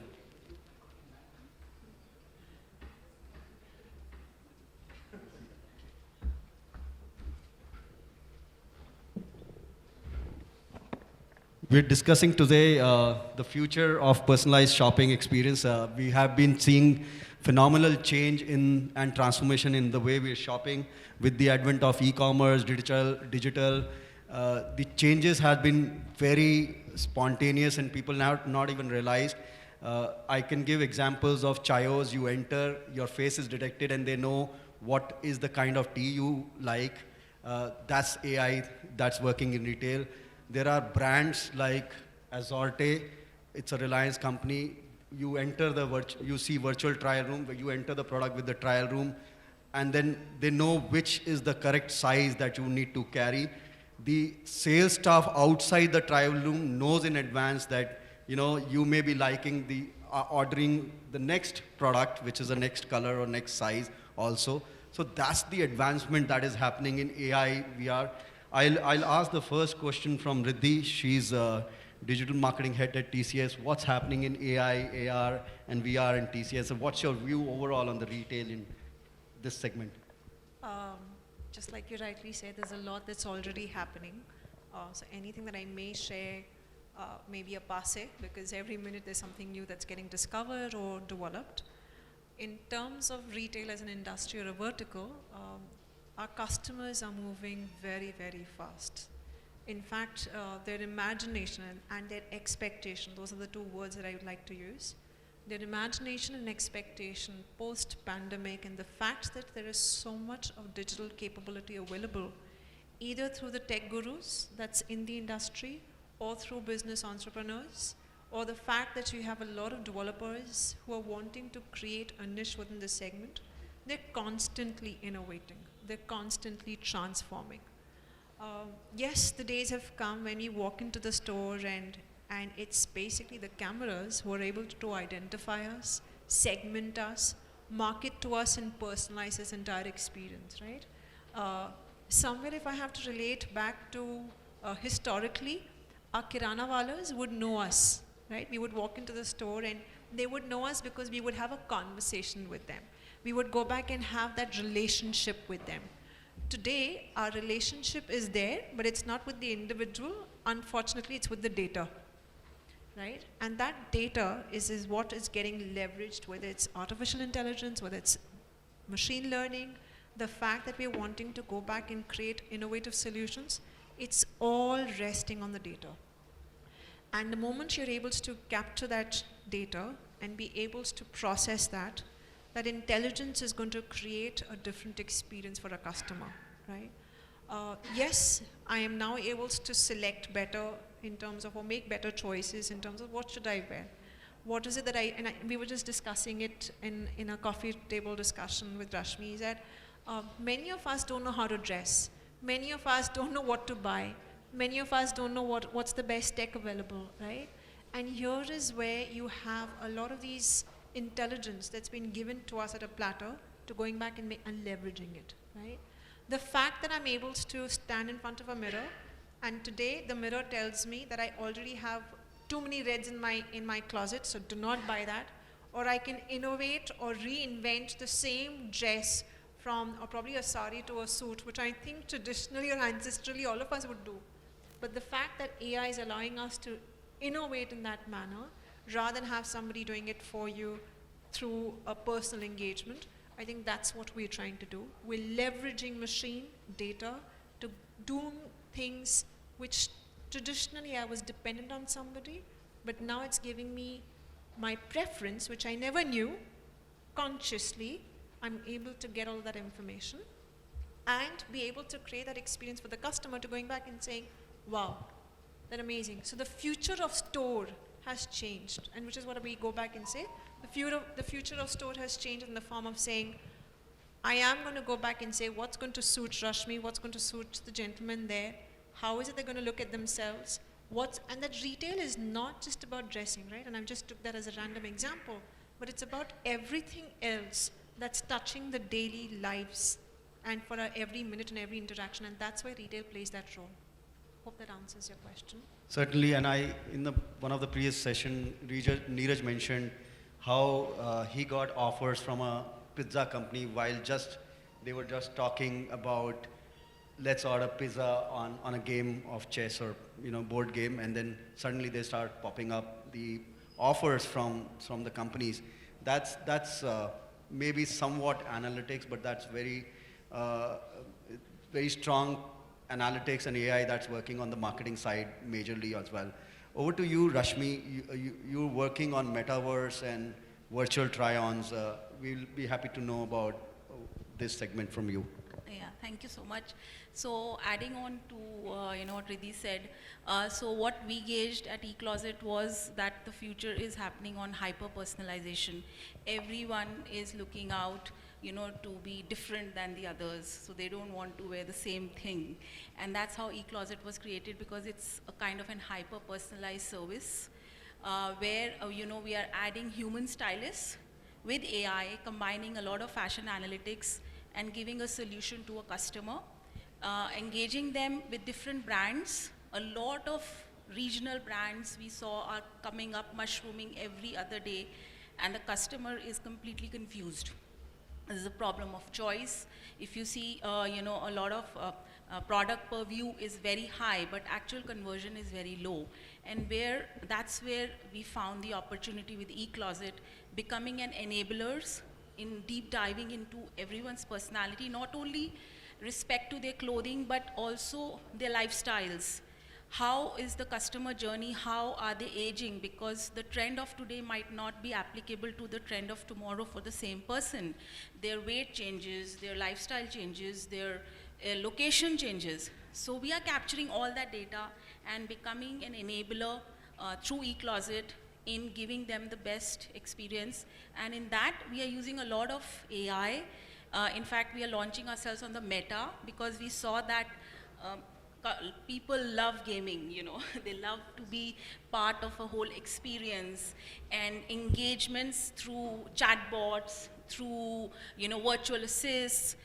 We're discussing today the future of personalized shopping experience. We have been seeing phenomenal change and transformation in the way we're shopping with the advent of e-commerce, digital. The changes have been very spontaneous and people now not even realized. I can give examples of Chayos. You enter, your face is detected and they know what is the kind of tea you like. That's AI that's working in retail. There are brands like Azorte, it's a Reliance company. You enter you see virtual trial room where you enter the product with the trial room and then they know which is the correct size that you need to carry. The sales staff outside the trial room knows in advance that you may be liking ordering the next product, which is the next color or next size also. So that's the advancement that is happening in AI, VR. I'll ask the first question from Riddhi. She's digital marketing head at TCS. What's happening in AI, AR, and VR in TCS? And what's your view overall on the retail in this segment? Just like you rightly said, there's a lot that's already happening. So anything that I may share may be a passe because every minute there's something new that's getting discovered or developed. In terms of retail as an industry or a vertical, our customers are moving very, very fast. In fact, their imagination and their expectation, those are the two words that I would like to use. Their imagination and expectation post-pandemic and the fact that there is so much of digital capability available, either through the tech gurus that's in the industry or through business entrepreneurs, or the fact that you have a lot of developers who are wanting to create a niche within the segment, they're constantly innovating. They're constantly transforming. Yes, the days have come when you walk into the store and it's basically the cameras who are able to identify us, segment us, market to us and personalize this entire experience, right? Somewhere if I have to relate back to historically, our kirana walas would know us, right? We would walk into the store and they would know us because we would have a conversation with them. We would go back and have that relationship with them. Today, our relationship is there, but it's not with the individual. Unfortunately, it's with the data, right? And that data is what is getting leveraged, whether it's artificial intelligence, whether it's machine learning, the fact that we're wanting to go back and create innovative solutions, it's all resting on the data. And the moment you're able to capture that data and be able to process that intelligence is going to create a different experience for a customer, right? Yes, I am now able to select better in terms of, or make better choices in terms of what should I wear. What is it that we were just discussing it in a coffee table discussion with Rashmi, is that many of us don't know how to dress. Many of us don't know what to buy. Many of us don't know what's the best tech available, right? And here is where you have a lot of these intelligence that's been given to us at a platter to going back and leveraging it, right? The fact that I'm able to stand in front of a mirror and today the mirror tells me that I already have too many reds in my closet, so do not buy that. Or I can innovate or reinvent the same dress from probably a sari to a suit, which I think traditionally or ancestrally all of us would do. But the fact that AI is allowing us to innovate in that manner, rather than have somebody doing it for you through a personal engagement, I think that's what we're trying to do. We're leveraging machine data to do things which traditionally I was dependent on somebody, but now it's giving me my preference, which I never knew. Consciously, I'm able to get all that information and be able to create that experience for the customer to going back and saying, wow, that's amazing. So the future of store has changed, and which is what we go back and say, the future of store has changed in the form of saying, I am going to go back and say what's going to suit Rashmi, what's going to suit the gentleman there, how is it they're going to look at themselves, and that retail is not just about dressing, right? And I just took that as a random example, but it's about everything else that's touching the daily lives and for every minute and every interaction, and that's why retail plays that role. Hope that answers your question. Certainly, and in one of the previous session, Neeraj mentioned how he got offers from a pizza company while they were just talking about let's order pizza on a game of chess or board game, and then suddenly they start popping up the offers from the companies. That's maybe somewhat analytics, but that's very strong analytics and AI that's working on the marketing side majorly as well. Over to you, Rashmi. You're working on metaverse and virtual try-ons. We'll be happy to know about this segment from you. Yeah, thank you so much. So adding on to what Riddhi said, so what we gauged at eCloset was that the future is happening on hyper-personalization. Everyone is looking out to be different than the others, so they don't want to wear the same thing. And that's how eCloset was created, because it's a kind of an hyper-personalized service where we are adding human stylists with AI, combining a lot of fashion analytics and giving a solution to a customer, engaging them with different brands. A lot of regional brands we saw are coming up, mushrooming every other day, and the customer is completely confused. This is a problem of choice. If you see, a lot of product per view is very high, but actual conversion is very low. And that's where we found the opportunity with eCloset, becoming an enablers in deep diving into everyone's personality, not only respect to their clothing, but also their lifestyles. How is the customer journey? How are they aging? Because the trend of today might not be applicable to the trend of tomorrow for the same person. Their weight changes, their lifestyle changes, their location changes. So we are capturing all that data and becoming an enabler through eCloset in giving them the best experience. And in that, we are using a lot of AI. In fact, we are launching ourselves on the Meta, because we saw that people love gaming, they love to be part of a whole experience, and engagements through chatbots, through virtual assists,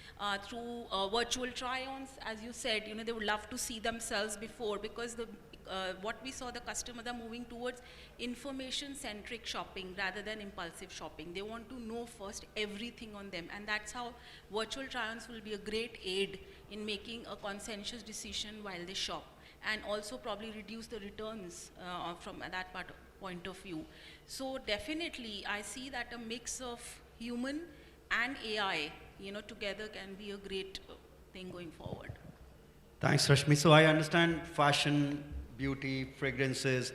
through virtual try-ons, as you said, they would love to see themselves before, because what we saw, the customers are moving towards information-centric shopping rather than impulsive shopping. They want to know first everything on them, and that's how virtual try-ons will be a great aid in making a conscientious decision while they shop, and also probably reduce the returns from that point of view. So definitely, I see that a mix of human and AI, together can be a great thing going forward. Thanks, Rashmi. So I understand fashion, beauty, fragrances,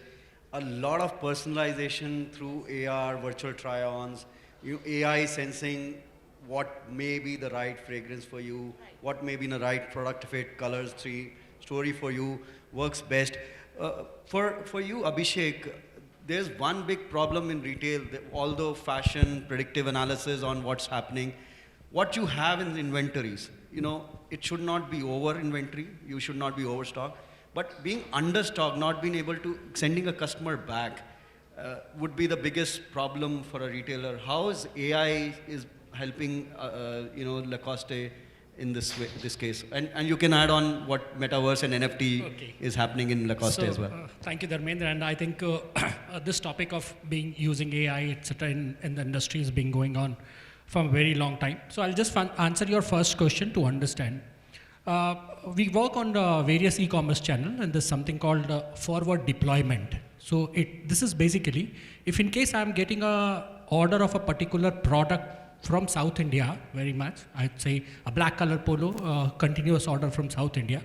a lot of personalization through AR, virtual try-ons, AI sensing what may be the right fragrance for you, what may be the right product fit, colors, story for you, works best. For you, Abhishek, there's one big problem in retail, although fashion, predictive analysis on what's happening, what you have in inventories, it should not be over inventory, you should not be overstocked, but being understocked, not being able to, sending a customer back would be the biggest problem for a retailer. How is AI helping, Lacoste in this case? And you can add on what metaverse and NFT is happening in Lacoste as well. Thank you, Dharmendra. And I think this topic of using AI, etc., in the industry has been going on for a very long time. So I'll just answer your first question to understand. We work on the various e-commerce channels, and there's something called forward deployment. So this is basically, if in case I'm getting a order of a particular product from South India very much. I'd say a black color polo, continuous order from South India.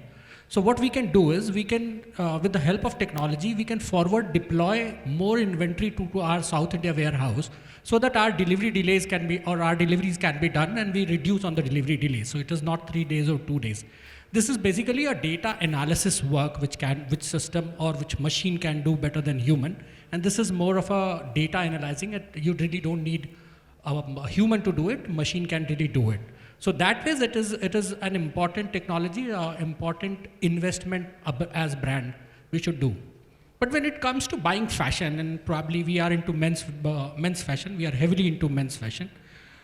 So what we can do is we can, with the help of technology, we can forward deploy more inventory to our South India warehouse so that our delivery delays can be, or our deliveries can be done, and we reduce on the delivery delays. So it is not 3 days or 2 days. This is basically a data analysis work which system or which machine can do better than human. And this is more of a data analyzing. You really don't need a human to do it. Machine can really do it. So that way, it is an important technology, important investment as brand we should do. But when it comes to buying fashion, and probably we are into men's fashion, we are heavily into men's fashion.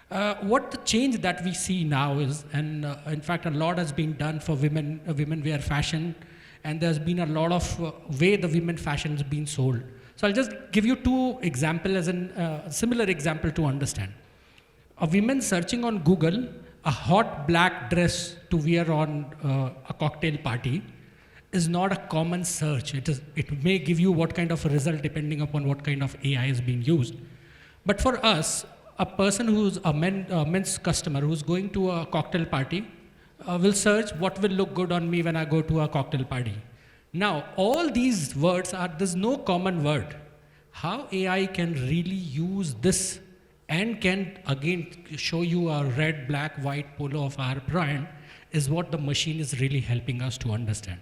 What the change that we see now is, and in fact a lot has been done for women wear fashion, and there's been a lot of way the women fashion is being sold. So I'll just give you 2 examples as a similar example to understand. A woman searching on Google a hot black dress to wear on a cocktail party is not a common search. It may give you what kind of a result depending upon what kind of AI is being used. But for us, a person who's a men's customer who's going to a cocktail party will search what will look good on me when I go to a cocktail party. Now, all these words there's no common word. How AI can really use this and can again show you a red, black, white polo of our brand is what the machine is really helping us to understand.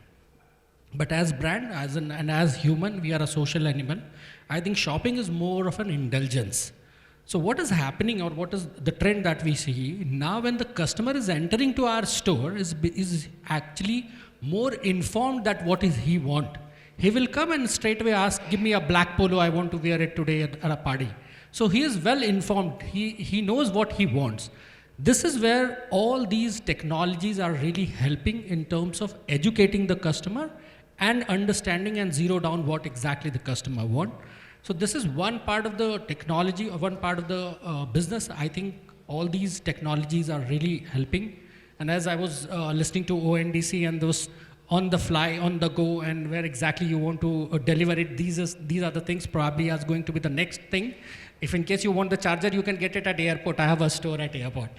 But as brand, and as human, we are a social animal. I think shopping is more of an indulgence. So what is happening, or what is the trend that we see now when the customer is entering to our store is actually more informed that what is he want. He will come and straight away ask, give me a black polo, I want to wear it today at a party. So he is well informed, he knows what he wants. This is where all these technologies are really helping in terms of educating the customer and understanding and zero down what exactly the customer want. So this is one part of the technology, or one part of the business. I think all these technologies are really helping. And as I was listening to ONDC and those on the fly, on the go, and where exactly you want to deliver it, these are the things probably is going to be the next thing. If in case you want the charger, you can get it at airport. I have a store at airport.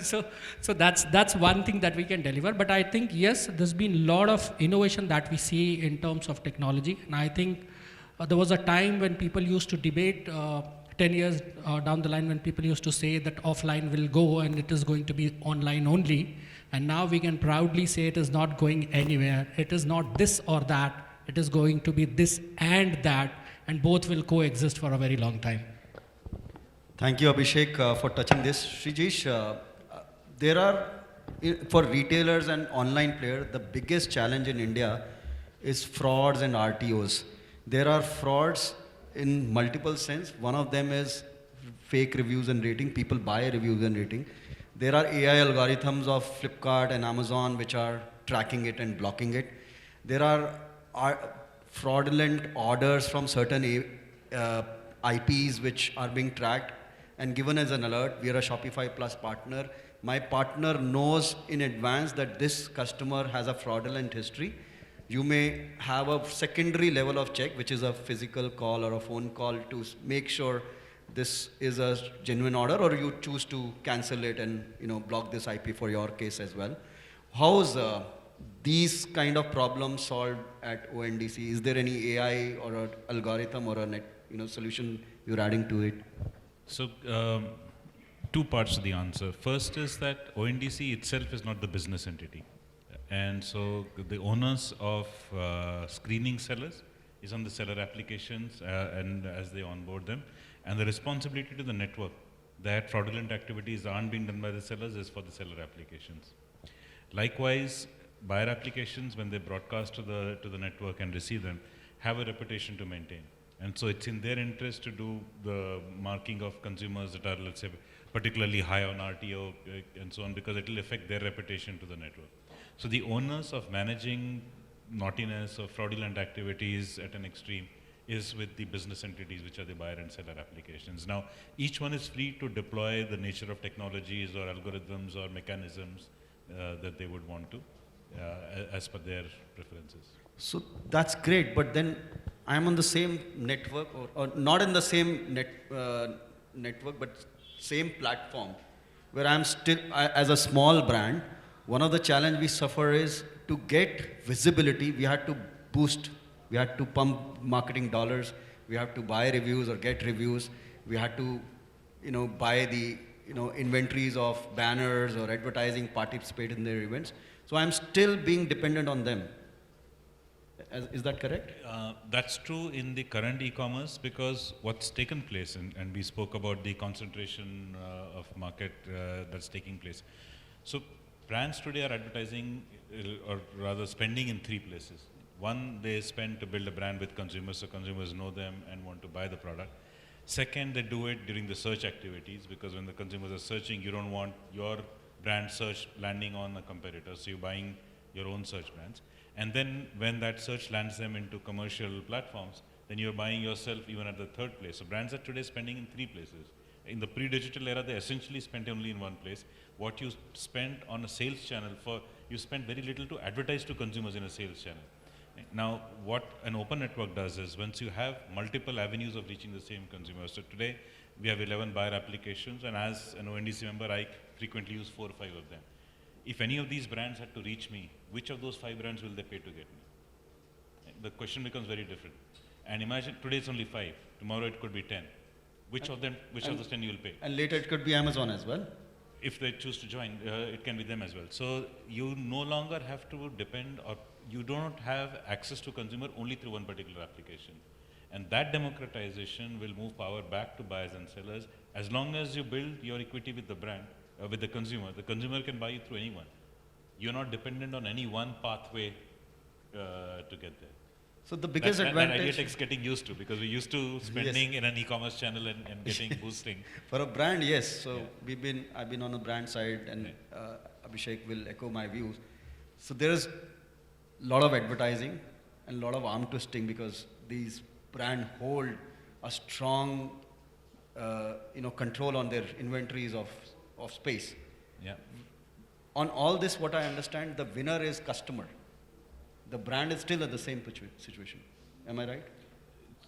so that's one thing that we can deliver. But I think, yes, there's been a lot of innovation that we see in terms of technology. And I think there was a time when people used to debate 10 years down the line, when people used to say that offline will go and it is going to be online only. And now we can proudly say it is not going anywhere. It is not this or that. It is going to be this and that, and both will coexist for a very long time. Thank you, Abhishek, for touching this. Shrijesh, there are, for retailers and online players, the biggest challenge in India is frauds and RTOs. There are frauds in multiple sense. One of them is fake reviews and rating. People buy reviews and rating. There are AI algorithms of Flipkart and Amazon which are tracking it and blocking it. There are fraudulent orders from certain IPs which are being tracked and given as an alert. We are a Shopify Plus partner. My partner knows in advance that this customer has a fraudulent history. You may have a secondary level of check, which is a physical call or a phone call to make sure this is a genuine order, or you choose to cancel it and block this IP for your case as well. How's these kind of problems solved at ONDC? Is there any AI or an algorithm or a solution you're adding to it? So, 2 parts to the answer. First is that ONDC itself is not the business entity. And so the onus of screening sellers is on the seller applications and as they onboard them. And the responsibility to the network that fraudulent activities aren't being done by the sellers is for the seller applications. Likewise, buyer applications, when they broadcast to the network and receive them, have a reputation to maintain. And so it's in their interest to do the marking of consumers that are, let's say, particularly high on RTO and so on, because it will affect their reputation to the network. So the onus of managing naughtiness or fraudulent activities at an extreme is with the business entities, which are the buyer and seller applications. Now, each one is free to deploy the nature of technologies or algorithms or mechanisms that they would want to, as per their preferences. So that's great, but then I'm on the same network, or not in the same network, but same platform, where I'm still, as a small brand, one of the challenge we suffer is to get visibility, we had to boost, we had to pump marketing dollars, we have to buy reviews or get reviews, we had to, buy the, inventories of banners or advertising, participate in their events. So I'm still being dependent on them. Is that correct? That's true in the current e-commerce, because what's taken place, and we spoke about the concentration of market that's taking place. So brands today are advertising, or rather spending in three places. One, they spend to build a brand with consumers, so consumers know them and want to buy the product. Second, they do it during the search activities, because when the consumers are searching, you don't want your brand search landing on a competitor, so you're buying your own search brands. And then when that search lands them into commercial platforms, then you're buying yourself even at the third place. So brands are today spending in three places. In the pre-digital era, they essentially spent only in one place. What you spent on a sales channel you spend very little to advertise to consumers in a sales channel. Now, what an open network does is, once you have multiple avenues of reaching the same consumer, so today we have 11 buyer applications, and as an ONDC member, I frequently use 4 or 5 of them. If any of these brands had to reach me, which of those 5 brands will they pay to get me? The question becomes very different. And imagine, today it's only 5, tomorrow it could be 10. Which of those 10 you will pay? And later it could be Amazon as well. If they choose to join, it can be them as well. So you no longer have to depend, or you don't have access to consumer only through one particular application. And that democratization will move power back to buyers and sellers. As long as you build your equity with the brand, with the consumer can buy you through anyone. You're not dependent on any one pathway to get there. So the biggest advantage... That idea takes getting used to, because we're used to spending in an e-commerce channel and getting boosting. For a brand, yes. So I've been on the brand side, and Abhishek will echo my views. So there's a lot of advertising and a lot of arm twisting, because these brands hold a strong control on their inventories of space. Yeah. On all this, what I understand, the winner is customer. The brand is still at the same situation. Am I right?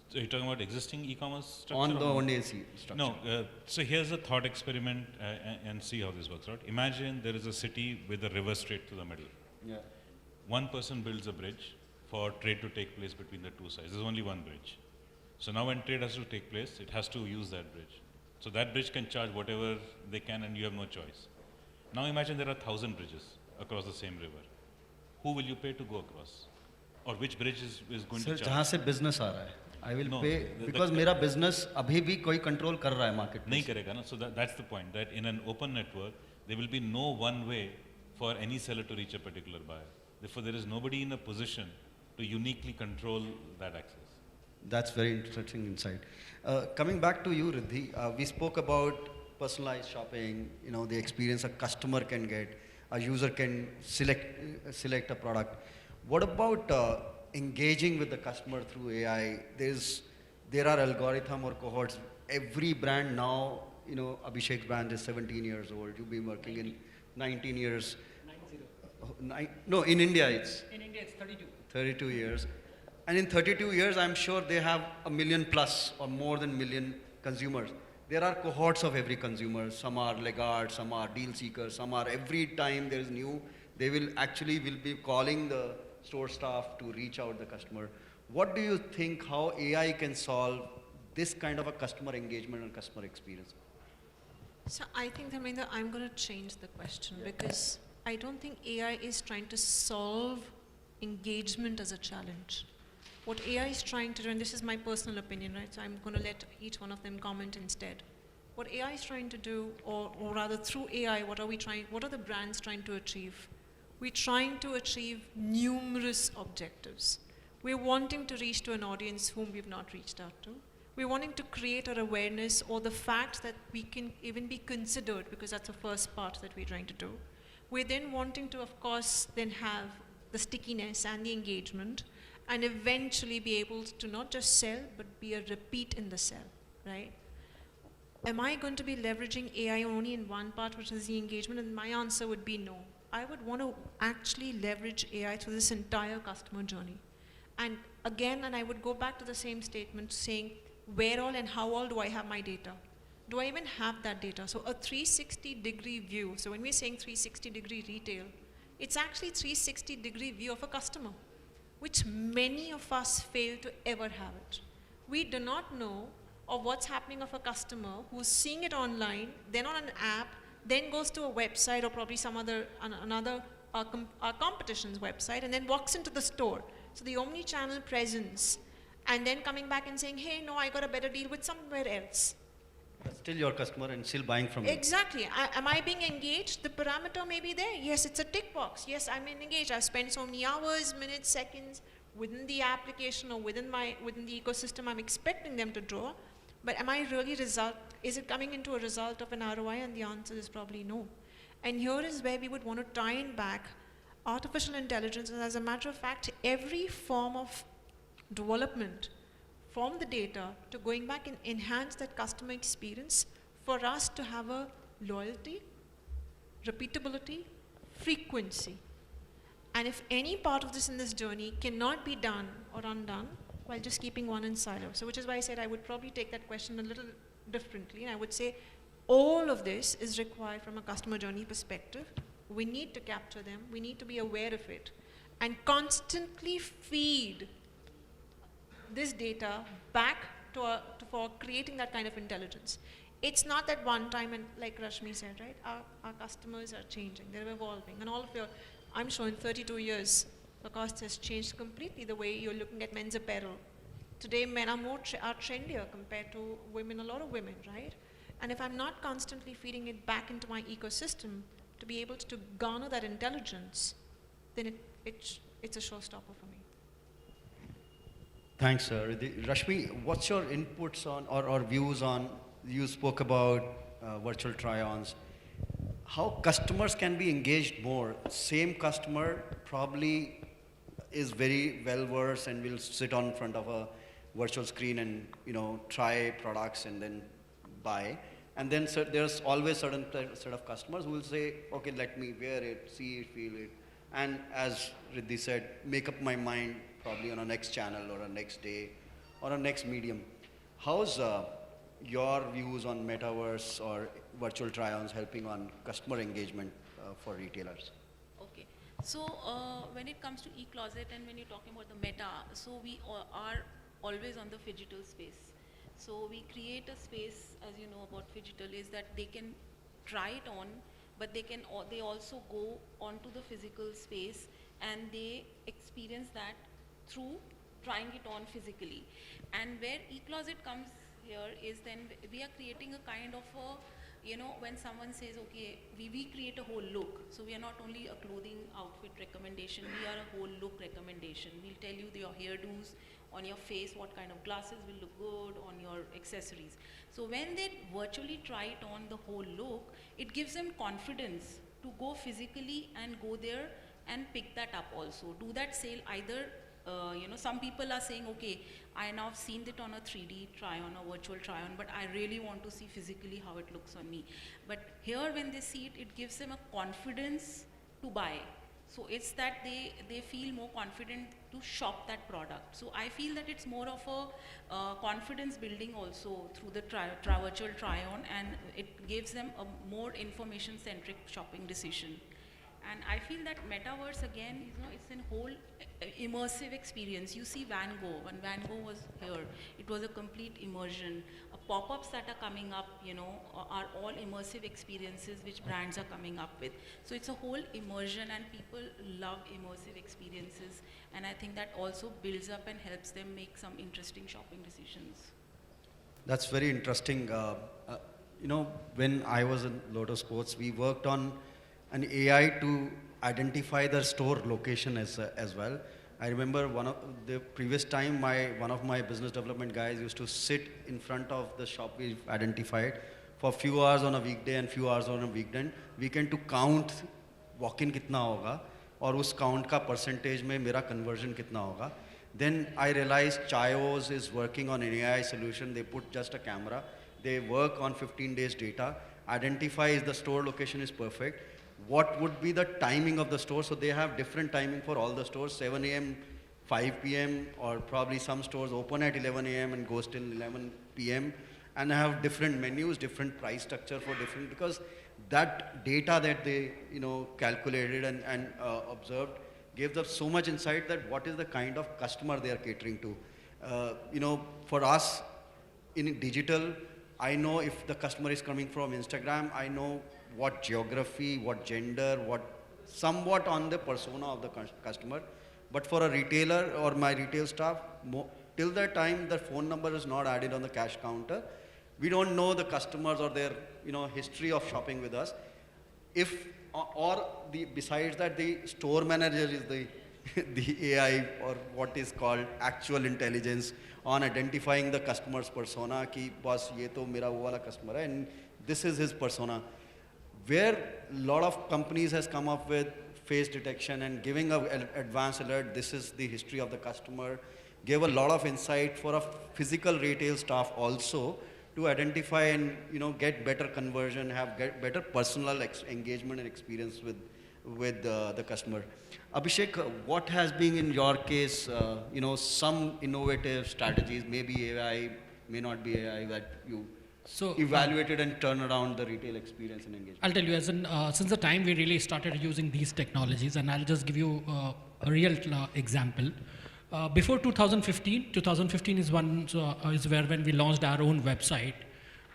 So you're talking about existing e-commerce structure? On the ONDC structure. No. So here's a thought experiment and see how this works out. Imagine there is a city with a river straight through the middle. Yeah. One person builds a bridge for trade to take place between the two sides. There's only one bridge. So now when trade has to take place, it has to use that bridge. So that bridge can charge whatever they can, and you have no choice. Now imagine there are 1,000 bridges across the same river. Who will you pay to go across? Or which bridge is going to charge? Sir, जहाँ से business आ रहा है, I will pay, because मेरा business अभी भी कोई control कर रहा है market. नहीं करेगा ना. So that's the point, that in an open network, there will be no one way for any seller to reach a particular buyer. Therefore, there is nobody in a position to uniquely control that access. That's very interesting insight. Coming back to you, Riddhi, we spoke about personalized shopping, the experience a customer can get, a user can select a product. What about engaging with the customer through AI? There are algorithm or cohorts. Every brand now, Abhishek's brand is 17 years old. You've been working in 19 years. 90. No, in India it's 32. 32 years. And in 32 years, I'm sure they have 1 million plus or more than 1 million consumers. There are cohorts of every consumer. Some are laggards, some are deal seekers, some are every time there is new, they will be calling the store staff to reach out the customer. What do you think how AI can solve this kind of a customer engagement and customer experience? So I think, Dharmendra, I'm going to change the question, because I don't think AI is trying to solve engagement as a challenge. What AI is trying to do, and this is my personal opinion, right? So I'm going to let each one of them comment instead. What AI is trying to do, or rather through AI, what are the brands trying to achieve? We're trying to achieve numerous objectives. We're wanting to reach to an audience whom we've not reached out to. We're wanting to create our awareness, or the fact that we can even be considered, because that's the first part that we're trying to do. We're then wanting to, of course, then have the stickiness and the engagement, and eventually be able to not just sell, but be a repeat in the sell, right? Am I going to be leveraging AI only in one part, which is the engagement? And my answer would be no. I would want to actually leverage AI through this entire customer journey. And again, I would go back to the same statement saying, where all and how all do I have my data? Do I even have that data? So a 360-degree view. So when we're saying 360-degree retail, it's actually 360-degree view of a customer, which many of us fail to ever have it. We do not know of what's happening of a customer who's seeing it online, then on an app, then goes to a website or probably some other, another our competition's website, and then walks into the store. So the omni-channel presence, and then coming back and saying, hey, no, I got a better deal with somewhere else. But still your customer and still buying from you. Exactly. Am I being engaged? The parameter may be there. Yes, it's a tick box. Yes, I'm engaged. I've spent so many hours, minutes, seconds within the application or within the ecosystem I'm expecting them to draw. But am I really is it coming into a result of an ROI? And the answer is probably no. And here is where we would want to tie in back artificial intelligence, and as a matter of fact, every form of development from the data to going back and enhance that customer experience for us to have a loyalty, repeatability, frequency. And if any part of this in this journey cannot be done or undone while just keeping one in silo. So which is why I said I would probably take that question a little differently, and I would say all of this is required from a customer journey perspective. We need to capture them, we need to be aware of it, and constantly feed this data back for creating that kind of intelligence. It's not that one time, and like Rashmi said, right, our customers are changing, they're evolving, and all of your, I'm sure in 32 years, the cost has changed completely the way you're looking at men's apparel. Today, men are more trendier compared to women, a lot of women, right? And if I'm not constantly feeding it back into my ecosystem to be able to garner that intelligence, then it's a showstopper for me. Thanks, Riddhi. Rashmi, what's your inputs on or views on, you spoke about virtual try-ons, how customers can be engaged more? Same customer probably is very well versed and will sit on front of a virtual screen and try products and then buy. And then there's always certain set of customers who will say, okay, let me wear it, see it, feel it, and as Riddhi said, make up my mind probably on a next channel or a next day or a next medium. How's your views on metaverse or virtual try-ons helping on customer engagement for retailers? Okay, so when it comes to e-closet and when you're talking about the meta, so we are always on the phygital space. So we create a space, as you know about phygital, is that they can try it on, but they also go onto the physical space and they experience that through trying it on physically. And where e-closet comes here is then we are creating a kind of a, when someone says, okay, we create a whole look. So we are not only a clothing outfit recommendation, we are a whole look recommendation. We'll tell you your hairdos, on your face, what kind of glasses will look good, on your accessories. So when they virtually try it on the whole look, it gives them confidence to go physically and go there and pick that up also. Do that sale either, some people are saying, okay, I now have seen it on a 3D try-on, a virtual try-on, but I really want to see physically how it looks on me. But here when they see it, it gives them a confidence to buy. So it's that they feel more confident to shop that product. So I feel that it's more of a confidence building also through the virtual try-on, and it gives them a more information-centric shopping decision. And I feel that metaverse again, it's a whole immersive experience. You see Van Gogh, when Van Gogh was here, it was a complete immersion. Pop-ups that are coming up, are all immersive experiences which brands are coming up with. So it's a whole immersion, and people love immersive experiences. And I think that also builds up and helps them make some interesting shopping decisions. That's very interesting. When I was in Lotus Sports, we worked on an AI to identify the store location as well. I remember one of the previous time, one of my business development guys used to sit in front of the shop we've identified for a few hours on a weekday and few hours on a weekend to count walk-in kitna hoga और उस count का percentage में मेरा conversion कितना होगा. Then I realized Chayos is working on an AI solution. They put just a camera. They work on 15 days data, identify if the store location is perfect. What would be the timing of the store? So they have different timing for all the stores, 7 a.m., 5 p.m., or probably some stores open at 11 a.m. and goes till 11 p.m. and have different menus, different price structure for different, because that data that they calculated and observed gives us so much insight that what is the kind of customer they are catering to. For us in digital, I know if the customer is coming from Instagram, I know what geography, what gender, somewhat on the persona of the customer. But for a retailer or my retail staff, till the time the phone number is not added on the cash counter, we don't know the customers or their history of shopping with us. Besides that, the store manager is the AI, or what is called actual intelligence on identifying the customer's persona. Ki boss, ye to mera wo wala customer hai, and this is his persona. Where a lot of companies has come up with face detection and giving an advanced alert, this is the history of the customer, gave a lot of insight for a physical retail staff also to identify and get better conversion, get better personal engagement and experience with the customer. Abhishek, what has been in your case, some innovative strategies, maybe AI, may not be AI, that you evaluated and turned around the retail experience and engagement? I'll tell you, since the time we really started using these technologies, and I'll just give you a real example. Before 2015 is when we launched our own website.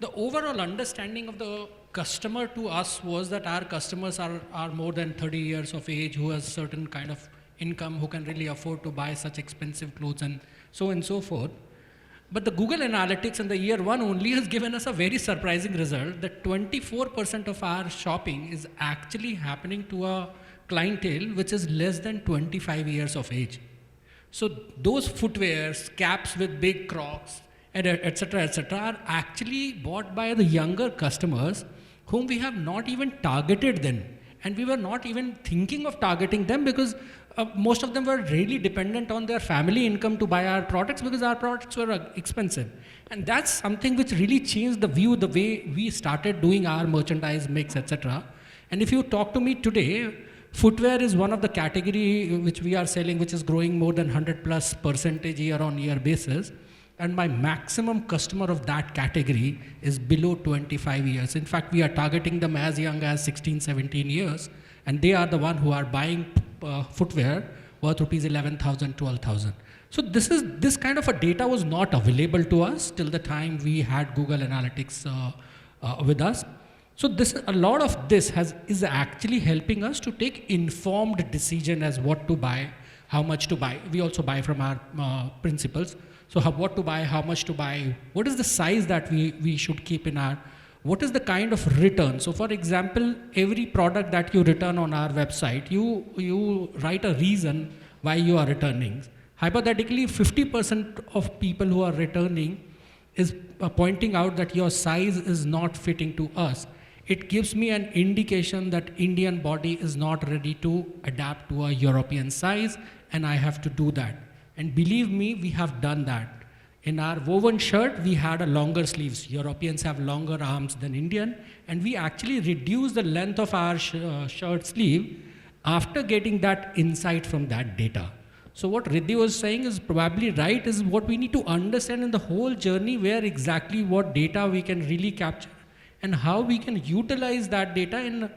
The overall understanding of the customer to us was that our customers are more than 30 years of age, who has certain kind of income, who can really afford to buy such expensive clothes and so forth. But the Google Analytics in the year one only has given us a very surprising result that 24% of our shopping is actually happening to a clientele which is less than 25 years of age. So those footwears, caps with big Crocs, etc., are actually bought by the younger customers whom we have not even targeted then. And we were not even thinking of targeting them because most of them were really dependent on their family income to buy our products, because our products were expensive. And that's something which really changed the view, the way we started doing our merchandise mix, etc. And if you talk to me today, footwear is one of the category which we are selling, which is growing more than 100+% year-on-year basis. And my maximum customer of that category is below 25 years. In fact, we are targeting them as young as 16, 17 years. And they are the one who are buying footwear worth rupees 11,000, 12,000. So this kind of a data was not available to us till the time we had Google Analytics with us. So a lot of this is actually helping us to take informed decision as what to buy, how much to buy. We also buy from our principals. So what to buy, how much to buy, what is the size that we should keep in our, what is the kind of return. So for example, every product that you return on our website, you write a reason why you are returning. Hypothetically, 50% of people who are returning is pointing out that your size is not fitting to us. It gives me an indication that Indian body is not ready to adapt to a European size, and I have to do that. And believe me, we have done that. In our woven shirt, we had a longer sleeves. Europeans have longer arms than Indian, and we actually reduced the length of our shirt sleeve after getting that insight from that data. So what Riddhi was saying is probably right, is what we need to understand in the whole journey, where exactly what data we can really capture and how we can utilize that data in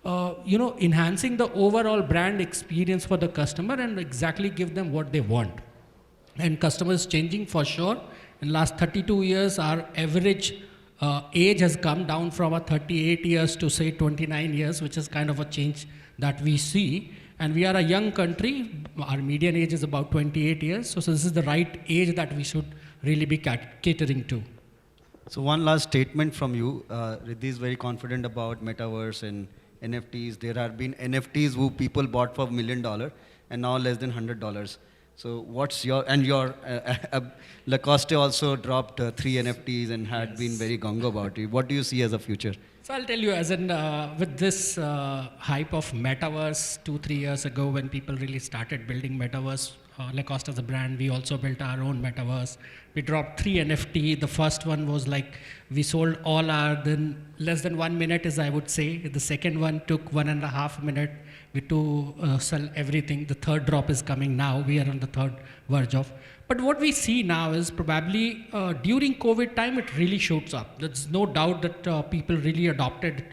enhancing the overall brand experience for the customer and exactly give them what they want. And customers changing for sure. In last 32 years, our average age has come down from 38 years to say 29 years, which is kind of a change that we see. And we are a young country. Our median age is about 28 years. So this is the right age that we should really be catering to. So one last statement from you. Riddhi is very confident about metaverse and NFTs. There have been NFTs who people bought for $1 million and now less than $100. So what's your Lacoste also dropped 3 NFTs and had been very gongo about it. What do you see as a future? So I'll tell you, as in with this hype of metaverse 2-3 years ago, when people really started building metaverse, Lacoste as a brand, we also built our own metaverse. We dropped 3 NFT. The first one was like, we sold all our, then less than 1 minute is, I would say. The second one took 1.5 minutes. We to sell everything. The third drop is coming now. We are on the third verge of. But what we see now is probably during COVID time, it really shoots up. There's no doubt that people really adopted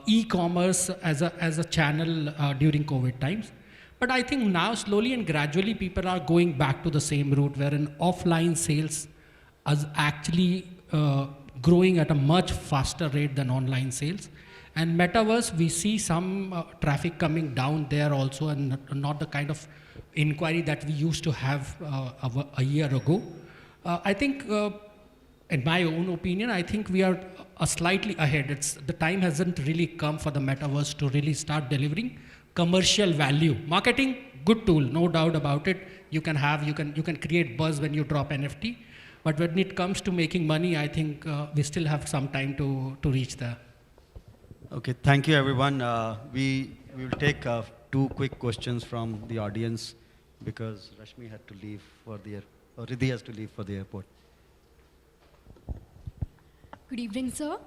e-commerce as a channel during COVID times. But I think now slowly and gradually people are going back to the same route wherein offline sales is actually growing at a much faster rate than online sales. And metaverse, we see some traffic coming down there also, and not the kind of inquiry that we used to have a year ago. I think, in my own opinion, I think we are slightly ahead. The time hasn't really come for the metaverse to really start delivering commercial value. Marketing, good tool, no doubt about it. You can create buzz when you drop NFT. But when it comes to making money, I think we still have some time to reach there. Okay, thank you everyone. We will take 2 quick questions from the audience because Rashmi had to leave for the or Riddhi has to leave for the airport. Good evening, sir.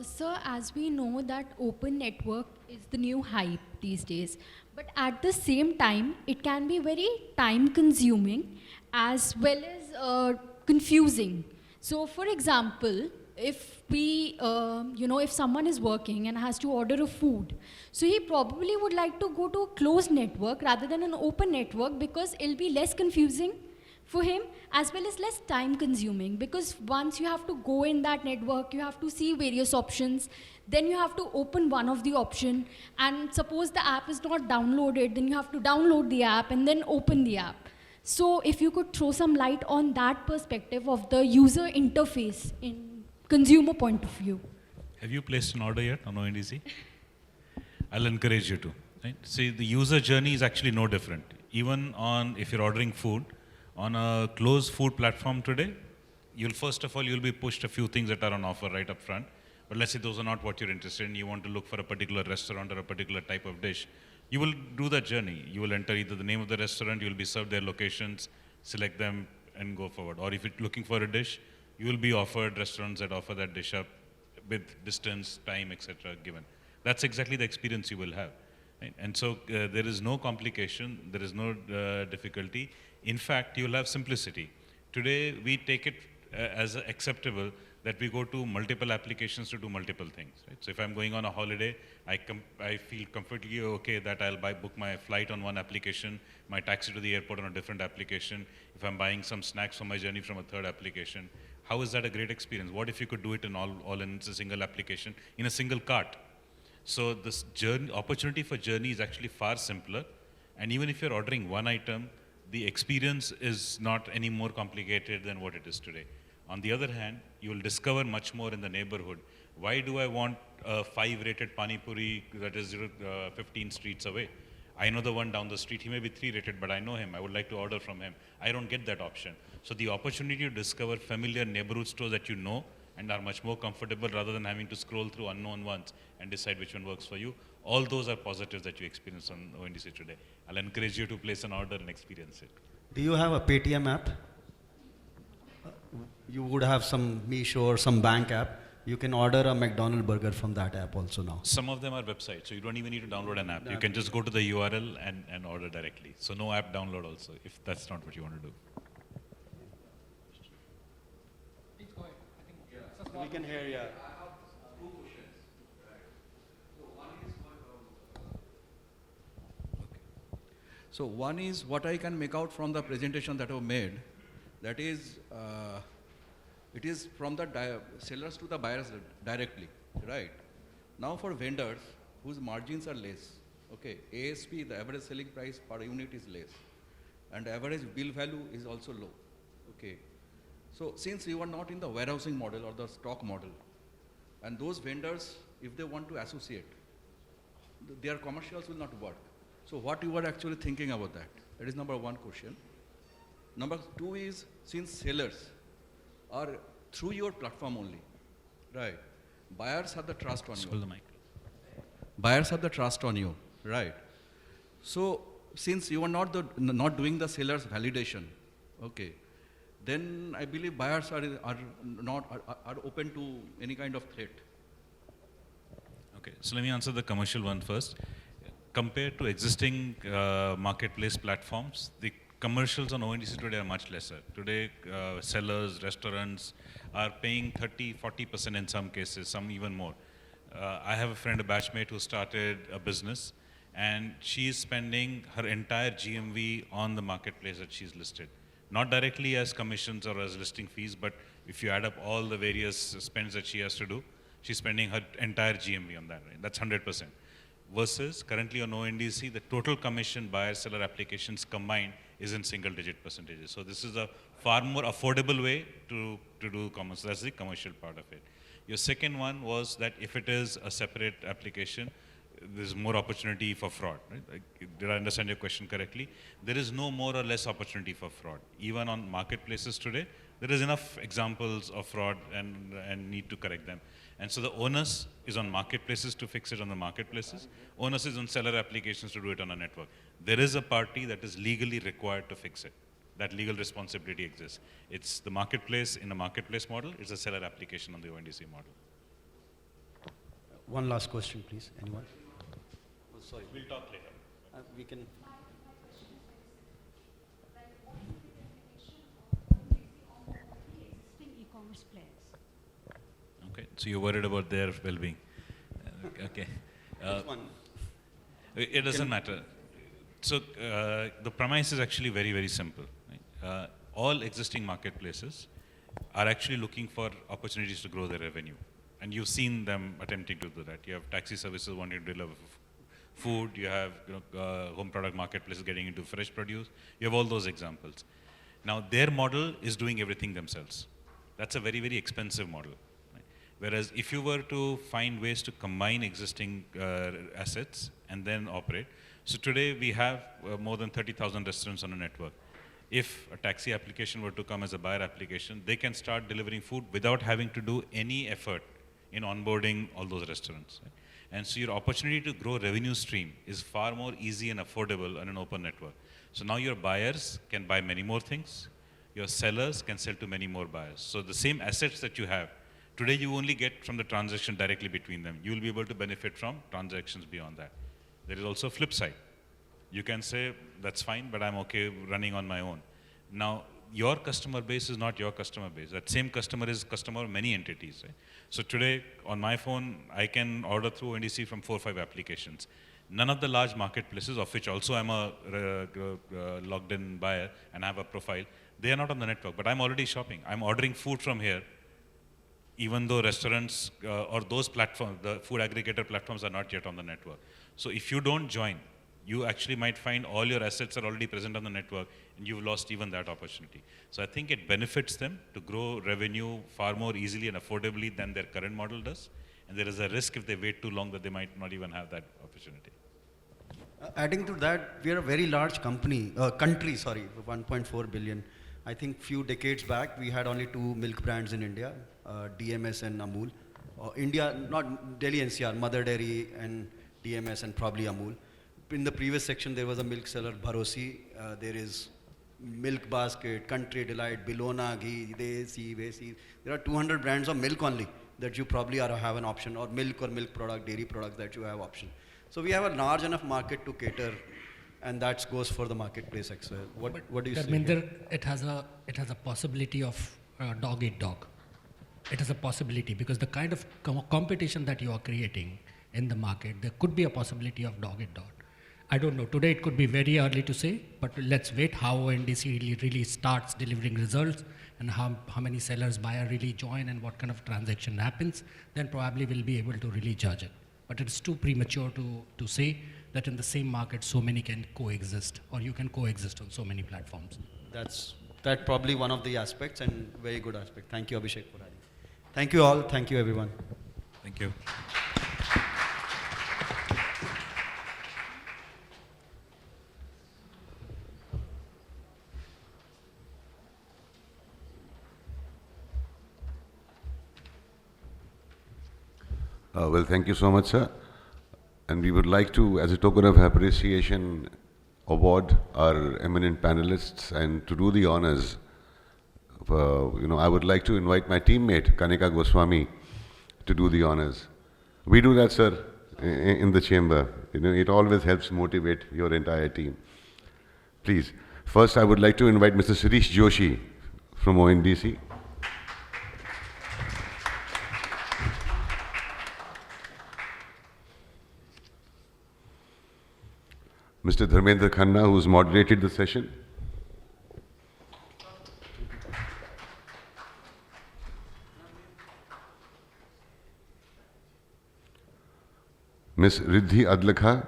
Sir, as we know that open network is the new hype these days, but at the same time, it can be very time consuming as well as confusing. So for example, if we, if someone is working and has to order a food, so he probably would like to go to a closed network rather than an open network because it'll be less confusing for him as well as less time consuming, because once you have to go in that network, you have to see various options, then you have to open one of the option, and suppose the app is not downloaded, then you have to download the app and then open the app. So if you could throw some light on that perspective of the user interface in consumer point of view. Have you placed an order yet on ONDC? I'll encourage you to. Right? See, the user journey is actually no different. Even if you're ordering food, on a closed food platform today, first of all, you'll be pushed a few things that are on offer right up front. But let's say those are not what you're interested in. You want to look for a particular restaurant or a particular type of dish. You will do that journey. You will enter either the name of the restaurant, you will be served their locations, select them and go forward. Or if you're looking for a dish, you will be offered restaurants that offer that dish up with distance, time, etc. given. That's exactly the experience you will have. Right? And so there is no complication, there is no difficulty. In fact, you'll have simplicity. Today, we take it as acceptable that we go to multiple applications to do multiple things. Right? So if I'm going on a holiday, I feel comfortably okay that I'll book my flight on one application, my taxi to the airport on a different application. If I'm buying some snacks for my journey from a third application, how is that a great experience? What if you could do it in all in a single application, in a single cart? So this opportunity for journey is actually far simpler. And even if you're ordering one item, the experience is not any more complicated than what it is today. On the other hand, you will discover much more in the neighborhood. Why do I want a 5-rated Pani Puri that is 15 streets away? I know the one down the street, he may be 3-rated, but I know him, I would like to order from him. I don't get that option. So the opportunity to discover familiar neighborhood stores that you know and are much more comfortable rather than having to scroll through unknown ones and decide which one works for you, all those are positives that you experience on ONDC today. I'll encourage you to place an order and experience it. Do you have a Paytm app? You would have some Meesho or some bank app. You can order a McDonald's burger from that app also now. Some of them are websites, so you don't even need to download an app. You can just go to the URL and order directly. So no app download also, if that's not what you want to do. We can hear you. So one is what I can make out from the presentation that I've made. That is, it is from the sellers to the buyers directly, right? Now for vendors whose margins are less, okay, ASP, the average selling price per unit is less, and average bill value is also low, okay. So since you are not in the warehousing model or the stock model, and those vendors, if they want to associate, their commercials will not work. So what you are actually thinking about that? That is number one question. Number two is, since sellers are through your platform only, right? Buyers have the trust on you. Hold the mic. Buyers have the trust on you, right? So since you are not doing the seller's validation, okay, then I believe buyers are open to any kind of threat. Okay, so let me answer the commercial one first. Compared to existing marketplace platforms, the commercials on ONDC today are much lesser. Today, sellers, restaurants are paying 30, 40% in some cases, some even more. I have a friend, a batchmate, who started a business, and she's spending her entire GMV on the marketplace that she's listed. Not directly as commissions or as listing fees, but if you add up all the various spends that she has to do, she's spending her entire GMV on that, right? That's 100%. Versus currently on ONDC, the total commission buyer-seller applications combined is in single-digit percentages. So this is a far more affordable way to do commerce. That's the commercial part of it. Your second one was that if it is a separate application, there's more opportunity for fraud, right? Like, did I understand your question correctly? There is no more or less opportunity for fraud. Even on marketplaces today, there is enough examples of fraud and need to correct them. And so the onus is on marketplaces to fix it on the marketplaces. Onus is on seller applications to do it on a network. There is a party that is legally required to fix it. That legal responsibility exists. It's the marketplace in a marketplace model. It's a seller application on the ONDC model. One last question, please. Anyone? Oh, sorry. We'll talk later. We can. E-commerce players. Okay, so you're worried about their well-being. Okay. It doesn't matter. So the premise is actually very, very simple. Right? All existing marketplaces are actually looking for opportunities to grow their revenue. And you've seen them attempting to do that. You have taxi services wanting to deliver food. You have home product marketplaces getting into fresh produce. You have all those examples. Now, their model is doing everything themselves. That's a very, very expensive model. Right? Whereas if you were to find ways to combine existing assets and then operate, so today we have more than 30,000 restaurants on a network. If a taxi application were to come as a buyer application, they can start delivering food without having to do any effort in onboarding all those restaurants. Right? And so your opportunity to grow revenue stream is far more easy and affordable on an open network. So now your buyers can buy many more things. Your sellers can sell to many more buyers. So the same assets that you have, today you only get from the transaction directly between them. You will be able to benefit from transactions beyond that. There is also a flip side. You can say, that's fine, but I'm okay running on my own. Now, your customer base is not your customer base. That same customer is customer of many entities. Right? So today, on my phone, I can order through NDC from 4 or 5 applications. None of the large marketplaces, of which also I'm a logged in buyer and I have a profile, they are not on the network, but I'm already shopping. I'm ordering food from here, even though restaurants or those platforms, the food aggregator platforms are not yet on the network. So if you don't join, you actually might find all your assets are already present on the network and you've lost even that opportunity. So I think it benefits them to grow revenue far more easily and affordably than their current model does. And there is a risk if they wait too long that they might not even have that opportunity. Adding to that, we are a very large country, 1.4 billion. I think few decades back, we had only 2 milk brands in India, DMS and Amul. India, not Delhi NCR, Mother Dairy and DMS and probably Amul. In the previous section, there was a milk seller, Bharosi. There is Milk Basket, Country Delight, Bilona, Ghee, Desi, Vesi. There are 200 brands of milk only that you probably have an option, or milk product, dairy products that you have option. So we have a large enough market to cater, and that goes for the marketplace as well. What do you say? It has a possibility of dog eat dog. It has a possibility because the kind of competition that you are creating in the market, there could be a possibility of dog eat dog. I don't know. Today it could be very early to say, but let's wait how NDC really starts delivering results and how many sellers, buyer really join and what kind of transaction happens. Then probably we'll be able to really judge it. But it's too premature to say that in the same market so many can coexist, or you can coexist on so many platforms. That's probably one of the aspects, and very good aspect. Thank you, Abhishek, for having. Thank you all. Thank you, everyone. Thank you. Well, thank you so much, sir. And we would like to, as a token of appreciation, award our eminent panelists, and to do the honors, I would like to invite my teammate, Kanika Goswami, to do the honors. We do that, sir, in the chamber. It always helps motivate your entire team. Please. First, I would like to invite Mr. Sirish Joshi from ONDC. Mr. Dharmendra Khanna, who's moderated the session. Ms. Riddhi Adlakha.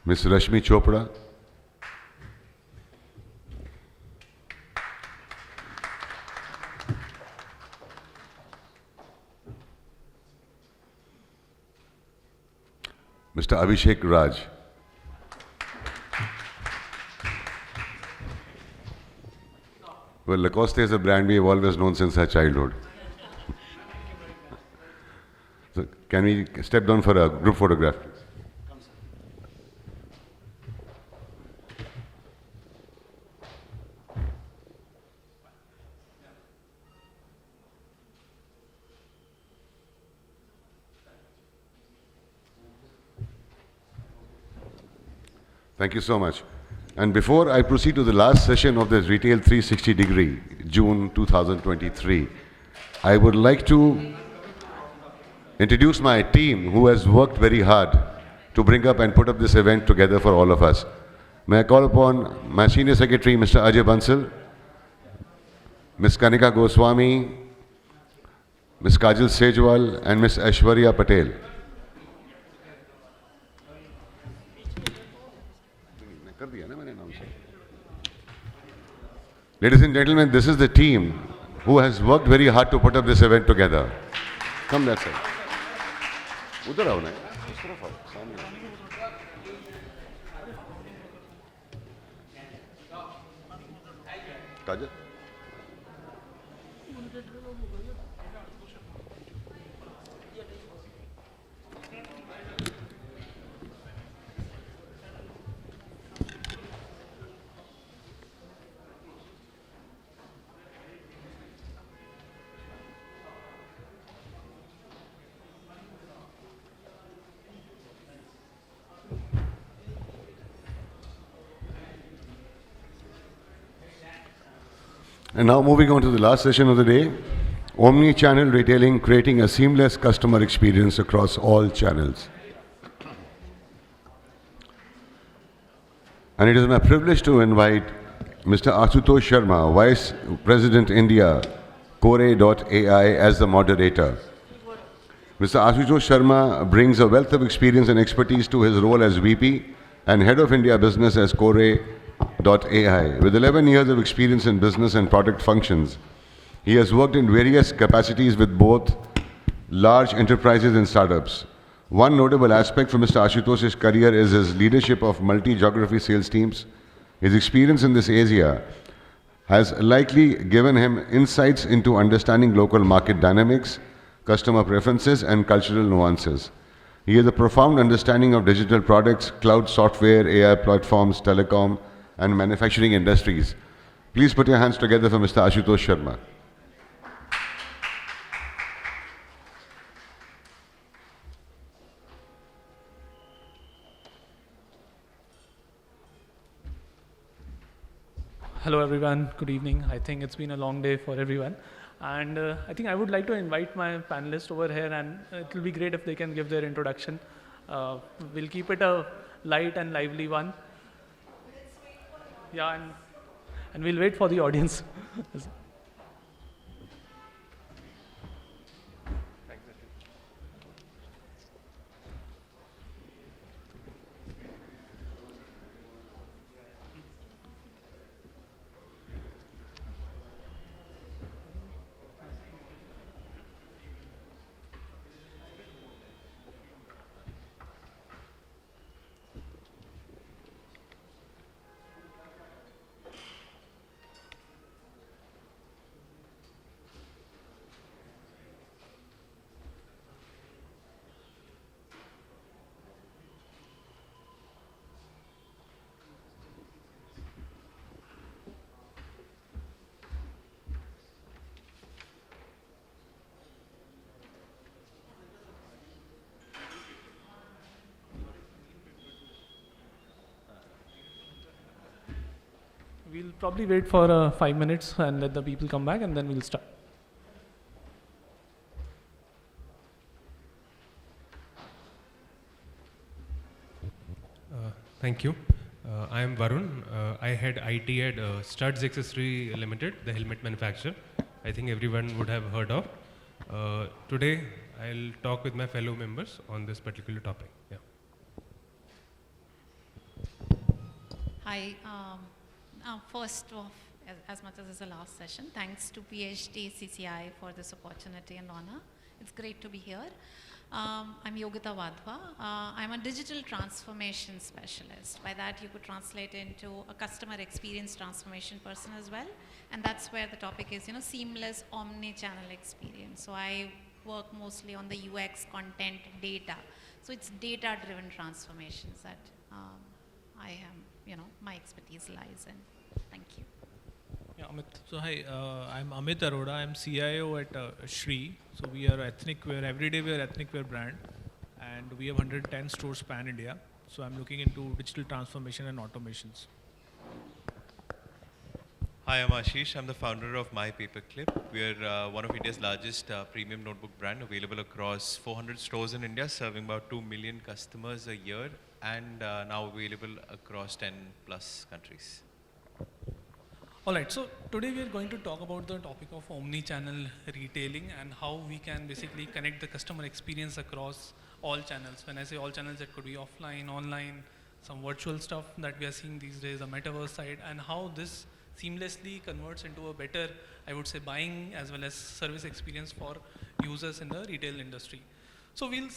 Ms. Rashmi Chopra. Mr. Abhishek Raj. Well, Lacoste is a brand we have always known since our childhood. So, can we step down for a group photograph? Thank you so much. And before I proceed to the last session of this Retail 360 Degree, June 2023, I would like to introduce my team who has worked very hard to bring up and put up this event together for all of us. May I call upon my Senior Secretary, Mr. Ajay Bansal, Ms. Kanika Goswami, Ms. Kajal Sejwal, and Ms. Aishwarya Patel. Ladies and gentlemen, this is the team who has worked very hard to put up this event together. Come that side. Udhar aao na. Is taraf aao. Samne. Kajal. And now moving on to the last session of the day, omni-channel retailing, creating a seamless customer experience across all channels. And it is my privilege to invite Mr. Ashutosh Sharma, Vice President India, Core.ai, as the moderator. Mr. Ashutosh Sharma brings a wealth of experience and expertise to his role as VP and Head of India Business as Core.ai. With 11 years of experience in business and product functions, he has worked in various capacities with both large enterprises and startups. One notable aspect for Mr. Ashutosh's career is his leadership of multi-geography sales teams. His experience in this area has likely given him insights into understanding local market dynamics, customer preferences, and cultural nuances. He has a profound understanding of digital products, cloud software, AI platforms, telecom, and manufacturing industries. Please put your hands together for Mr. Ashutosh Sharma. Hello everyone, good evening. I think it's been a long day for everyone. And I think I would like to invite my panelists over here, and it will be great if they can give their introduction. We'll keep it a light and lively one. Yeah, and we'll wait for the audience. We'll probably wait for 5 minutes and let the people come back, and then we'll start. Thank you. I am Varun. I head IT at Studs Accessory Limited, the helmet manufacturer. I think everyone would have heard of. Today, I'll talk with my fellow members on this particular topic. Yeah. Hi. First off, as much as it's the last session, thanks to PHDCCI for this opportunity and honor. It's great to be here. I'm Yogita Wadhwa. I'm a digital transformation specialist. By that, you could translate into a customer experience transformation person as well. And that's where the topic is, seamless omni-channel experience. So I work mostly on the UX, content, data. So it's data-driven transformations that I am, my expertise lies in. Thank you. Yeah, Amit. So hi, I'm Amit Arora. I'm CIO at Shree. So we are ethnic wear. Every day we are ethnic wear brand, and we have 110 stores pan India. So I'm looking into digital transformation and automations. Hi, I'm Ashish. I'm the founder of My Paperclip. We are one of India's largest premium notebook brand, available across 400 stores in India, serving about 2 million customers a year, and now available across 10 plus countries. Alright, so today we are going to talk about the topic of omni-channel retailing and how we can basically connect the customer experience across all channels. When I say all channels, it could be offline, online, some virtual stuff that we are seeing these days, the metaverse side, and how this seamlessly converts into a better, I would say, buying as well as service experience for users in the retail industry. So we'll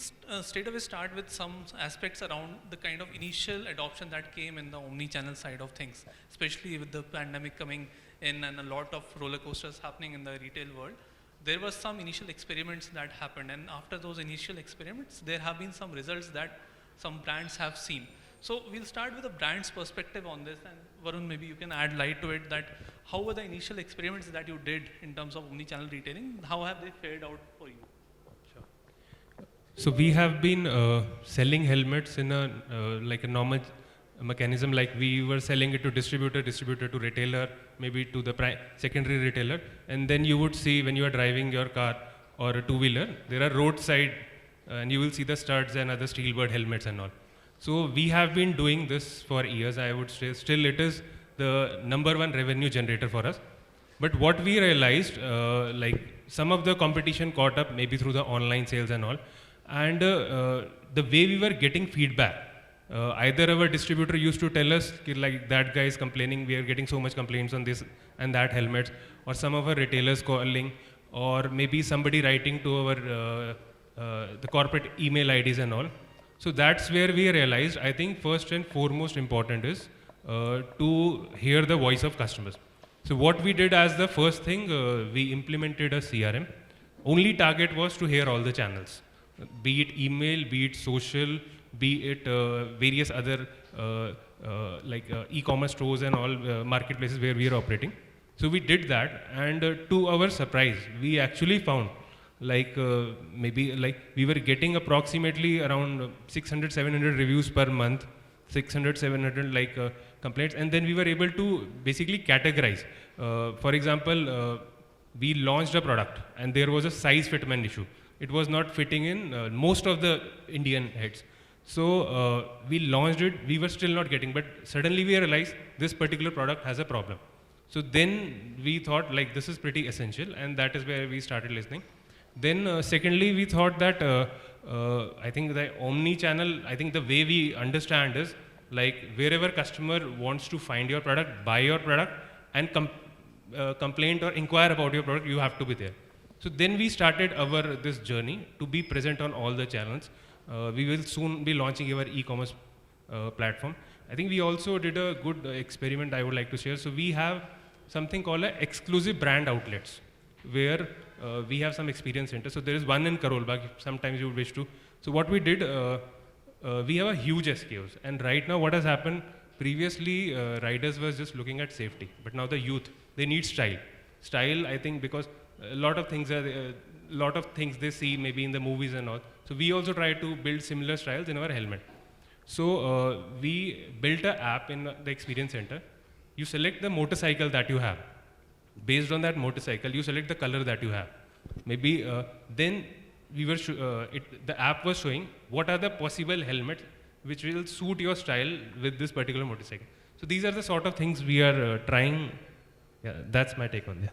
straight away start with some aspects around the kind of initial adoption that came in the omni-channel side of things, especially with the pandemic coming in and a lot of roller coasters happening in the retail world. There were some initial experiments that happened, and after those initial experiments, there have been some results that some brands have seen. So we'll start with a brand's perspective on this, and Varun, maybe you can add light to it, that how were the initial experiments that you did in terms of omni-channel retailing? How have they fared out for you? So we have been selling helmets in a like a normal mechanism, like we were selling it to distributor to retailer, maybe to the secondary retailer, and then you would see when you are driving your car or a two-wheeler, there are roadside, and you will see the studs and other steelbird helmets and all. So we have been doing this for years, I would say. Still, it is the #1 revenue generator for us. But what we realized, like some of the competition caught up, maybe through the online sales and all. And the way we were getting feedback, either our distributor used to tell us, like, that guy is complaining, we are getting so much complaints on this and that helmets, or some of our retailers calling, or maybe somebody writing to our the corporate email IDs and all. So that's where we realized, I think first and foremost important is to hear the voice of customers. So what we did as the first thing, we implemented a CRM. Only target was to hear all the channels. Be it email, be it social, be it various other like e-commerce stores and all marketplaces where we are operating. So we did that, and to our surprise, we actually found like maybe like we were getting approximately around 600, 700 reviews per month, 600, 700 like complaints, and then we were able to basically categorize. For example, we launched a product and there was a size fitment issue. It was not fitting in most of the Indian heads. So we launched it, we were still not getting, but suddenly we realized this particular product has a problem. So then we thought like this is pretty essential, and that is where we started listening. Then secondly, we thought that I think the omni-channel, I think the way we understand is like wherever customer wants to find your product, buy your product, and complain or inquire about your product, you have to be there. So then we started this journey to be present on all the channels. We will soon be launching our e-commerce platform. I think we also did a good experiment I would like to share. So we have something called exclusive brand outlets, where we have some experience center. So there is one in Karol Bagh, sometimes you would wish to. So what we did, we have a huge SKUs. And right now what has happened, previously riders was just looking at safety, but now the youth, they need style. Style, I think, because a lot of things they see maybe in the movies and all. So we also try to build similar styles in our helmet. So we built an app in the experience center you select the motorcycle that you have. Based on that motorcycle, you select the color that you have. Maybe then the app was showing what are the possible helmets which will suit your style with this particular motorcycle. So these are the sort of things we are trying. Yeah, that's my take on this.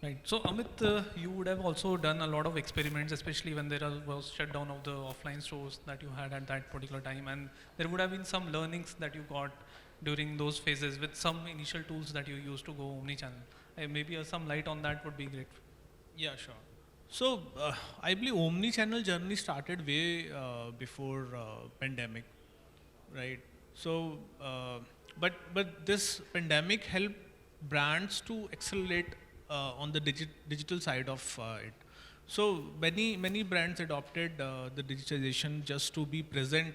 Right. So Amit, you would have also done a lot of experiments, especially when there was shutdown of the offline stores that you had at that particular time, and there would have been some learnings that you got during those phases with some initial tools that you used to go omni-channel. Maybe some light on that would be great. Yeah, sure. So I believe omni-channel journey started way before pandemic, right? So, but this pandemic helped brands to accelerate on the digital side of it. So many brands adopted the digitization just to be present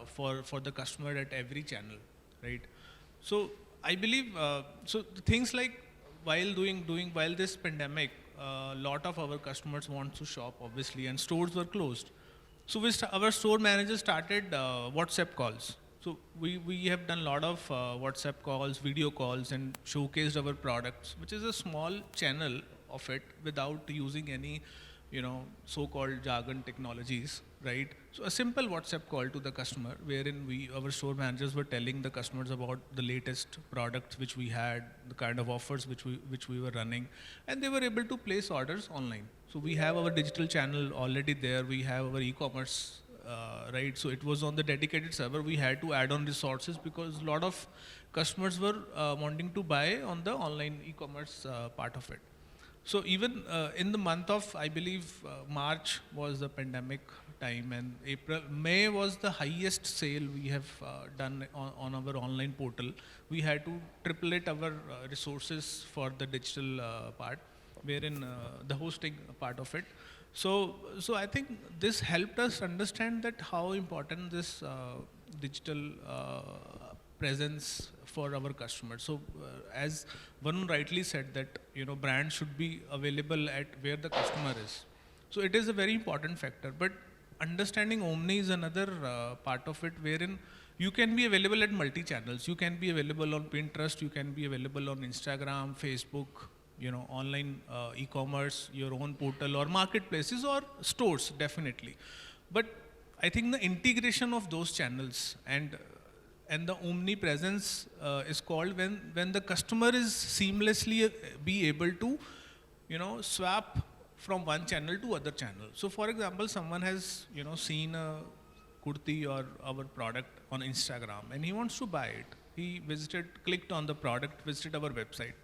for the customer at every channel, right? So I believe so things like while this pandemic, a lot of our customers want to shop obviously, and stores were closed. So our store managers started WhatsApp calls. So we have done a lot of WhatsApp calls, video calls, and showcased our products, which is a small channel of it without using any, so-called jargon technologies, right? So a simple WhatsApp call to the customer, wherein our store managers were telling the customers about the latest products which we had, the kind of offers which we were running, and they were able to place orders online. So we have our digital channel already there. We have our e-commerce. Right, so it was on the dedicated server. We had to add on resources because a lot of customers were wanting to buy on the online e-commerce part of it. So even in the month of, I believe, March was the pandemic time, and May was the highest sale we have done on our online portal. We had to triplet our resources for the digital part, wherein the hosting part of it. So I think this helped us understand that how important this digital presence for our customers. So as Varun rightly said that brand should be available at where the customer is. So it is a very important factor. But understanding Omni is another part of it, wherein you can be available at multi-channels. You can be available on Pinterest. You can be available on Instagram, Facebook, online e-commerce, your own portal or marketplaces or stores, definitely. But I think the integration of those channels and the omnipresence is called when the customer is seamlessly be able to, swap from one channel to other channel. So for example, someone has, seen a kurti or our product on Instagram and he wants to buy it. He clicked on the product, visited our website,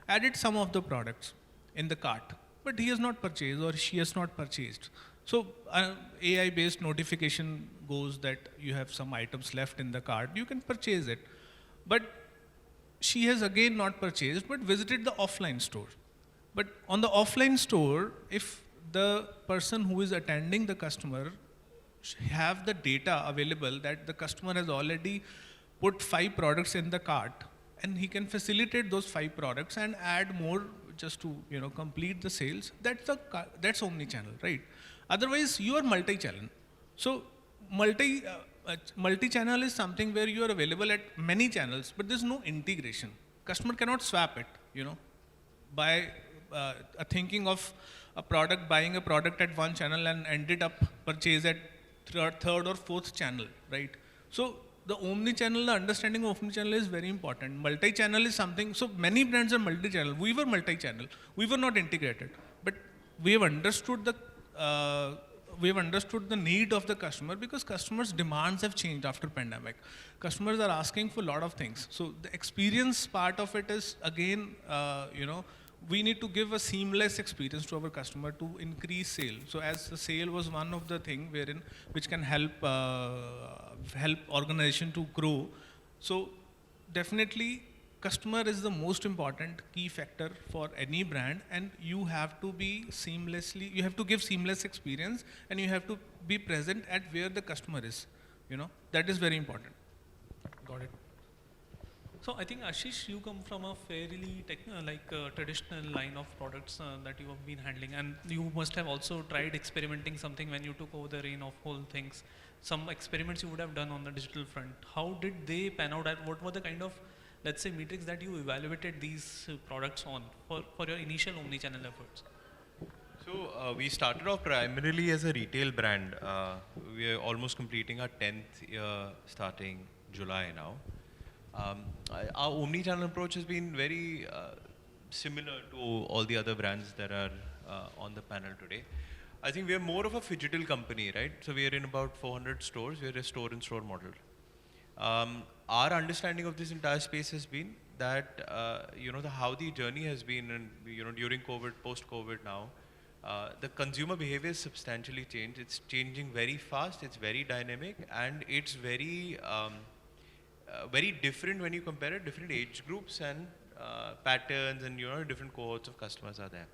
added some of the products in the cart, but he has not purchased or she has not purchased. So AI-based notification goes that you have some items left in the cart, you can purchase it. But she has again not purchased, but visited the offline store. But on the offline store, if the person who is attending the customer have the data available that the customer has already put 5 products in the cart, and he can facilitate those 5 products and add more just to complete the sales. That's omni-channel, right? Otherwise, you are multi-channel. So multi-channel is something where you are available at many channels, but there's no integration. Customer cannot swap it, by thinking of buying a product at one channel and ended up purchase at third or fourth channel, right? So the omni-channel, the understanding of omni-channel is very important. Multi-channel is something, so many brands are multi-channel. We were multi-channel. We were not integrated. But we have understood the need of the customer because customers' demands have changed after pandemic. Customers are asking for a lot of things. So the experience part of it is again, we need to give a seamless experience to our customer to increase sale. So as the sale was one of the thing which can help organization to grow. So definitely customer is the most important key factor for any brand, and you have to give seamless experience, and you have to be present at where the customer is. That is very important. Got it. So I think Ashish, you come from a fairly traditional line of products that you have been handling, and you must have also tried experimenting something when you took over the reign of whole things. Some experiments you would have done on the digital front. How did they pan out? What were the kind of let's say, metrics that you evaluated these products on for your initial omni-channel efforts? So we started off primarily as a retail brand. We are almost completing our 10th year starting July now. Our omni-channel approach has been very similar to all the other brands that are on the panel today. I think we are more of a phygital company, right? So we are in about 400 stores. We are a store-in-store model. Our understanding of this entire space has been that how the journey has been, and during COVID, post-COVID now, the consumer behavior has substantially changed. It's changing very fast. It's very dynamic, and it's very very different when you compare it. Different age groups and patterns, and different cohorts of customers are there.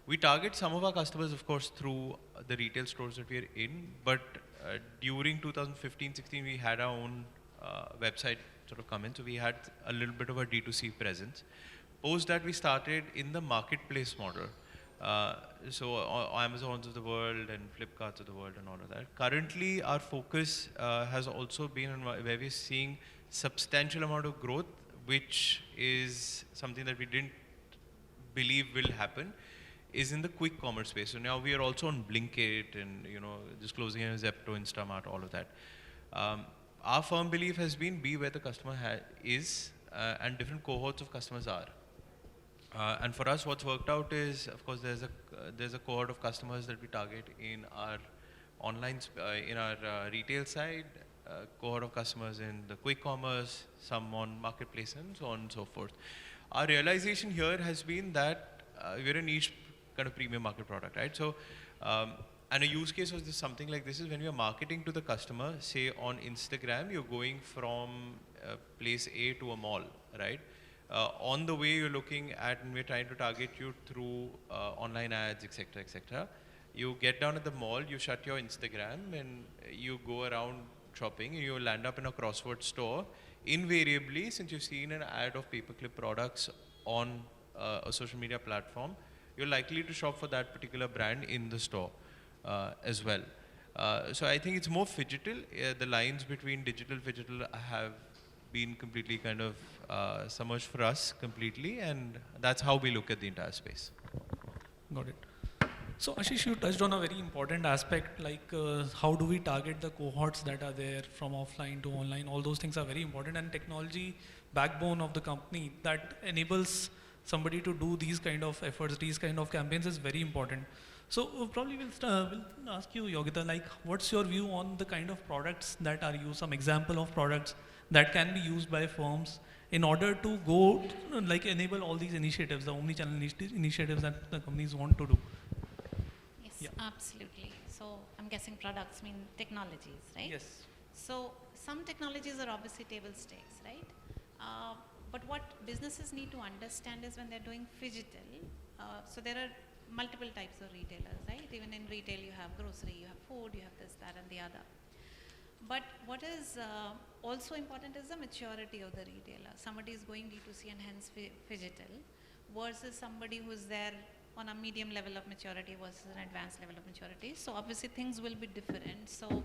We target some of our customers, of course, through the retail stores that we are in, but during 2015-16, we had our own website sort of come in, so we had a little bit of a D2C presence. Post that, we started in the marketplace model. So Amazons of the world and Flipkarts of the world and all of that. Currently, our focus has also been on where we're seeing substantial amount of growth, which is something that we didn't believe will happen, is in the quick commerce space. So now we are also on Blinkit and just closing in Zepto, Instamart, all of that. Our firm belief has been be where the customer is and different cohorts of customers are. And for us, what's worked out is, of course, there's a cohort of customers that we target in our online, in our retail side, cohort of customers in the quick commerce, some on marketplace, and so on and so forth. Our realization here has been that we're a niche kind of premium market product, right? So, and a use case of this, something like this is when you're marketing to the customer, say on Instagram, you're going from place A to a mall, right? On the way you're looking at, and we're trying to target you through online ads, etc., etc. You get down at the mall, you shut your Instagram, and you go around shopping, and you land up in a crossword store. Invariably, since you've seen an ad of paperclip products on a social media platform, you're likely to shop for that particular brand in the store as well. So I think it's more phygital. The lines between digital, phygital have been completely kind of submerged for us completely, and that's how we look at the entire space. Got it. So Ashish, you touched on a very important aspect, like how do we target the cohorts that are there from offline to online. All those things are very important, and technology backbone of the company that enables somebody to do these kind of efforts, these kind of campaigns is very important. So probably we'll ask you, Yogita, like what's your view on the kind of products that are used, some example of products that can be used by firms in order to go, like enable all these initiatives, the omni-channel initiatives that the companies want to do? Yes, yeah. Absolutely. So I'm guessing products mean technologies, right? Yes. So some technologies are obviously table stakes, right? But what businesses need to understand is when they're doing phygital, so there are multiple types of retailers, right? Even in retail you have grocery, you have food, you have this, that and the other. But what is also important is the maturity of the retailer. Somebody is going D2C and hence phygital versus somebody who's there on a medium level of maturity versus an advanced level of maturity. So obviously things will be different. So,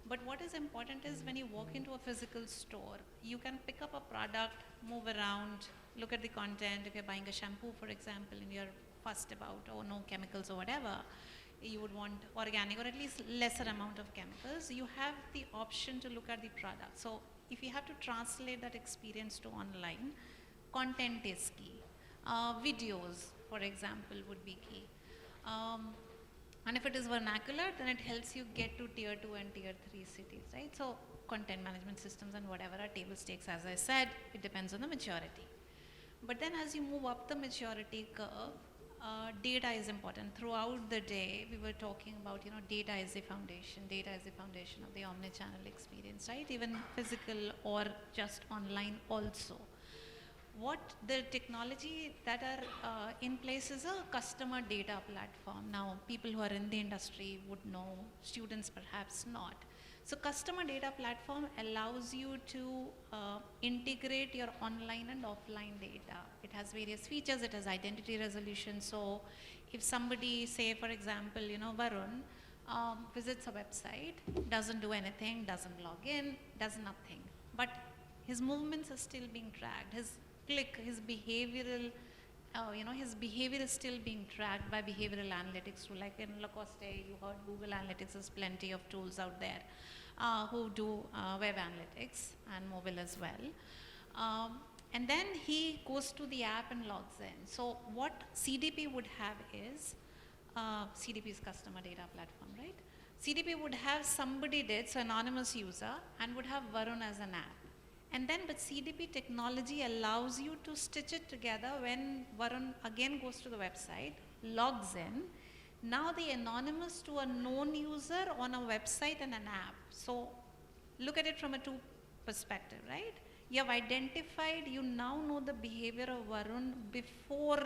but what is important is when you walk into a physical store, you can pick up a product, move around, look at the content. If you're buying a shampoo, for example, and you're fussed about, oh, no chemicals or whatever, you would want organic or at least lesser amount of chemicals, you have the option to look at the product. So if you have to translate that experience to online, content is key. Videos, for example, would be key. And if it is vernacular, then it helps you get to tier 2 and tier 3 cities, right? So content management systems and whatever are table stakes, as I said, it depends on the maturity. But then as you move up the maturity curve, data is important. Throughout the day, we were talking about, data is the foundation. Data is the foundation of the omni-channel experience, right? Even physical or just online also. What the technology that are in place is a customer data platform. Now, people who are in the industry would know, students perhaps not. So customer data platform allows you to integrate your online and offline data. It has various features. It has identity resolution. So if somebody, say for example, Varun, visits a website, doesn't do anything, doesn't log in, does nothing, but His movements are still being tracked. His click, his behavioral, his behavior is still being tracked by behavioral analytics tool. Like in Lacoste, you heard Google Analytics, there's plenty of tools out there who do web analytics and mobile as well. And then he goes to the app and logs in. So what CDP would have is, CDP is customer data platform, right? CDP would have somebody did, so anonymous user, and would have Varun as an app. And then, but CDP technology allows you to stitch it together when Varun again goes to the website, logs in. Now the anonymous to a known user on a website and an app. So look at it from a two perspective, right? You have identified, you now know the behavior of Varun before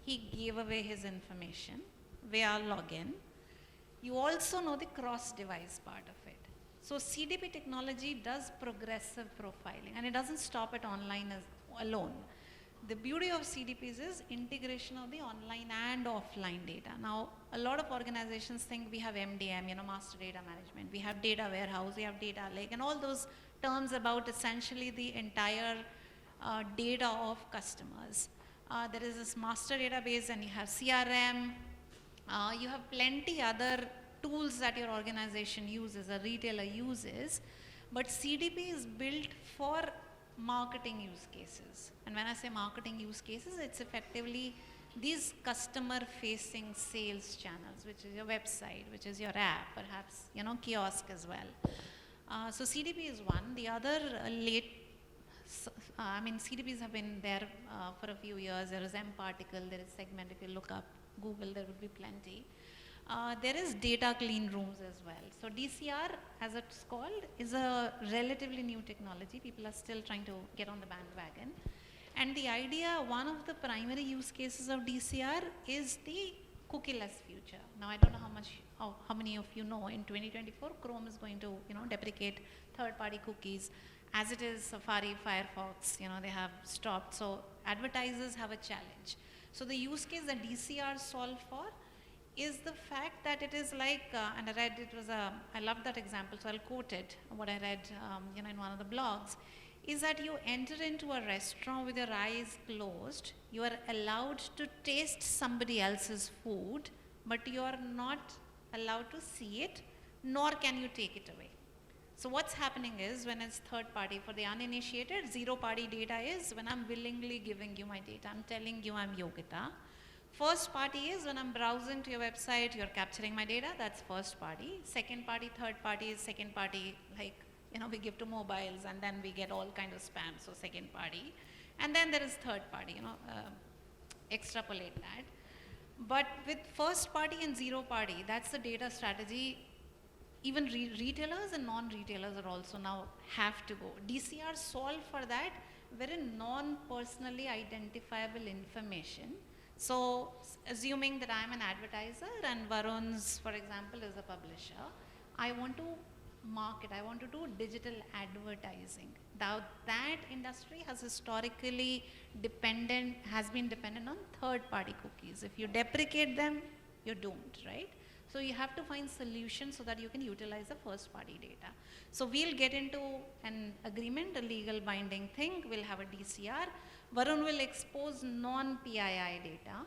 he gave away his information via login. You also know the cross-device part of it. So CDP technology does progressive profiling, and it doesn't stop at online alone. The beauty of CDPs is integration of the online and offline data. Now, a lot of organizations think we have MDM, master data management, we have data warehouse, we have data lake, and all those terms about essentially the entire data of customers. There is this master database, and you have CRM, you have plenty other tools that your organization uses, a retailer uses, but CDP is built for marketing use cases. And when I say marketing use cases, it's effectively these customer-facing sales channels, which is your website, which is your app, perhaps, kiosk as well. So CDP is one. The other CDPs have been there for a few years. There is mParticle, there is Segment. If you look up Google, there would be plenty. There is data clean rooms as well. So DCR, as it's called, is a relatively new technology. People are still trying to get on the bandwagon. And the idea, one of the primary use cases of DCR is the cookieless future. Now, I don't know how many of you know, in 2024, Chrome is going to, deprecate third-party cookies. As it is, Safari, Firefox, they have stopped. So advertisers have a challenge. So the use case that DCR solve for is the fact that it is like, and I read I love that example, so I'll quote it, what I read in one of the blogs, is that you enter into a restaurant with your eyes closed, you are allowed to taste somebody else's food, but you are not allowed to see it, nor can you take it away. So what's happening is, when it's third party, for the uninitiated, zero party data is when I'm willingly giving you my data, I'm telling you I'm Yogita. First party is when I'm browsing to your website, you're capturing my data, that's first party. Second party, third party is second party, like, we give to mobiles and then we get all kind of spam, so second party. And then there is third party, extrapolate that. But with first party and zero party, that's the data strategy. Even retailers and non-retailers are also now have to go. DCR solve for that, wherein non-personally identifiable information. So assuming that I'm an advertiser and Varun's, for example, is a publisher, I want to market, I want to do digital advertising. Now that industry has historically has been dependent on third-party cookies. If you deprecate them, you're doomed, right? So you have to find solutions so that you can utilize the first-party data. So we'll get into an agreement, a legal binding thing. We'll have a DCR. Varun will expose non-PII data.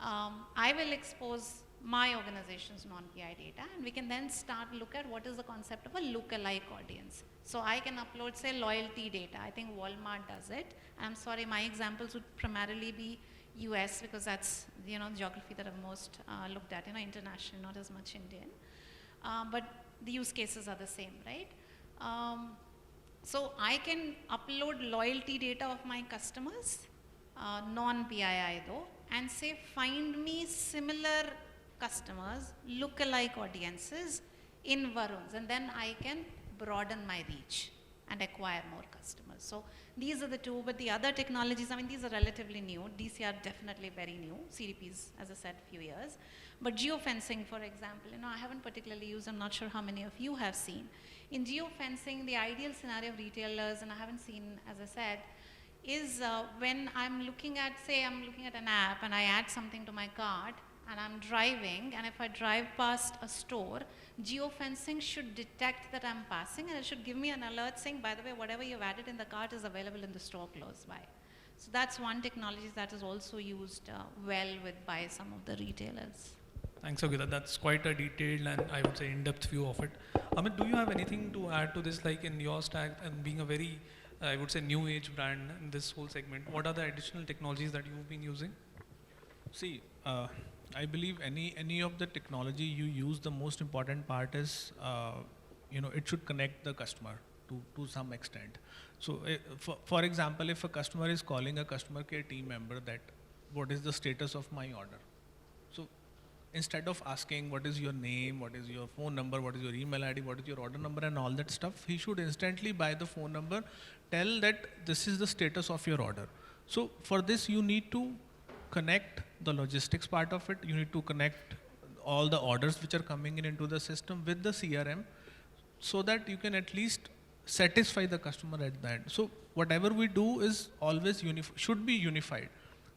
I will expose my organization's non-PI data, and we can then look at what is the concept of a lookalike audience. So I can upload, say, loyalty data. I think Walmart does it. I'm sorry, my examples would primarily be US, because that's the geography that I've most looked at. International, not as much Indian, but the use cases are the same, right? So I can upload loyalty data of my customers, non-PII though, and say find me similar customers, lookalike audiences in Varun's, and then I can broaden my reach and acquire more customers. So these are the two, but the other technologies, these are relatively new. DCR definitely very new. CDPs, as I said, few years. But geofencing, for example, I haven't particularly used, I'm not sure how many of you have seen. In geofencing, the ideal scenario of retailers, and I haven't seen, as I said, is when I'm looking at, say, I'm looking at an app and I add something to my cart, and I'm driving, and if I drive past a store, geofencing should detect that I'm passing, and it should give me an alert saying, by the way, whatever you've added in the cart is available in the store close by. So that's one technology that is also used well by some of the retailers. Thanks, Yogita. That's quite a detailed and I would say in-depth view of it. Amit, do you have anything to add to this, like in your stack and being a very, I would say, new age brand in this whole segment? What are the additional technologies that you've been using? See, I believe any of the technology you use, the most important part is, it should connect the customer to some extent. So, for example, if a customer is calling a customer care team member that, what is the status of my order? So, instead of asking what is your name, what is your phone number, what is your email ID, what is your order number and all that stuff, he should instantly by the phone number tell that this is the status of your order. So, for this you need to connect the logistics part of it, you need to connect all the orders which are coming in into the system with the CRM so that you can at least satisfy the customer at the end. So whatever we do is always should be unified.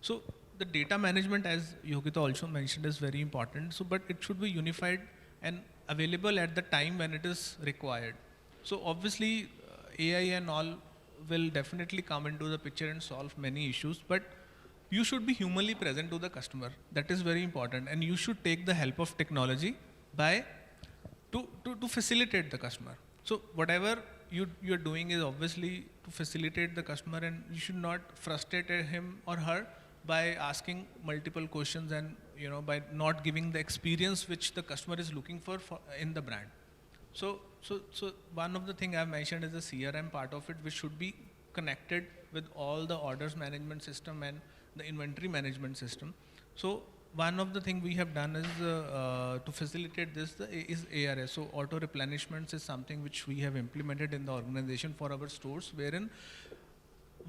So the data management, as Yogita also mentioned, is very important. So, but it should be unified and available at the time when it is required. So obviously AI and all will definitely come into the picture and solve many issues, but you should be humanly present to the customer. That is very important, and you should take the help of technology to facilitate the customer. So whatever you're doing is obviously to facilitate the customer, and you should not frustrate him or her by asking multiple questions and by not giving the experience which the customer is looking for in the brand. So one of the things I've mentioned is the CRM part of it, which should be connected with all the orders management system and the inventory management system. So one of the things we have done is to facilitate this is ARS. So auto replenishments is something which we have implemented in the organization for our stores, wherein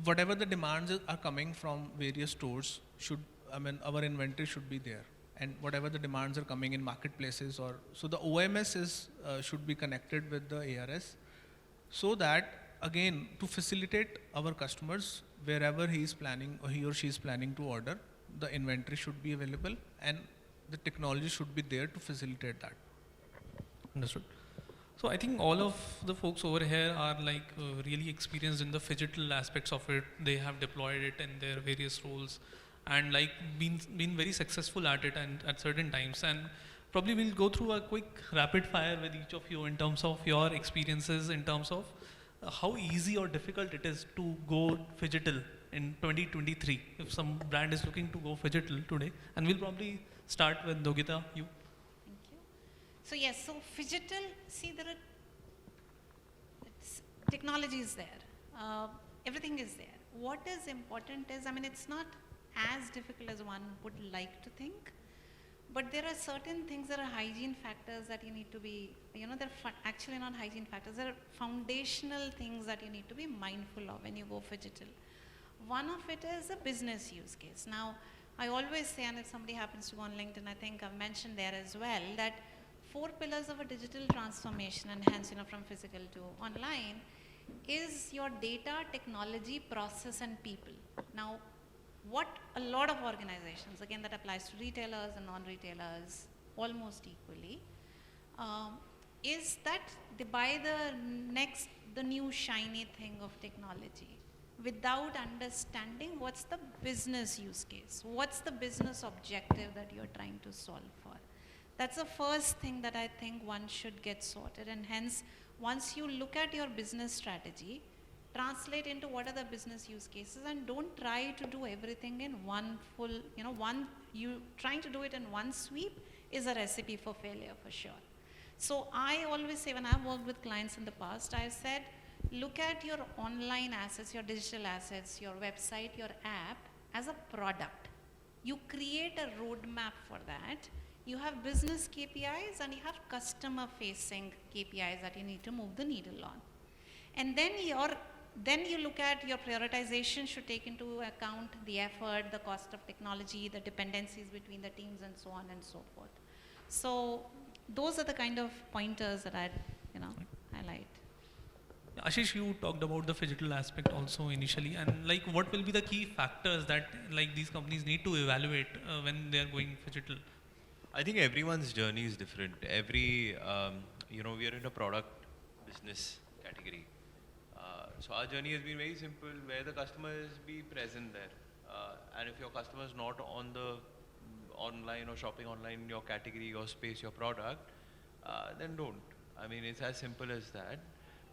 whatever the demands are coming from various stores our inventory should be there, and whatever the demands are coming in marketplaces so the OMS should be connected with the ARS, so that again to facilitate our customers wherever he or she is planning to order, the inventory should be available and the technology should be there to facilitate that. Understood. So I think all of the folks over here are really experienced in the phygital aspects of it. They have deployed it in their various roles and been very successful at it and at certain times. And probably we'll go through a quick rapid fire with each of you in terms of your experiences, in terms of how easy or difficult it is to go phygital in 2023 if some brand is looking to go phygital today. And we'll probably start with Yogita, you. So yes, so phygital, see technology is there, everything is there. What is important is, it's not as difficult as one would like to think, but there are certain things that are hygiene factors that you need to be, they're actually not hygiene factors, they're foundational things that you need to be mindful of when you go phygital. One of it is a business use case. Now, I always say, and if somebody happens to go on LinkedIn, I think I've mentioned there as well, that 4 pillars of a digital transformation, and hence, from physical to online, is your data, technology, process, and people. Now, what a lot of organizations, again that applies to retailers and non-retailers almost equally, is that they buy the new shiny thing of technology without understanding what's the business use case, what's the business objective that you're trying to solve for. That's the first thing that I think one should get sorted, and hence once you look at your business strategy, translate into what are the business use cases, and don't try to do everything in one full, trying to do it in one sweep is a recipe for failure for sure. So I always say, when I've worked with clients in the past, I've said, look at your online assets, your digital assets, your website, your app as a product. You create a roadmap for that. You have business KPIs and you have customer facing KPIs that you need to move the needle on. And then you look at your prioritization should take into account the effort, the cost of technology, the dependencies between the teams, and so on and so forth. So those are the kind of pointers that I'd highlight. Ashish, you talked about the phygital aspect also initially, and what will be the key factors that these companies need to evaluate when they are going phygital? I think everyone's journey is different. Every, we are in a product business category. So our journey has been very simple, where the customers be present there. And if your customer is not on the online or shopping online in your category, your space, your product, then don't. I mean, it's as simple as that.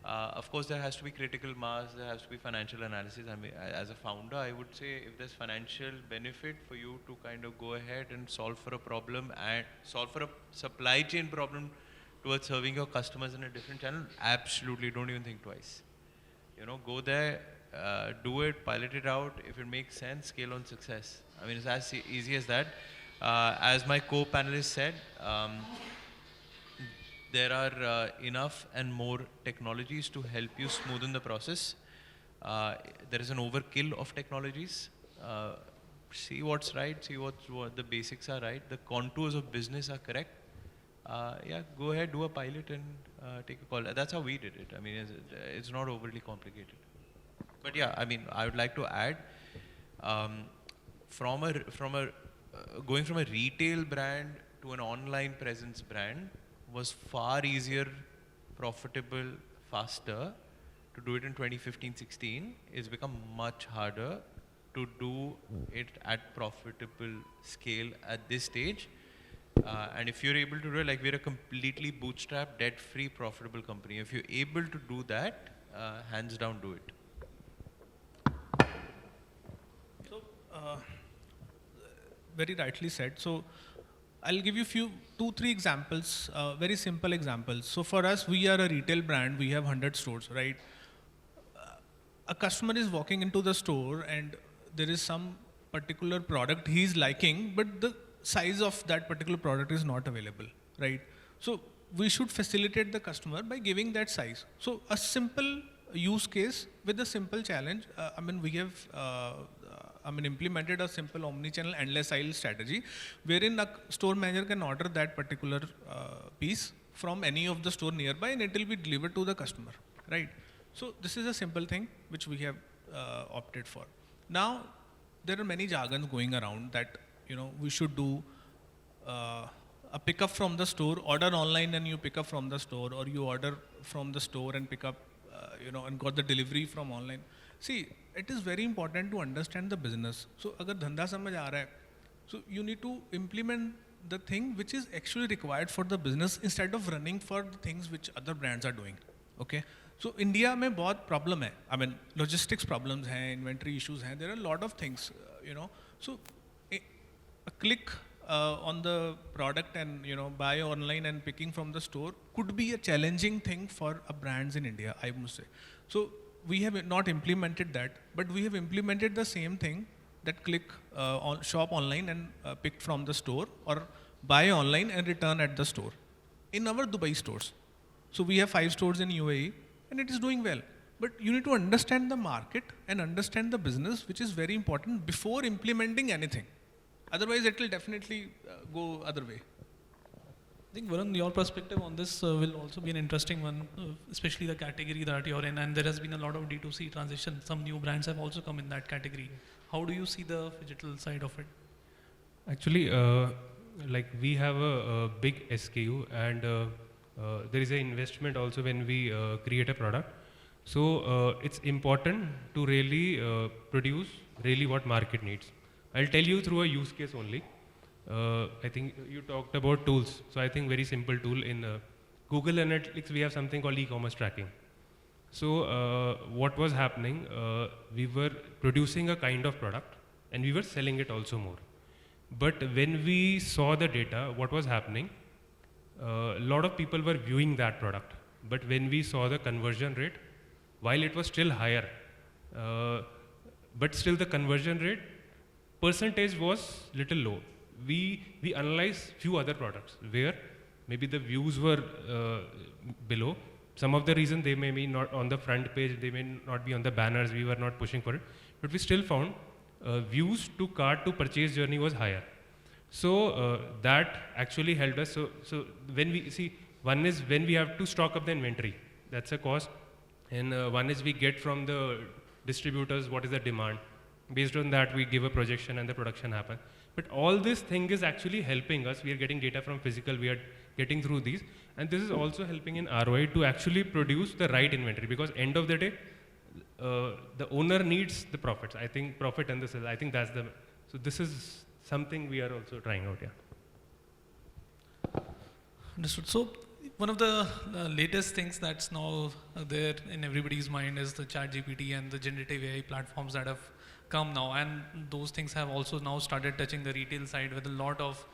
Of course, there has to be critical mass, there has to be financial analysis. I mean, as a founder, I would say if there's financial benefit for you to kind of go ahead and solve for a problem and solve for a supply chain problem towards serving your customers in a different channel, absolutely, don't even think twice. Go there, do it, pilot it out. If it makes sense, scale on success. I mean, it's as easy as that. As my co-panelist said, there are enough and more technologies to help you smoothen the process. There is an overkill of technologies. See what's right, see what the basics are right, the contours of business are correct. Yeah, go ahead, do a pilot and take a call. That's how we did it. I mean, it's not overly complicated. But yeah, I mean, I would like to add, going from a retail brand to an online presence brand was far easier, profitable, faster. To do it in 2015-16, it's become much harder to do it at profitable scale at this stage. And if you're able to do it, like we're a completely bootstrapped, debt-free, profitable company. If you're able to do that, hands down, do it. So, very rightly said. So, I'll give you two, three examples, very simple examples. So for us, we are a retail brand. We have 100 stores, right? A customer is walking into the store and there is some particular product he's liking, but the size of that particular product is not available, right? So we should facilitate the customer by giving that size. So a simple use case with a simple challenge. I mean, we have implemented a simple omni-channel endless aisle strategy, wherein a store manager can order that particular piece from any of the store nearby, and it will be delivered to the customer, right? So this is a simple thing which we have opted for. Now, there are many jargons going around that we should do a pickup from the store, order online and you pick up from the store, or you order from the store and pick up, and got the delivery from online. See, it is very important to understand the business. So, agar dhanda samajh aa raha hai, so you need to implement the thing which is actually required for the business instead of running for the things which other brands are doing. Okay. So India में बहुत problem है. I mean, logistics problems हैं, inventory issues हैं. There are a lot of things, So a click on the product and buy online and picking from the store could be a challenging thing for brands in India, I must say. So we have not implemented that, but we have implemented the same thing, that click shop online and pick from the store, or buy online and return at the store in our Dubai stores. So we have 5 stores in UAE and it is doing well. But you need to understand the market and understand the business, which is very important before implementing anything. Otherwise, it will definitely go other way. I think, Varun, your perspective on this will also be an interesting one, especially the category that you're in. And there has been a lot of D2C transition. Some new brands have also come in that category. How do you see the digital side of it? Actually, like we have a big SKU, and there is an investment also when we create a product. So it's important to really produce really what market needs. I'll tell you through a use case only. I think you talked about tools. So I think very simple tool in Google Analytics, we have something called e-commerce tracking. So what was happening, we were producing a kind of product and we were selling it also more. But when we saw the data, what was happening, a lot of people were viewing that product. But when we saw the conversion rate, while it was still higher, but still the conversion rate percentage was little low. We analyzed few other products where maybe the views were below. Some of the reason they may be not on the front page, they may not be on the banners, we were not pushing for it. But we still found views to cart to purchase journey was higher. So that actually helped us. So when we see, one is when we have to stock up the inventory, that's a cost. And one is we get from the distributors what is the demand. Based on that, we give a projection and the production happen. But all this thing is actually helping us. We are getting data from physical, we are getting through these. And this is also helping in ROI to actually produce the right inventory, because end of the day, the owner needs the profits. I think profit and the sales, I think that's the, so this is something we are also trying out, yeah. Understood. So one of the latest things that's now there in everybody's mind is the ChatGPT and the generative AI platforms that have come now, and those things have also now started touching the retail side with a lot of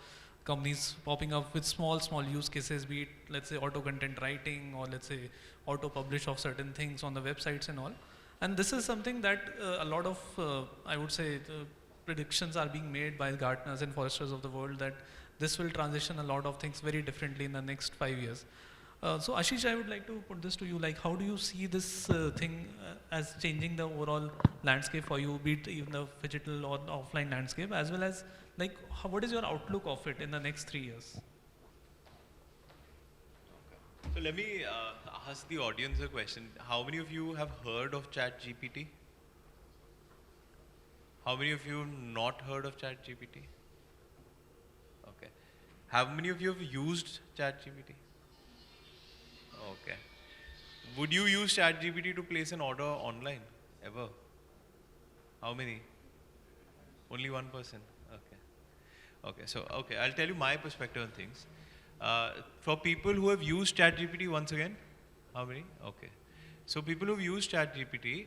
companies popping up with small use cases, be it, let's say, auto content writing, or let's say auto publish of certain things on the websites and all. And this is something that a lot of, I would say, predictions are being made by Gartners and Forresters of the world that this will transition a lot of things very differently in the next 5 years. So Ashish, I would like to put this to you, like how do you see this thing as changing the overall landscape for you, be it even the digital or offline landscape, as well as like what is your outlook of it in the next 3 years? So let me ask the audience a question. How many of you have heard of ChatGPT? How many of you have not heard of ChatGPT? Okay. How many of you have used ChatGPT? Okay. Would you use ChatGPT to place an order online ever? How many? Only one person. Okay. Okay. So okay, I'll tell you my perspective on things. For people who have used ChatGPT, once again, how many? Okay. So people who've used ChatGPT,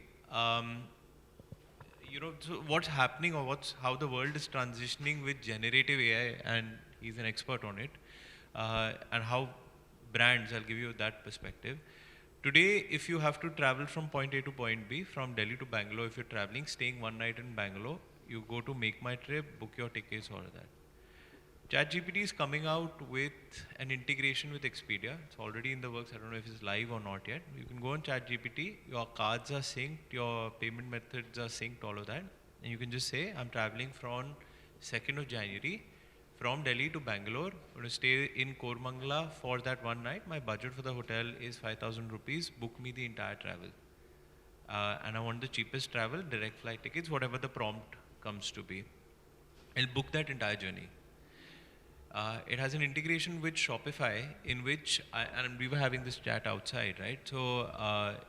you know, so what's happening or how the world is transitioning with generative AI, and he's an expert on it, and how brands, I'll give you that perspective. Today, if you have to travel from point A to point B, from Delhi to Bangalore, if you're traveling, staying one night in Bangalore, you go to Make My Trip, book your tickets, all of that. ChatGPT is coming out with an integration with Expedia. It's already in the works. I don't know if it's live or not yet. You can go on ChatGPT, your cards are synced, your payment methods are synced, all of that. And you can just say, I'm traveling from 2nd of January from Delhi to Bangalore. I'm going to stay in Kormangala for that one night. My budget for the hotel is 5,000 rupees. Book me the entire travel. And I want the cheapest travel, direct flight tickets, whatever the prompt comes to be. I'll book that entire journey. It has an integration with Shopify, in which, and we were having this chat outside, right? So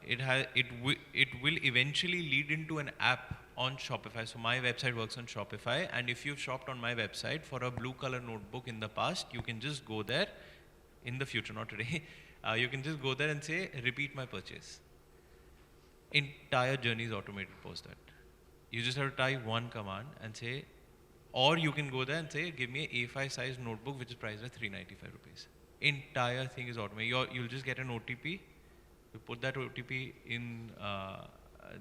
it will eventually lead into an app on Shopify. So my website works on Shopify, and if you've shopped on my website for a blue color notebook in the past, you can just go there, in the future, not today, you can just go there and say, repeat my purchase. Entire journey is automated post that. You just have to type one command and say, or you can go there and say, give me an A5 size notebook which is priced at 395 rupees. Entire thing is automated. You'll just get an OTP. You put that OTP in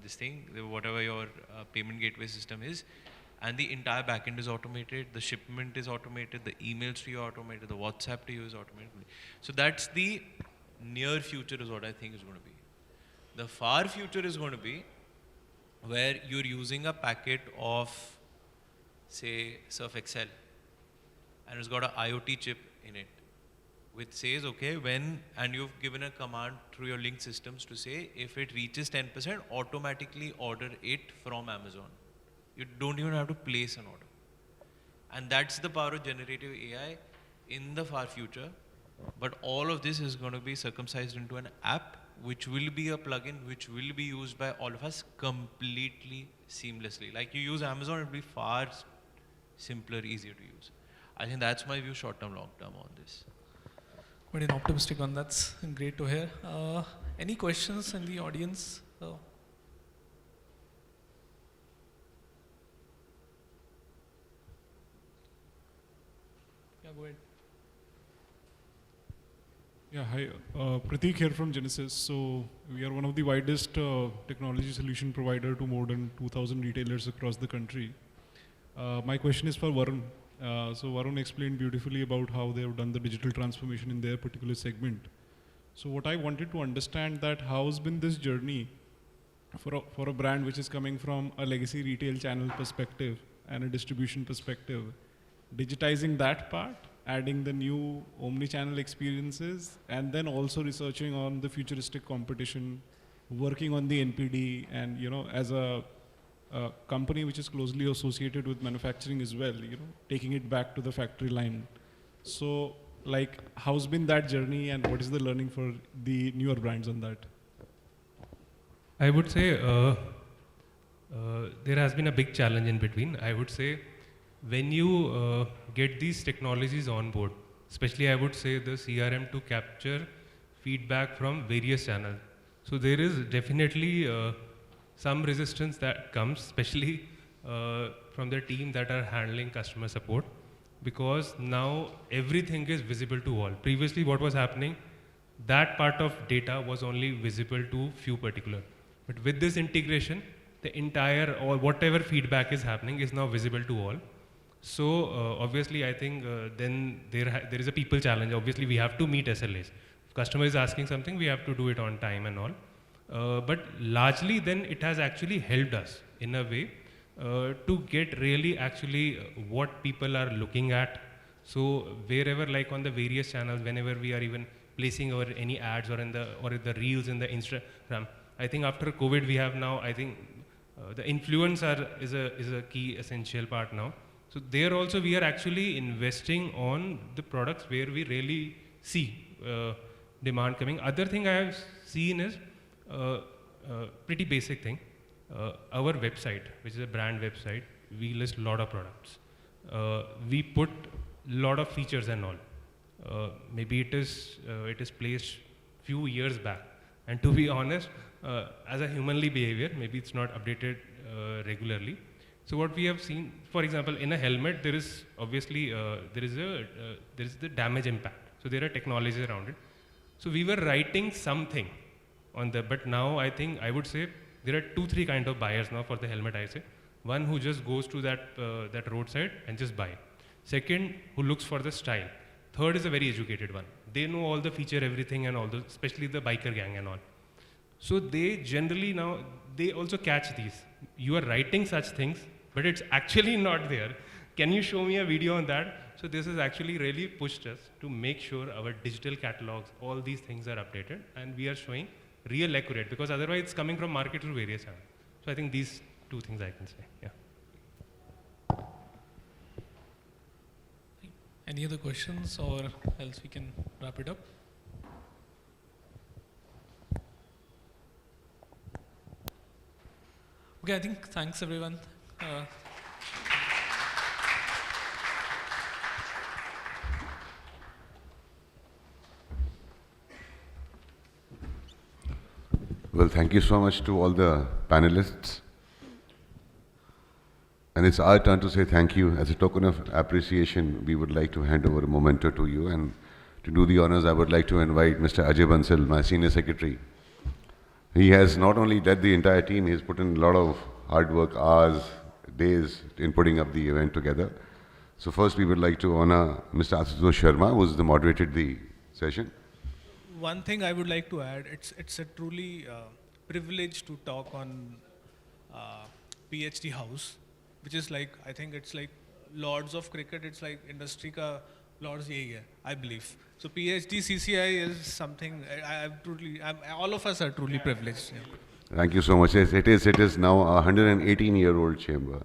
this thing, whatever your payment gateway system is, and the entire backend is automated. The shipment is automated. The emails to you are automated. The WhatsApp to you is automated. So that's the near future is what I think is going to be. The far future is going to be where you're using a packet of, say, Surf Excel, and it's got an IoT chip in it, which says, okay, when, and you've given a command through your link systems to say, if it reaches 10%, automatically order it from Amazon. You don't even have to place an order. And that's the power of generative AI in the far future. But all of this is going to be circumcised into an app, which will be a plugin, which will be used by all of us completely seamlessly. Like you use Amazon, it will be far simpler, easier to use. I think that's my view, short term, long term on this. Quite an optimistic one. That's great to hear. Any questions in the audience? Yeah, go ahead. Yeah, hi. Prateek here from Genesis. So we are one of the widest technology solution provider to more than 2,000 retailers across the country. My question is for Varun. So Varun explained beautifully about how they have done the digital transformation in their particular segment. So what I wanted to understand that how's been this journey for a brand which is coming from a legacy retail channel perspective and a distribution perspective, digitizing that part, adding the new omni-channel experiences, and then also researching on the futuristic competition, working on the NPD, and as a company which is closely associated with manufacturing as well, taking it back to the factory line. So, like, how's been that journey and what is the learning for the newer brands on that? I would say there has been a big challenge in between. I would say when you get these technologies on board, especially I would say the CRM to capture feedback from various channels. So there is definitely some resistance that comes, especially from the team that are handling customer support, because now everything is visible to all. Previously what was happening, that part of data was only visible to few particular. But with this integration, the entire or whatever feedback is happening is now visible to all. So obviously I think then there is a people challenge. Obviously we have to meet SLAs. If customer is asking something, we have to do it on time and all. But largely then it has actually helped us in a way to get really actually what people are looking at. So wherever, like on the various channels, whenever we are even placing our any ads or in the reels in the Instagram, I think after COVID we have now, I think the influencer is a key essential part now. So there also we are actually investing on the products where we really see demand coming. Other thing I have seen is pretty basic thing. Our website, which is a brand website, we list a lot of products. We put lot of features and all. Maybe it is placed few years back. And to be honest, as a humanly behavior, maybe it's not updated regularly. So what we have seen, for example, in a helmet, there is obviously there is the damage impact. So there are technologies around it. So we were writing something on the, but now I think I would say there are 2-3 kind of buyers now for the helmet. I say one who just goes to that roadside and just buy. Second, who looks for the style. Third is a very educated one. They know all the feature, everything, and all the, especially the biker gang and all. So they generally now they also catch these. You are writing such things, but it's actually not there. Can you show me a video on that? So this has actually really pushed us to make sure our digital catalogs, all these things are updated, and we are showing real accurate, because otherwise it's coming from market through various channels. So I think these 2 things I can say, yeah. Any other questions, or else we can wrap it up? Okay, I think thanks everyone. Well, thank you so much to all the panelists. And it's our turn to say thank you. As a token of appreciation, we would like to hand over a memento to you. And to do the honors, I would like to invite Mr. Ajay Bansal, my senior secretary. He has not only led the entire team, he has put in a lot of hard work, hours, days in putting up the event together. So first we would like to honor Mr. Asutosh Sharma, who moderated the session. One thing I would like to add, it's a truly privilege to talk on PhD house, which is like, I think it's like Lords of Cricket, it's like industry ka Lords yahi hai, I believe. So PHDCCI is something, all of us are truly privileged. Yeah. Thank you so much. Yes, it is now a 118-year-old chamber.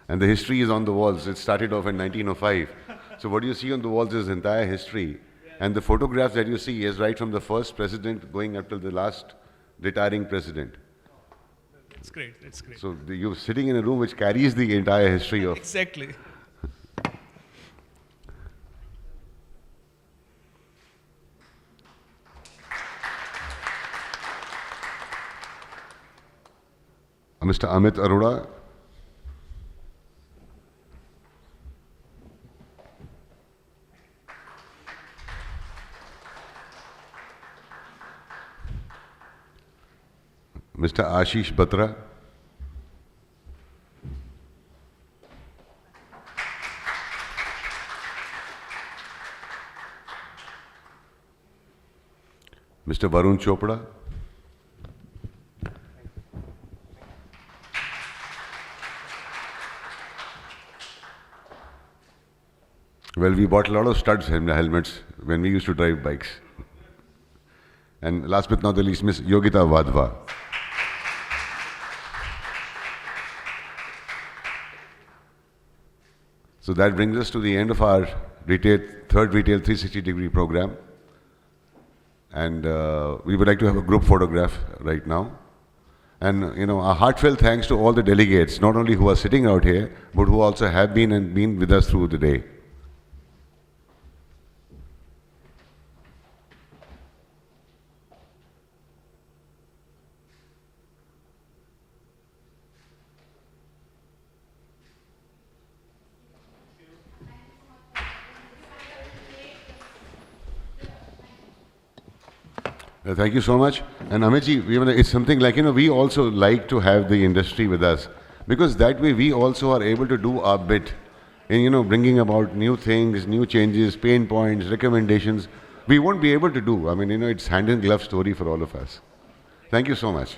And the history is on the walls. It started off in 1905. So what you see on the walls is entire history. And the photographs that you see is right from the first president going up till the last retiring president. It's great, it's great. So you're sitting in a room which carries the entire history of... Exactly. Mr. Amit Arora. Mr. Ashish Batra. Mr. Varun Chopra. Well, we bought a lot of studs helmets when we used to drive bikes. And last but not the least, Miss Yogita Vadva. So that brings us to the end of our third Retail 360-degree program. And we would like to have a group photograph right now. And a heartfelt thanks to all the delegates, not only who are sitting out here, but who also have been with us through the day. Thank you so much. And Amitji, it's something like, we also like to have the industry with us, because that way we also are able to do our bit in, bringing about new things, new changes, pain points, recommendations. We won't be able to do. It's hand in glove story for all of us. Thank you so much.